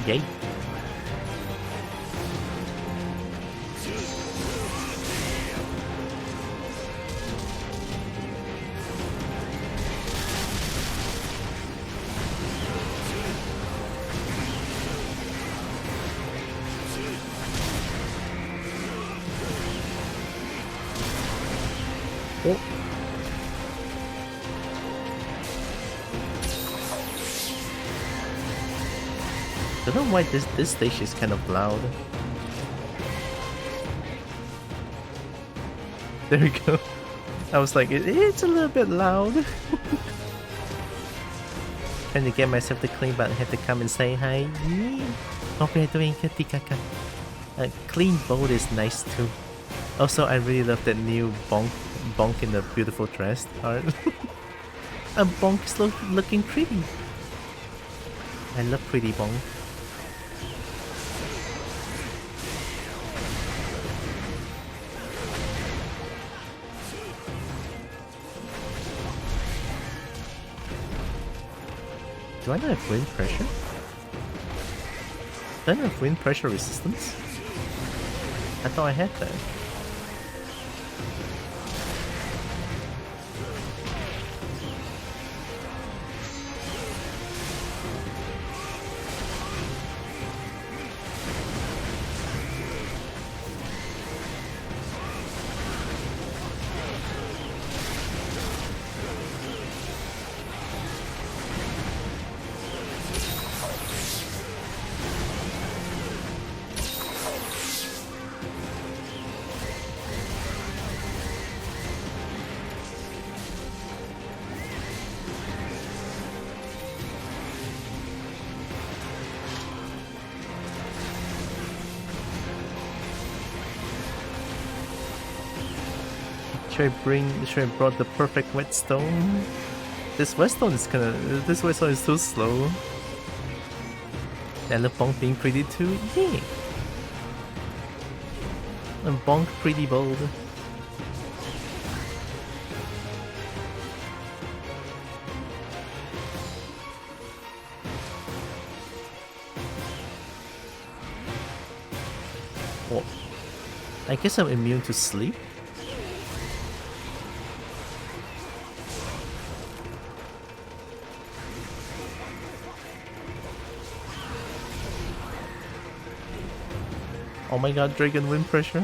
Yay. Oh. I don't know why this stage is kind of loud. There we go. I was like, it's a little bit loud. Trying to get myself to clean, but I had to come and say hi. Hope you're doing good, Tikaka. A clean boat is nice too. Also, I really love that new bonk in the beautiful dress art. A bonk is looking pretty. I love pretty bonk. Do I not have wind pressure? Do I not have wind pressure resistance? I thought I had that. Should I brought the perfect whetstone? This whetstone is this whetstone is too slow. And the bonk being pretty too, yeah. And bonk pretty bold. Oh, I guess I'm immune to sleep. Oh my god, Dragon wind pressure.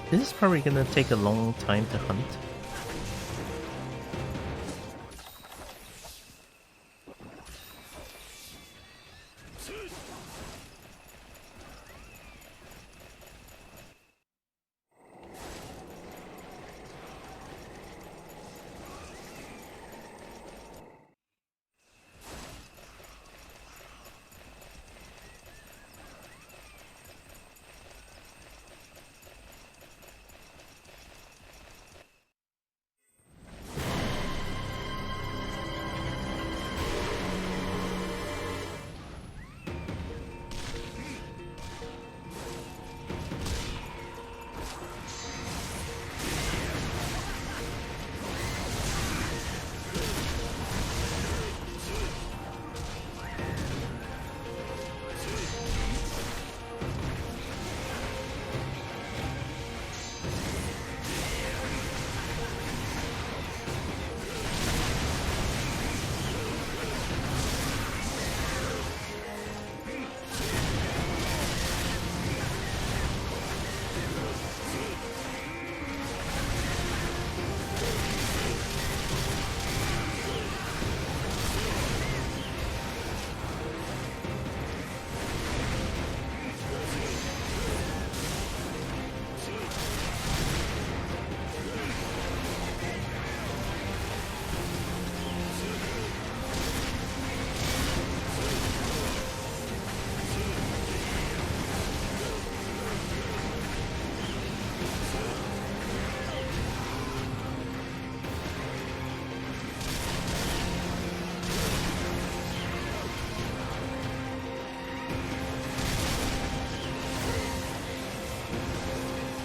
This is probably gonna take a long time to hunt.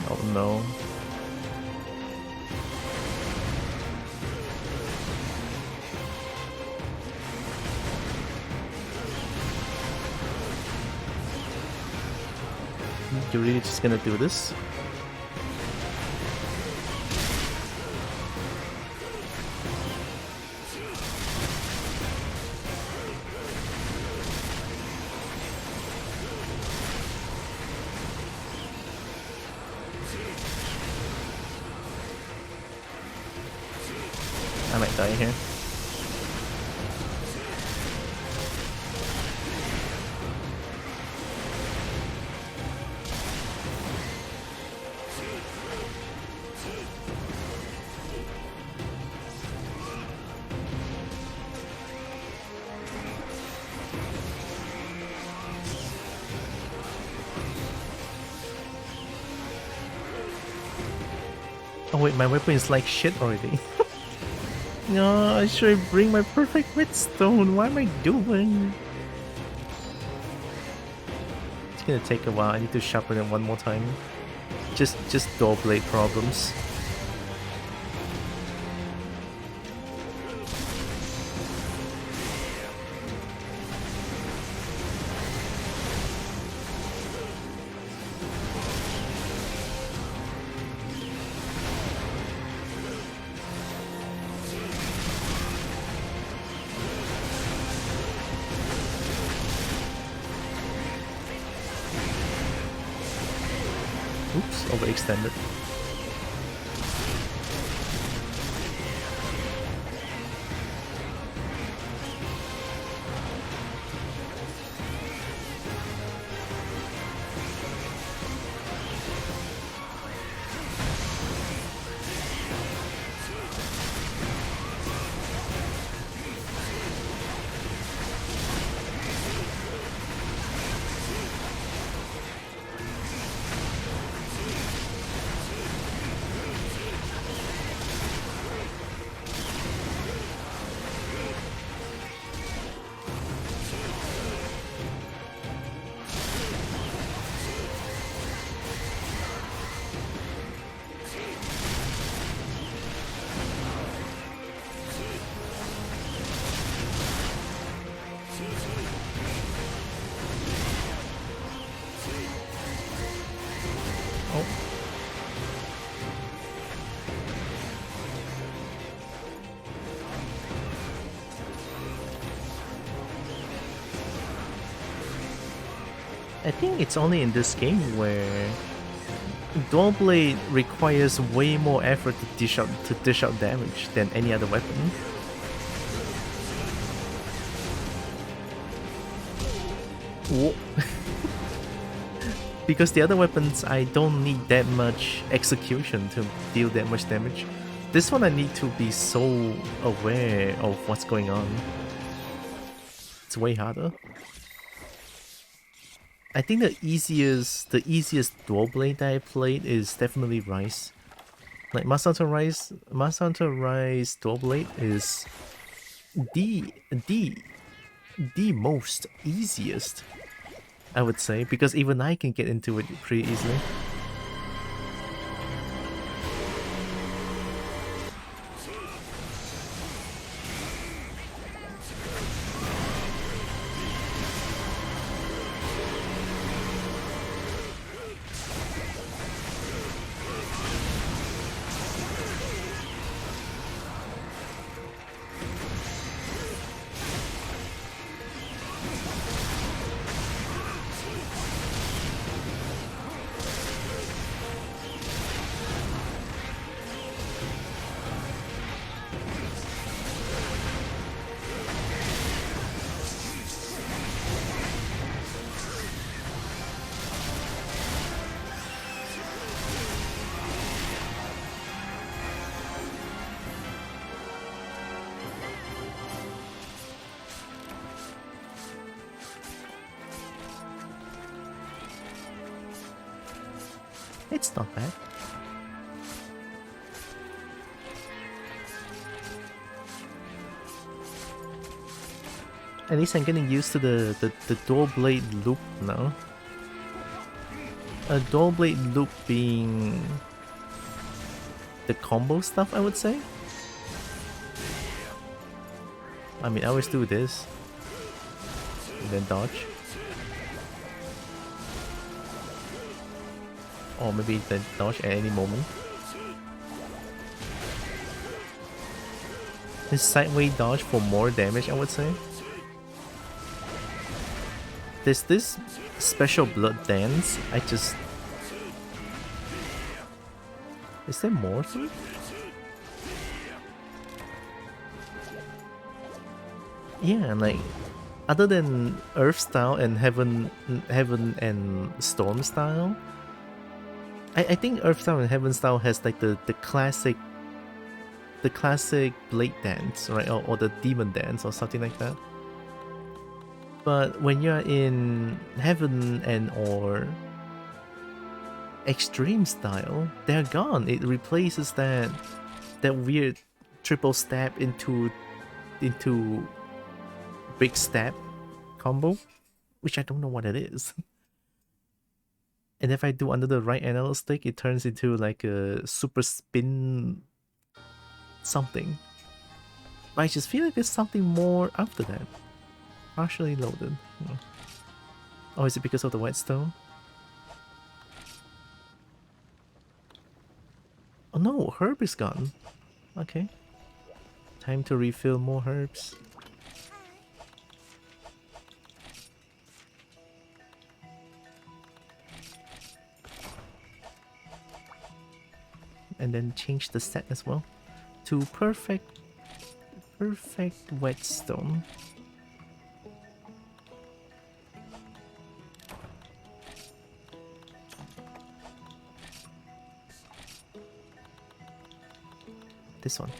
Oh no. You really just gonna do this? I might die here. Oh wait, my weapon is like shit already. No, I should bring my perfect whetstone. What am I doing? It's gonna take a while. I need to sharpen it one more time. Just door blade problems. Oops, overextended. I think it's only in this game where dual blade requires way more effort to dish out damage than any other weapon. Whoa. Because the other weapons, I don't need that much execution to deal that much damage. This one I need to be so aware of what's going on. It's way harder. I think the easiest dual blade that I played is definitely Rise. Like Monster Hunter Rise dual blade is the most easiest, I would say, because even I can get into it pretty easily. It's not bad. At least I'm getting used to the dual blade loop now. A dual blade loop being the combo stuff, I would say. I mean, I always do this and then dodge. Or maybe then dodge at any moment. This sideway dodge for more damage, I would say. There's this special blood dance. Is there more to it? Yeah, like other than Earth style and Heaven and Storm style, I think Earth style and Heaven style has like the classic blade dance, right? Or the demon dance or something like that. But when you're in Heaven and or extreme style, they're gone. It replaces that weird triple stab into big stab combo, which I don't know what it is. And if I do under the right analog stick, it turns into like a super spin something. But I just feel like there's something more after that. Partially loaded. Oh, is it because of the whetstone? Oh no, herb is gone. Okay. Time to refill more herbs. And then change the set as well to perfect whetstone. This one.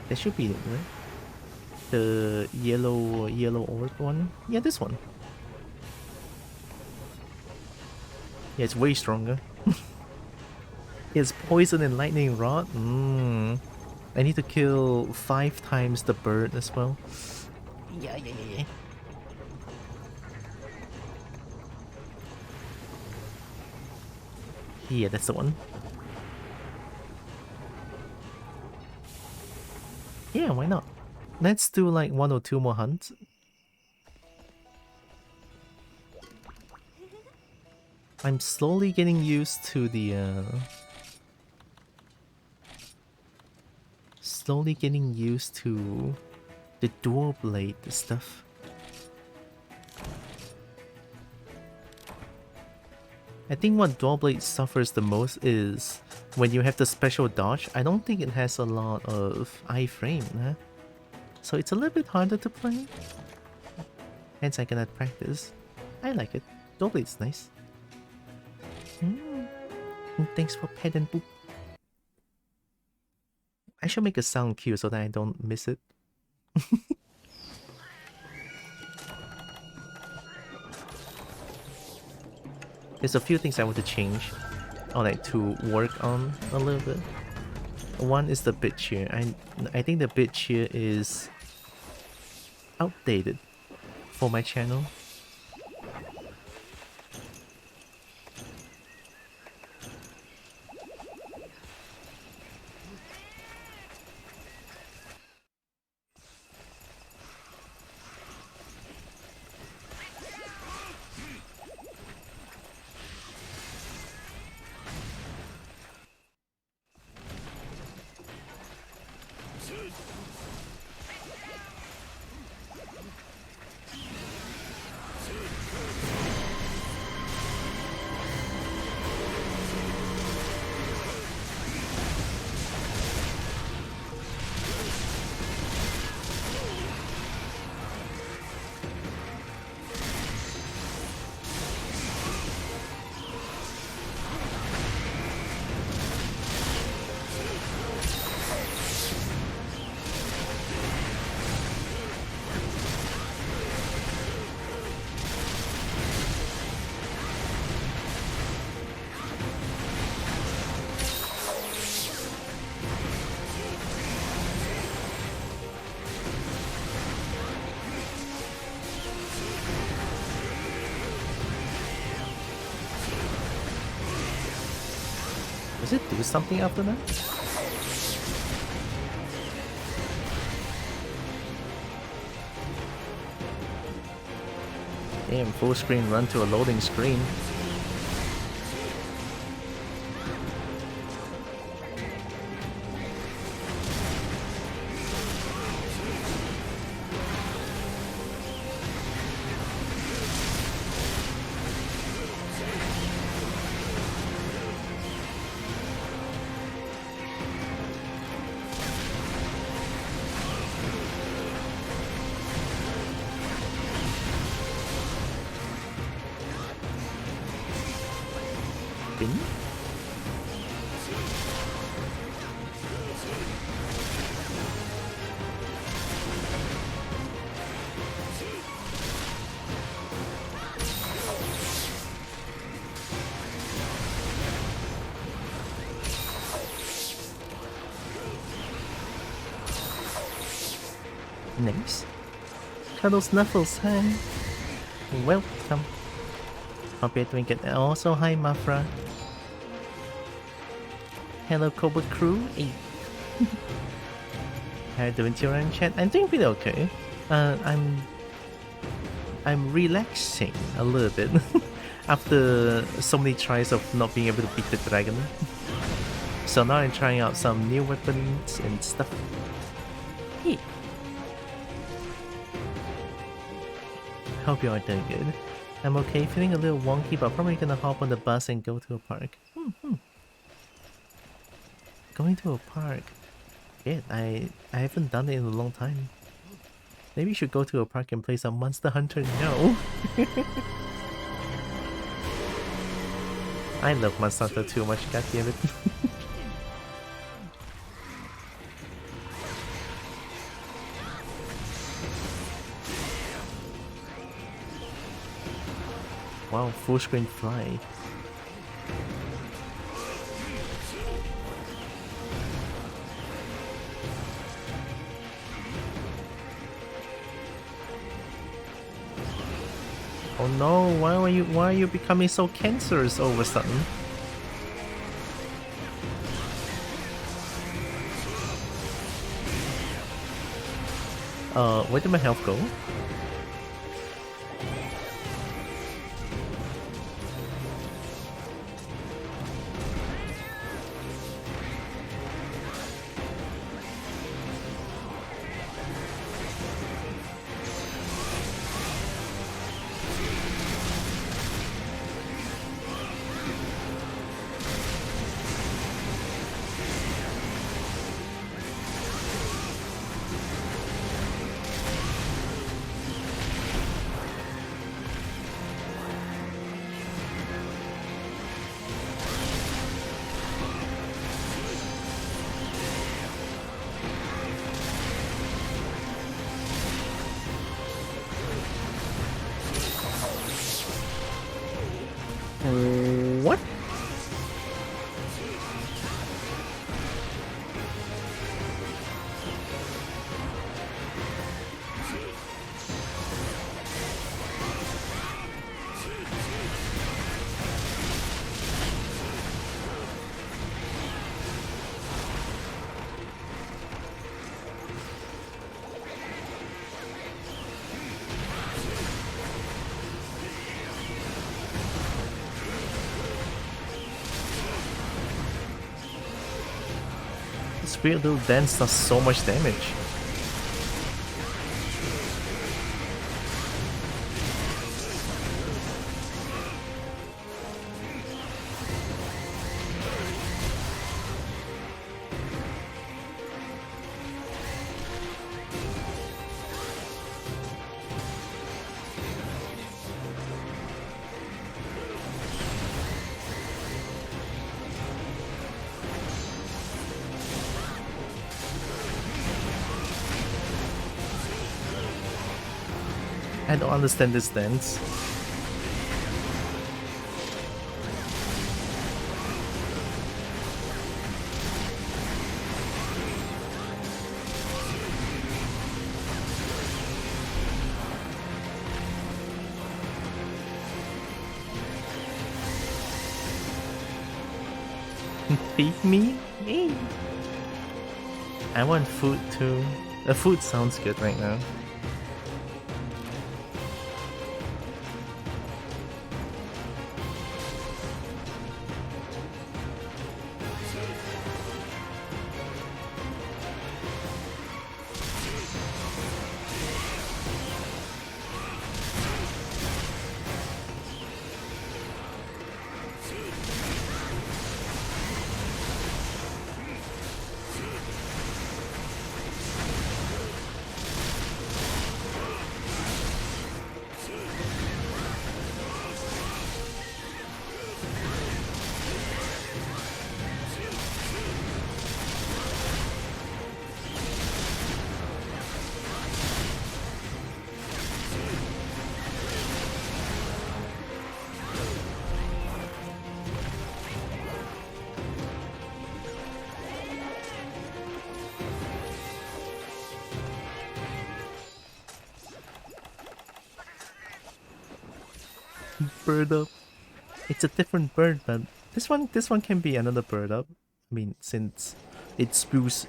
That should be it, right? The yellow orb one? Yeah, this one. Yeah, it's way stronger. It's poison and lightning rod. I need to kill 5 times the bird as well. Yeah. Yeah, that's the one. Yeah, why not? Let's do like 1 or 2 more hunts. I'm slowly getting used to the dual blade stuff. I think what dual blade suffers the most is when you have the special dodge. I don't think it has a lot of iframe, huh? So it's a little bit harder to play. Hence I cannot practice. I like it. Dual blade's nice. Thanks for pet and poop. I should make a sound cue so that I don't miss it. There's a few things I want to change, or like to work on a little bit. One is the bit cheer. I think the bit cheer is outdated for my channel. Does it do something after that? Damn, full screen run to a loading screen. Nice. Hello Snuffles, hi. Welcome. Hope you're doing good. Also, hi Mafra. Hello Kobo crew. Hey. How are you doing, Tira in chat? I'm doing pretty okay. I'm relaxing a little bit after so many tries of not being able to beat the dragon. So now I'm trying out some new weapons and stuff. Hey. Hope you are doing good. I'm okay, feeling a little wonky, but probably gonna hop on the bus and go to a park. Going to a park. Yeah, I haven't done it in a long time. Maybe you should go to a park and play some Monster Hunter. No. I love Monster Hunter too much, goddammit. Wow, full screen fly. Oh no, why are you becoming so cancerous all of a sudden? Where did my health go? What? This weird little dance does so much damage. I don't understand this dance. Feed me? Me? I want food too. The food sounds good right now. bird up. It's a different bird, but this one can be another bird up. I mean, since it spews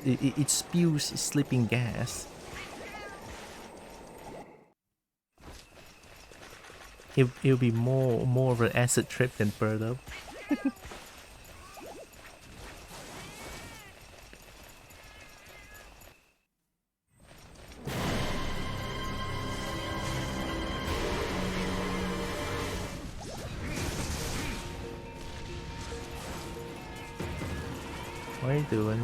sleeping gas. It'll be more of an acid trip than bird up. What are you doing?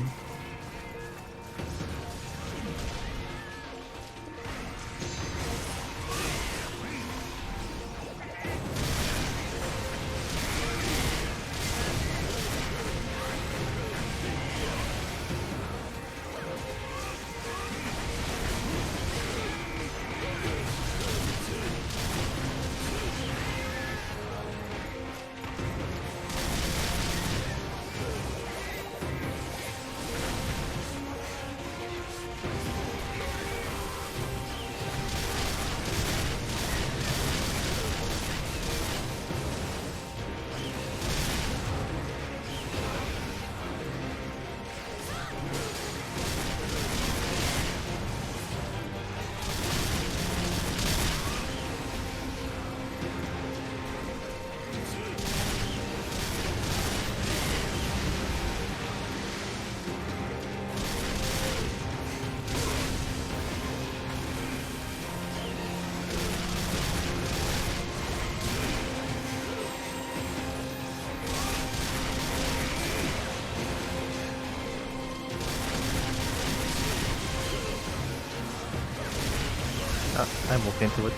I moved into it.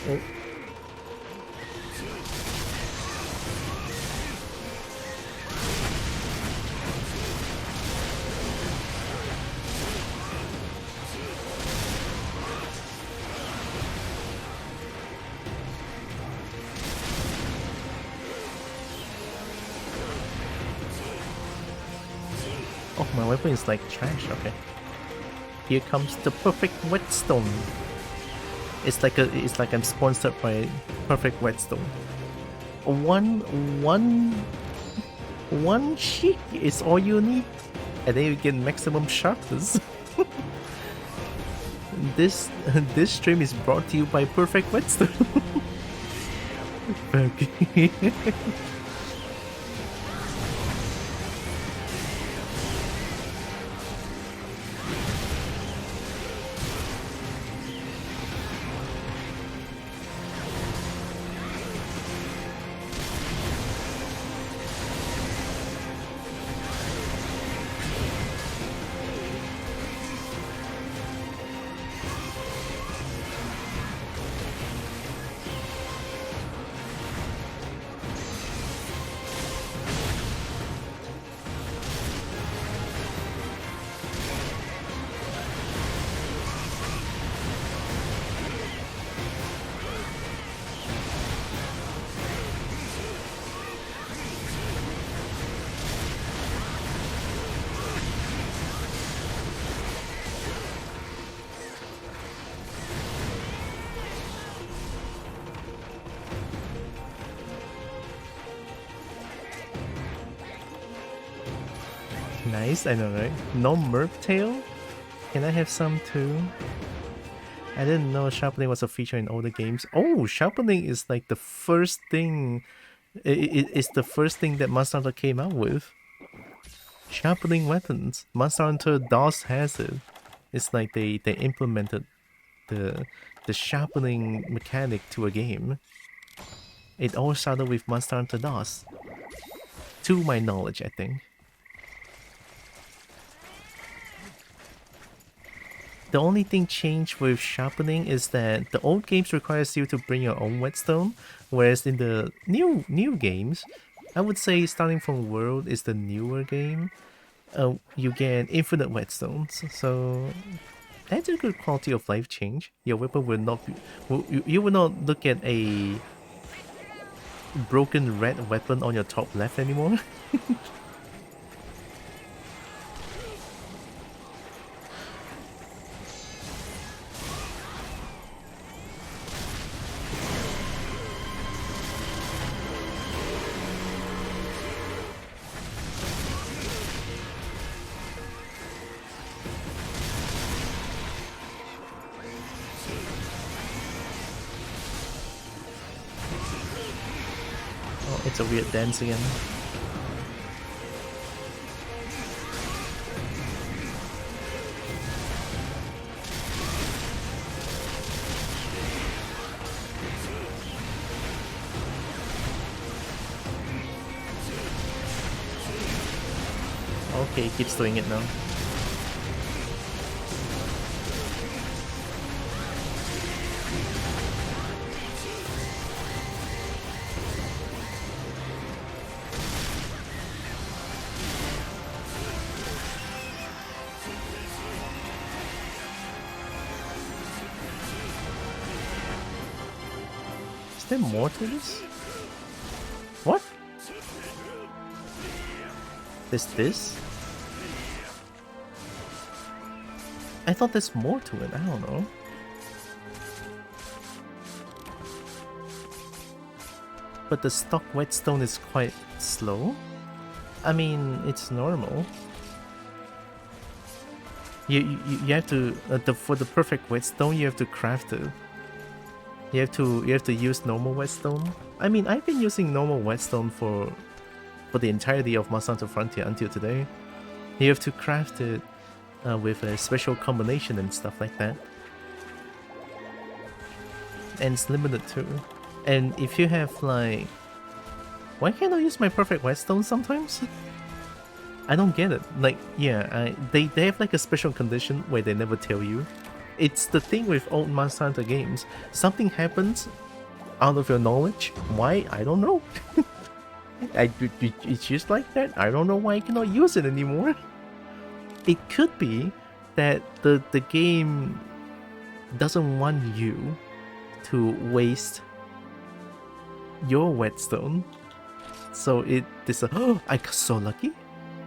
Oh. Oh, my weapon is like trash. Okay. Here comes the perfect whetstone. It's like I'm sponsored by Perfect Whetstone. One cheek is all you need, and then you get maximum sharpness. This stream is brought to you by Perfect Whetstone. Okay. Nice, I know, right? No Merp Tail? Can I have some too? I didn't know sharpening was a feature in older games. Oh, sharpening is like the first thing. It's the first thing that Monster Hunter came out with. Sharpening weapons. Monster Hunter DOS has it. It's like they implemented the sharpening mechanic to a game. It all started with Monster Hunter DOS. To my knowledge, I think. The only thing changed with sharpening is that the old games requires you to bring your own whetstone, whereas in the new games, I would say starting from World is the newer game. You get infinite whetstones, so that's a good quality of life change. Your weapon will not be, you will not look at a broken red weapon on your top left anymore. Oh, it's a weird dance again. Okay, keeps doing it now. Is there more to this? What? There's this? I thought there's more to it, I don't know. But the stock whetstone is quite slow. I mean, it's normal. You have to for the perfect whetstone you have to craft it. You have to use normal whetstone. I mean, I've been using normal whetstone for the entirety of Monster Hunter Frontier until today. You have to craft it with a special combination and stuff like that. And it's limited too. And if you have like... Why can't I use my perfect whetstone sometimes? I don't get it. Like, yeah, they have like a special condition where they never tell you. It's the thing with old Monster Hunter games. Something happens out of your knowledge. Why? I don't know. It's just like that. I don't know why I cannot use it anymore. It could be that the game doesn't want you to waste your whetstone. So oh, I got so lucky.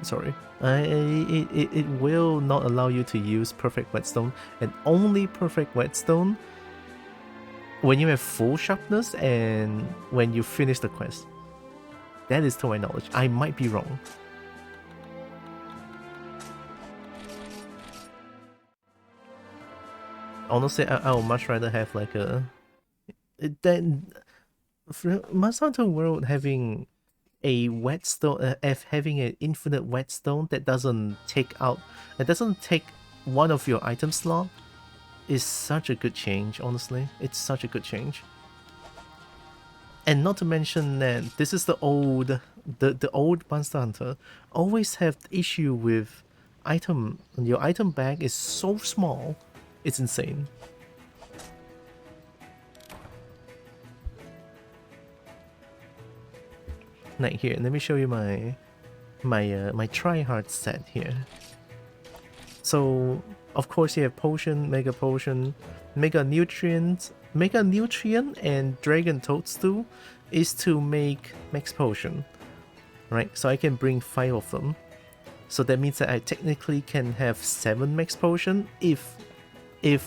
Sorry. It will not allow you to use perfect whetstone, and only perfect whetstone when you have full sharpness and when you finish the quest. That is to my knowledge. I might be wrong. Honestly, I would much rather have like a... Then Monster Hunter World having a whetstone, having an infinite whetstone that doesn't take one of your item slot is such a good change. Honestly, it's such a good change. And not to mention that this is the old Monster Hunter always have issue with your item bag is so small, it's insane. Like here, let me show you my try-hard set here. So of course you have potion, mega nutrient, and dragon toadstool is to make max potion, right? So I can bring 5 of them. So that means that I technically can have 7 max potion if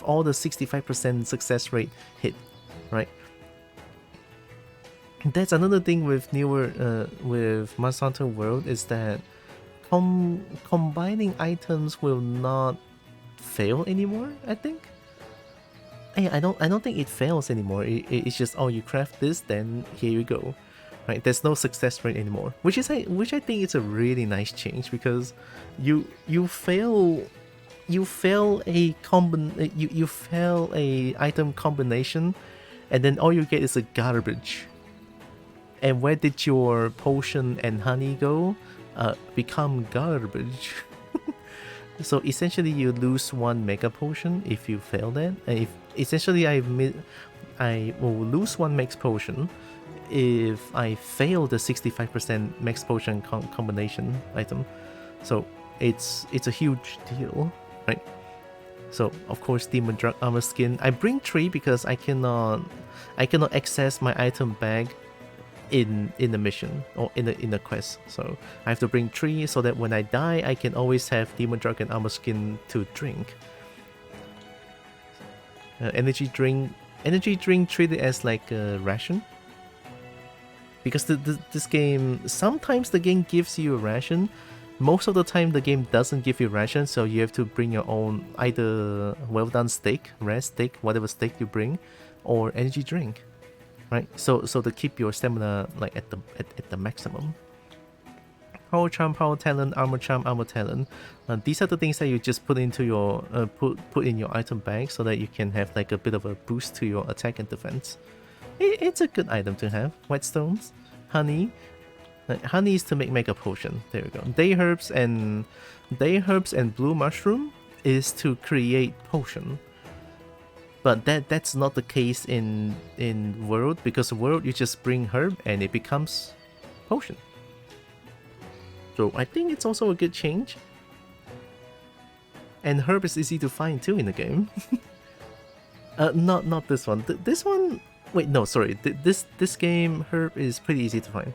all the 65% success rate hit, right? That's another thing with with Monster Hunter World is that combining items will not fail anymore. I think. I don't think it fails anymore. It's just, oh, you craft this, then here you go, right? There's no success rate anymore, which I think is a really nice change, because you fail a item combination, and then all you get is a garbage. And where did your potion and honey go? Become garbage. So essentially you lose 1 mega potion if you fail that. And if essentially I will lose 1 max potion if I fail the 65% max potion combination item. So it's a huge deal, right? So of course Demon Drug Armor Skin. I bring 3 because I cannot access my item bag in the mission or in the quest. So I have to bring 3 so that when I die I can always have Demon Drug and Armor Skin to drink. Energy drink treated as like a ration. Because this game, sometimes the game gives you a ration. Most of the time the game doesn't give you ration, so you have to bring your own either well done steak, rare steak, whatever steak you bring, or energy drink, right? So to keep your stamina like at the maximum. Power charm, power talent, armor charm, armor talent. These are the things that you just put into your put in your item bag so that you can have like a bit of a boost to your attack and defense. It's a good item to have. Whetstones, honey. Honey is to make mega potion. There we go. Day herbs and blue mushroom is to create potion. But that's not the case in world, because world you just bring herb and it becomes potion. So I think it's also a good change. And herb is easy to find too in the game. Not this one. This one. Wait, no, sorry. This game herb is pretty easy to find.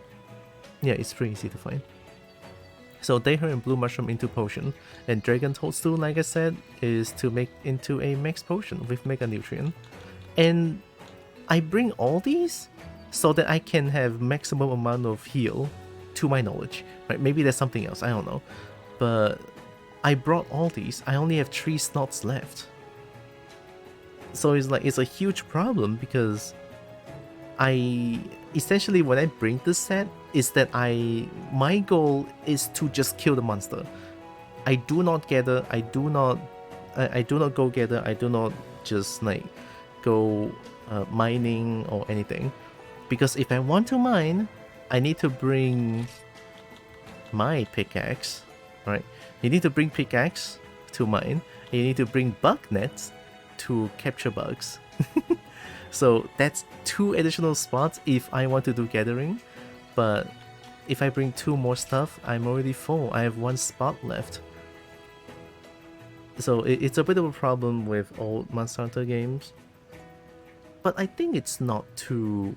Yeah, it's pretty easy to find. So day herb and blue mushroom into potion, and dragon toadstool, like I said, is to make into a max potion with mega nutrient. And I bring all these so that I can have maximum amount of heal, to my knowledge. Right? Maybe there's something else. I don't know. But I brought all these. I only have 3 slots left. So it's a huge problem because essentially when I bring this set is that my goal is to just kill the monster. I do not gather, I do not go gather, I do not just like go mining or anything, because if I want to mine I need to bring my pickaxe, right? You need to bring pickaxe to mine, and you need to bring bug nets to capture bugs. So that's 2 additional spots if I want to do gathering, but if I bring 2 more stuff, I'm already full. I have 1 spot left. So it's a bit of a problem with old Monster Hunter games, but I think it's not too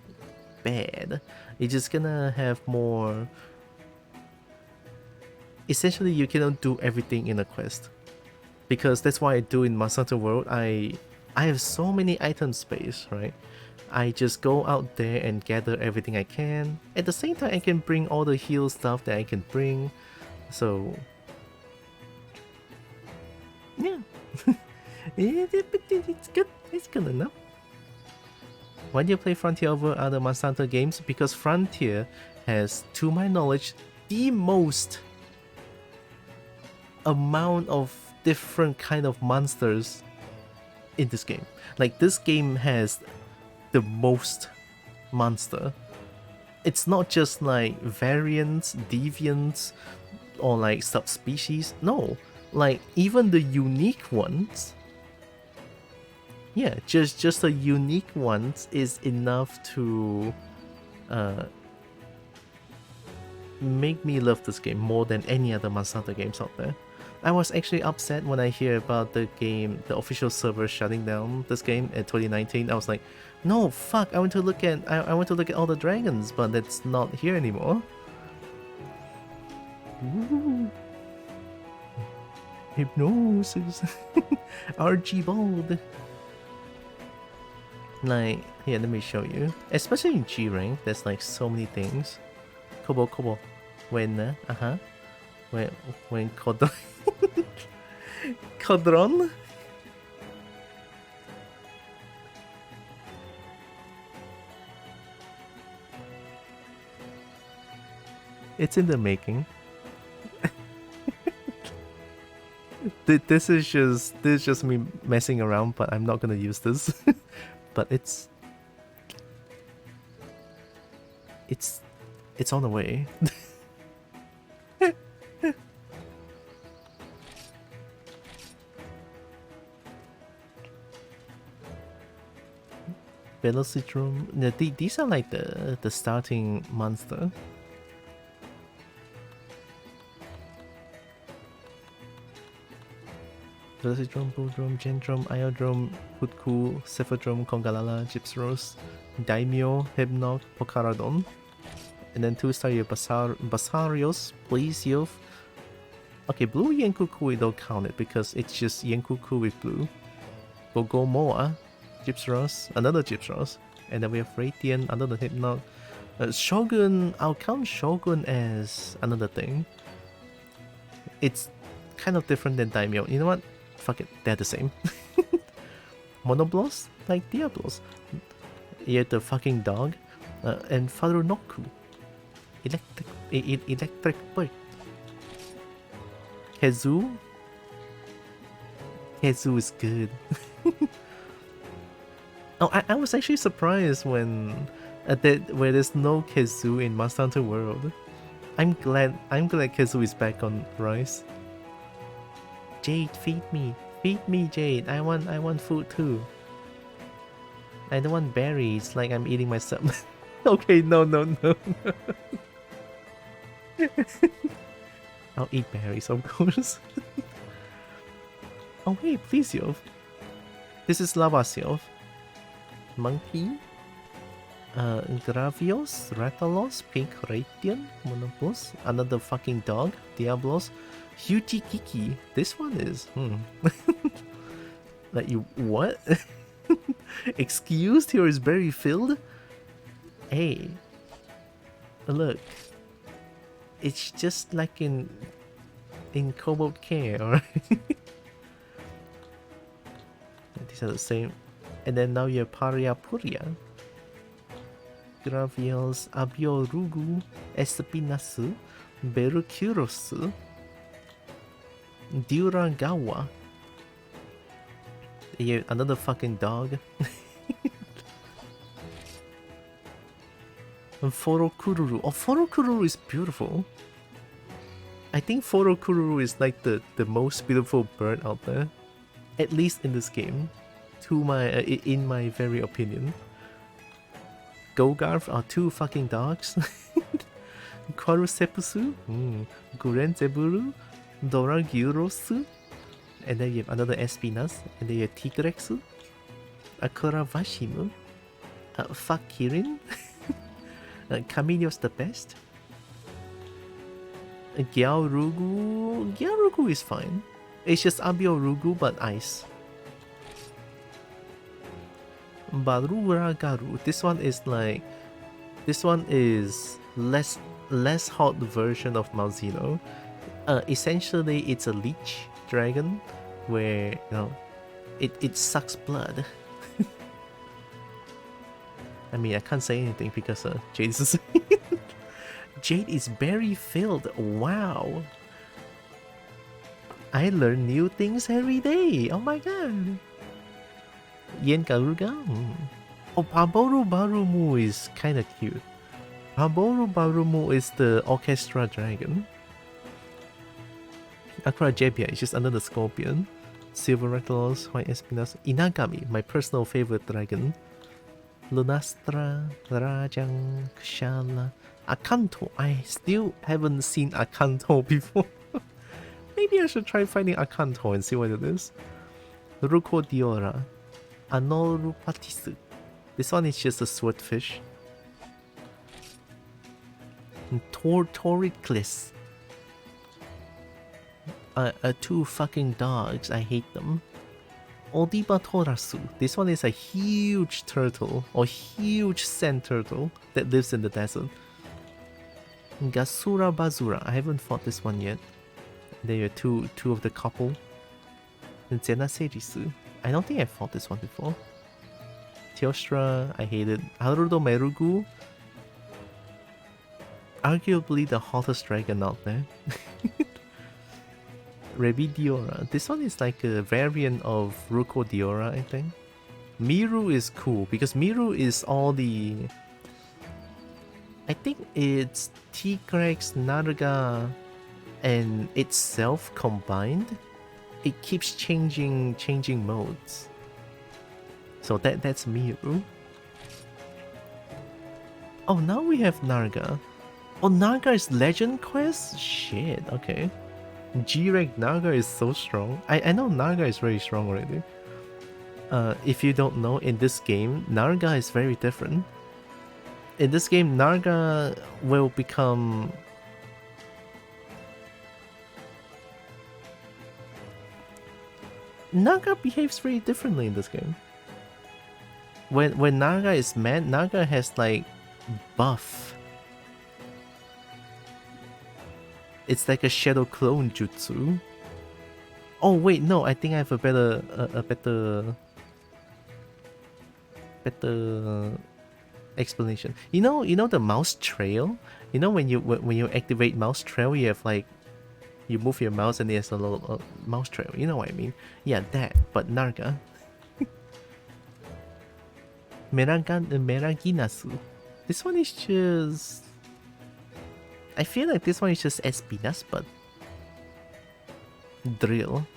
bad. It's just gonna have more. Essentially, you cannot do everything in a quest, because that's why I do in Monster Hunter World. I have so many item space, right? I just go out there and gather everything I can. At the same time, I can bring all the heal stuff that I can bring. So, yeah. It's good. It's good enough. Why do you play Frontier over other Monster Hunter games? Because Frontier has, to my knowledge, the most amount of different kind of monsters in this game. Like, this game has the most monster. It's not just like variants, deviants, or like subspecies. No, like even the unique ones. Yeah, just the unique ones is enough to make me love this game more than any other Monster Hunter games out there. I was actually upset when I hear about the game, the official server shutting down this game in 2019. I was like, no, fuck! I want to look at all the dragons, but it's not here anymore. Ooh. Hypnosis, Archibald. Like, here, let me show you. Especially in G rank, there's like so many things. Kobo, when when Codron. Codron? It's in the making. This is just me messing around, but I'm not gonna use this. But it's on the way. Velocidrome. These are like the starting monster. Velocidrome, Bulldrome, Gendrome, Iodrome, Hoodcool, Cephadrome, Congalala, Gypsros, Daimyo, Hypnog, Pocaradon. And then 2-star you have Basarios, Plesioth. Okay, blue Yenkuku we don't count it because it's just Yenkuku with blue. Gogomoa, Gypsros, another Gypsros. And then we have Radiant, another Hypnog. Shogun, I'll count Shogun as another thing. It's kind of different than Daimyo. You know what? Fuck it, they're the same. Monoblos, like Diablos. You have the fucking dog. And Farunoku. Electric bird. Kezu. Kezu is good. Oh, I was actually surprised when where there's no Kezu in Monster Hunter World. I'm glad Kezu is back on Rise. Jade, feed me, Jade. I want food too. I don't want berries like I'm eating myself. Okay, no. I'll eat berries, of course. Oh wait, Plesioth. This is Lavasioth. Monkey. Gravios, Ratalos, Pink Radiant, Monoblos, another fucking dog, Diablos, Huchi Kiki. This one is like you what? Excused, here is berry filled. Hey, look. It's just like in Kobo Care, alright? These are the same. And then now you have Paria Puria. Gravios, Abiorugu, Espinasu, Berucuros, Duragawa. Yeah, another fucking dog. And Forokururu. Oh, Forokururu is beautiful. I think Forokururu is like the most beautiful bird out there. At least in this game. In my very opinion. Gogarth are 2 fucking dogs. Korusepusu, Gurenzeburu, Doragyurosu, and then you have another Espinas, and then you have Tigrexu, Akuravashinu, Fakirin, Camille's the best, Gyarugu is fine. It's just Abiorugu but ice. Baruragaru. This one is less hot version of Malzeno. Essentially it's a leech dragon where it sucks blood. I mean I can't say anything because Jade is Jade is berry filled. Wow. I learn new things every day. Oh my god. Yen Garuga? Oh, Paboru Barumu is kinda cute. Paboru Barumu is the orchestra dragon. Akra Jebia is just another scorpion. Silver Rectalos, White Espinas, Inagami, my personal favorite dragon. Lunastra, Rajang, Kshala, Akanto. I still haven't seen Akanto before. Maybe I should try finding Akanto and see what it is. Ruko Diora. Anorupatisu. This one is just a swordfish. Tortoriclis. 2 fucking dogs. I hate them. Odibatorasu. This one is a huge turtle or huge sand turtle that lives in the desert. Gasura Bazura. I haven't fought this one yet. There are two of the couple. And Zenaserisu. I don't think I fought this one before. Teostra, I hate it. Harudo Merugu. Arguably the hottest dragon out there. Revidiora. This one is like a variant of Ruko Diora, I think. Miru is cool because Miru is all the... I think it's Tigrex, Narga, and itself combined. It keeps changing modes. So that's Miru. Oh, now we have Narga. Oh, Narga is Legend Quest? Shit, okay. G-Rank Narga is so strong. I know Narga is very strong already. If you don't know, in this game, Narga is very different. In this game, Narga will become... Naga behaves very differently in this game. When Naga is mad, Naga has like buff. It's like a shadow clone jutsu. Oh wait, no, I think I have a better explanation. You know the mouse trail. You know when you activate mouse trail, you have like you move your mouse and there's a little mouse trail. You know what I mean? Yeah, that. But Narga. Meraginasu. This one is just... I feel like this one is just Espinas, but... drill.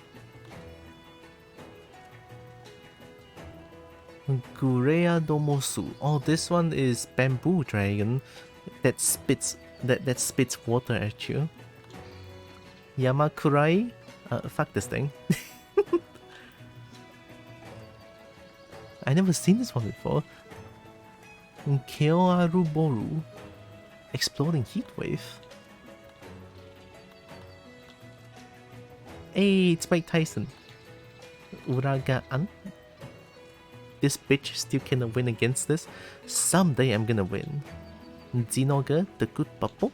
Gurea Domosu. Oh, this one is Bamboo Dragon that spits water at you. Yamakurai? Fuck this thing. I never seen this one before. Keoaruboru. Exploding Heatwave. Hey, it's Mike Tyson. Uragaan. This bitch still cannot win against this. Someday I'm gonna win. Zinoga, the good Papo.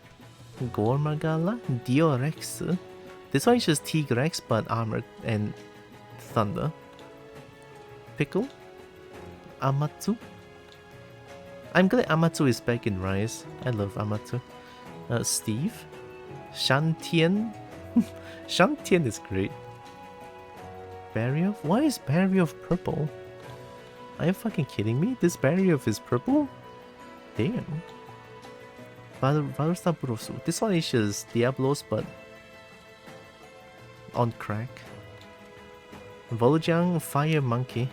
Gormagala, Diorex. This one is just Tigrex but armored and thunder. Pickle. Amatsu. I'm glad Amatsu is back in Rise. I love Amatsu. Steve. Shantian. Shantian is great. Barrier? Why is Barrier purple? Are you fucking kidding me? This Barrier is purple? Damn. Varusta Burosu. This one is just Diablos but on crack. Volujang Fire Monkey.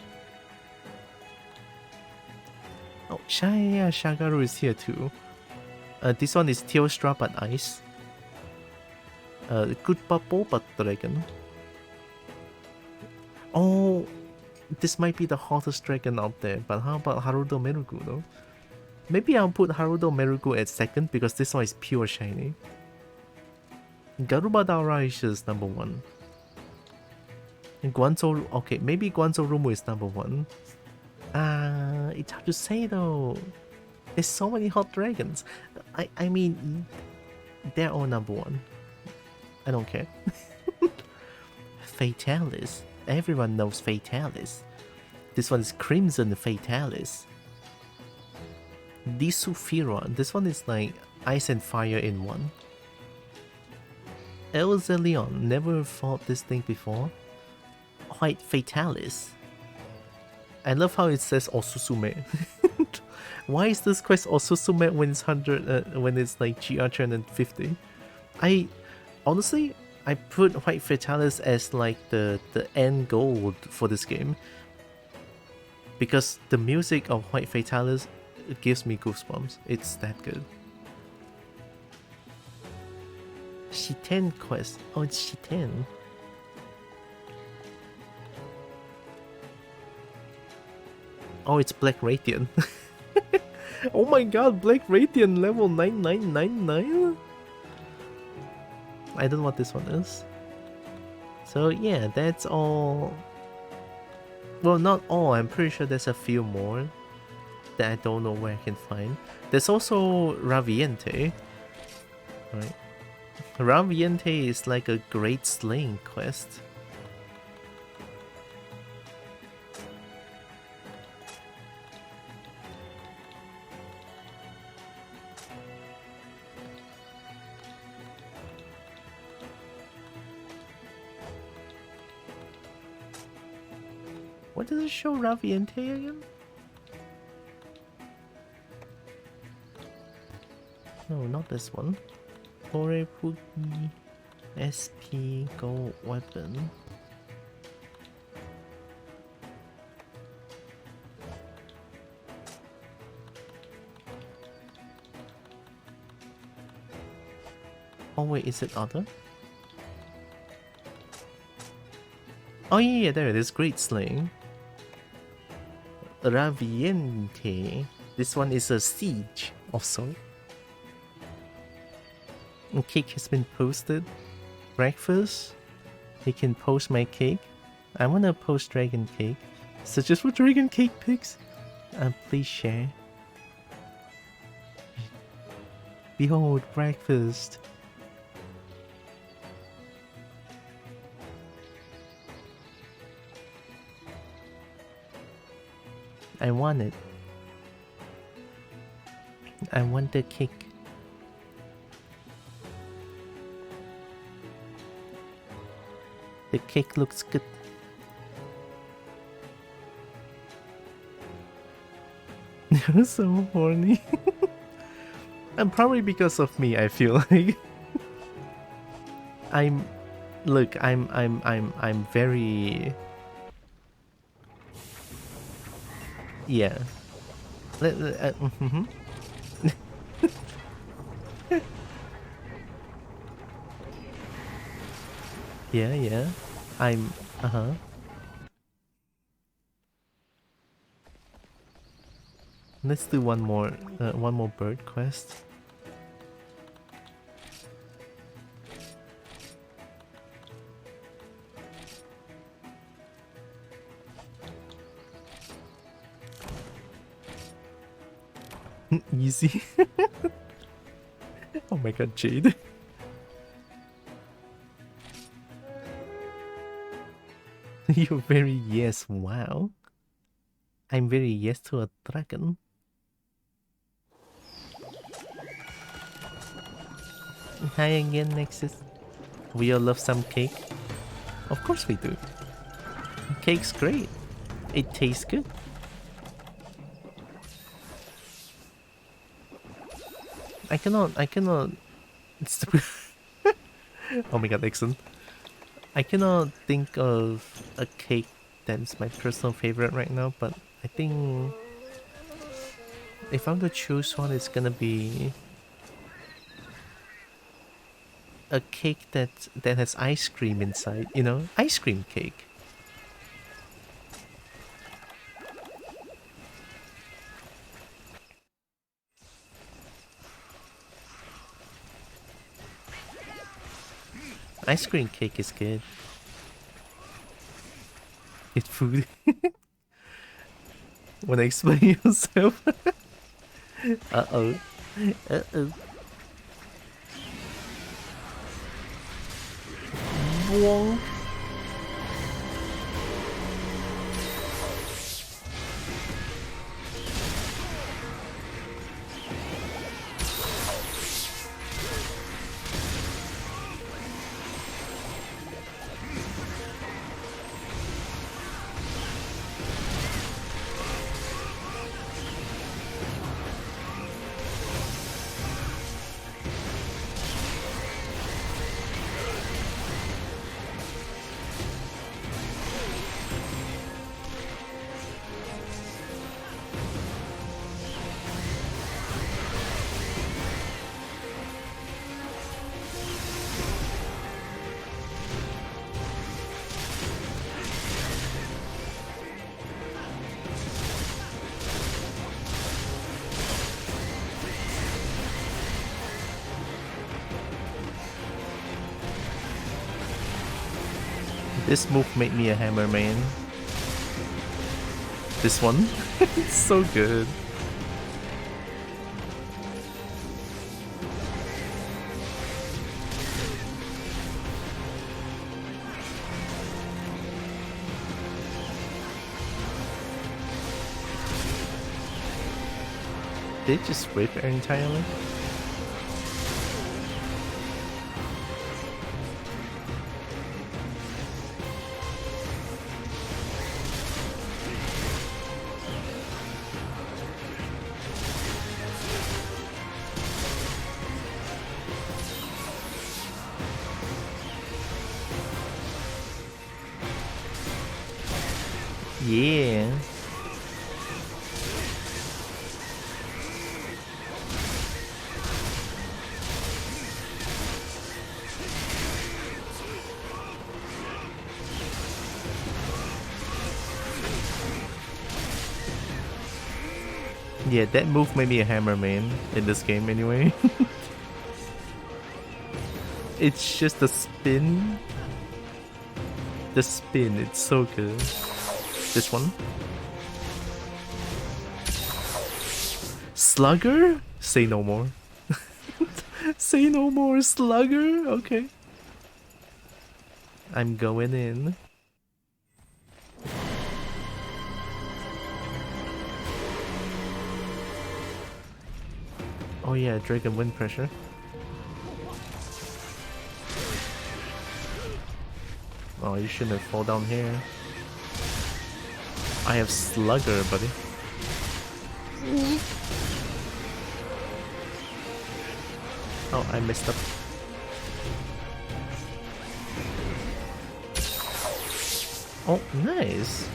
Oh, Shagaru is here too. This one is Teostra but ice. Good Papo but dragon. Oh, this might be the hottest dragon out there, but how about Harudo Merugu though? Maybe I'll put Harudo Merugu at second because this one is pure shiny. Garuba Daura is just number 1. And Guanzo, okay, maybe Guanzo Rumu is number 1. It's hard to say though. There's so many hot dragons. I mean, they're all number 1. I don't care. Fatalis. Everyone knows Fatalis. This one is Crimson Fatalis. Disufiron. This one is like ice and fire in one. Elzelion. Never fought this thing before. White Fatalis. I love how it says Osusume. Why is this quest Osusume when it's 100? When it's like GR 250? Honestly, I put White Fatalis as like the end goal for this game because the music of White Fatalis gives me goosebumps. It's that good. Shiten quest. Oh, it's Shiten. Oh, it's Black Radiant. Oh my god, Black Radiant level 9999? I don't know what this one is. So yeah, that's all. Well, not all. I'm pretty sure there's a few more that I don't know where I can find. There's also Raviente. Right. Raviente is like a great slaying quest. What does it show Raviente again? No, not this one. Torepugi SP Gold Weapon. Oh wait, is it other? Oh yeah, there it is. Great Sling. Raviente. This one is a siege also. And cake has been posted. Breakfast. You can post my cake. I wanna post dragon cake. Suggest for dragon cake pics. Please share. Behold, breakfast. I want it. I want the cake. The cake looks good. You're so horny. And probably because of me, I feel like I'm very, yeah. Yeah. I'm Let's do one more bird quest. Easy. Oh my god, Jade. You're very yes, wow. I'm very yes to a dragon. Hi again, Nexus. We all love some cake. Of course we do. Cake's great. It tastes good. I cannot it's the oh my god, Nixon. I cannot think of a cake that's my personal favorite right now, but I think if I'm to choose one, it's gonna be a cake that has ice cream inside, you know, ice cream cake. Ice cream cake is good. Get food. Wanna explain yourself? Uh-oh. Uh-oh. Whoa. This move made me a hammer man. This one? It's so good. Did it just rip it entirely? Yeah. Yeah, that move made me a hammer main in this game anyway. It's just the spin. The spin, it's so good. This one. Slugger? Say no more. Say no more, Slugger. Okay. I'm going in. Oh yeah, Dragon Wind Pressure. Oh, you shouldn't have fall down here. I have Slugger, buddy. Oh, I messed up. Oh, nice.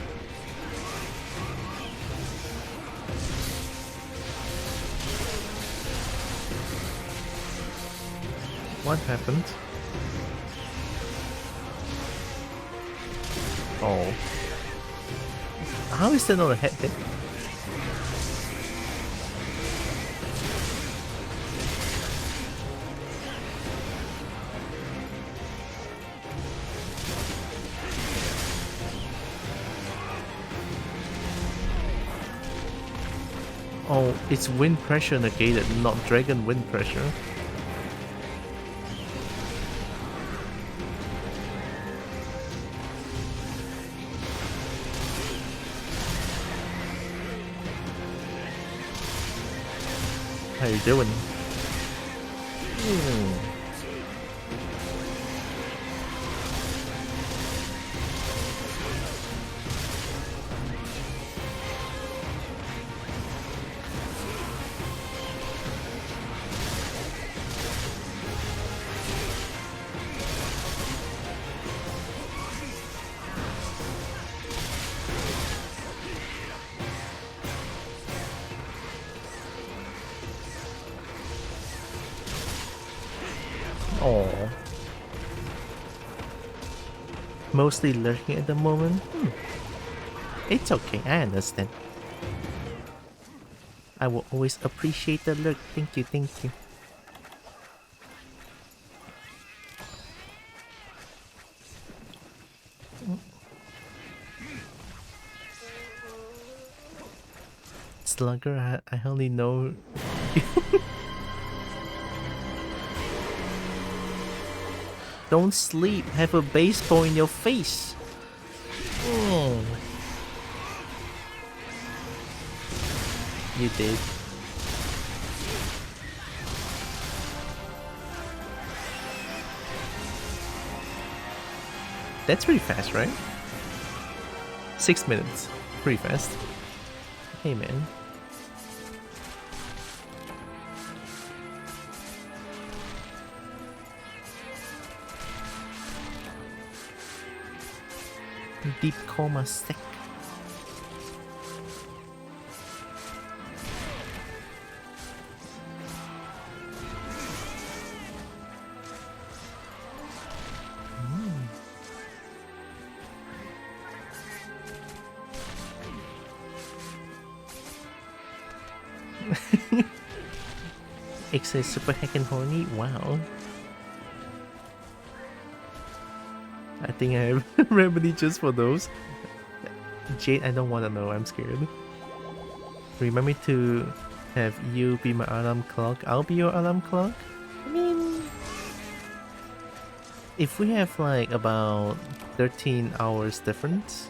What happened? Oh. How is that not a head hit? Oh, it's wind pressure negated, not dragon wind pressure. How you doing? Oh. Mostly lurking at the moment? It's okay, I understand. I will always appreciate the lurk. Thank you, thank you. Slugger, I only know... Don't sleep, have a baseball in your face. You did. That's pretty fast, right? 6 minutes. Pretty fast. Hey, man. Deep coma stick. X is super heckin' horny. Wow. I think I have a remedy just for those. Jade, I don't want to know. I'm scared. Remember me to have you be my alarm clock. I'll be your alarm clock. I mean, if we have like about 13 hours difference,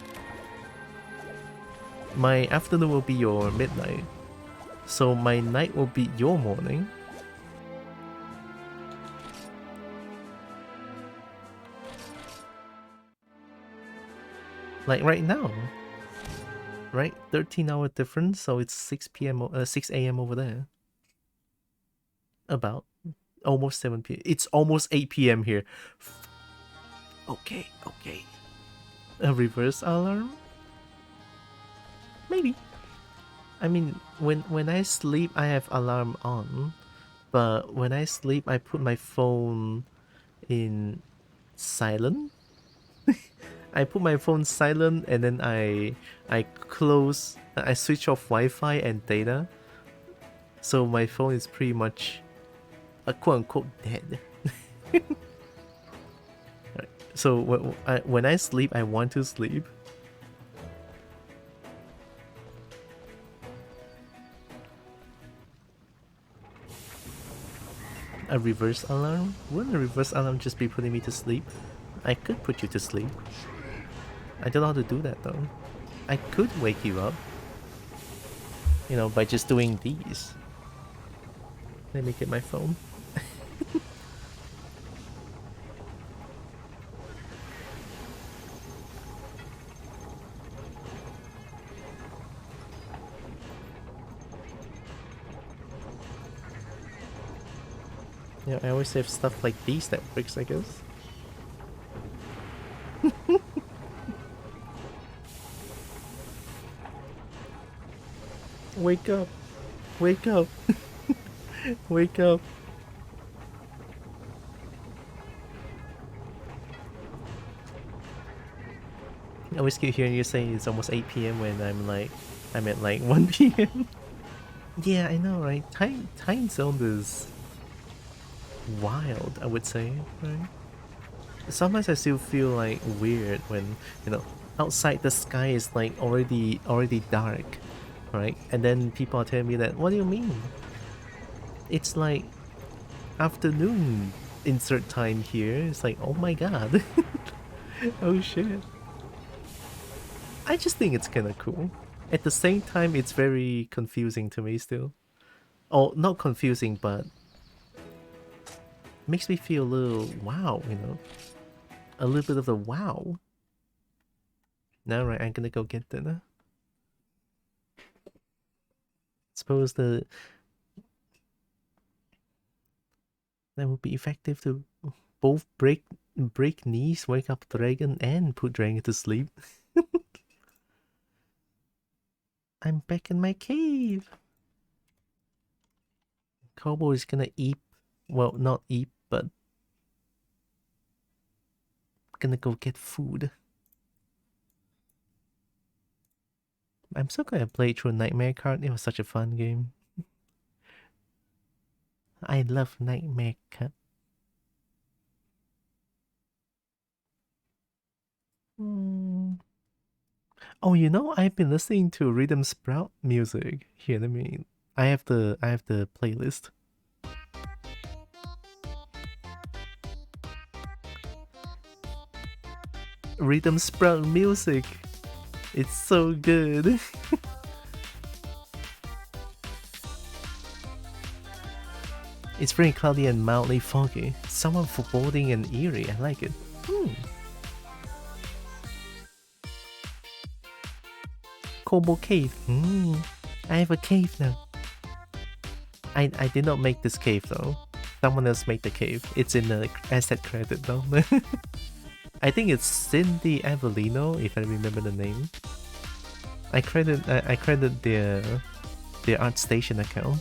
my afternoon will be your midnight. So my night will be your morning. Like right now, right? 13-hour difference, so it's 6 p.m. 6 a.m. over there. About almost 7 p.m. It's almost 8 p.m. here. Okay, okay. A reverse alarm? Maybe. I mean, when I sleep, I have alarm on, but when I sleep, I put my phone in silent. I put my phone silent and then I switch off Wi-Fi and data so my phone is pretty much a quote-unquote dead. Right. So when I sleep, I want to sleep. A reverse alarm? Wouldn't a reverse alarm just be putting me to sleep? I could put you to sleep. I don't know how to do that though. I could wake you up, you know, by just doing these. Let me get my phone. Yeah, I always have stuff like these that works, I guess. Wake up! Wake up! Wake up! I always keep hearing you say it's almost 8 p.m. when I'm at like 1 p.m. Yeah, I know, right? Time zone is wild, I would say, right? Sometimes I still feel like weird when, you know, outside the sky is like already dark, right? And then people are telling me that, what do you mean? It's like afternoon insert time here. It's like, oh my god. Oh shit. I just think it's kind of cool. At the same time, it's very confusing to me still. Oh, not confusing, but makes me feel a little wow, you know? A little bit of a wow. Now, right, I'm gonna go get dinner. Suppose that would be effective to both break knees, wake up dragon, and put dragon to sleep. I'm back in my cave. Kobo is gonna eat, well, not eat, but gonna go get food. I'm so glad I played through Nightmare Kart. It was such a fun game. I love Nightmare Kart. Oh, you know, I've been listening to Rhythm Sprout music. Here, let me. I have the playlist. Rhythm Sprout music. It's so good. It's very cloudy and mildly foggy. Somewhat foreboding and eerie. I like it. Kobo cave. I have a cave now. I did not make this cave though. Someone else made the cave. It's in the asset credit though. I think it's Cindy Avellino, if I remember the name. I credit their ArtStation account.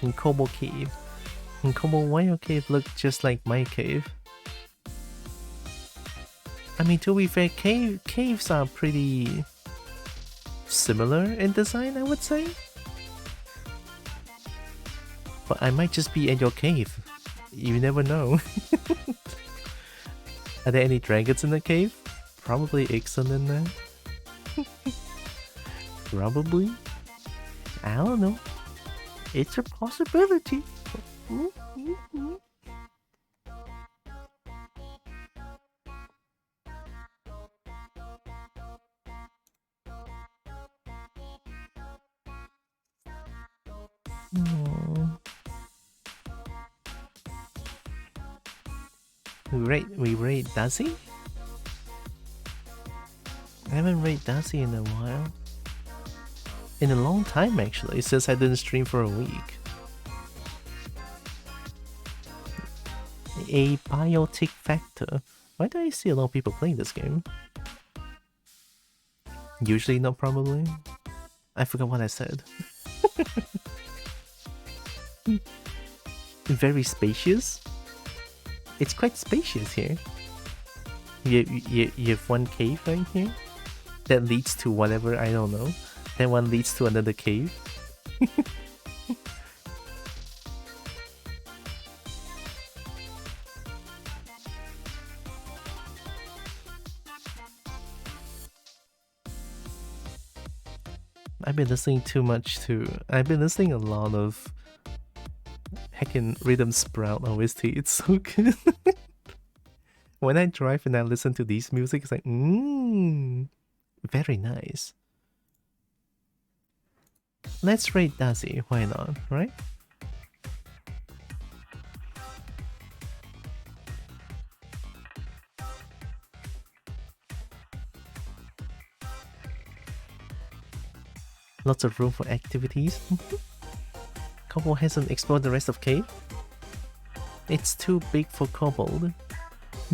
In Kobo cave. In Kobo, why your cave look just like my cave? I mean, to be fair, caves are pretty similar in design, I would say. But I might just be in your cave. You never know. Are there any dragons in the cave? Probably Ixon in there. Probably. I don't know. It's a possibility. We raid Dazzy? I haven't raid Dazzy in a while. In a long time actually, since I didn't stream for a week. A biotic factor. Why do I see a lot of people playing this game? Usually not probably. I forgot what I said. Very spacious. It's quite spacious here. You have one cave right here that leads to whatever, I don't know. Then one leads to another cave. I've been listening too much to. I've been listening a lot of hecckin Rhythm Sprout OST. It's so good. When I drive and I listen to these music, it's like, very nice. Let's rate Daisy. Why not, right? Lots of room for activities. Kobo hasn't explored the rest of cave. It's too big for Kobold.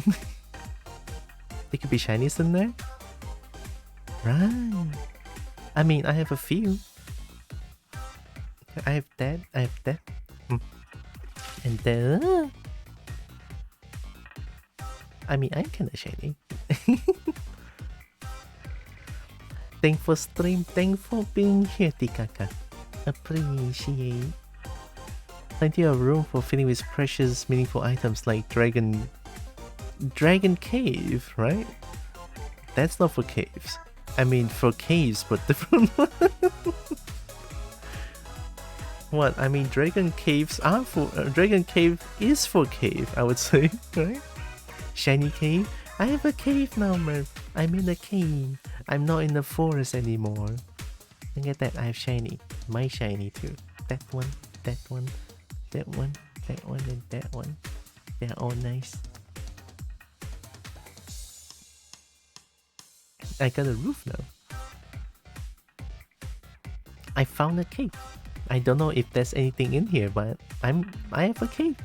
There could be shinies in there. Right. I mean, I have a few. I have that. I have that. And then... I mean, I'm kinda shiny. Thanks for stream, thanks for being here, Tikaka. Appreciate. Plenty of room for filling with precious, meaningful items like Dragon Cave, right? That's not for caves. I mean, for caves, but different one. What? I mean, Dragon Caves are for... Dragon Cave is for cave, I would say, right? Shiny cave? I have a cave now, man. I'm in a cave. I'm not in the forest anymore. Look at that, I have shiny. My shiny too. That one, that one, that one, that one, and that one. They're all nice. I got a roof now. I found a cave. I don't know if there's anything in here, but I have a cave.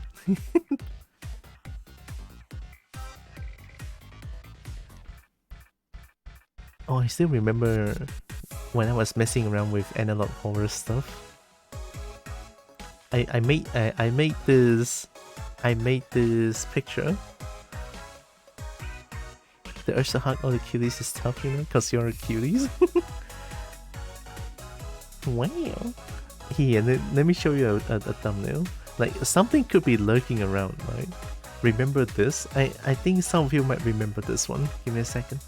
Oh, I still remember when I was messing around with analog horror stuff. I made this picture. The urge to hug all the cuties is tough, you know, cause you're cuties. Wow. Here, let me show you a thumbnail. Like, something could be lurking around, right? Remember this? I think some of you might remember this one. Give me a second.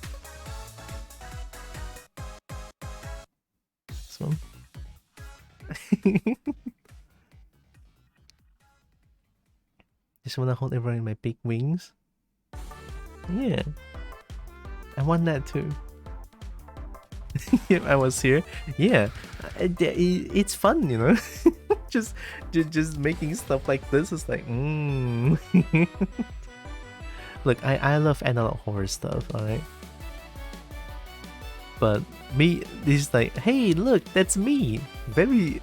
This one. Just wanna hold everyone in my big wings. Yeah. I want that too. If I was here, yeah, it's fun, you know. just making stuff like this is like, Look, I love analog horror stuff, alright. But me, this is like, hey, look, that's me. Very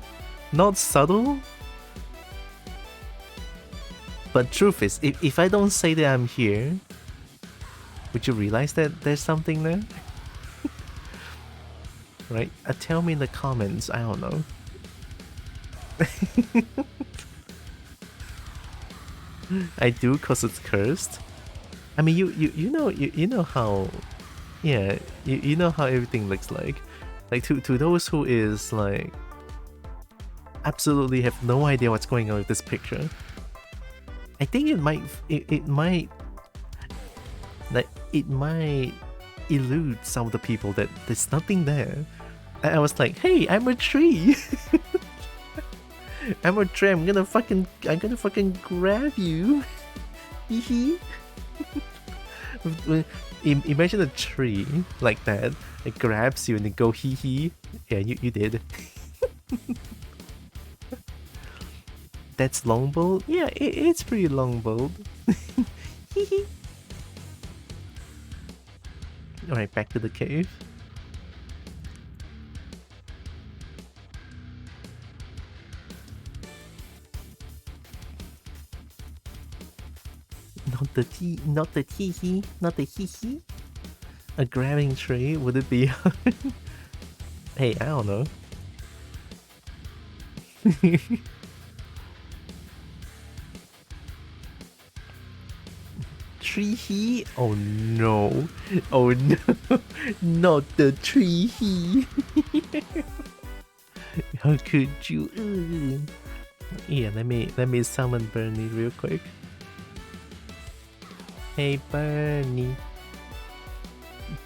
not subtle. But truth is, if I don't say that I'm here, would you realize that there's something there? Right? Tell me in the comments, I don't know. I do cause it's cursed. I mean, you know how, yeah, you know how everything looks like. Like to those who is like absolutely have no idea what's going on with this picture. I think it might elude some of the people that there's nothing there. I was like, hey, I'm a tree. I'm a tree. I'm gonna fucking grab you. Imagine a tree like that. It grabs you and it go hee hee. Yeah, you did. That's longbow? Yeah, it's pretty longbow. Alright, back to the cave. Not the hee, not the hee. A grabbing tree, would it be? Hey, I don't know. Tree he? Oh no. Oh no. Not the tree he. How could you? Yeah, let me summon Bernie real quick. Hey Bernie.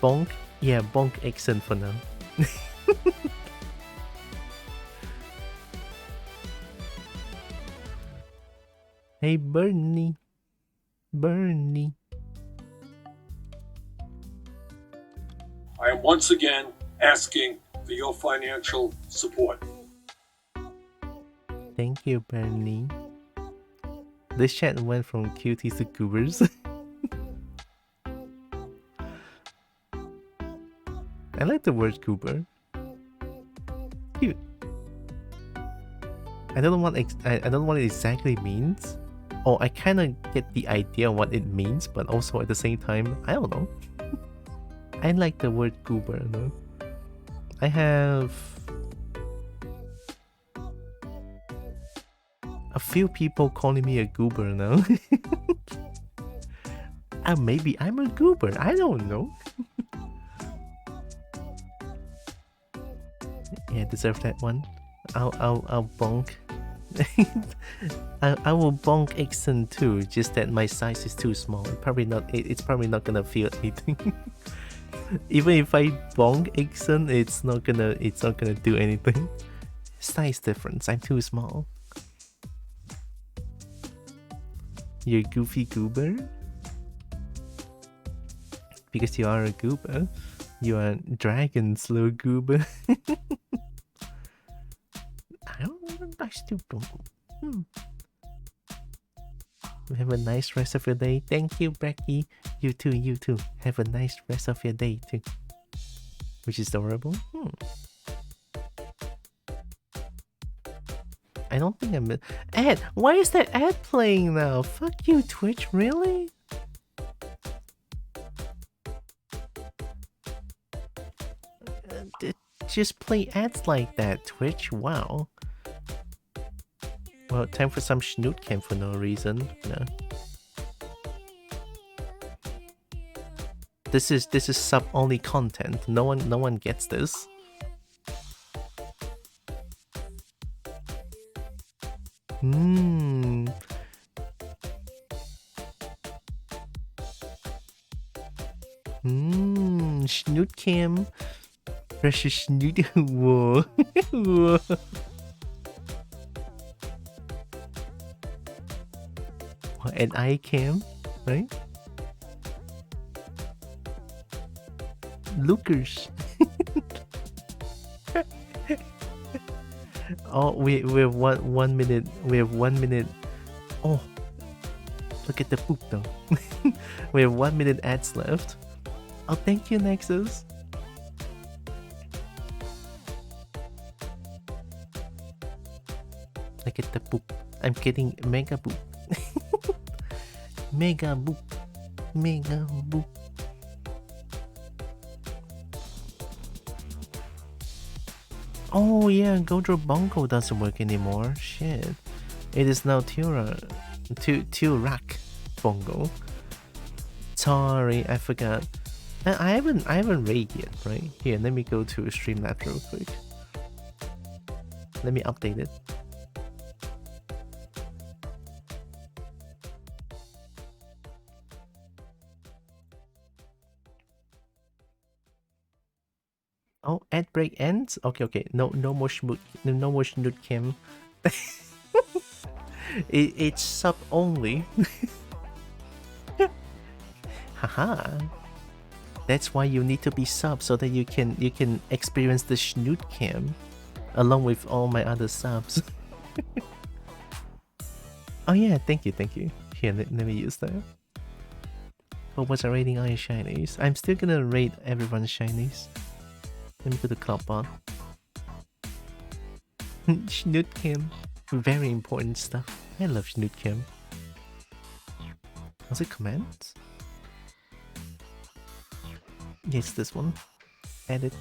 Bonk? Yeah, bonk accent for now. Hey Bernie. Bernie. I am once again asking for your financial support. Thank you, Bernie. This chat went from cuties to goobers. I like the word goober. Cute. I don't know what I don't know what it exactly means. Oh, I kind of get the idea of what it means, but also at the same time, I don't know. I like the word goober, no? I have a few people calling me a goober now. Maybe I'm a goober. I don't know. Yeah, deserve that one. I'll bonk. I will bonk Ixon too. Just that my size is too small. It's probably not gonna feel anything. Even if I bonk Ixon, it's not gonna do anything. Size difference. I'm too small. You're goofy goober? Because you are a goober. You are dragon slow goober. I still don't. Have a nice rest of your day. Thank you, Becky. You too, you too. Have a nice rest of your day too. Which is adorable. I don't think I'm... Ad! Why is that ad playing now? Fuck you, Twitch. Really? Just play ads like that, Twitch. Wow. Well, time for some snoot cam for no reason. No. This is sub only content. No one gets this. Snoot cam. Precious snoot. Whoa. Whoa. An eye cam, right? Lookers. Oh, we have 1 minute. We have 1 minute. Oh, look at the poop though. We have 1 minute ads left. Oh, thank you, Nexus. Look at the poop. I'm getting mega poop. Mega boop. Mega boop. Oh yeah, Godro Bongo doesn't work anymore. Shit. It is now Turak Bongo. Sorry, I forgot. I haven't raid yet, right? Here, let me go to Streamlabs real quick. Let me update it. Oh, ad break ends? Okay. No more snoot cam. It's sub only. Haha. That's why you need to be sub so that you can experience the snoot cam along with all my other subs. Oh yeah, thank you. Here, let me use that. What was I rating all your shinies? I'm still gonna rate everyone's shinies. Let me go to Cloudbot. Snoot cam. Very important stuff. I love snoot cam. Was it commands? Yes, this one. Edit.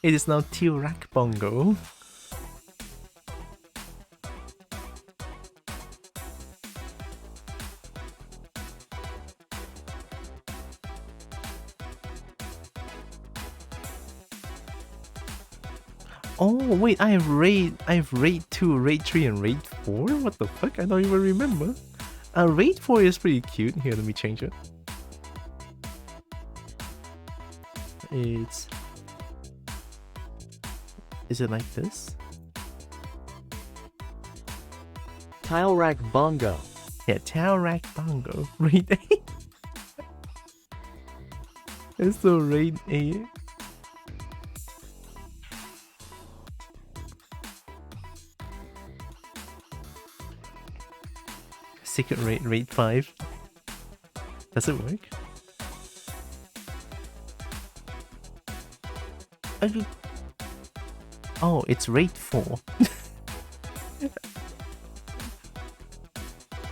It is now Turak Bongo. Oh wait, I have raid 2, raid 3, and raid 4? What the fuck? I don't even remember. Raid 4 is pretty cute. Here, let me change it. Is it like this? Tile Rack Bongo. Yeah, Tile Rack Bongo. Raid 8. It's the raid 8. Secret raid 5. Does it work? Oh, it's raid 4.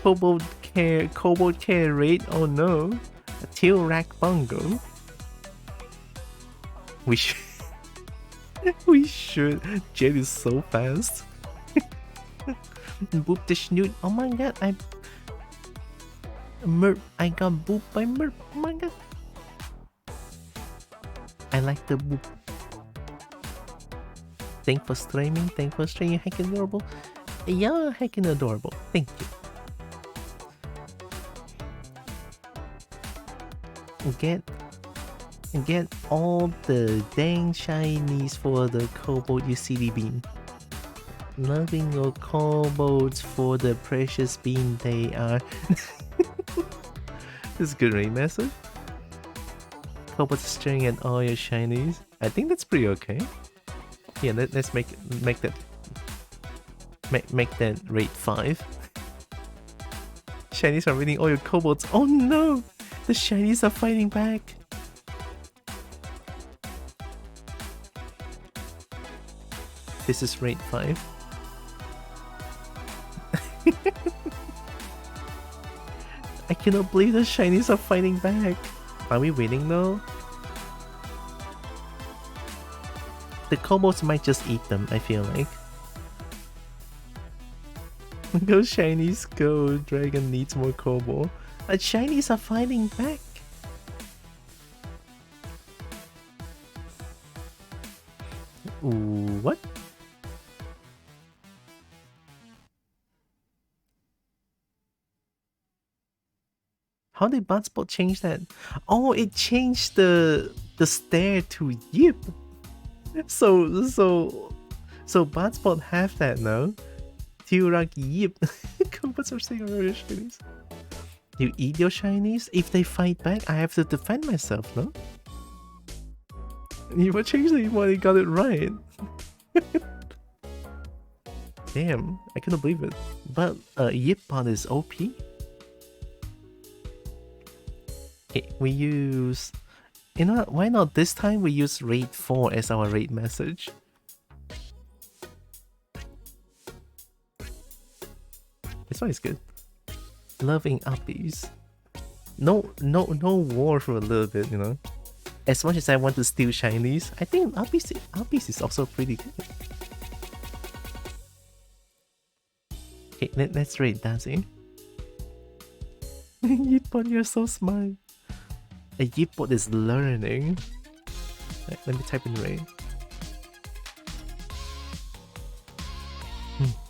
Kobo care raid. Oh no. A Tail Rack Bongo. We should. We should. Jet is so fast. Boop the snoot. Oh my god, I got booped by Merp. Oh my god. I like the boop. Thanks for streaming. Thanks for streaming. Heckin' adorable. Yeah, heckin' adorable. Thank you. Get all the dang shinies for the Kobo UCD bean. Loving your Kobolds for the precious bean they are. This is good, right, Massive? Kobolds staring at all your shinies. I think that's pretty okay. Yeah, let's make that rate 5. Shinies are reading all your Kobolds. Oh no! The shinies are fighting back. This is rate 5. I cannot believe the shinies are fighting back. Are we winning though? The Kobolds might just eat them, I feel like. Go shinies, go. Dragon needs more Kobo. Shinies are fighting back. Ooh, what? How did Botspot change that? Oh, it changed the stare to yip. So Botspot have that now. Tiurak yip. Kobolds are saying your shinies. You eat your shinies? If they fight back, I have to defend myself, no? You changed the emote, you got it right. Damn, I couldn't believe it. But Yipbot is OP. Okay, we use... You know what, why not this time we use raid 4 as our raid message? This one is good. Loving uppies. No war for a little bit, you know. As much as I want to steal shinies, I think uppies is also pretty good. Okay, let's raid Daisy. Yipbot, you're so smart. A Yipbot is learning. Right, let me type in raid.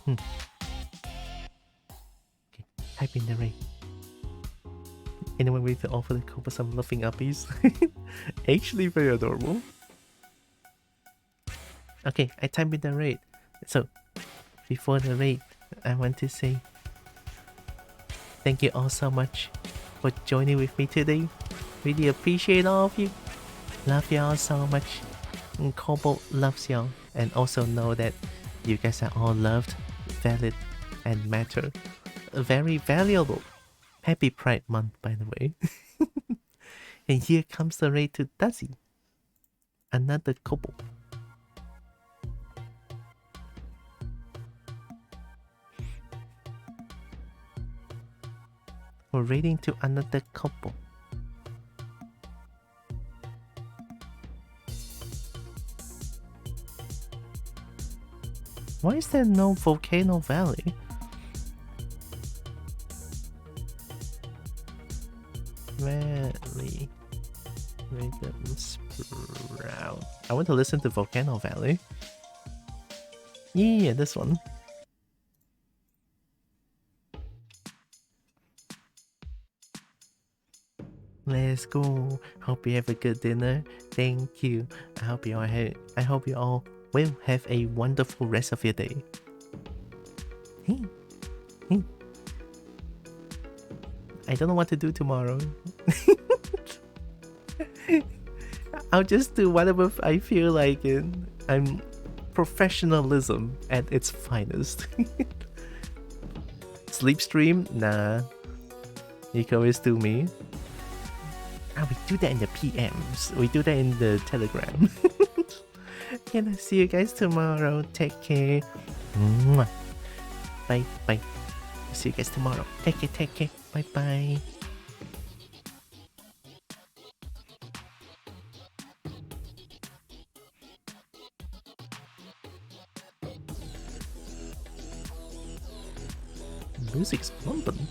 Okay, type in the raid. Anyone wait to offer the Kobo some loving uppies? Actually very adorable. Okay, I typed in the raid. So, before the raid, I want to say thank you all so much for joining with me today. Really appreciate all of you. Love y'all so much. And Kobo loves y'all. And also know that you guys are all loved, valid, and matter. Very valuable. Happy Pride Month, by the way. And here comes the raid to Daisy. Another Kobo. We're raiding to another Kobo. Why is there no Volcano Valley? Valley. Rhythm Sprout. I want to listen to Volcano Valley. Yeah, this one. Let's go. Hope you have a good dinner. Thank you. I hope you all will have a wonderful rest of your day. Hey. Hey. I don't know what to do tomorrow. I'll just do whatever I feel like it. I'm professionalism at its finest. Sleep stream? Nah. You can always do me. We do that in the PMs. We do that in the Telegram. Can I see you guys tomorrow? Take care. Mwah. Bye bye. See you guys tomorrow. Take care, take care. Bye bye. Music's bumping.